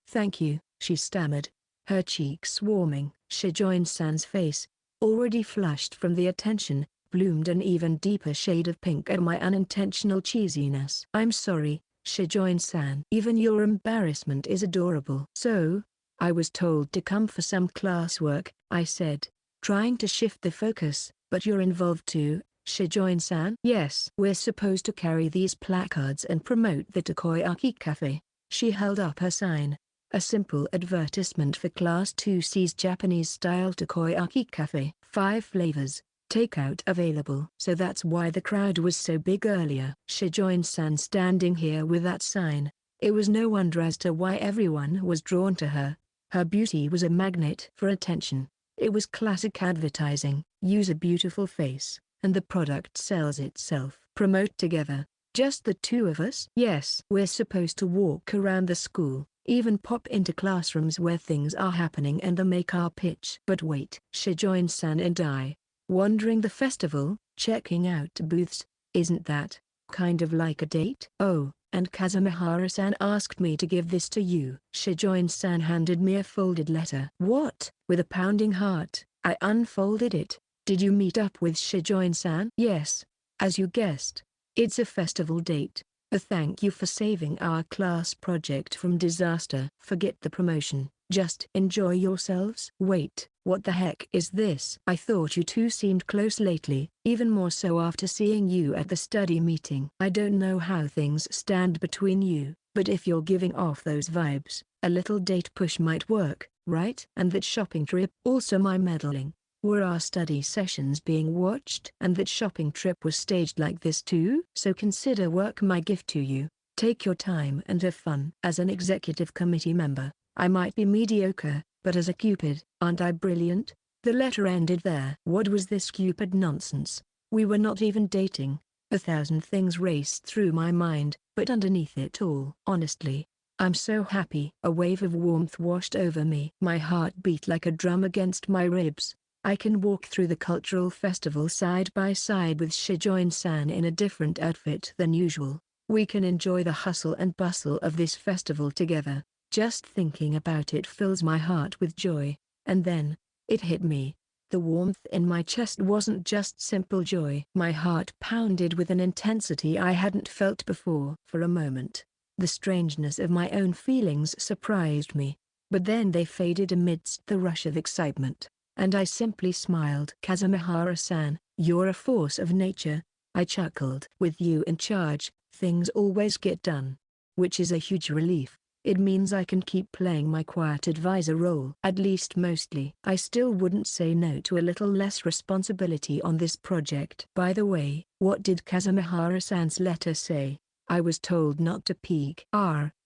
A: Thank you, she stammered, her cheeks warming. Shijoin-san's face, already flushed from the attention, bloomed an even deeper shade of pink at my unintentional cheesiness. I'm sorry, Shijoin-san. Even your embarrassment is adorable. So, I was told to come for some classwork, I said, trying to shift the focus. But you're involved too, Shijoin-san? Yes. We're supposed to carry these placards and promote the Takoyaki Cafe. She held up her sign. A simple advertisement for Class 2C's Japanese-style Takoyaki Cafe. 5 flavors, takeout available. So that's why the crowd was so big earlier. Shijoin-san standing here with that sign. It was no wonder as to why everyone was drawn to her. Her beauty was a magnet for attention. It was classic advertising. Use a beautiful face, and the product sells itself. Promote together. Just the two of us? Yes. We're supposed to walk around the school, even pop into classrooms where things are happening and make our pitch. But wait. Shijoin-san and I, wandering the festival, checking out booths, isn't that kind of like a date? Oh, and Kazumihara-san asked me to give this to you. Shijoin-san handed me a folded letter. What? With a pounding heart, I unfolded it. Did you meet up with Shijoin-san? Yes, as you guessed. It's a festival date. A thank you for saving our class project from disaster. Forget the promotion, just enjoy yourselves. Wait, what the heck is this? I thought you two seemed close lately, even more so after seeing you at the study meeting. I don't know how things stand between you, but if you're giving off those vibes, a little date push might work, right? And that shopping trip, also my meddling. Were our study sessions being watched? And that shopping trip was staged like this too? So consider work my gift to you. Take your time and have fun. As an executive committee member, I might be mediocre, but as a Cupid, aren't I brilliant? The letter ended there. What was this Cupid nonsense? We were not even dating. 1,000 things raced through my mind, but underneath it all, honestly, I'm so happy. A wave of warmth washed over me. My heart beat like a drum against my ribs. I can walk through the cultural festival side by side with Shijoin-san in a different outfit than usual. We can enjoy the hustle and bustle of this festival together. Just thinking about it fills my heart with joy. And then, it hit me. The warmth in my chest wasn't just simple joy. My heart pounded with an intensity I hadn't felt before. For a moment, the strangeness of my own feelings surprised me. but then they faded amidst the rush of excitement, and I simply smiled. "Kazumihara-san, you're a force of nature," I chuckled. "With you in charge, things always get done. Which is a huge relief. It means I can keep playing my quiet advisor role. At least mostly. I still wouldn't say no to a little less responsibility on this project." "By the way, what did Kazumihara-san's letter say?" "I was told not to peek."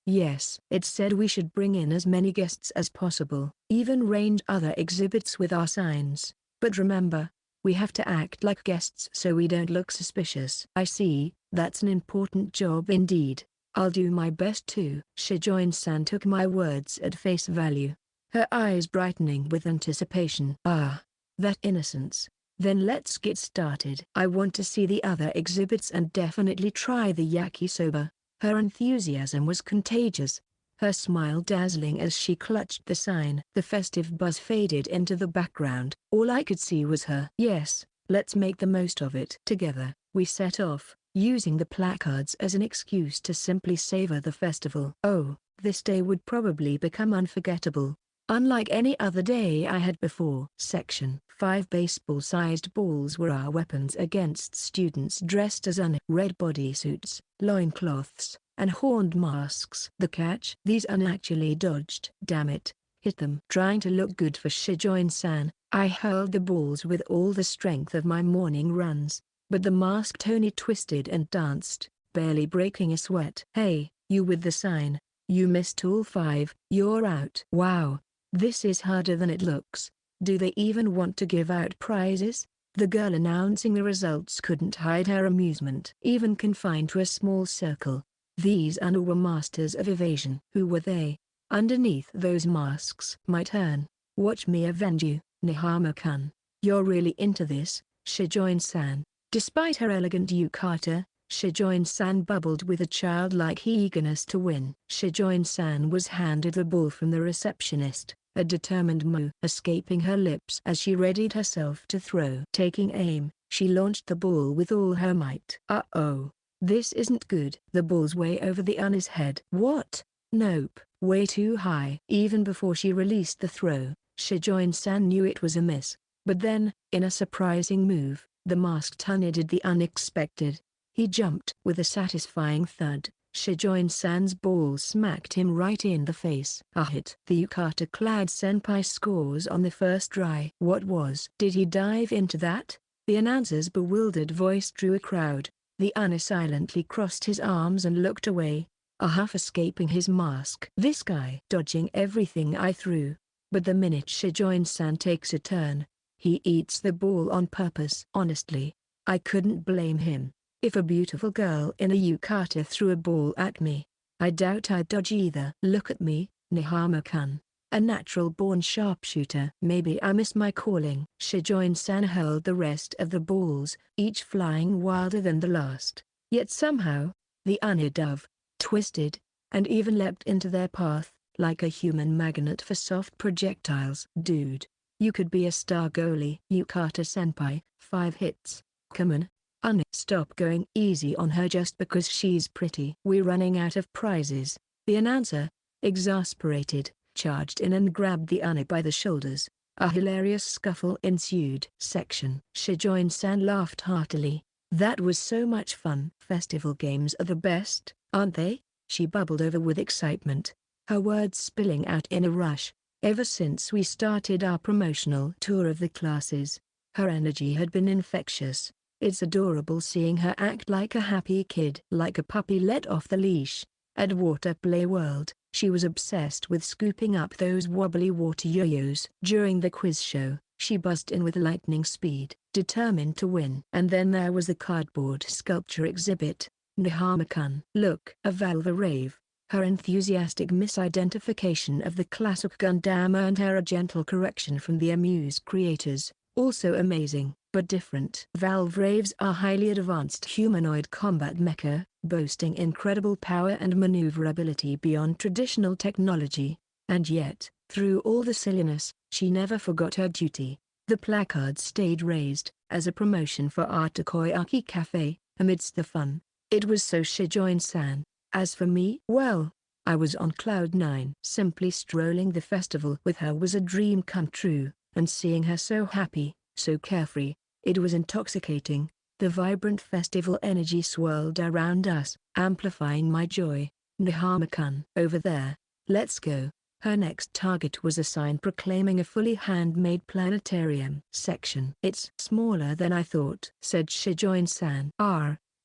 A: Yes. It said we should bring in as many guests as possible. Even range other exhibits with our signs. But remember, we have to act like guests so we don't look suspicious." "I see, that's an important job indeed. I'll do my best too." Shijoin-san took my words at face value, her eyes brightening with anticipation. "Ah, that innocence. Then let's get started. I want to see the other exhibits and definitely try the yakisoba." Her enthusiasm was contagious, her smile dazzling as she clutched the sign. The festive buzz faded into the background. All I could see was her. "Yes, let's make the most of it." Together, we set off, using the placards as an excuse to simply savor the festival. Oh, this day would probably become unforgettable, unlike any other day I had before. Section 5 Baseball-sized balls were our weapons against students dressed as red bodysuits, loincloths, and horned masks. The catch? These actually dodged. Damn it, hit them. Trying to look good for Shijoin-san, I hurled the balls with all the strength of my morning runs, but the masked Oni twisted and danced, barely breaking a sweat. "Hey, you with the sign, you missed all 5, you're out." "Wow, this is harder than it looks. Do they even want to give out prizes?" The girl announcing the results couldn't hide her amusement. Even confined to a small circle, these were masters of evasion. Who were they? Underneath those masks. "My turn. Watch me avenge you, Nihama-kun." "You're really into this, Shijoin-san." Despite her elegant yukata, Shijoin-san bubbled with a childlike eagerness to win. Shijoin-san was handed the ball from the receptionist, a determined moo escaping her lips as she readied herself to throw. Taking aim, she launched the ball with all her might. "Uh-oh, this isn't good." The ball's way over the Oni's head. "What? Nope, way too high." Even before she released the throw, Shijoin-san knew it was a miss. But then, in a surprising move, the masked Oni did the unexpected. He jumped. With a satisfying thud, Shijoin-san's ball smacked him right in the face. A hit. The yukata-clad senpai scores on the first try. What was? Did he dive into that? The announcer's bewildered voice drew a crowd. The Oni silently crossed his arms and looked away, a huff escaping his mask. "This guy dodging everything I threw. But the minute Shijoin-san takes a turn, he eats the ball on purpose." Honestly, I couldn't blame him. If a beautiful girl in a yukata threw a ball at me, I doubt I'd dodge either. "Look at me, Nihama-kun, a natural-born sharpshooter." "Maybe I missed my calling." Shijoin-san hurled the rest of the balls, each flying wilder than the last. Yet somehow, the Oni dove, twisted, and even leapt into their path, like a human magnet for soft projectiles. "Dude, you could be a star goalie." "Yukata-senpai, 5 hits. Come on. Oni, stop going easy on her just because she's pretty." "We're running out of prizes." The announcer, exasperated, charged in and grabbed the Oni by the shoulders. A hilarious scuffle ensued. Section. Shijoin-san laughed heartily. "That was so much fun." "Festival games are the best, aren't they?" She bubbled over with excitement, her words spilling out in a rush. Ever since we started our promotional tour of the classes, her energy had been infectious. It's adorable seeing her act like a happy kid. Like a puppy let off the leash. At Water Play World, she was obsessed with scooping up those wobbly water yo-yos. During the quiz show, she buzzed in with lightning speed, determined to win. And then there was the cardboard sculpture exhibit. Nihama-kun. "Look." A Valve rave. Her enthusiastic misidentification of the classic Gundam earned her a gentle correction from the Amuse creators. Also amazing, but different. Valve Raves are highly advanced humanoid combat mecha, boasting incredible power and maneuverability beyond traditional technology. And yet, through all the silliness, she never forgot her duty. The placard stayed raised, as a promotion for our Takoyaki Cafe, amidst the fun. It was so Shijoin-san. As for me, well, I was on cloud 9. Simply strolling the festival with her was a dream come true, and seeing her so happy, so carefree, it was intoxicating. The vibrant festival energy swirled around us, amplifying my joy. Nahama-kun. Over there. Let's go. Her next target was a sign proclaiming a fully handmade planetarium section. It's smaller than I thought, said Shijoin-san.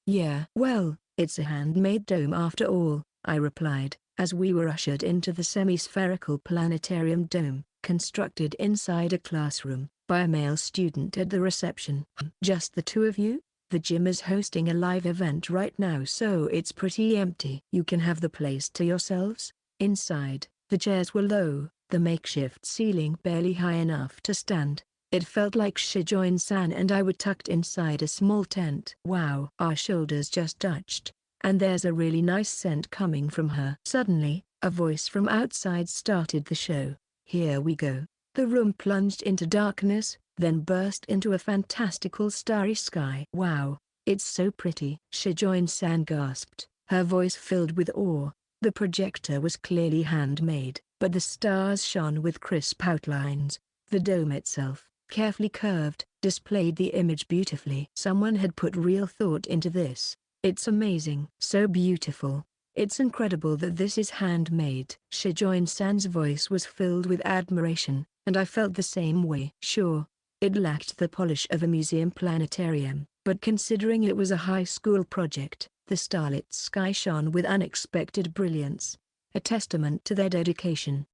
A: Yeah. Well, it's a handmade dome after all, I replied, as we were ushered into the semi-spherical planetarium dome, constructed inside a classroom, by a male student at the reception. Just the two of you? The gym is hosting a live event right now, so it's pretty empty. You can have the place to yourselves. Inside, the chairs were low, the makeshift ceiling barely high enough to stand. It felt like Shijoin-san and I were tucked inside a small tent. Wow. Our shoulders just touched. And there's a really nice scent coming from her. Suddenly, a voice from outside started the show. Here we go. The room plunged into darkness, then burst into a fantastical starry sky. Wow, it's so pretty. Shijoin-san gasped, her voice filled with awe. The projector was clearly handmade, but the stars shone with crisp outlines. The dome itself, carefully curved, displayed the image beautifully. Someone had put real thought into this. It's amazing. So beautiful. It's incredible that this is handmade. Shijoin-san's voice was filled with admiration, and I felt the same way. Sure, it lacked the polish of a museum planetarium, but considering it was a high school project, the starlit sky shone with unexpected brilliance, a testament to their dedication.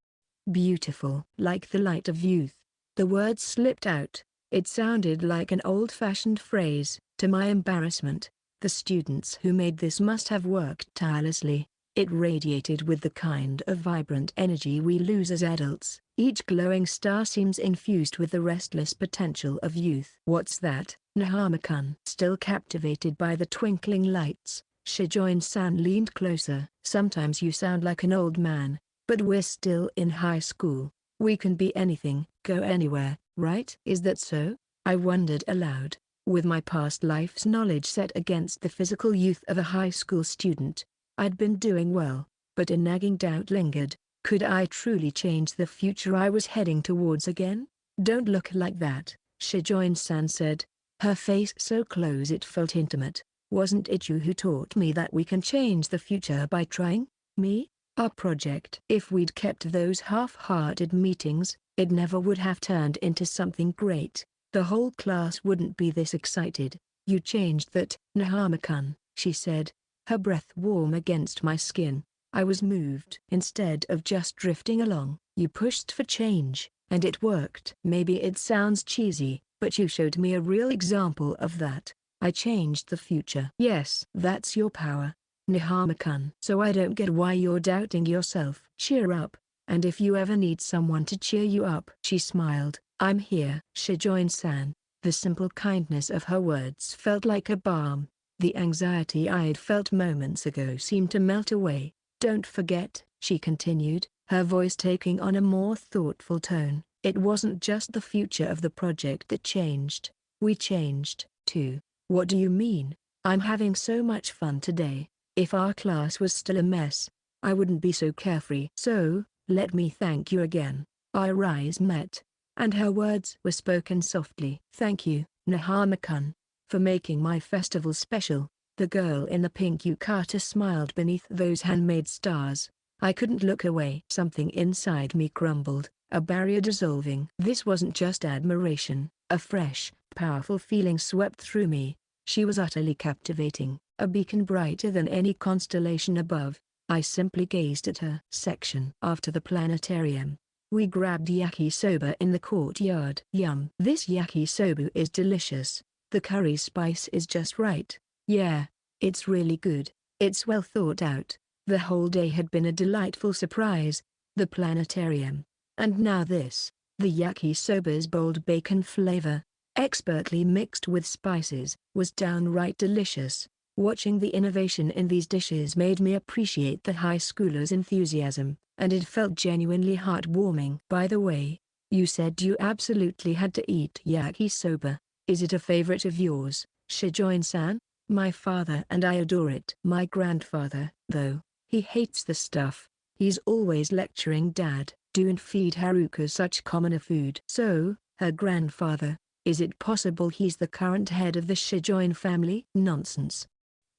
A: Beautiful. Like the light of youth. The words slipped out. It sounded like an old-fashioned phrase. To my embarrassment, the students who made this must have worked tirelessly. It radiated with the kind of vibrant energy we lose as adults. Each glowing star seems infused with the restless potential of youth. What's that? Nahama-kun. Still captivated by the twinkling lights, Shijoin-san leaned closer. Sometimes you sound like an old man, but we're still in high school. We can be anything, go anywhere, right? Is that so? I wondered aloud, with my past life's knowledge set against the physical youth of a high school student. I'd been doing well, but a nagging doubt lingered. Could I truly change the future I was heading towards again? Don't look like that, Shijoin-san said, her face so close it felt intimate. Wasn't it you who taught me that we can change the future by trying? Me? Our project. If we'd kept those half-hearted meetings, it never would have turned into something great. The whole class wouldn't be this excited. You changed that, Nahama-kun, she said, her breath warm against my skin. I was moved. Instead of just drifting along, you pushed for change, and it worked. Maybe it sounds cheesy, but you showed me a real example of that. I changed the future. Yes, that's your power, Nahama-kun. So I don't get why you're doubting yourself. Cheer up, and if you ever need someone to cheer you up. She smiled. I'm here. Shijoin-san. The simple kindness of her words felt like a balm. The anxiety I'd felt moments ago seemed to melt away. Don't forget, she continued, her voice taking on a more thoughtful tone. It wasn't just the future of the project that changed. We changed, too. What do you mean? I'm having so much fun today. If our class was still a mess, I wouldn't be so carefree. So, let me thank you again. Our eyes met, and her words were spoken softly. Thank you, Nahama-kun, for making my festival special. The girl in the pink yukata smiled beneath those handmade stars. I couldn't look away. Something inside me crumbled, a barrier dissolving. This wasn't just admiration. A fresh, powerful feeling swept through me. She was utterly captivating, a beacon brighter than any constellation above. I simply gazed at her. Section. After the planetarium, we grabbed yakisoba in the courtyard. Yum. This yakisoba is delicious. The curry spice is just right. Yeah, it's really good. It's well thought out. The whole day had been a delightful surprise. The planetarium. And now this. The yakisoba's bold bacon flavor, expertly mixed with spices, was downright delicious. Watching the innovation in these dishes made me appreciate the high schoolers' enthusiasm, and it felt genuinely heartwarming. By the way, you said you absolutely had to eat yakisoba. Is it a favorite of yours, Shijoin-san? My father and I adore it. My grandfather, though, he hates the stuff. He's always lecturing Dad, don't feed Haruka such commoner food. So, her grandfather, is it possible he's the current head of the Shijoin family? Nonsense.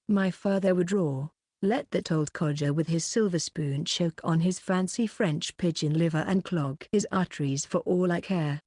A: My father would roar. Let that old codger with his silver spoon choke on his fancy French pigeon liver and clog his arteries for all I care.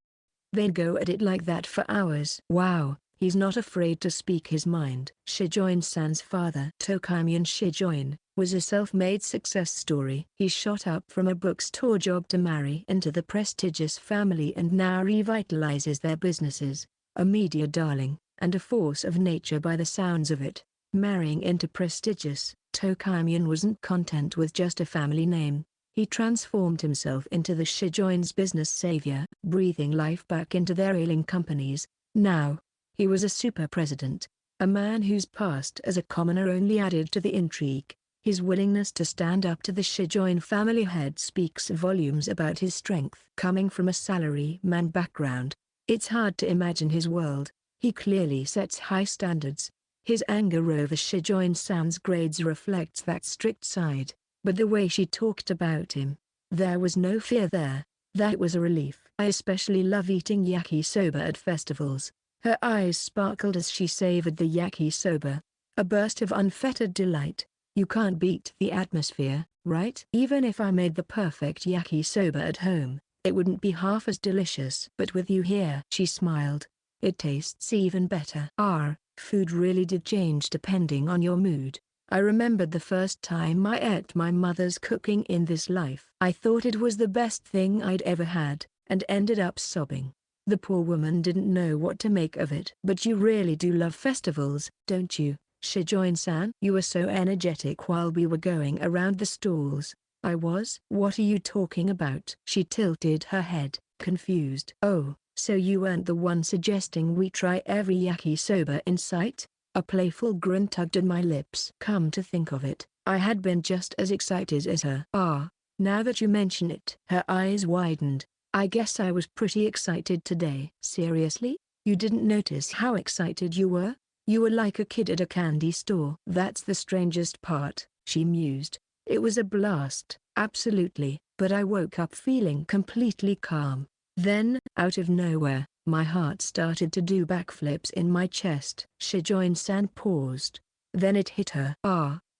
A: They'd go at it like that for hours. Wow, he's not afraid to speak his mind. Shijoin-san's father, Tokamian Shijoin, was a self-made success story. He shot up from a bookstore job to marry into the prestigious family and now revitalizes their businesses, a media darling, and a force of nature by the sounds of it. Marrying into prestigious, Tokamian wasn't content with just a family name. He transformed himself into the Shijoin's business savior, breathing life back into their ailing companies. Now, he was a super president, a man whose past as a commoner only added to the intrigue. His willingness to stand up to the Shijoin family head speaks volumes about his strength. Coming from a salaryman background, it's hard to imagine his world. He clearly sets high standards. His anger over Shijoin-san's grades reflects that strict side. But the way she talked about him, there was no fear there. That was a relief. I especially love eating yakisoba at festivals. Her eyes sparkled as she savored the yakisoba. A burst of unfettered delight. You can't beat the atmosphere, right? Even if I made the perfect yakisoba at home, it wouldn't be half as delicious. But with you here, she smiled, it tastes even better. Food really did change depending on your mood. I remembered the first time I ate my mother's cooking in this life. I thought it was the best thing I'd ever had, and ended up sobbing. The poor woman didn't know what to make of it. But you really do love festivals, don't you, Shijoin-san? You were so energetic while we were going around the stalls. I was? What are you talking about? She tilted her head, confused. Oh, so you weren't the one suggesting we try every yakisoba in sight? A playful grin tugged at my lips. Come to think of it, I had been just as excited as her. Now that you mention it. Her eyes widened. I guess I was pretty excited today. Seriously? You didn't notice how excited you were? You were like a kid at a candy store. That's the strangest part, she mused. It was a blast, absolutely, but I woke up feeling completely calm. Then, out of nowhere, my heart started to do backflips in my chest. Shijoin-san paused. Then it hit her.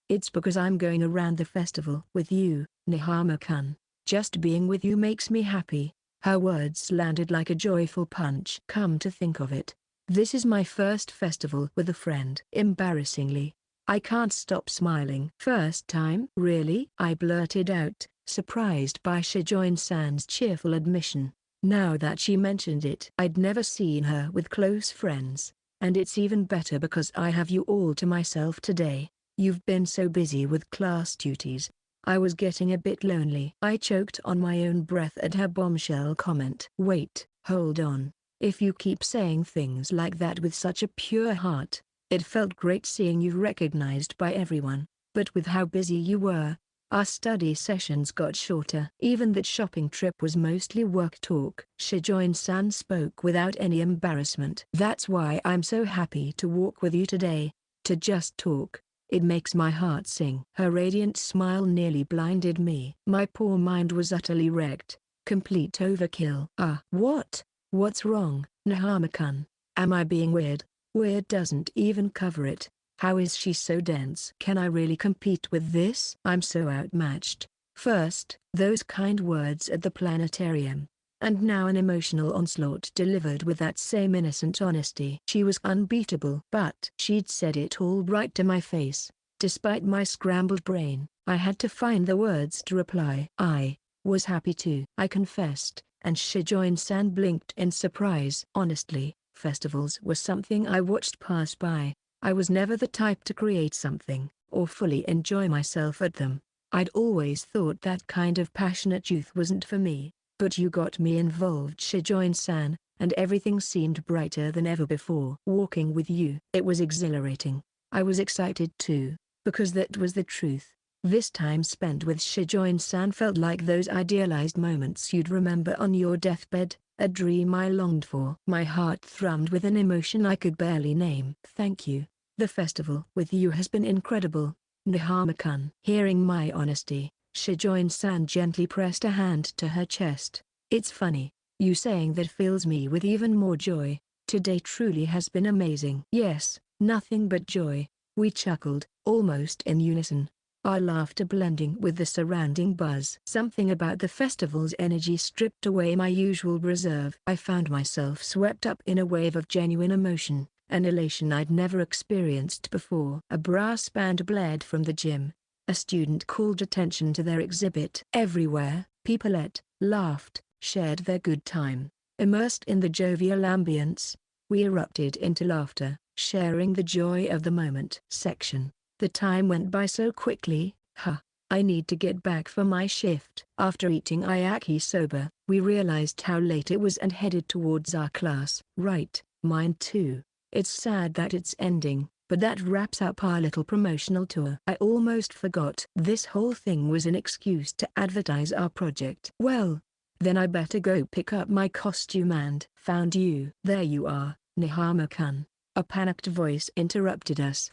A: It's because I'm going around the festival with you, Nihama-kun. Just being with you makes me happy. Her words landed like a joyful punch. Come to think of it, this is my first festival with a friend. Embarrassingly, I can't stop smiling. First time? Really? I blurted out, surprised by Shijoin-san's cheerful admission. Now that she mentioned it, I'd never seen her with close friends, and it's even better because I have you all to myself today. You've been so busy with class duties. I was getting a bit lonely. I choked on my own breath at her bombshell comment. Wait, hold on. If you keep saying things like that with such a pure heart, it felt great seeing you recognized by everyone, but with how busy you were, our study sessions got shorter. Even that shopping trip was mostly work talk. Shijoin-san spoke without any embarrassment. That's why I'm so happy to walk with you today, to just talk. It makes my heart sing. Her radiant smile nearly blinded me. My poor mind was utterly wrecked. Complete overkill. What's wrong, Nihama-kun? Am I being weird? Weird doesn't even cover it. How is she so dense? Can I really compete with this? I'm so outmatched. First, those kind words at the planetarium. And now an emotional onslaught delivered with that same innocent honesty. She was unbeatable. But she'd said it all right to my face. Despite my scrambled brain, I had to find the words to reply. I was happy too, I confessed, and Shijoin-san blinked in surprise. Honestly, festivals were something I watched pass by. I was never the type to create something, or fully enjoy myself at them. I'd always thought that kind of passionate youth wasn't for me, but you got me involved, Shijoin-san, and everything seemed brighter than ever before. Walking with you, it was exhilarating. I was excited too, because that was the truth. This time spent with Shijoin-san felt like those idealized moments you'd remember on your deathbed. A dream I longed for. My heart thrummed with an emotion I could barely name. Thank you. The festival with you has been incredible, Nihama-kun. Hearing my honesty, Shijoin-san gently pressed a hand to her chest. It's funny, you saying that fills me with even more joy. Today truly has been amazing. Yes, nothing but joy. We chuckled, almost in unison, our laughter blending with the surrounding buzz. Something about the festival's energy stripped away my usual reserve. I found myself swept up in a wave of genuine emotion, an elation I'd never experienced before. A brass band blared from the gym. A student called attention to their exhibit. Everywhere, people ate, laughed, shared their good time. Immersed in the jovial ambience, we erupted into laughter, sharing the joy of the moment. Section. The time went by so quickly. I need to get back for my shift. After eating yakisoba, we realized how late it was and headed towards our class. Right, mine too. It's sad that it's ending, but that wraps up our little promotional tour. I almost forgot. This whole thing was an excuse to advertise our project. Well, then I better go pick up my costume and found you. There you are, Nihama-kun. A panicked voice interrupted us.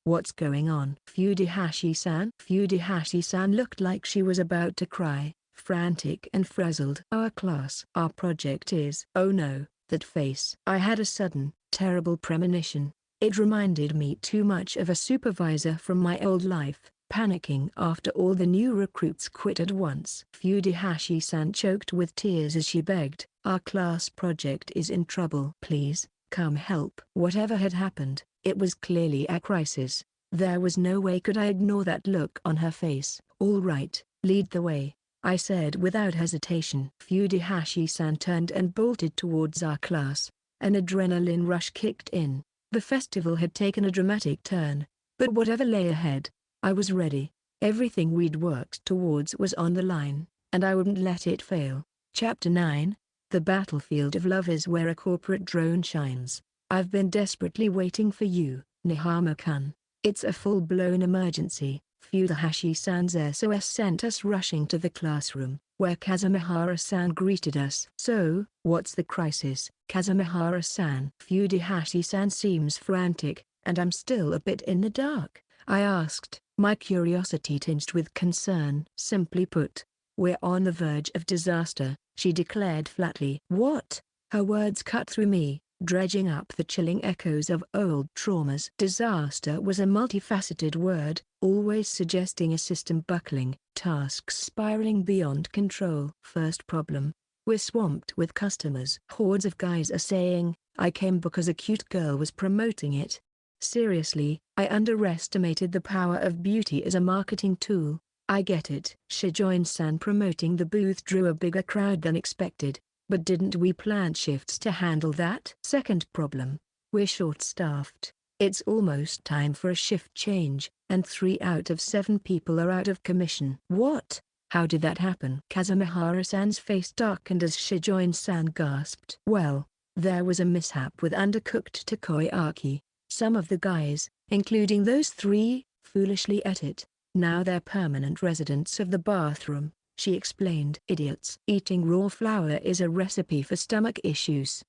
A: What's going on? Fujihashi-san? Fujihashi-san looked like she was about to cry, frantic and frazzled. Our class. Our project is. Oh no, that face. I had a sudden, terrible premonition. It reminded me too much of a supervisor from my old life, panicking after all the new recruits quit at once. Fujihashi-san choked with tears as she begged, our class project is in trouble. Please, come help. Whatever had happened, it was clearly a crisis. There was no way could I ignore that look on her face. All right, lead the way, I said without hesitation. Fujihashi-san turned and bolted towards our class. An adrenaline rush kicked in. The festival had taken a dramatic turn, but whatever lay ahead, I was ready. Everything we'd worked towards was on the line, and I wouldn't let it fail. Chapter 9. The battlefield of love is where a corporate drone shines. I've been desperately waiting for you, Nihama-kun. It's a full-blown emergency. Fujihashi-san's SOS sent us rushing to the classroom, where Kazumihara-san greeted us. So, what's the crisis, Kazumihara-san? Fujihashi-san seems frantic, and I'm still a bit in the dark, I asked, my curiosity tinged with concern. Simply put, we're on the verge of disaster, she declared flatly. What? Her words cut through me, dredging up the chilling echoes of old traumas. Disaster was a multifaceted word, always suggesting a system buckling, tasks spiraling beyond control. First problem. We're swamped with customers. Hordes of guys are saying, I came because a cute girl was promoting it. Seriously, I underestimated the power of beauty as a marketing tool. I get it. Shijoin-san promoting the booth drew a bigger crowd than expected, but didn't we plan shifts to handle that? Second problem. We're short-staffed. It's almost time for a shift change, and 3 out of 7 people are out of commission. What? How did that happen? Kazumihara-san's face darkened as Shijoin-san gasped. Well, there was a mishap with undercooked takoyaki. Some of the guys, including those 3, foolishly ate it. Now they're permanent residents of the bathroom, she explained. Idiots. Eating raw flour is a recipe for stomach issues.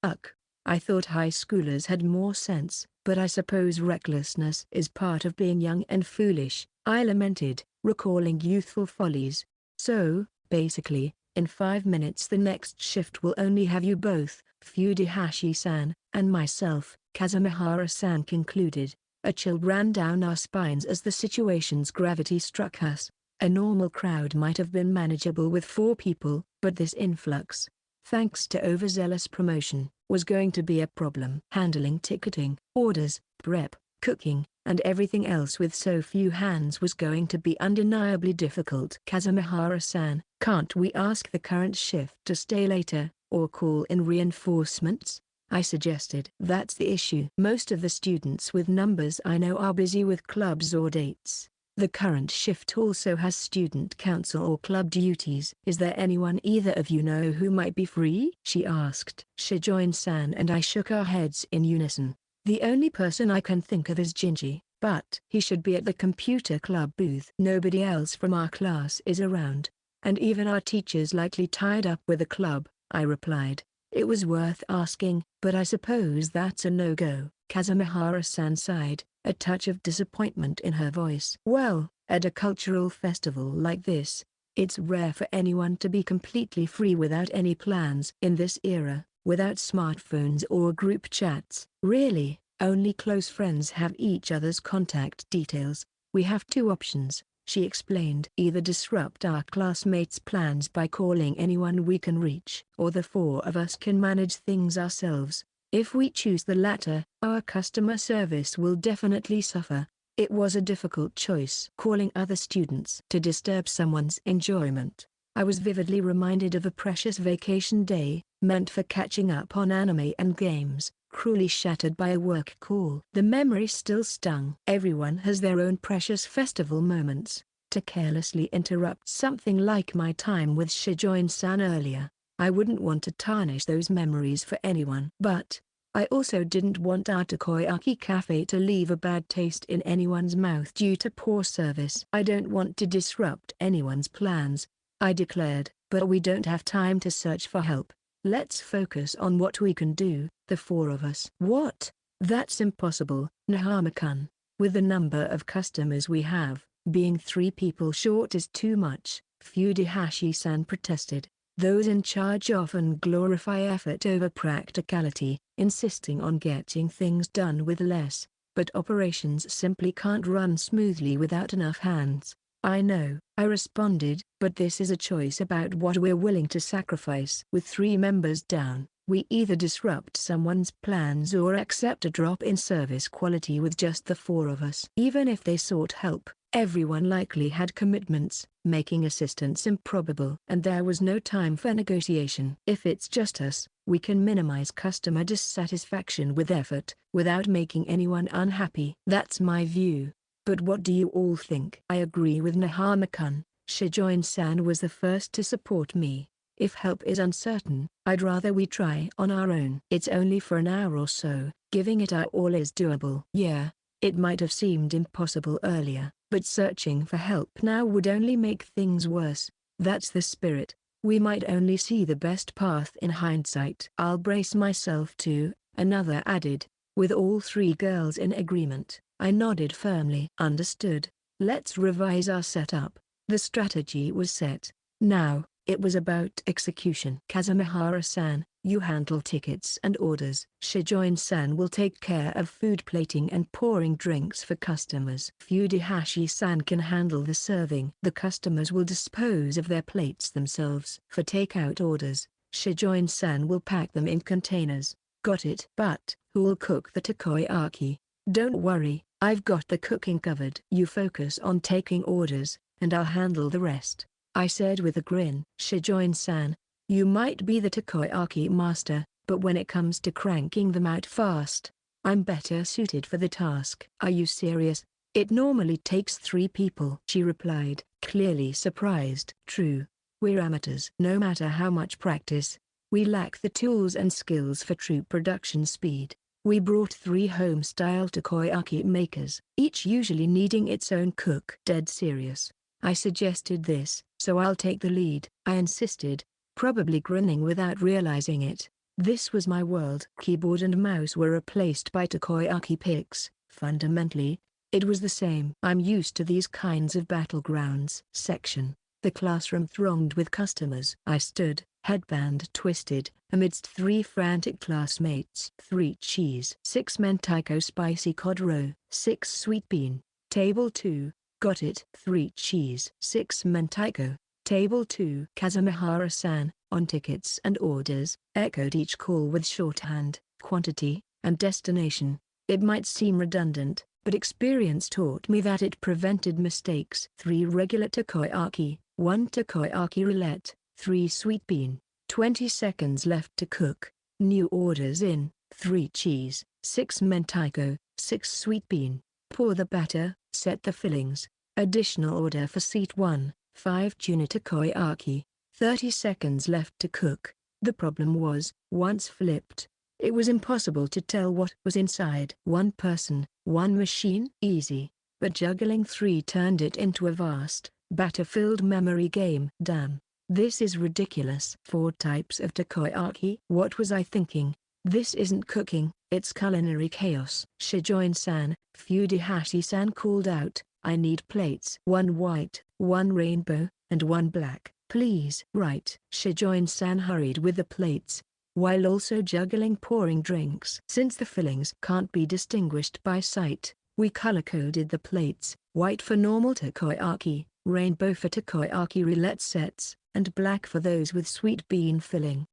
A: I thought high schoolers had more sense, but I suppose recklessness is part of being young and foolish, I lamented, recalling youthful follies. So, basically, in 5 minutes the next shift will only have you both, Fujihashi-san, and myself, Kazumihara-san concluded. A chill ran down our spines as the situation's gravity struck us. A normal crowd might have been manageable with 4 people, but this influx, thanks to overzealous promotion, was going to be a problem. Handling ticketing, orders, prep, cooking, and everything else with so few hands was going to be undeniably difficult. Kazumihara-san, can't we ask the current shift to stay later, or call in reinforcements? I suggested. That's the issue. Most of the students with numbers I know are busy with clubs or dates. The current shift also has student council or club duties. Is there anyone either of you know who might be free? She asked. Shijoin-san and I shook our heads in unison. The only person I can think of is Jinji, but he should be at the computer club booth. Nobody else from our class is around, and even our teacher's likely tied up with a club, I replied. It was worth asking, but I suppose that's a no-go. Kazumihara-san sighed, a touch of disappointment in her voice. Well, At a cultural festival like this, it's rare for anyone to be completely free without any plans. In this era, without smartphones or group chats, really, only close friends have each other's contact details. We have two options, she explained. Either disrupt our classmates' plans by calling anyone we can reach, or the four of us can manage things ourselves. If we choose the latter, our customer service will definitely suffer. It was a difficult choice. Calling other students to disturb someone's enjoyment. I was vividly reminded of a precious vacation day, meant for catching up on anime and games, cruelly shattered by a work call. The memory still stung. Everyone has their own precious festival moments. To carelessly interrupt something like my time with Shijoin-san earlier, I wouldn't want to tarnish those memories for anyone. But I also didn't want our takoyaki cafe to leave a bad taste in anyone's mouth due to poor service. I don't want to disrupt anyone's plans, I declared, but we don't have time to search for help. Let's focus on what we can do, the four of us. What? That's impossible, Nahama-kun. With the number of customers we have, being 3 people short is too much, Fujihashi-san protested. Those in charge often glorify effort over practicality, insisting on getting things done with less, but operations simply can't run smoothly without enough hands. I know, I responded, but this is a choice about what we're willing to sacrifice. With 3 members down, we either disrupt someone's plans or accept a drop in service quality with just the 4 of us. Even if they sought help, everyone likely had commitments, making assistance improbable. And there was no time for negotiation. If it's just us, we can minimize customer dissatisfaction with effort, without making anyone unhappy. That's my view. But what do you all think? I agree with Nahama-kun. Shijoin-san was the first to support me. If help is uncertain, I'd rather we try on our own. It's only for an hour or so, giving it our all is doable. Yeah, it might have seemed impossible earlier, but searching for help now would only make things worse. That's the spirit. We might only see the best path in hindsight. I'll brace myself too, another added. With all 3 girls in agreement, I nodded firmly. Understood. Let's revise our setup. The strategy was set. Now, it was about execution. Kazumihara-san, you handle tickets and orders. Shijoin-san will take care of food plating and pouring drinks for customers. Fujihashi-san can handle the serving. The customers will dispose of their plates themselves. For takeout orders, Shijoin-san will pack them in containers. Got it. But, who'll cook the takoyaki? Don't worry, I've got the cooking covered. You focus on taking orders, and I'll handle the rest, I said with a grin. Shijoin-san, you might be the takoyaki master, but when it comes to cranking them out fast, I'm better suited for the task. Are you serious? It normally takes 3 people, she replied, clearly surprised. True. We're amateurs. No matter how much practice, we lack the tools and skills for true production speed. We brought 3 home-style takoyaki makers, each usually needing its own cook. Dead serious. I suggested this, so I'll take the lead, I insisted, probably grinning without realizing it. This was my world. Keyboard and mouse were replaced by takoyaki picks. Fundamentally, it was the same. I'm used to these kinds of battlegrounds. Section. The classroom thronged with customers. I stood, headband twisted, amidst 3 frantic classmates. 3 cheese. 6 mentaiko spicy cod roe. 6 sweet bean. Table 2. Got it. 3 cheese. 6 mentaiko. Table 2. Kazumihara-san, on tickets and orders, echoed each call with shorthand, quantity, and destination. It might seem redundant, but experience taught me that it prevented mistakes. 3 regular takoyaki, 1 takoyaki roulette, 3 sweet bean. 20 seconds left to cook. New orders in, 3 cheese, 6 mentaiko, 6 sweet bean. Pour the batter, set the fillings. Additional order for seat 1, 5 tuna takoyaki. 30 seconds left to cook. The problem was, once flipped, it was impossible to tell what was inside. 1 person, 1 machine. Easy, but juggling 3 turned it into a vast, batter-filled memory game. Damn, this is ridiculous. 4 types of takoyaki. What was I thinking? This isn't cooking, it's culinary chaos. Shijoin-san, Fujihashi-san called out, I need plates. 1 white, 1 rainbow, and 1 black, please. Right. Shijoin-san hurried with the plates, while also juggling pouring drinks. Since the fillings can't be distinguished by sight, we color-coded the plates: white for normal takoyaki, rainbow for takoyaki roulette sets, and black for those with sweet bean filling.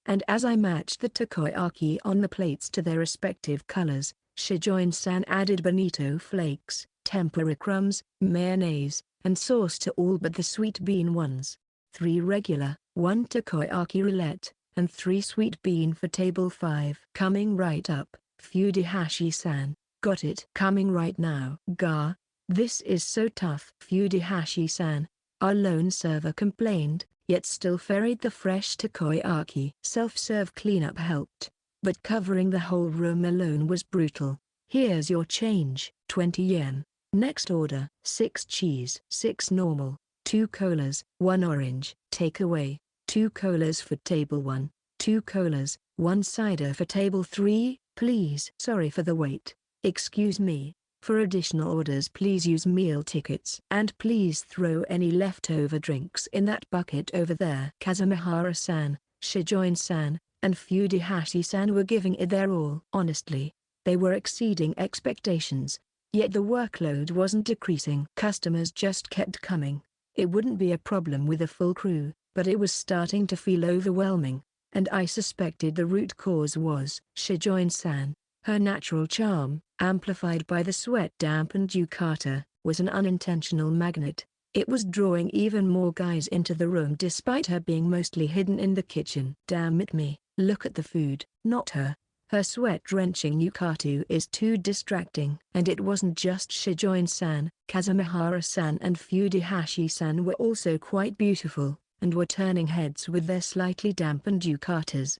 A: And as I matched the takoyaki on the plates to their respective colors, Shijoin-san added bonito flakes, tempura crumbs, mayonnaise, and sauce to all but the sweet bean ones. 3 regular, 1 takoyaki roulette, and 3 sweet bean for table 5. Coming right up, Fujihashi-san. Got it. Coming right now. Ga. This is so tough. Fujihashi-san, our lone server complained, yet still ferried the fresh takoyaki. Self-serve cleanup helped, but covering the whole room alone was brutal. Here's your change, 20 yen. Next order: 6 cheese, 6 normal, 2 colas, 1 orange, take away, 2 colas for table 1, 2 colas, 1 cider for table 3, please. Sorry for the wait. Excuse me. For additional orders please use meal tickets. And please throw any leftover drinks in that bucket over there. Kazumihara-san, Shijoin-san, and Fujihashi-san were giving it their all. Honestly, they were exceeding expectations, yet the workload wasn't decreasing. Customers just kept coming. It wouldn't be a problem with a full crew, but it was starting to feel overwhelming, and I suspected the root cause was Shijoin-san. Her natural charm, amplified by the sweat-dampened yukata, was an unintentional magnet. It was drawing even more guys into the room despite her being mostly hidden in the kitchen. Damn it me, look at the food, not her. Her sweat-drenching yukata is too distracting. And it wasn't just Shijoin-san, Kazumihara-san and Fujihashi-san were also quite beautiful, and were turning heads with their slightly dampened yukatas.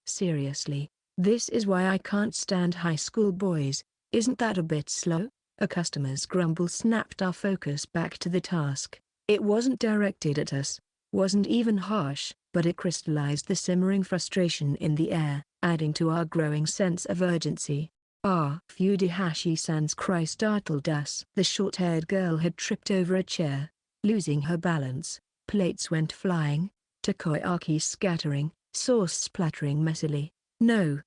A: Seriously. This is why I can't stand high school boys. Isn't that a bit slow? A customer's grumble snapped our focus back to the task. It wasn't directed at us, wasn't even harsh, but it crystallized the simmering frustration in the air, adding to our growing sense of urgency. Fujihashi-san's cry startled us. The short-haired girl had tripped over a chair, losing her balance. Plates went flying, takoyaki scattering, sauce splattering messily. No.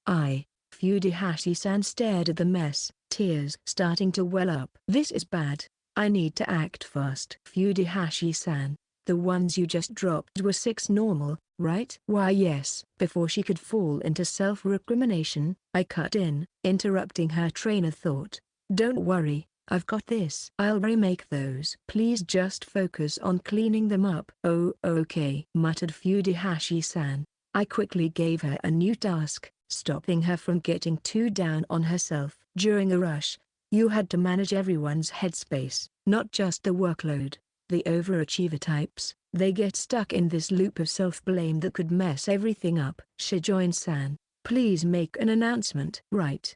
A: Fujihashi-san stared at the mess, tears starting to well up. This is bad. I need to act fast. Fujihashi-san, the ones you just dropped were 6 normal, right? Why yes. Before she could fall into self-recrimination, I cut in, interrupting her train of thought. Don't worry, I've got this. I'll remake those. Please just focus on cleaning them up. Oh okay, muttered Fujihashi-san. I quickly gave her a new task, stopping her from getting too down on herself. During a rush, you had to manage everyone's headspace, not just the workload. The overachiever types, they get stuck in this loop of self-blame that could mess everything up. Shijoin-san, please make an announcement. Right.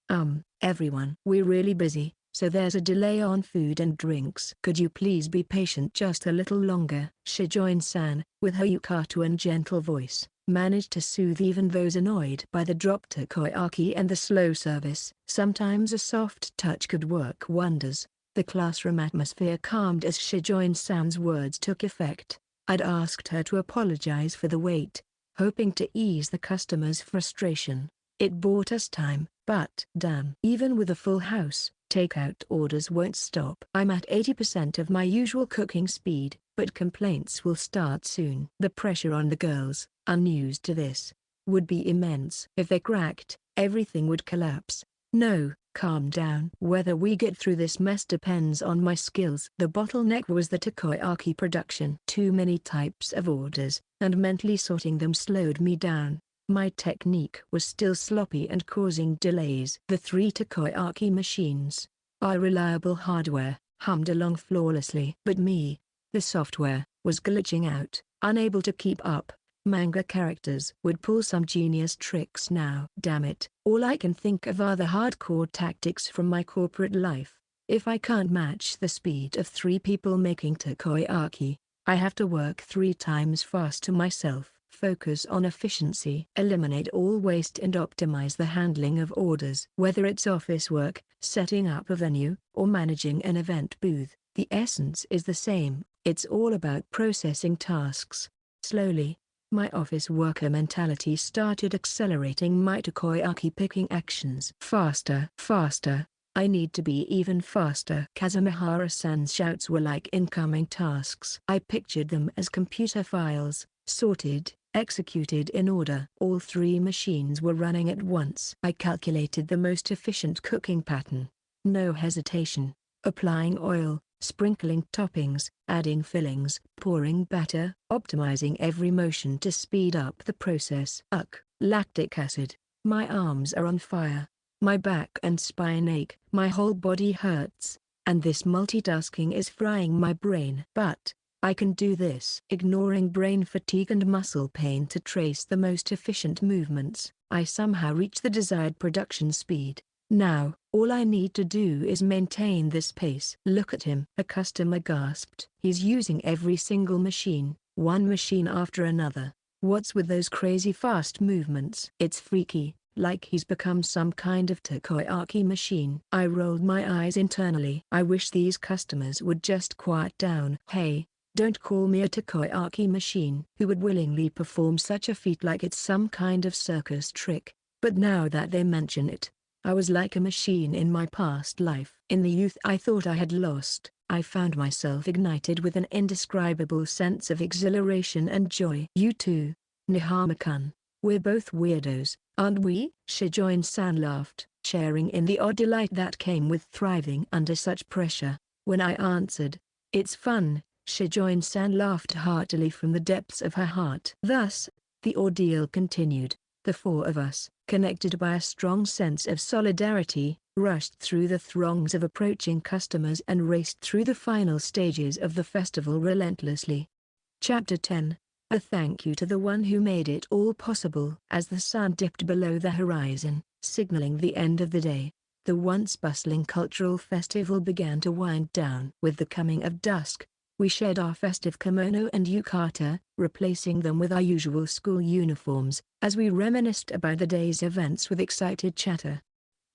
A: Everyone. We're really busy, so there's a delay on food and drinks. Could you please be patient just a little longer? Shijoin-san, with her yukata and gentle voice, managed to soothe even those annoyed by the dropped takoyaki and the slow service. Sometimes a soft touch could work wonders. The classroom atmosphere calmed as Shijoin-san's words took effect. I'd asked her to apologize for the wait, hoping to ease the customer's frustration. It bought us time, but damn. Even with a full house, takeout orders won't stop. I'm at 80% of my usual cooking speed, but complaints will start soon. The pressure on the girls, unused to this, would be immense. If they cracked, everything would collapse. No, calm down. Whether we get through this mess depends on my skills. The bottleneck was the takoyaki production. Too many types of orders, and mentally sorting them slowed me down. My technique was still sloppy and causing delays. The 3 takoyaki machines, our reliable hardware, hummed along flawlessly. But me, the software, was glitching out, unable to keep up. Manga characters would pull some genius tricks now. Damn it. All I can think of are the hardcore tactics from my corporate life. If I can't match the speed of 3 people making takoyaki, I have to work 3 times faster myself. Focus on efficiency. Eliminate all waste and optimize the handling of orders. Whether it's office work, setting up a venue, or managing an event booth, the essence is the same. It's all about processing tasks. Slowly, my office worker mentality started accelerating my takoyaki picking actions. Faster, faster. I need to be even faster. Kazumihara-san's shouts were like incoming tasks. I pictured them as computer files, sorted, executed in order. All 3 machines were running at once. I calculated the most efficient cooking pattern. No hesitation. Applying oil, sprinkling toppings, adding fillings, pouring batter, optimizing every motion to speed up the process. Lactic acid. My arms are on fire. My back and spine ache. My whole body hurts. And this multitasking is frying my brain. But I can do this. Ignoring brain fatigue and muscle pain to trace the most efficient movements, I somehow reach the desired production speed. Now, all I need to do is maintain this pace. Look at him, a customer gasped. He's using every single machine, one machine after another. What's with those crazy fast movements? It's freaky, like he's become some kind of takoyaki machine. I rolled my eyes internally. I wish these customers would just quiet down. Hey, don't call me a takoyaki machine. Who would willingly perform such a feat like it's some kind of circus trick? But now that they mention it, I was like a machine in my past life. In the youth I thought I had lost, I found myself ignited with an indescribable sense of exhilaration and joy. You too, Nihama-kun. We're both weirdos, aren't we? Shijoin-san laughed, sharing in the odd delight that came with thriving under such pressure. When I answered, "It's fun," Shijoin-san laughed heartily from the depths of her heart. Thus, the ordeal continued. The 4 of us, connected by a strong sense of solidarity, rushed through the throngs of approaching customers and raced through the final stages of the festival relentlessly. Chapter 10. A thank you to the one who made it all possible. As the sun dipped below the horizon, signaling the end of the day, the once bustling cultural festival began to wind down. With the coming of dusk, we shed our festive kimono and yukata, replacing them with our usual school uniforms, as we reminisced about the day's events with excited chatter.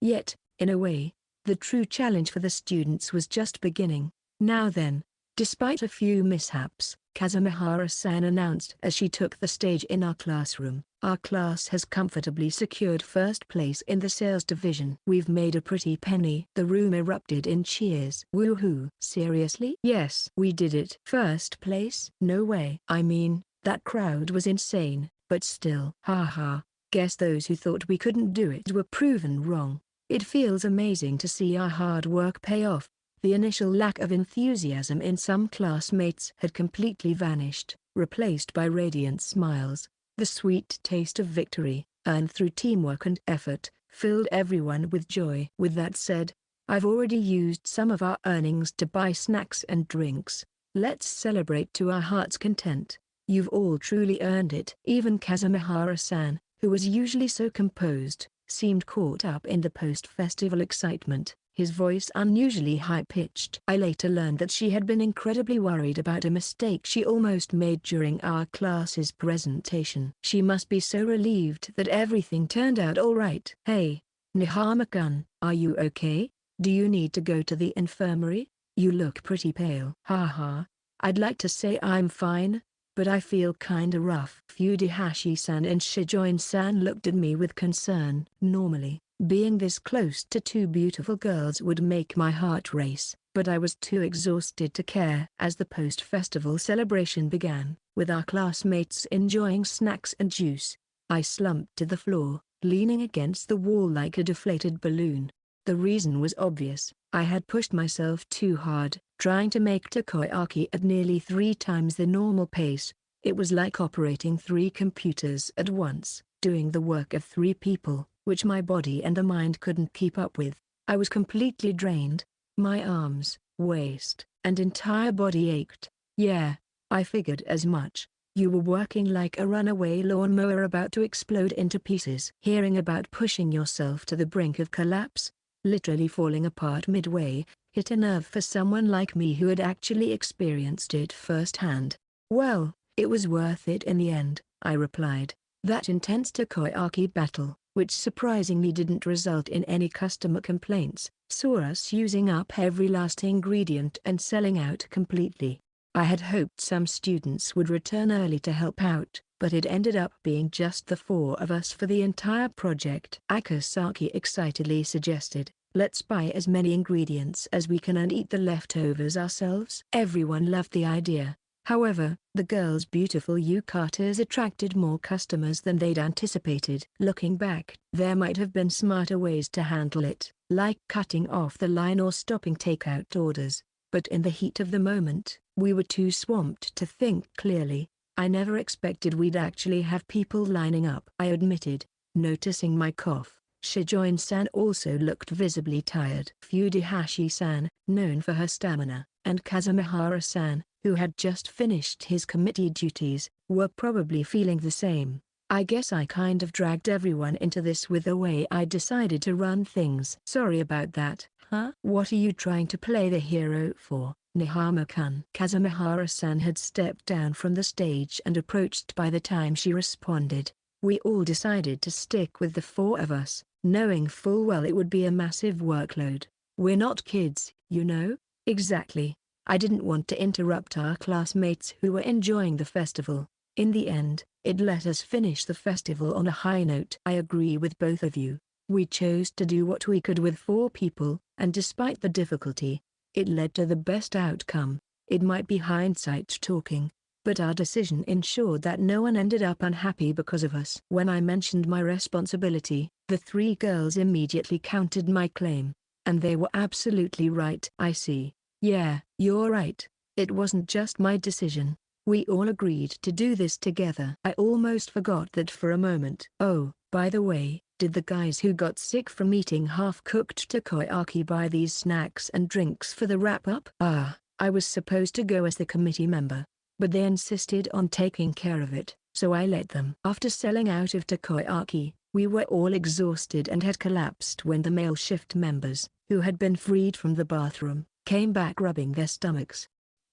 A: Yet, in a way, the true challenge for the students was just beginning. Now then, despite a few mishaps, Kazumihara-san announced as she took the stage in our classroom, "Our class has comfortably secured first place in the sales division. We've made a pretty penny." The room erupted in cheers. Woohoo! Seriously? Yes, we did it. First place? No way. I mean, that crowd was insane, but still. Haha, guess those who thought we couldn't do it were proven wrong. It feels amazing to see our hard work pay off. The initial lack of enthusiasm in some classmates had completely vanished, replaced by radiant smiles. The sweet taste of victory, earned through teamwork and effort, filled everyone with joy. With that said, I've already used some of our earnings to buy snacks and drinks. Let's celebrate to our heart's content. You've all truly earned it. Even Kazumihara-san, who was usually so composed, seemed caught up in the post-festival excitement, his voice unusually high-pitched. I later learned that she had been incredibly worried about a mistake she almost made during our class's presentation. She must be so relieved that everything turned out all right. Hey, Nihama-kun, are you okay? Do you need to go to the infirmary? You look pretty pale. Haha, I'd like to say I'm fine, but I feel kinda rough. Fujihashi-san and Shijoin-san looked at me with concern. Normally, being this close to 2 beautiful girls would make my heart race, but I was too exhausted to care. As the post-festival celebration began, with our classmates enjoying snacks and juice, I slumped to the floor, leaning against the wall like a deflated balloon. The reason was obvious. I had pushed myself too hard, trying to make takoyaki at nearly 3 times the normal pace. It was like operating 3 computers at once, doing the work of 3 people, which my body and the mind couldn't keep up with. I was completely drained. My arms, waist, and entire body ached. Yeah, I figured as much. You were working like a runaway lawnmower about to explode into pieces. Hearing about pushing yourself to the brink of collapse, literally falling apart midway, hit a nerve for someone like me who had actually experienced it firsthand. Well, It was worth it in the end, I replied. That intense takoyaki battle, which surprisingly didn't result in any customer complaints, saw us using up every last ingredient and selling out completely. I had hoped some students would return early to help out, but it ended up being just the 4 of us for the entire project. Akasaki excitedly suggested, let's buy as many ingredients as we can and eat the leftovers ourselves. Everyone loved the idea. However, the girls' beautiful yukatas attracted more customers than they'd anticipated. Looking back, there might have been smarter ways to handle it, like cutting off the line or stopping takeout orders. But in the heat of the moment, we were too swamped to think clearly. I never expected we'd actually have people lining up, I admitted, noticing my cough. Shijoin-san also looked visibly tired. Fujihashi-san, known for her stamina, and Kazumihara-san, who had just finished his committee duties, were probably feeling the same. I guess I kind of dragged everyone into this with the way I decided to run things. Sorry about that, huh? What are you trying to play the hero for, Nihama-kun? Kazumihara-san had stepped down from the stage and approached by the time she responded. We all decided to stick with the 4 of us, knowing full well it would be a massive workload. We're not kids, you know? Exactly. I didn't want to interrupt our classmates who were enjoying the festival. In the end, it let us finish the festival on a high note. I agree with both of you. We chose to do what we could with 4 people, and despite the difficulty, it led to the best outcome. It might be hindsight talking, but our decision ensured that no one ended up unhappy because of us. When I mentioned my responsibility, the 3 girls immediately countered my claim. And they were absolutely right. I see. Yeah, you're right. It wasn't just my decision. We all agreed to do this together. I almost forgot that for a moment. Oh, by the way, did the guys who got sick from eating half-cooked takoyaki buy these snacks and drinks for the wrap-up? I was supposed to go as the committee member, but they insisted on taking care of it, so I let them. After selling out of takoyaki, we were all exhausted and had collapsed when the male shift members, who had been freed from the bathroom, came back rubbing their stomachs.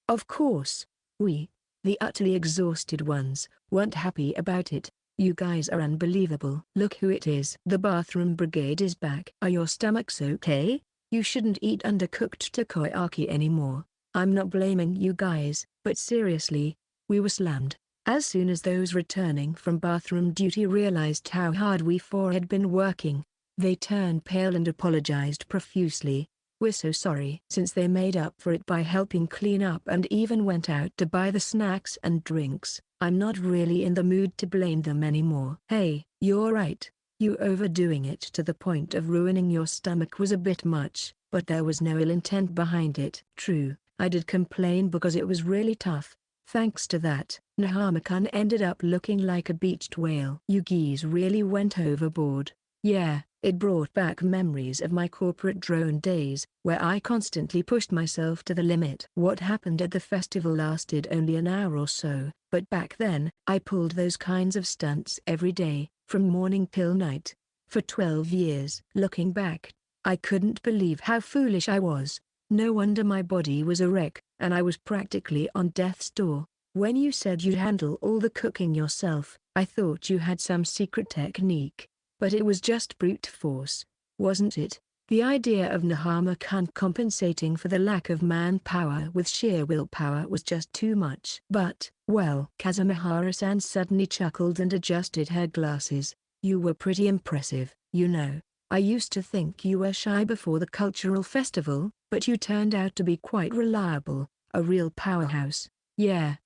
A: Of course, we, the utterly exhausted ones, weren't happy about it. You guys are unbelievable. Look who it is. The bathroom brigade is back. Are your stomachs okay? You shouldn't eat undercooked takoyaki anymore. I'm not blaming you guys, but seriously, we were slammed. As soon as those returning from bathroom duty realized how hard we 4 had been working, they turned pale and apologized profusely. We're so sorry. Since they made up for it by helping clean up and even went out to buy the snacks and drinks, I'm not really in the mood to blame them anymore. Hey, you're right. You overdoing it to the point of ruining your stomach was a bit much, but there was no ill intent behind it. True, I did complain because it was really tough. Thanks to that, Nihama-kun ended up looking like a beached whale. You geese really went overboard. Yeah, it brought back memories of my corporate drone days, where I constantly pushed myself to the limit. What happened at the festival lasted only an hour or so, but back then, I pulled those kinds of stunts every day, from morning till night, for 12 years. Looking back, I couldn't believe how foolish I was. No wonder my body was a wreck, and I was practically on death's door. When you said you'd handle all the cooking yourself, I thought you had some secret technique. But it was just brute force, wasn't it? The idea of Nihama-kun compensating for the lack of manpower with sheer willpower was just too much. But, well, Kazumihara-san suddenly chuckled and adjusted her glasses. You were pretty impressive, you know. I used to think you were shy before the cultural festival, but you turned out to be quite reliable, a real powerhouse. Yeah,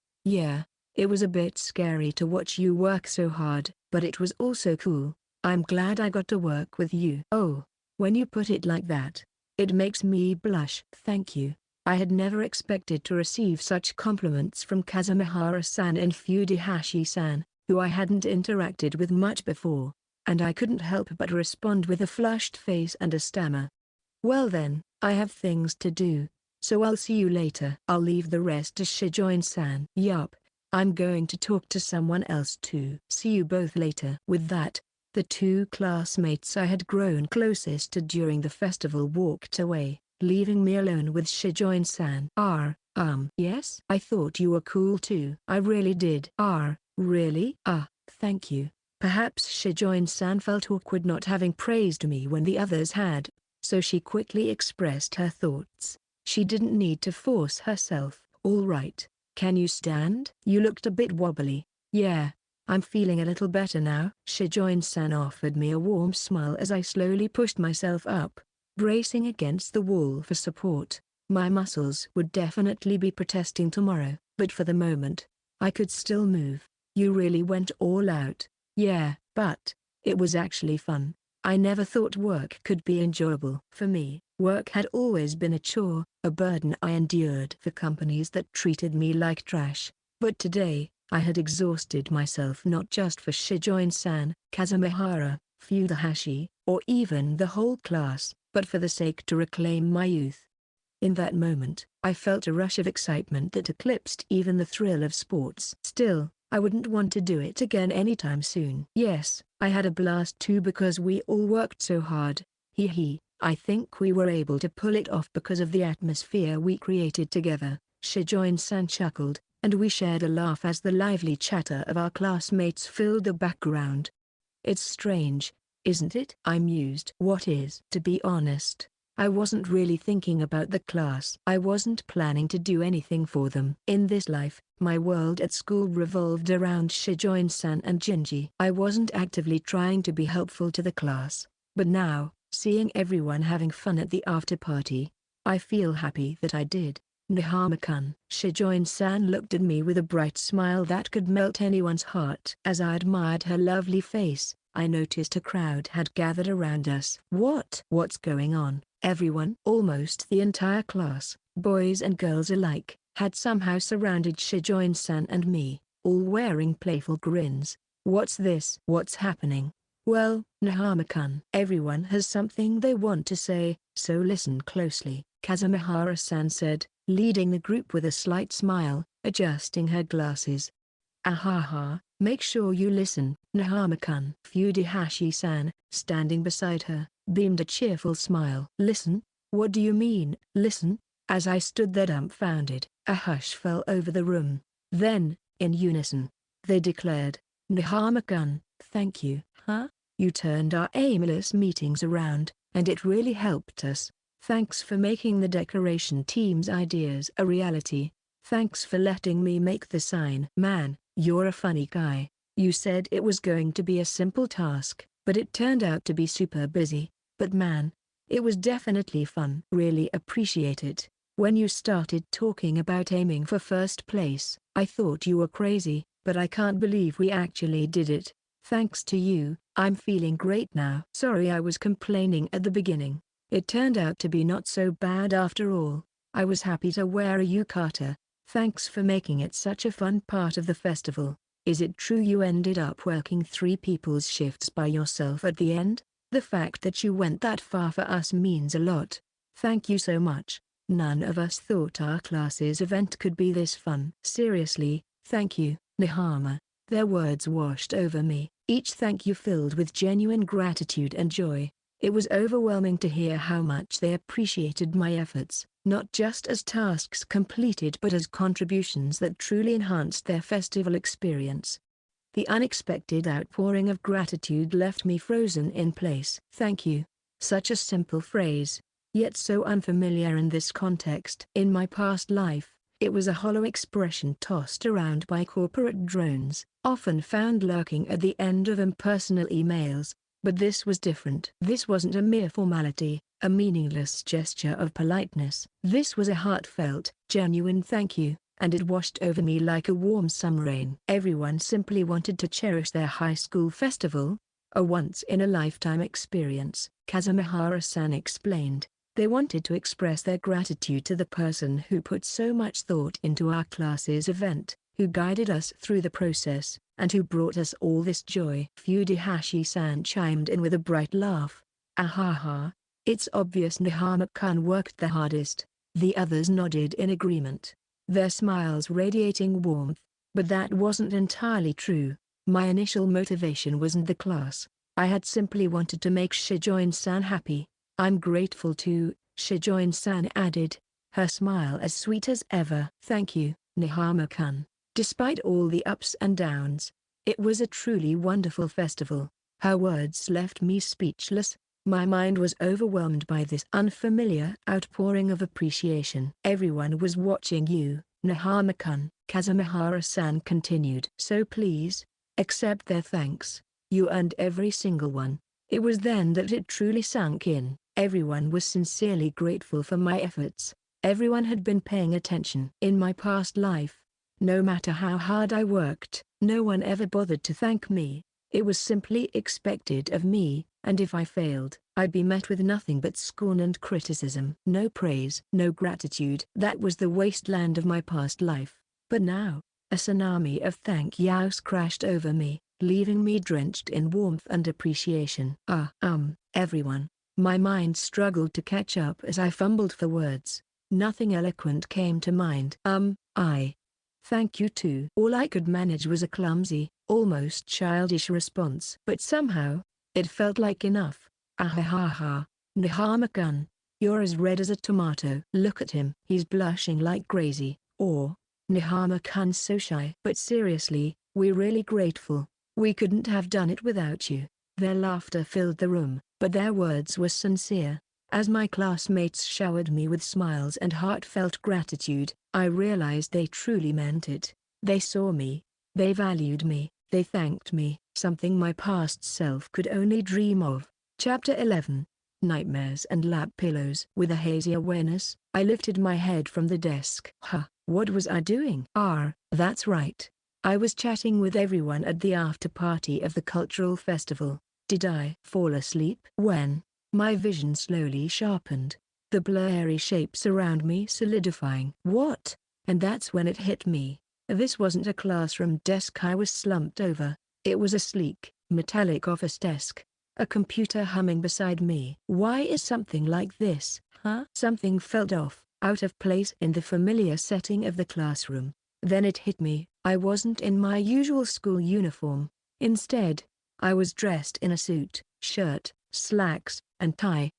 A: it was a bit scary to watch you work so hard, but it was also cool. I'm glad I got to work with you. Oh, when you put it like that, it makes me blush. Thank you. I had never expected to receive such compliments from Kazumihara-san and Fujihashi-san, who I hadn't interacted with much before, and I couldn't help but respond with a flushed face and a stammer. Well then, I have things to do, so I'll see you later. I'll leave the rest to Shijoin-san. Yup, I'm going to talk to someone else too. See you both later. With that, the 2 classmates I had grown closest to during the festival walked away, leaving me alone with Shijoin-san. Yes? I thought you were cool too. I really did. Really? Thank you. Perhaps Shijoin-san felt awkward not having praised me when the others had, so she quickly expressed her thoughts. She didn't need to force herself. All right. Can you stand? You looked a bit wobbly. Yeah. I'm feeling a little better now. Shijoin-san offered me a warm smile as I slowly pushed myself up, bracing against the wall for support. My muscles would definitely be protesting tomorrow, but for the moment, I could still move. You really went all out. Yeah, but it was actually fun. I never thought work could be enjoyable. For me, work had always been a chore, a burden I endured for companies that treated me like trash. But today, I had exhausted myself not just for Shijoin-san, Kazumihara, Fudahashi, or even the whole class, but for the sake to reclaim my youth. In that moment, I felt a rush of excitement that eclipsed even the thrill of sports. Still, I wouldn't want to do it again anytime soon. Yes, I had a blast too because we all worked so hard. I think we were able to pull it off because of the atmosphere we created together. Shijoin-san chuckled, and we shared a laugh as the lively chatter of our classmates filled the background. It's strange, isn't it? I mused. What is? To be honest, I wasn't really thinking about the class. I wasn't planning to do anything for them. In this life, my world at school revolved around Shijoin-san and Jinji. I wasn't actively trying to be helpful to the class, but now, seeing everyone having fun at the after-party, I feel happy that I did. Nihama-kun. Shijoin-san looked at me with a bright smile that could melt anyone's heart. As I admired her lovely face, I noticed a crowd had gathered around us. What's going on? Everyone, almost the entire class, boys and girls alike, had somehow surrounded Shijoin-san and me, all wearing playful grins. What's this? What's happening? Well, Nihama-kun, everyone has something they want to say, so listen closely, Kazumihara-san said, leading the group with a slight smile, adjusting her glasses. Ahaha, make sure you listen, Nihama-kun. Fudahashi-san, standing beside her, beamed a cheerful smile. Listen? What do you mean, listen? As I stood there dumbfounded, a hush fell over the room. Then, in unison, they declared, Nihama-kun, thank you. Huh? You turned our aimless meetings around, and it really helped us. Thanks for making the decoration team's ideas a reality. Thanks for letting me make the sign. Man, you're a funny guy. You said it was going to be a simple task, but it turned out to be super busy. But man, it was definitely fun. Really appreciate it. When you started talking about aiming for first place, I thought you were crazy, but I can't believe we actually did it. Thanks to you, I'm feeling great now. Sorry I was complaining at the beginning. It turned out to be not so bad after all. I was happy to wear a yukata. Thanks for making it such a fun part of the festival. Is it true you ended up working 3 people's shifts by yourself at the end? The fact that you went that far for us means a lot. Thank you so much. None of us thought our class's event could be this fun. Seriously, thank you, Nihama. Their words washed over me, each thank you filled with genuine gratitude and joy. It was overwhelming to hear how much they appreciated my efforts, not just as tasks completed but as contributions that truly enhanced their festival experience. The unexpected outpouring of gratitude left me frozen in place. Thank you. Such a simple phrase, yet so unfamiliar in this context. In my past life, it was a hollow expression tossed around by corporate drones, often found lurking at the end of impersonal emails. But this was different. This wasn't a mere formality, a meaningless gesture of politeness. This was a heartfelt, genuine thank you, and it washed over me like a warm summer rain. Everyone simply wanted to cherish their high school festival, a once-in-a-lifetime experience, Kazumihara-san explained. They wanted to express their gratitude to the person who put so much thought into our class's event, who guided us through the process, and who brought us all this joy. Fudahashi-san chimed in with a bright laugh. Ahaha, it's obvious Nihama-kun worked the hardest. The others nodded in agreement, their smiles radiating warmth. But that wasn't entirely true. My initial motivation wasn't the class. I had simply wanted to make Shijoin-san happy. I'm grateful too, Shijoin-san added. her smile as sweet as ever. "Thank you, Nihama-kun. Despite all the ups and downs, it was a truly wonderful festival." Her words left me speechless. My mind was overwhelmed by this unfamiliar outpouring of appreciation. "Everyone was watching you, Nihama-kun," Kazumihara-san continued. "So please, accept their thanks. You earned every single one." It was then that it truly sunk in. Everyone was sincerely grateful for my efforts. Everyone had been paying attention. In my past life, no matter how hard I worked, no one ever bothered to thank me. It was simply expected of me, and if I failed, I'd be met with nothing but scorn and criticism. No praise, no gratitude. That was the wasteland of my past life. But now, a tsunami of thank yous crashed over me, leaving me drenched in warmth and appreciation. Everyone. My mind struggled to catch up as I fumbled for words. Nothing eloquent came to mind. Thank you too. All I could manage was a clumsy, almost childish response. But somehow, it felt like enough. "Ahahaha, Nihama-kun, you're as red as a tomato." "Look at him. He's blushing like crazy." Or, "Nihama-kun's so shy." "But seriously, we're really grateful. We couldn't have done it without you." Their laughter filled the room, but their words were sincere. As my classmates showered me with smiles and heartfelt gratitude, I realized they truly meant it. They saw me, they valued me, they thanked me, something my past self could only dream of. Chapter 11. Nightmares and Lap Pillows. With a hazy awareness, I lifted my head from the desk. What was I doing? That's right. I was chatting with everyone at the after-party of the cultural festival. Did I fall asleep? When my vision slowly sharpened, the blurry shapes around me solidifying. What? And that's when it hit me. This wasn't a classroom desk I was slumped over. It was a sleek, metallic office desk. A computer humming beside me. Why is something like this? Something felt off, out of place in the familiar setting of the classroom. Then it hit me. I wasn't in my usual school uniform. Instead, I was dressed in a suit, shirt, slacks, and tie.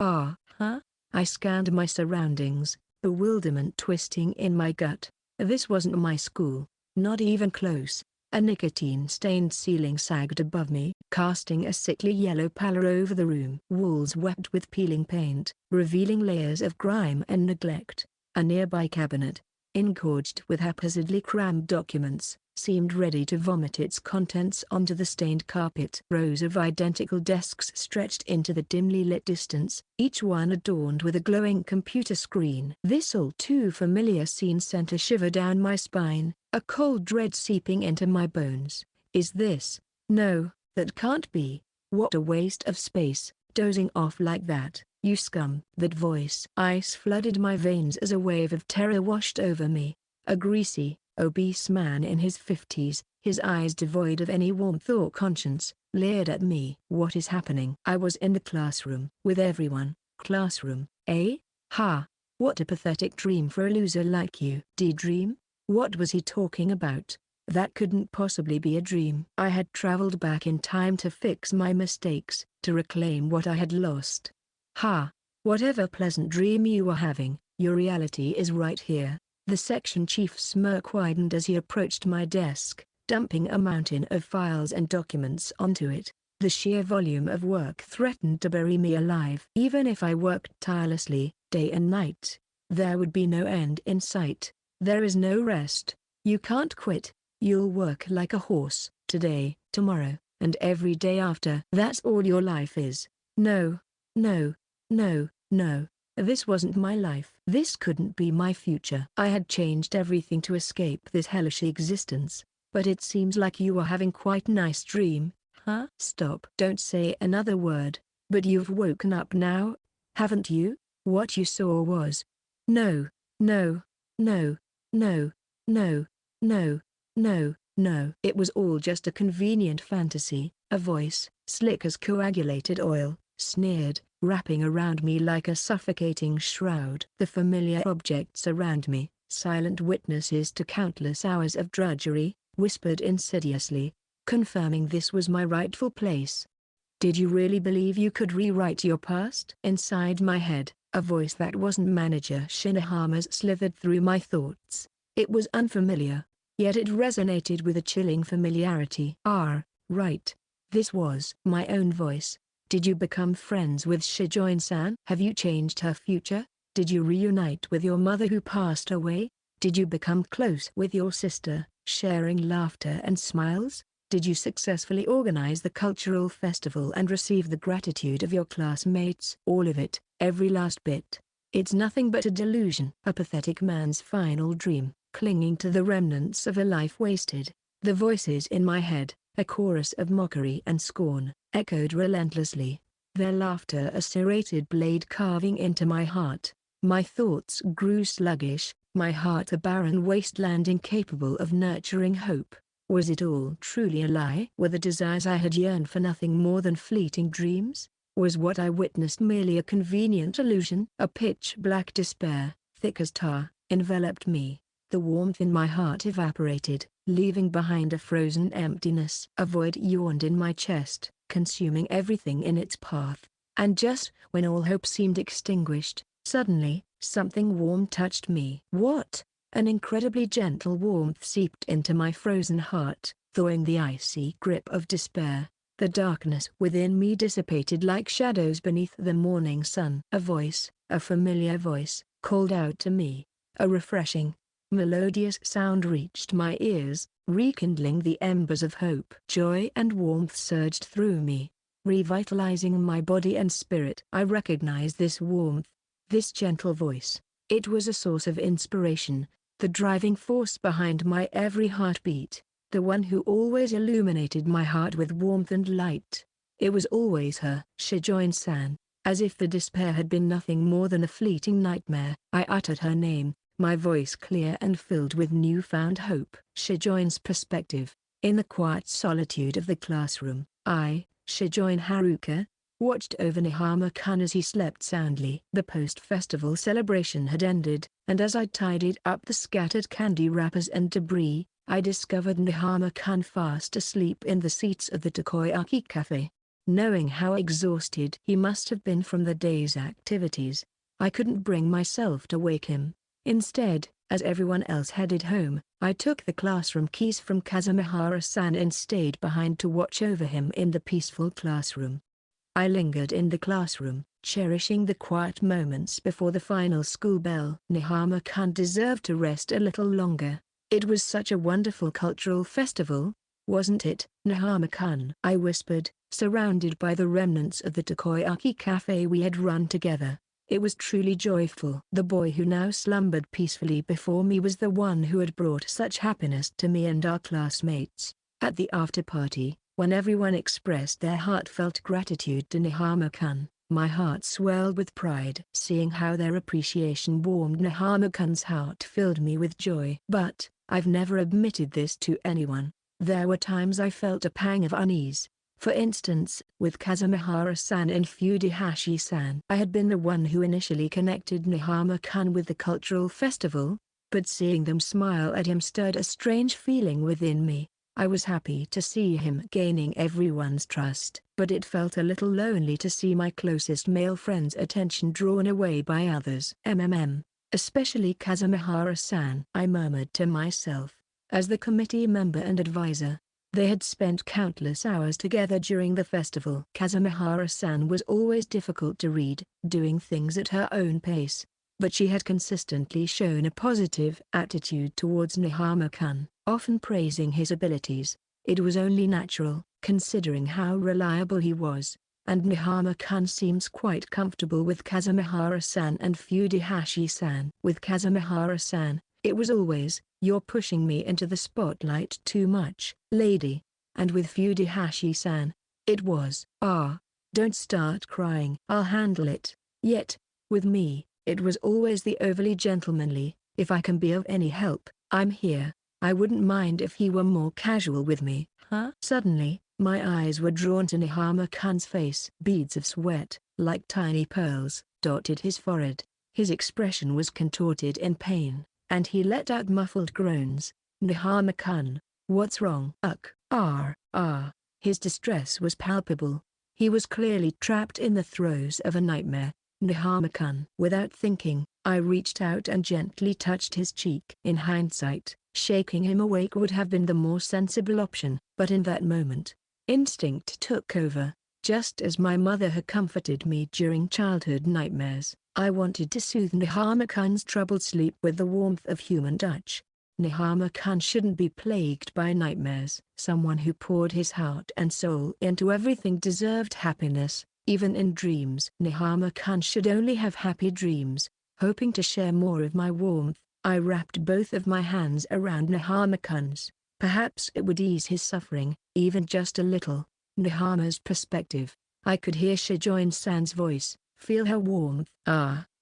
A: I scanned my surroundings, bewilderment twisting in my gut. This wasn't my school, not even close. A nicotine-stained ceiling sagged above me, casting a sickly yellow pallor over the room. Walls wept with peeling paint, revealing layers of grime and neglect. A nearby cabinet, engorged with haphazardly crammed documents, seemed ready to vomit its contents onto the stained carpet. Rows of identical desks stretched into the dimly lit distance, each one adorned with a glowing computer screen. This all too familiar scene sent a shiver down my spine, a cold dread seeping into my bones. Is this? No, that can't be. What a waste of space, dozing off like that, you scum. That voice. Ice flooded my veins as a wave of terror washed over me. A greasy, obese man in his 50s, his eyes devoid of any warmth or conscience, leered at me. What is happening? I was in the classroom, with everyone. Classroom, eh? What a pathetic dream for a loser like you. Daydream? What was he talking about? That couldn't possibly be a dream. I had traveled back in time to fix my mistakes, to reclaim what I had lost. Whatever pleasant dream you were having, your reality is right here. The section chief's smirk widened as he approached my desk, dumping a mountain of files and documents onto it. The sheer volume of work threatened to bury me alive. Even if I worked tirelessly, day and night, there would be no end in sight. There is no rest. You can't quit. You'll work like a horse, today, tomorrow, and every day after. That's all your life is. No. This wasn't my life. This couldn't be my future. I had changed everything to escape this hellish existence. But it seems like you are having quite a nice dream. Stop. Don't say another word. But you've woken up now, haven't you? What you saw was... No. It was all just a convenient fantasy. A voice, slick as coagulated oil, sneered, wrapping around me like a suffocating shroud. The familiar objects around me, silent witnesses to countless hours of drudgery, whispered insidiously, confirming this was my rightful place. Did you really believe you could rewrite your past? Inside my head, a voice that wasn't Manager Shinohama's slithered through my thoughts. It was unfamiliar, yet it resonated with a chilling familiarity. Right. This was my own voice. Did you become friends with Shijoin-san? Have you changed her future? Did you reunite with your mother who passed away? Did you become close with your sister, sharing laughter and smiles? Did you successfully organize the cultural festival and receive the gratitude of your classmates? All of it, every last bit. It's nothing but a delusion. A pathetic man's final dream, clinging to the remnants of a life wasted. The voices in my head, a chorus of mockery and scorn, echoed relentlessly. Their laughter a serrated blade carving into my heart. My thoughts grew sluggish, my heart a barren wasteland incapable of nurturing hope. Was it all truly a lie? Were the desires I had yearned for nothing more than fleeting dreams? Was what I witnessed merely a convenient illusion? A pitch-black despair, thick as tar, enveloped me. The warmth in my heart evaporated, leaving behind a frozen emptiness. A void yawned in my chest, consuming everything in its path. And just when all hope seemed extinguished, suddenly, something warm touched me. What? An incredibly gentle warmth seeped into my frozen heart, thawing the icy grip of despair. The darkness within me dissipated like shadows beneath the morning sun. A voice, a familiar voice, called out to me. A refreshing, melodious sound reached my ears, rekindling the embers of hope. Joy and warmth surged through me, revitalizing my body and spirit. I recognized this warmth, this gentle voice. It was a source of inspiration, the driving force behind my every heartbeat, the one who always illuminated my heart with warmth and light. It was always her. Shijoin-san. As if the despair had been nothing more than a fleeting nightmare, I uttered her name, my voice clear and filled with newfound hope. Shijoin's perspective. In the quiet solitude of the classroom, I, Shijoin Haruka, watched over Nihama-kun as he slept soundly. The post-festival celebration had ended, and as I tidied up the scattered candy wrappers and debris, I discovered Nihama-kun fast asleep in the seats of the Takoyaki cafe. Knowing how exhausted he must have been from the day's activities, I couldn't bring myself to wake him. Instead, as everyone else headed home, I took the classroom keys from Kazumihara-san and stayed behind to watch over him in the peaceful classroom. I lingered in the classroom, cherishing the quiet moments before the final school bell. Nihama-kun deserved to rest a little longer. It was such a wonderful cultural festival, wasn't it? Nihama-kun, I whispered, surrounded by the remnants of the Takoyaki cafe we had run together. It was truly joyful. The boy who now slumbered peacefully before me was the one who had brought such happiness to me and our classmates. At the after-party, when everyone expressed their heartfelt gratitude to Nihama-kun, my heart swelled with pride. Seeing how their appreciation warmed Nihama-kun's heart filled me with joy. But, I've never admitted this to anyone, there were times I felt a pang of unease. For instance, with Kazumihara-san and Fujihashi-san. I had been the one who initially connected Nihama-kun with the cultural festival, but seeing them smile at him stirred a strange feeling within me. I was happy to see him gaining everyone's trust, but it felt a little lonely to see my closest male friend's attention drawn away by others. Especially Kazumihara-san, I murmured to myself, as the committee member and advisor. They had spent countless hours together during the festival. Kazumihara-san was always difficult to read, doing things at her own pace, but she had consistently shown a positive attitude towards Nihama-kun, often praising his abilities. It was only natural, considering how reliable he was, and Nihama-kun seems quite comfortable with Kazumihara-san and Fujihashi-san. With Kazumihara-san, it was always, "You're pushing me into the spotlight too much, lady," and with Fujihashi-san, it was, "Don't start crying. I'll handle it." Yet, with me, it was always the overly gentlemanly, "If I can be of any help, I'm here." I wouldn't mind if he were more casual with me, huh? Suddenly, my eyes were drawn to Nihama-kun's face. Beads of sweat, like tiny pearls, dotted his forehead. His expression was contorted in pain, and he let out muffled groans. "Nihama-kun, what's wrong?" His distress was palpable. He was clearly trapped in the throes of a nightmare. Nihama-kun. Without thinking, I reached out and gently touched his cheek. In hindsight, shaking him awake would have been the more sensible option, but in that moment, instinct took over. Just as my mother had comforted me during childhood nightmares, I wanted to soothe Nihama-kun's troubled sleep with the warmth of human touch. Nihama-kun shouldn't be plagued by nightmares. Someone who poured his heart and soul into everything deserved happiness, even in dreams. Nihama-kun should only have happy dreams. Hoping to share more of my warmth, I wrapped both of my hands around Nihama-kun's. Perhaps it would ease his suffering, even just a little. Nihama's perspective. I could hear Shijoin-san's voice, feel her warmth.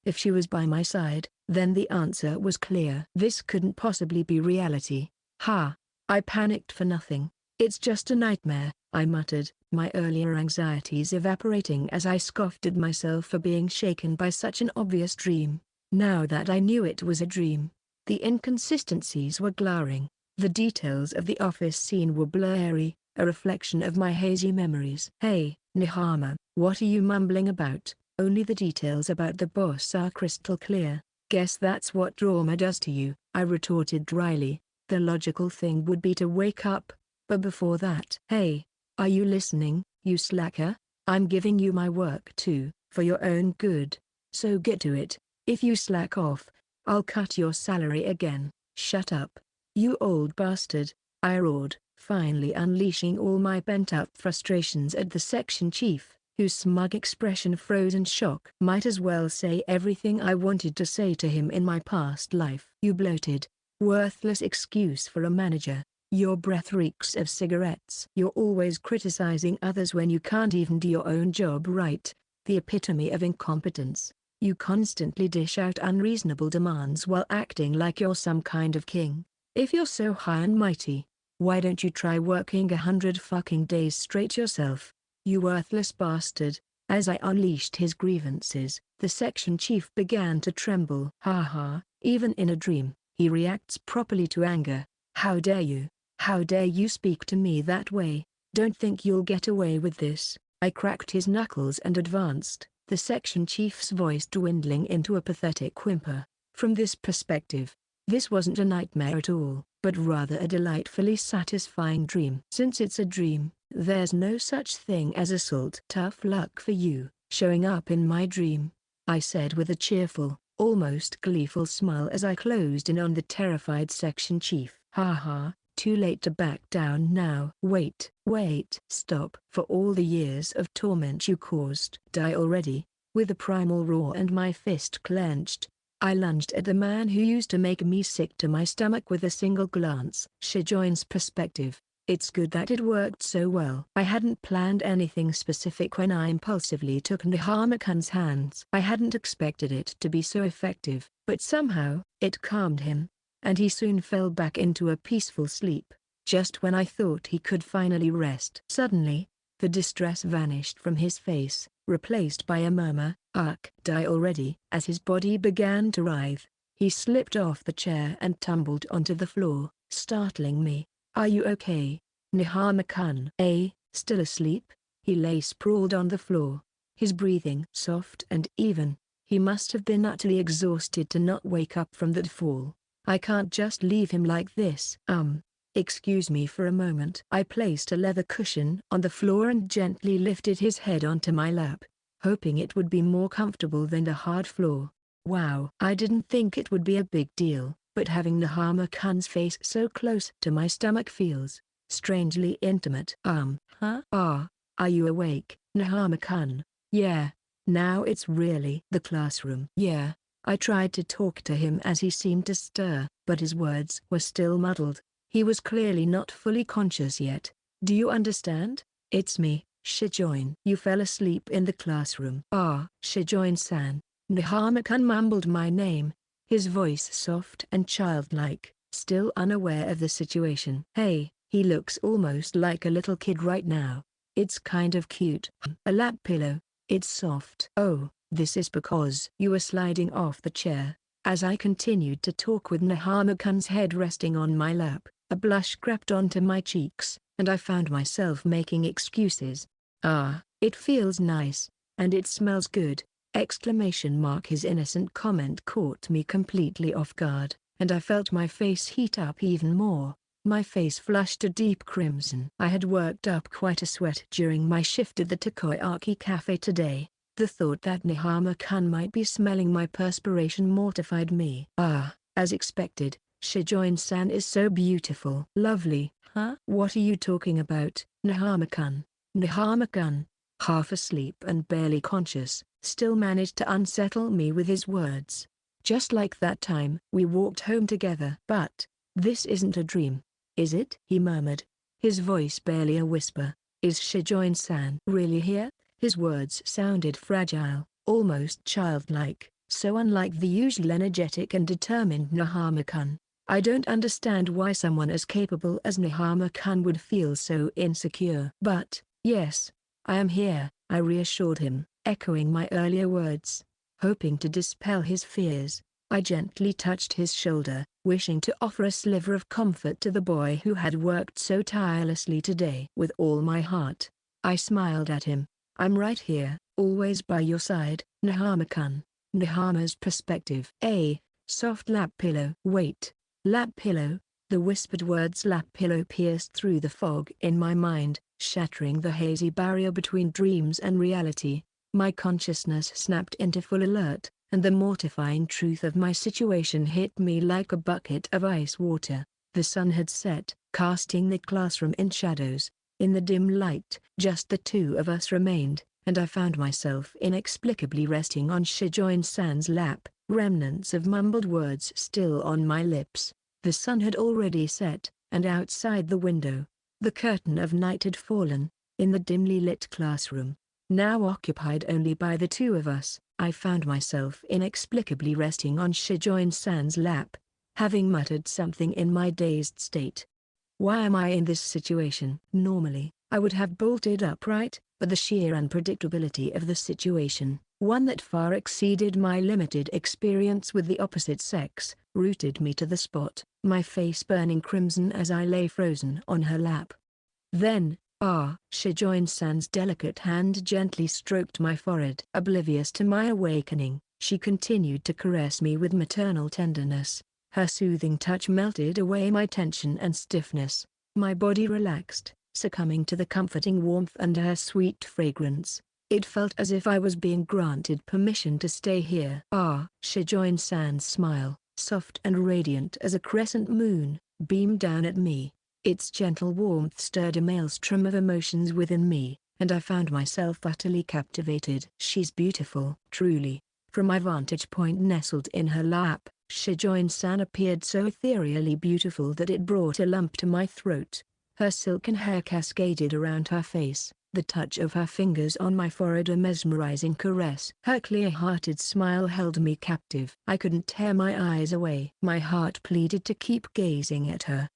A: If she was by my side, then the answer was clear. This couldn't possibly be reality. I panicked for nothing. It's just a nightmare, I muttered, my earlier anxieties evaporating as I scoffed at myself for being shaken by such an obvious dream. Now that I knew it was a dream, the inconsistencies were glaring. The details of the office scene were blurry, a reflection of my hazy memories. Hey, Nihama, what are you mumbling about? Only the details about the boss are crystal clear. Guess that's what trauma does to you, I retorted dryly. The logical thing would be to wake up, but before that. Hey, are you listening, you slacker? I'm giving you my work too, for your own good. So get to it. If you slack off, I'll cut your salary again. Shut up, you old bastard, I roared, finally unleashing all my pent-up frustrations at the section chief, whose smug expression froze in shock. Might as well say everything I wanted to say to him in my past life. You bloated, worthless excuse for a manager. Your breath reeks of cigarettes. You're always criticizing others when you can't even do your own job right. The epitome of incompetence. You constantly dish out unreasonable demands while acting like you're some kind of king. If you're so high and mighty, why don't you try working 100 fucking days straight yourself? You worthless bastard. As I unleashed his grievances, the section chief began to tremble. Even in a dream, he reacts properly to anger. How dare you? How dare you speak to me that way? Don't think you'll get away with this. I cracked his knuckles and advanced, the section chief's voice dwindling into a pathetic whimper. From this perspective, this wasn't a nightmare at all, but rather a delightfully satisfying dream. Since it's a dream, there's no such thing as assault. Tough luck for you, showing up in my dream, I said with a cheerful, almost gleeful smile as I closed in on the terrified section chief. Too late to back down now. Wait, stop. For all the years of torment you caused. Die already. With a primal roar and my fist clenched, I lunged at the man who used to make me sick to my stomach with a single glance. Shijoin's perspective. It's good that it worked so well. I hadn't planned anything specific when I impulsively took Nihama-kun's hands. I hadn't expected it to be so effective, but somehow, it calmed him, and he soon fell back into a peaceful sleep. Just when I thought he could finally rest. Suddenly, the distress vanished from his face, replaced by a murmur, die already. As his body began to writhe, he slipped off the chair and tumbled onto the floor, startling me. Are you okay, Nihama-kun? Still asleep? He lay sprawled on the floor, his breathing soft and even. He must have been utterly exhausted to not wake up from that fall. I can't just leave him like this. Excuse me for a moment. I placed a leather cushion on the floor and gently lifted his head onto my lap, hoping it would be more comfortable than the hard floor. Wow. I didn't think it would be a big deal, but having Nihama-kun's face so close to my stomach feels strangely intimate. Are you awake, Nihama-kun? Yeah. Now it's really the classroom. Yeah. I tried to talk to him as he seemed to stir, but his words were still muddled. He was clearly not fully conscious yet. Do you understand? It's me, Shijoin. You fell asleep in the classroom. Shijoin-san. Nihama-kun mumbled my name, his voice soft and childlike, still unaware of the situation. Hey, he looks almost like a little kid right now. It's kind of cute. A lap pillow. It's soft. Oh. This is because you were sliding off the chair. As I continued to talk with Nihama-kun's head resting on my lap, a blush crept onto my cheeks, and I found myself making excuses. It feels nice, and it smells good! Exclamation mark. His innocent comment caught me completely off guard, and I felt my face heat up even more. My face flushed a deep crimson. I had worked up quite a sweat during my shift at the Takoyaki cafe today. The thought that Nihama-kun might be smelling my perspiration mortified me. As expected, Shijoin-san is so beautiful. Lovely. Huh? What are you talking about, Nihama-kun? Nihama-kun, half asleep and barely conscious, still managed to unsettle me with his words. Just like that time we walked home together. But this isn't a dream, is it? He murmured, his voice barely a whisper. Is Shijoin-san really here? His words sounded fragile, almost childlike, so unlike the usual energetic and determined Nihama-kun. I don't understand why someone as capable as Nihama-kun would feel so insecure. But, yes, I am here, I reassured him, echoing my earlier words. Hoping to dispel his fears, I gently touched his shoulder, wishing to offer a sliver of comfort to the boy who had worked so tirelessly today. With all my heart, I smiled at him. I'm right here, always by your side, Nihama-kun. Nihama's perspective. A soft lap pillow. Wait, lap pillow? The whispered words lap pillow pierced through the fog in my mind, shattering the hazy barrier between dreams and reality. My consciousness snapped into full alert, and the mortifying truth of my situation hit me like a bucket of ice water. The sun had set, casting the classroom in shadows. In the dim light, just the two of us remained, and I found myself inexplicably resting on Shijoin-san's lap, remnants of mumbled words still on my lips. The sun had already set, and outside the window, the curtain of night had fallen. In the dimly lit classroom, now occupied only by the two of us, I found myself inexplicably resting on Shijoin-san's lap, having muttered something in my dazed state. Why am I in this situation? Normally, I would have bolted upright, but the sheer unpredictability of the situation, one that far exceeded my limited experience with the opposite sex, rooted me to the spot, my face burning crimson as I lay frozen on her lap. Then, Shijoin-san's delicate hand gently stroked my forehead. Oblivious to my awakening, she continued to caress me with maternal tenderness. Her soothing touch melted away my tension and stiffness. My body relaxed, succumbing to the comforting warmth under her sweet fragrance. It felt as if I was being granted permission to stay here. Shijoin-san's smile, soft and radiant as a crescent moon, beamed down at me. Its gentle warmth stirred a maelstrom of emotions within me, and I found myself utterly captivated. She's beautiful. Truly. From my vantage point nestled in her lap, Shijoin-san appeared so ethereally beautiful that it brought a lump to my throat. Her silken hair cascaded around her face, the touch of her fingers on my forehead a mesmerizing caress. Her clear-hearted smile held me captive. I couldn't tear my eyes away. My heart pleaded to keep gazing at her.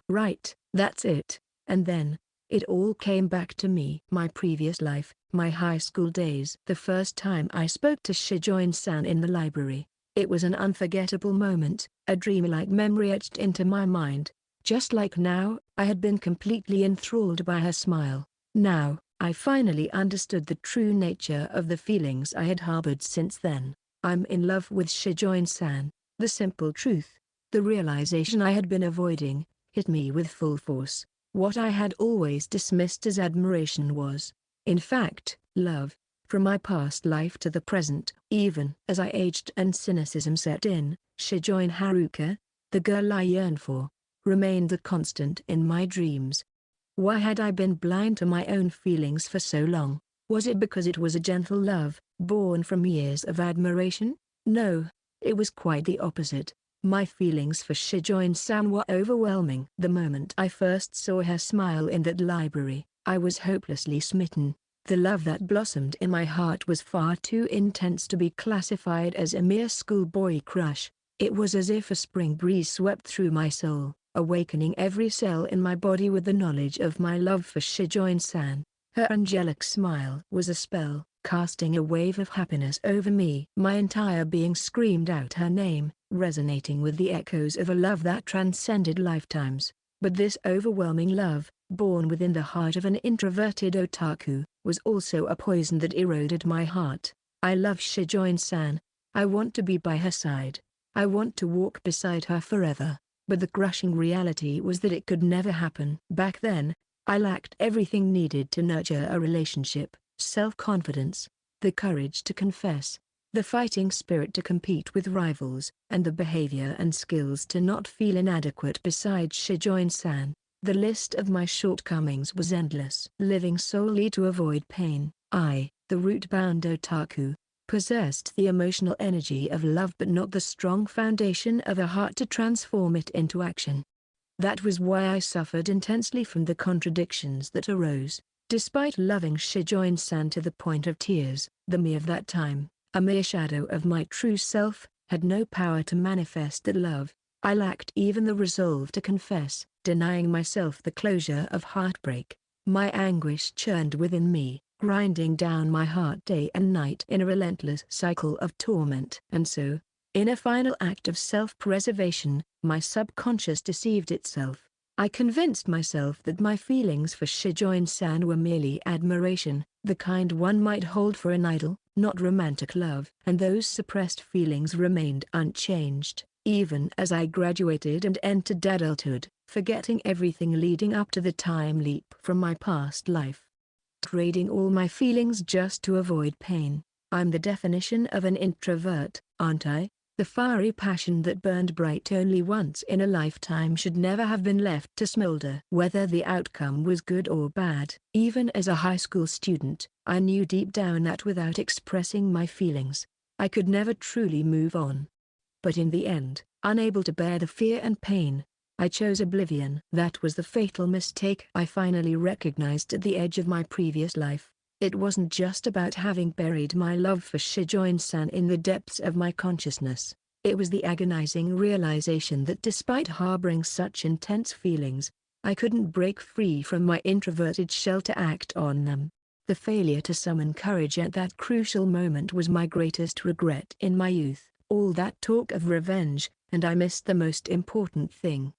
A: Right, that's it. And then, it all came back to me. My previous life, my high school days. The first time I spoke to Shijoin-san in the library. It was an unforgettable moment, a dreamlike memory etched into my mind. Just like now, I had been completely enthralled by her smile. Now, I finally understood the true nature of the feelings I had harbored since then. I'm in love with Shijoin-san. The simple truth, the realization I had been avoiding, hit me with full force. What I had always dismissed as admiration was, in fact, love. From my past life to the present, even as I aged and cynicism set in, Shijoin Haruka, the girl I yearned for, remained the constant in my dreams. Why had I been blind to my own feelings for so long? Was it because it was a gentle love, born from years of admiration? No, it was quite the opposite. My feelings for Shijoin-san were overwhelming. The moment I first saw her smile in that library, I was hopelessly smitten. The love that blossomed in my heart was far too intense to be classified as a mere schoolboy crush. It was as if a spring breeze swept through my soul, awakening every cell in my body with the knowledge of my love for Shijoin-san. Her angelic smile was a spell, casting a wave of happiness over me. My entire being screamed out her name, resonating with the echoes of a love that transcended lifetimes. But this overwhelming love, born within the heart of an introverted otaku, was also a poison that eroded my heart. I love Shijoin-san. I want to be by her side. I want to walk beside her forever. But the crushing reality was that it could never happen. Back then, I lacked everything needed to nurture a relationship: self-confidence, the courage to confess, the fighting spirit to compete with rivals, and the behavior and skills to not feel inadequate beside Shijoin-san. The list of my shortcomings was endless. Living solely to avoid pain, I, the root-bound otaku, possessed the emotional energy of love but not the strong foundation of a heart to transform it into action. That was why I suffered intensely from the contradictions that arose. Despite loving Shijoin-san to the point of tears, the me of that time, a mere shadow of my true self, had no power to manifest that love. I lacked even the resolve to confess, denying myself the closure of heartbreak. My anguish churned within me, grinding down my heart day and night in a relentless cycle of torment. And so, in a final act of self-preservation, my subconscious deceived itself. I convinced myself that my feelings for Shijoin-san were merely admiration, the kind one might hold for an idol, not romantic love. And those suppressed feelings remained unchanged, even as I graduated and entered adulthood, forgetting everything leading up to the time leap from my past life. Trading all my feelings just to avoid pain. I'm the definition of an introvert, aren't I? The fiery passion that burned bright only once in a lifetime should never have been left to smolder. Whether the outcome was good or bad. Even as a high school student, I knew deep down that without expressing my feelings, I could never truly move on. But in the end, unable to bear the fear and pain, I chose oblivion. That was the fatal mistake I finally recognized at the edge of my previous life. It wasn't just about having buried my love for Shijoin-san in the depths of my consciousness. It was the agonizing realization that despite harboring such intense feelings, I couldn't break free from my introverted shell to act on them. The failure to summon courage at that crucial moment was my greatest regret in my youth. All that talk of revenge, and I missed the most important thing.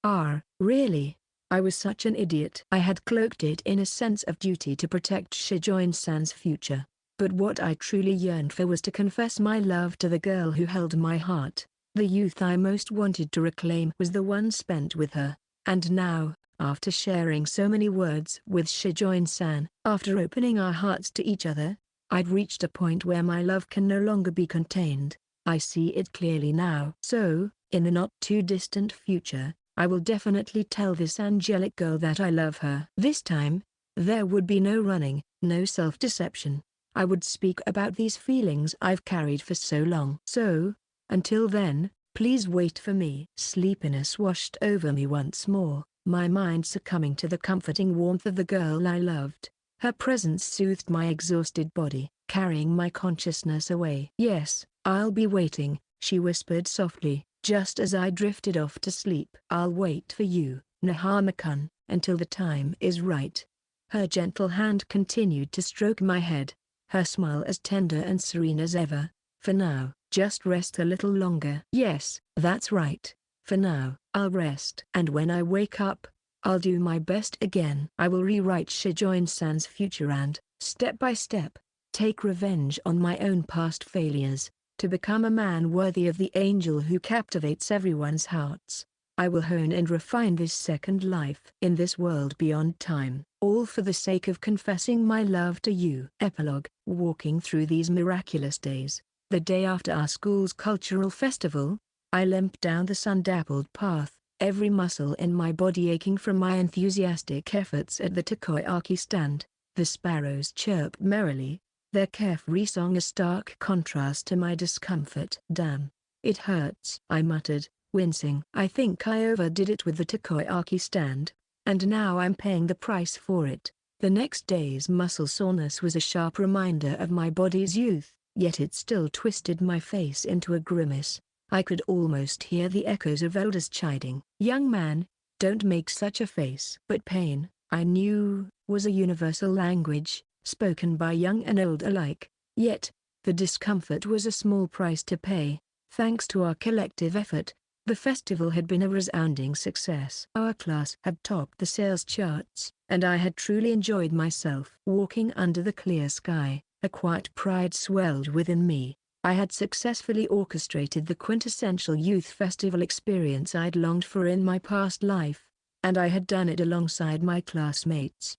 A: Really? I was such an idiot. I had cloaked it in a sense of duty to protect Shijoin-san's future. But what I truly yearned for was to confess my love to the girl who held my heart. The youth I most wanted to reclaim was the one spent with her. And now, after sharing so many words with Shijoin-san, after opening our hearts to each other, I'd reached a point where my love can no longer be contained. I see it clearly now. So, in the not-too-distant future, I will definitely tell this angelic girl that I love her. This time, there would be no running, no self-deception. I would speak about these feelings I've carried for so long. So, until then, please wait for me. Sleepiness washed over me once more, my mind succumbing to the comforting warmth of the girl I loved. Her presence soothed my exhausted body, carrying my consciousness away. "Yes, I'll be waiting," she whispered softly, just as I drifted off to sleep. "I'll wait for you, Nahama-kun, until the time is right." Her gentle hand continued to stroke my head, her smile as tender and serene as ever. "For now, just rest a little longer." "Yes, that's right. For now, I'll rest. And when I wake up, I'll do my best again. I will rewrite Shijoin-san's future and, step by step, take revenge on my own past failures, to become a man worthy of the angel who captivates everyone's hearts. I will hone and refine this second life in this world beyond time, all for the sake of confessing my love to you. Epilogue. Walking through these miraculous days, the day after our school's cultural festival, I limped down the sun-dappled path, every muscle in my body aching from my enthusiastic efforts at the takoyaki stand. The sparrows chirped merrily, their carefree song a stark contrast to my discomfort. "Damn, it hurts," I muttered, wincing. "I think I overdid it with the takoyaki stand, and now I'm paying the price for it." The next day's muscle soreness was a sharp reminder of my body's youth, yet it still twisted my face into a grimace. I could almost hear the echoes of elders chiding. "Young man, don't make such a face." But pain, I knew, was a universal language, spoken by young and old alike. Yet, the discomfort was a small price to pay. Thanks to our collective effort, The festival had been a resounding success. Our class had topped the sales charts, and I had truly enjoyed myself. Walking under the clear sky, a quiet pride swelled within me. I had successfully orchestrated the quintessential youth festival experience I'd longed for in my past life, and I had done it alongside my classmates.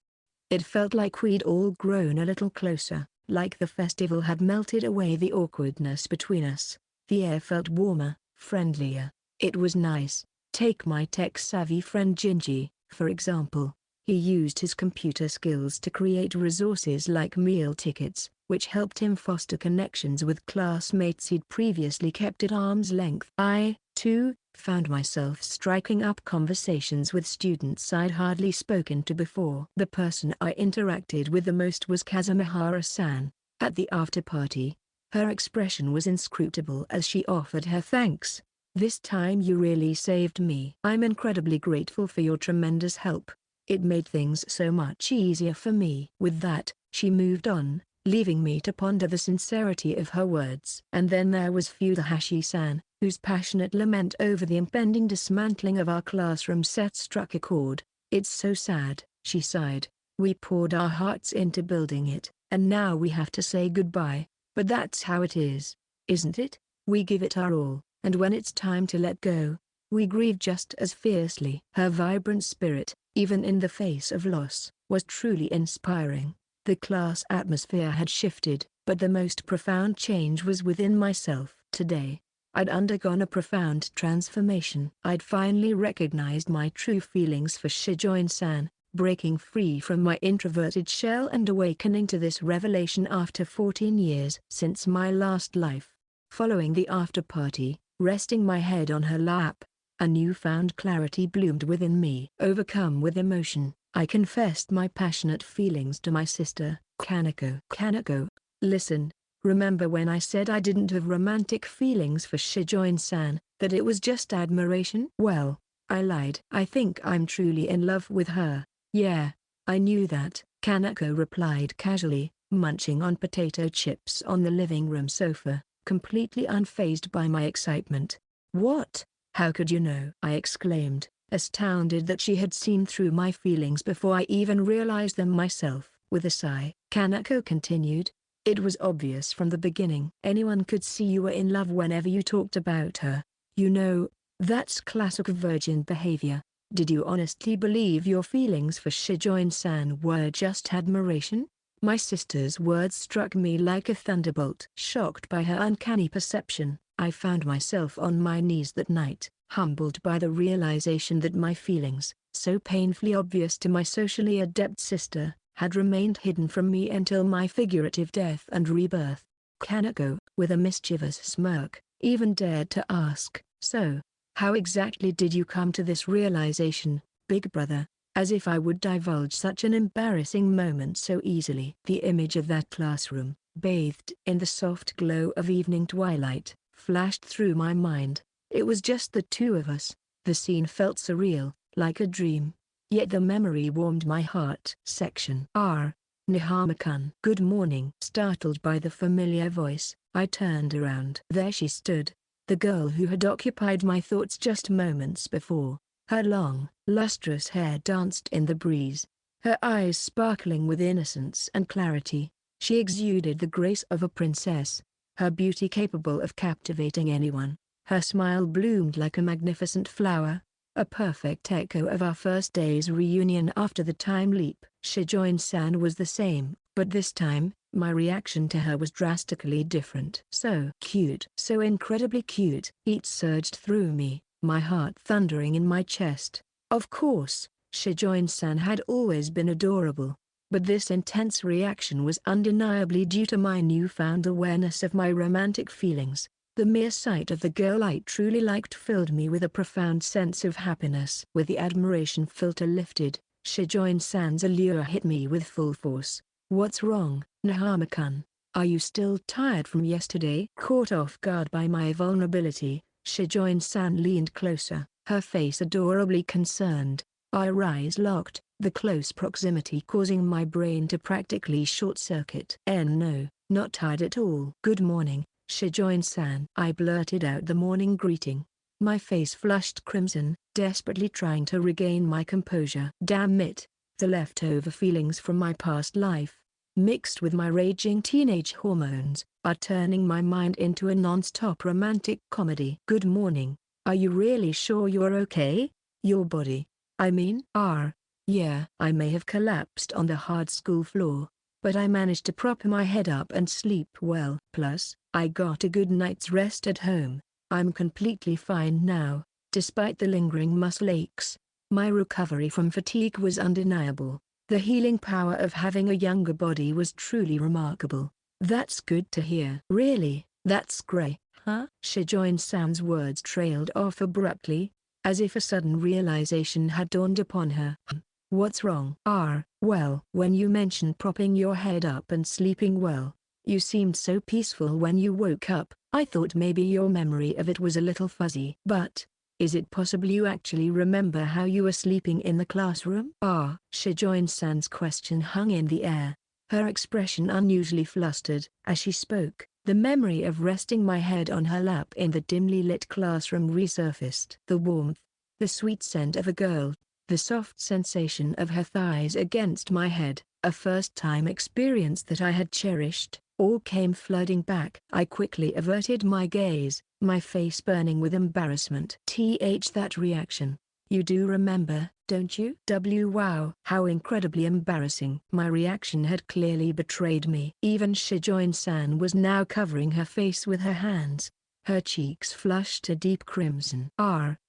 A: It felt like we'd all grown a little closer, like the festival had melted away the awkwardness between us. The air felt warmer, friendlier. It was nice. Take my tech-savvy friend Gingy, for example. He used his computer skills to create resources like meal tickets, which helped him foster connections with classmates he'd previously kept at arm's length. I, too, found myself striking up conversations with students I'd hardly spoken to before. The person I interacted with the most was Kazumihara-san. At the after-party, her expression was inscrutable as she offered her thanks. "This time you really saved me. I'm incredibly grateful for your tremendous help. It made things so much easier for me." With that, she moved on, leaving me to ponder the sincerity of her words. And then there was Furuhashi-san, whose passionate lament over the impending dismantling of our classroom set struck a chord. "It's so sad," she sighed. "We poured our hearts into building it, and now we have to say goodbye. But that's how it is, isn't it? We give it our all, and when it's time to let go, we grieve just as fiercely." Her vibrant spirit, even in the face of loss, was truly inspiring. The class atmosphere had shifted, but the most profound change was within myself. Today, I'd undergone a profound transformation. I'd finally recognized my true feelings for Shijoin-san, breaking free from my introverted shell and awakening to this revelation after 14 years since my last life. Following the after-party, resting my head on her lap, a newfound clarity bloomed within me. Overcome with emotion, I confessed my passionate feelings to my sister, Kaneko. "Kaneko, listen, remember when I said I didn't have romantic feelings for Shijoin-san, that it was just admiration?" "Well, I lied. I think I'm truly in love with her." "Yeah, I knew that," Kaneko replied casually, munching on potato chips on the living room sofa, completely unfazed by my excitement. "What? How could you know?" I exclaimed, astounded that she had seen through my feelings before I even realized them myself. With a sigh, Kaneko continued, "It was obvious from the beginning. Anyone could see you were in love whenever you talked about her. You know, that's classic virgin behavior. Did you honestly believe your feelings for Shijoin-san were just admiration?" My sister's words struck me like a thunderbolt. Shocked by her uncanny perception, I found myself on my knees that night, humbled by the realization that my feelings, so painfully obvious to my socially adept sister, had remained hidden from me until my figurative death and rebirth. Kaneko, with a mischievous smirk, even dared to ask, "So, how exactly did you come to this realization, big brother?" As if I would divulge such an embarrassing moment so easily. The image of that classroom, bathed in the soft glow of evening twilight, flashed through my mind. It was just the two of us. The scene felt surreal, like a dream. Yet the memory warmed my heart. Section R. Nihama-kun. "Good morning." Startled by the familiar voice, I turned around. There she stood, the girl who had occupied my thoughts just moments before. Her long, lustrous hair danced in the breeze, her eyes sparkling with innocence and clarity. She exuded the grace of a princess, her beauty capable of captivating anyone. Her smile bloomed like a magnificent flower, a perfect echo of our first day's reunion after the time leap. Shijoin-san was the same, but this time, my reaction to her was drastically different. "So cute. So incredibly cute." Heat surged through me, my heart thundering in my chest. Of course, Shijoin-san had always been adorable, but this intense reaction was undeniably due to my newfound awareness of my romantic feelings. The mere sight of the girl I truly liked filled me with a profound sense of happiness. With the admiration filter lifted, Shijoin-san's allure hit me with full force. "What's wrong, Nihama-kun? Are you still tired from yesterday?" Caught off guard by my vulnerability, Shijoin-san leaned closer, her face adorably concerned. Our eyes locked, the close proximity causing my brain to practically short-circuit. No, not tired at all." "Good morning, Shijoin-san." I blurted out the morning greeting. My face flushed crimson, desperately trying to regain my composure. Damn it, the leftover feelings from my past life, mixed with my raging teenage hormones, are turning my mind into a non-stop romantic comedy. Good morning. Are you really sure you're okay? Your body, I mean? Yeah. I may have collapsed on the hard school floor, but I managed to prop my head up and sleep well. Plus, I got a good night's rest at home. I'm completely fine now, despite the lingering muscle aches. My recovery from fatigue was undeniable. The healing power of having a younger body was truly remarkable. That's good to hear. Really, that's great, huh? Shijoin-san's words trailed off abruptly, as if a sudden realization had dawned upon her. What's wrong? Well, when you mentioned propping your head up and sleeping well, you seemed so peaceful when you woke up. I thought maybe your memory of it was a little fuzzy. But, is it possible you actually remember how you were sleeping in the classroom? Shijoin-san's question hung in the air, her expression unusually flustered. As she spoke, the memory of resting my head on her lap in the dimly lit classroom resurfaced. The warmth, the sweet scent of a girl, the soft sensation of her thighs against my head, a first-time experience that I had cherished, all came flooding back. I quickly averted my gaze, my face burning with embarrassment. That reaction. You do remember, don't you? Wow, how incredibly embarrassing. My reaction had clearly betrayed me. Even Shijoin-san was now covering her face with her hands. Her cheeks flushed a deep crimson.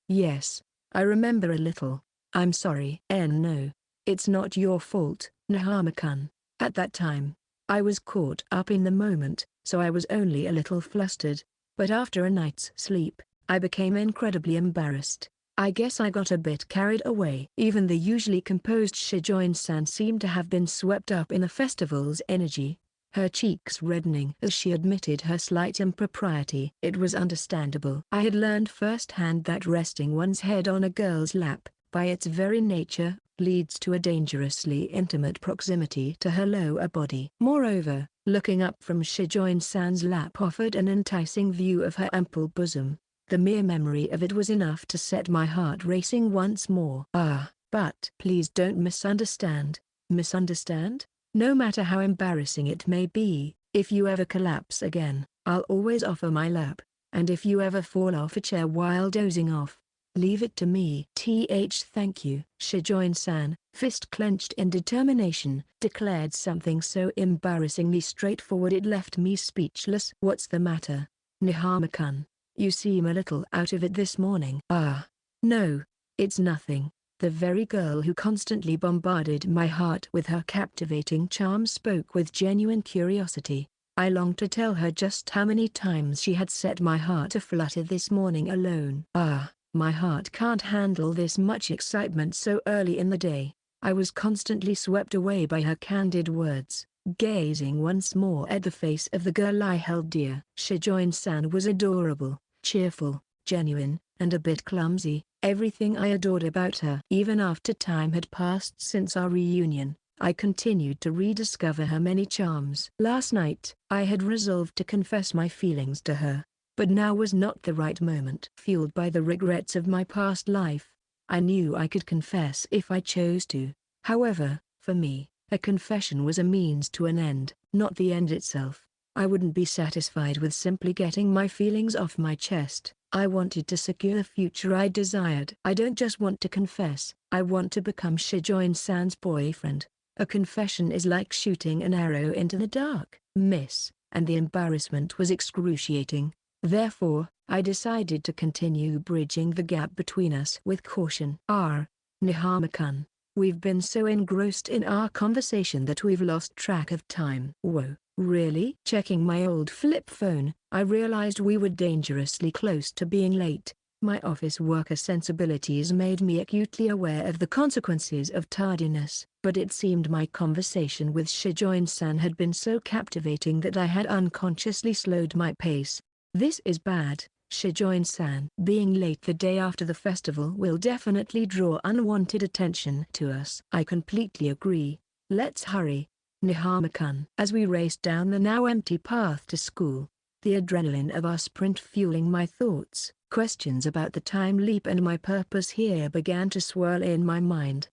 A: Yes, I remember a little. I'm sorry. No, it's not your fault, Nahama-kun. At that time, I was caught up in the moment, so I was only a little flustered. But after a night's sleep, I became incredibly embarrassed. I guess I got a bit carried away. Even the usually composed Shijoin-san seemed to have been swept up in the festival's energy, her cheeks reddening as she admitted her slight impropriety. It was understandable. I had learned firsthand that resting one's head on a girl's lap, by its very nature, leads to a dangerously intimate proximity to her lower body. Moreover, looking up from Shijoin-san's lap offered an enticing view of her ample bosom. The mere memory of it was enough to set my heart racing once more. But please don't misunderstand. Misunderstand? No matter how embarrassing it may be, if you ever collapse again, I'll always offer my lap. And if you ever fall off a chair while dozing off, leave it to me. Thank you. Shijoin-san, fist clenched in determination, declared something so embarrassingly straightforward it left me speechless. What's the matter, Nihama-kun? You seem a little out of it this morning. No, it's nothing. The very girl who constantly bombarded my heart with her captivating charm spoke with genuine curiosity. I longed to tell her just how many times she had set my heart to flutter this morning alone. My heart can't handle this much excitement so early in the day. I was constantly swept away by her candid words, gazing once more at the face of the girl I held dear. Shijoin-san was adorable, cheerful, genuine, and a bit clumsy, everything I adored about her. Even after time had passed since our reunion, I continued to rediscover her many charms. Last night, I had resolved to confess my feelings to her, but now was not the right moment. Fueled by the regrets of my past life, I knew I could confess if I chose to. However, for me, a confession was a means to an end, not the end itself. I wouldn't be satisfied with simply getting my feelings off my chest. I wanted to secure the future I desired. I don't just want to confess, I want to become Shijoin-san's boyfriend. A confession is like shooting an arrow into the dark. Miss, and the embarrassment was excruciating. Therefore, I decided to continue bridging the gap between us with caution. Nihama-kun, we've been so engrossed in our conversation that we've lost track of time. Whoa, really? Checking my old flip phone, I realized we were dangerously close to being late. My office worker sensibilities made me acutely aware of the consequences of tardiness, but it seemed my conversation with Shijoin-san had been so captivating that I had unconsciously slowed my pace. This is bad, Shijoin-san. Being late the day after the festival will definitely draw unwanted attention to us. I completely agree. Let's hurry, Nihama-kun. As we raced down the now empty path to school, the adrenaline of our sprint fueling my thoughts. Questions about the time leap and my purpose here began to swirl in my mind.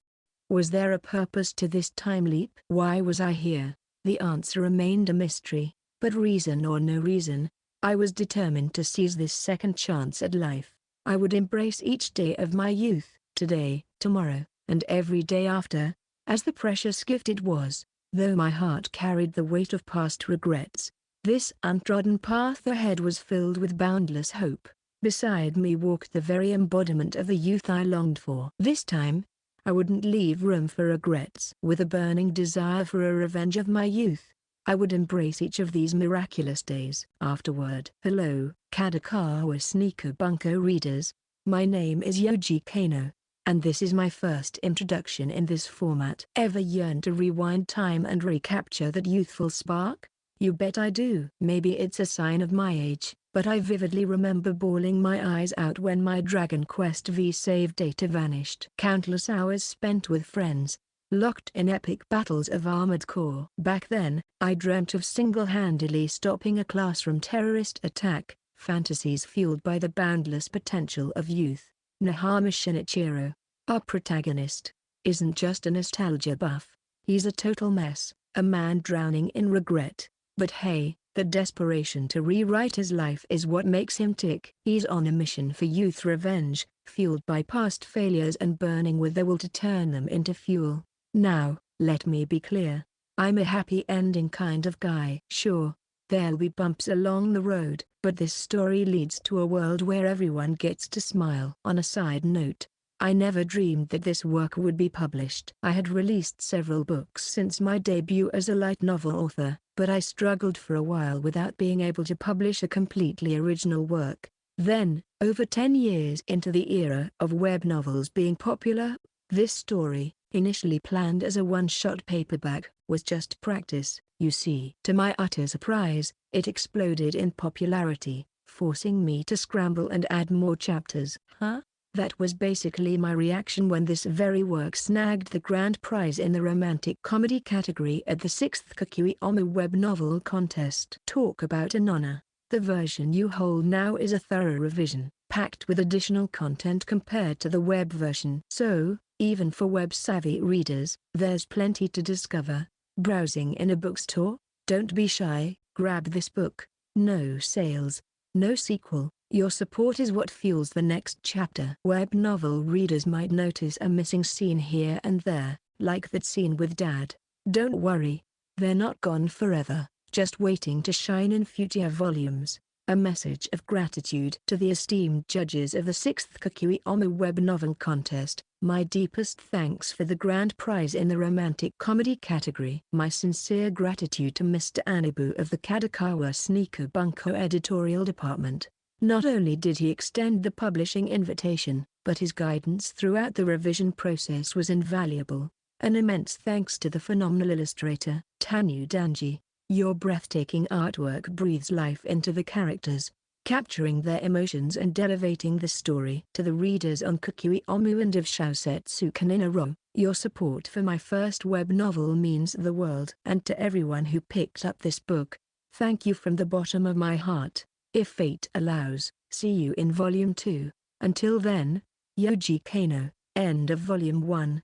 A: Was there a purpose to this time leap? Why was I here? The answer remained a mystery, but reason or no reason, I was determined to seize this second chance at life. I would embrace each day of my youth, today, tomorrow, and every day after, as the precious gift it was, though my heart carried the weight of past regrets. This untrodden path ahead was filled with boundless hope. Beside me walked the very embodiment of the youth I longed for. This time, I wouldn't leave room for regrets. With a burning desire for a revenge of my youth, I would embrace each of these miraculous days. Afterward. Hello, Kadokawa Sneaker Bunko readers, my name is Yoji Kano, and this is my first introduction in this format. Ever yearned to rewind time and recapture that youthful spark? You bet I do. Maybe it's a sign of my age, but I vividly remember bawling my eyes out when my Dragon Quest V save data vanished. Countless hours spent with friends, locked in epic battles of Armored Core. Back then, I dreamt of single-handedly stopping a classroom terrorist attack, fantasies fueled by the boundless potential of youth. Nahama Shinichiro, our protagonist, isn't just a nostalgia buff. He's a total mess, a man drowning in regret. But hey, the desperation to rewrite his life is what makes him tick. He's on a mission for youth revenge, fueled by past failures and burning with the will to turn them into fuel. Now, let me be clear. I'm a happy ending kind of guy. Sure, there'll be bumps along the road, but this story leads to a world where everyone gets to smile. On a side note, I never dreamed that this work would be published. I had released several books since my debut as a light novel author, but I struggled for a while without being able to publish a completely original work. Then, over 10 years into the era of web novels being popular, this story, initially planned as a one-shot paperback, was just practice. You see. To my utter surprise, it exploded in popularity, forcing me to scramble and add more chapters. Huh? That was basically my reaction when this very work snagged the grand prize in the romantic comedy category at the 6th Kukui-Omu web novel contest. Talk about an honor. The version you hold now is a thorough revision, packed with additional content compared to the web version. So, even for web-savvy readers, there's plenty to discover. Browsing in a bookstore? Don't be shy, grab this book. No sales, no sequel. Your support is what fuels the next chapter. Web novel readers might notice a missing scene here and there, like that scene with Dad. Don't worry, they're not gone forever, just waiting to shine in future volumes. A message of gratitude to the esteemed judges of the 6th Kukui-Omu web novel contest. My deepest thanks for the grand prize in the romantic comedy category. My sincere gratitude to Mr. Anibu of the Kadokawa Sneaker Bunko editorial department. Not only did he extend the publishing invitation, but his guidance throughout the revision process was invaluable. An immense thanks to the phenomenal illustrator, Tanyu Danji. Your breathtaking artwork breathes life into the characters, capturing their emotions and elevating the story. To the readers on Kukui-Omu and of Shousetsu Kaninaro, your support for my first web novel means the world. And to everyone who picked up this book, thank you from the bottom of my heart. If fate allows, see you in Volume 2. Until then, Yoji Kano, end of Volume 1.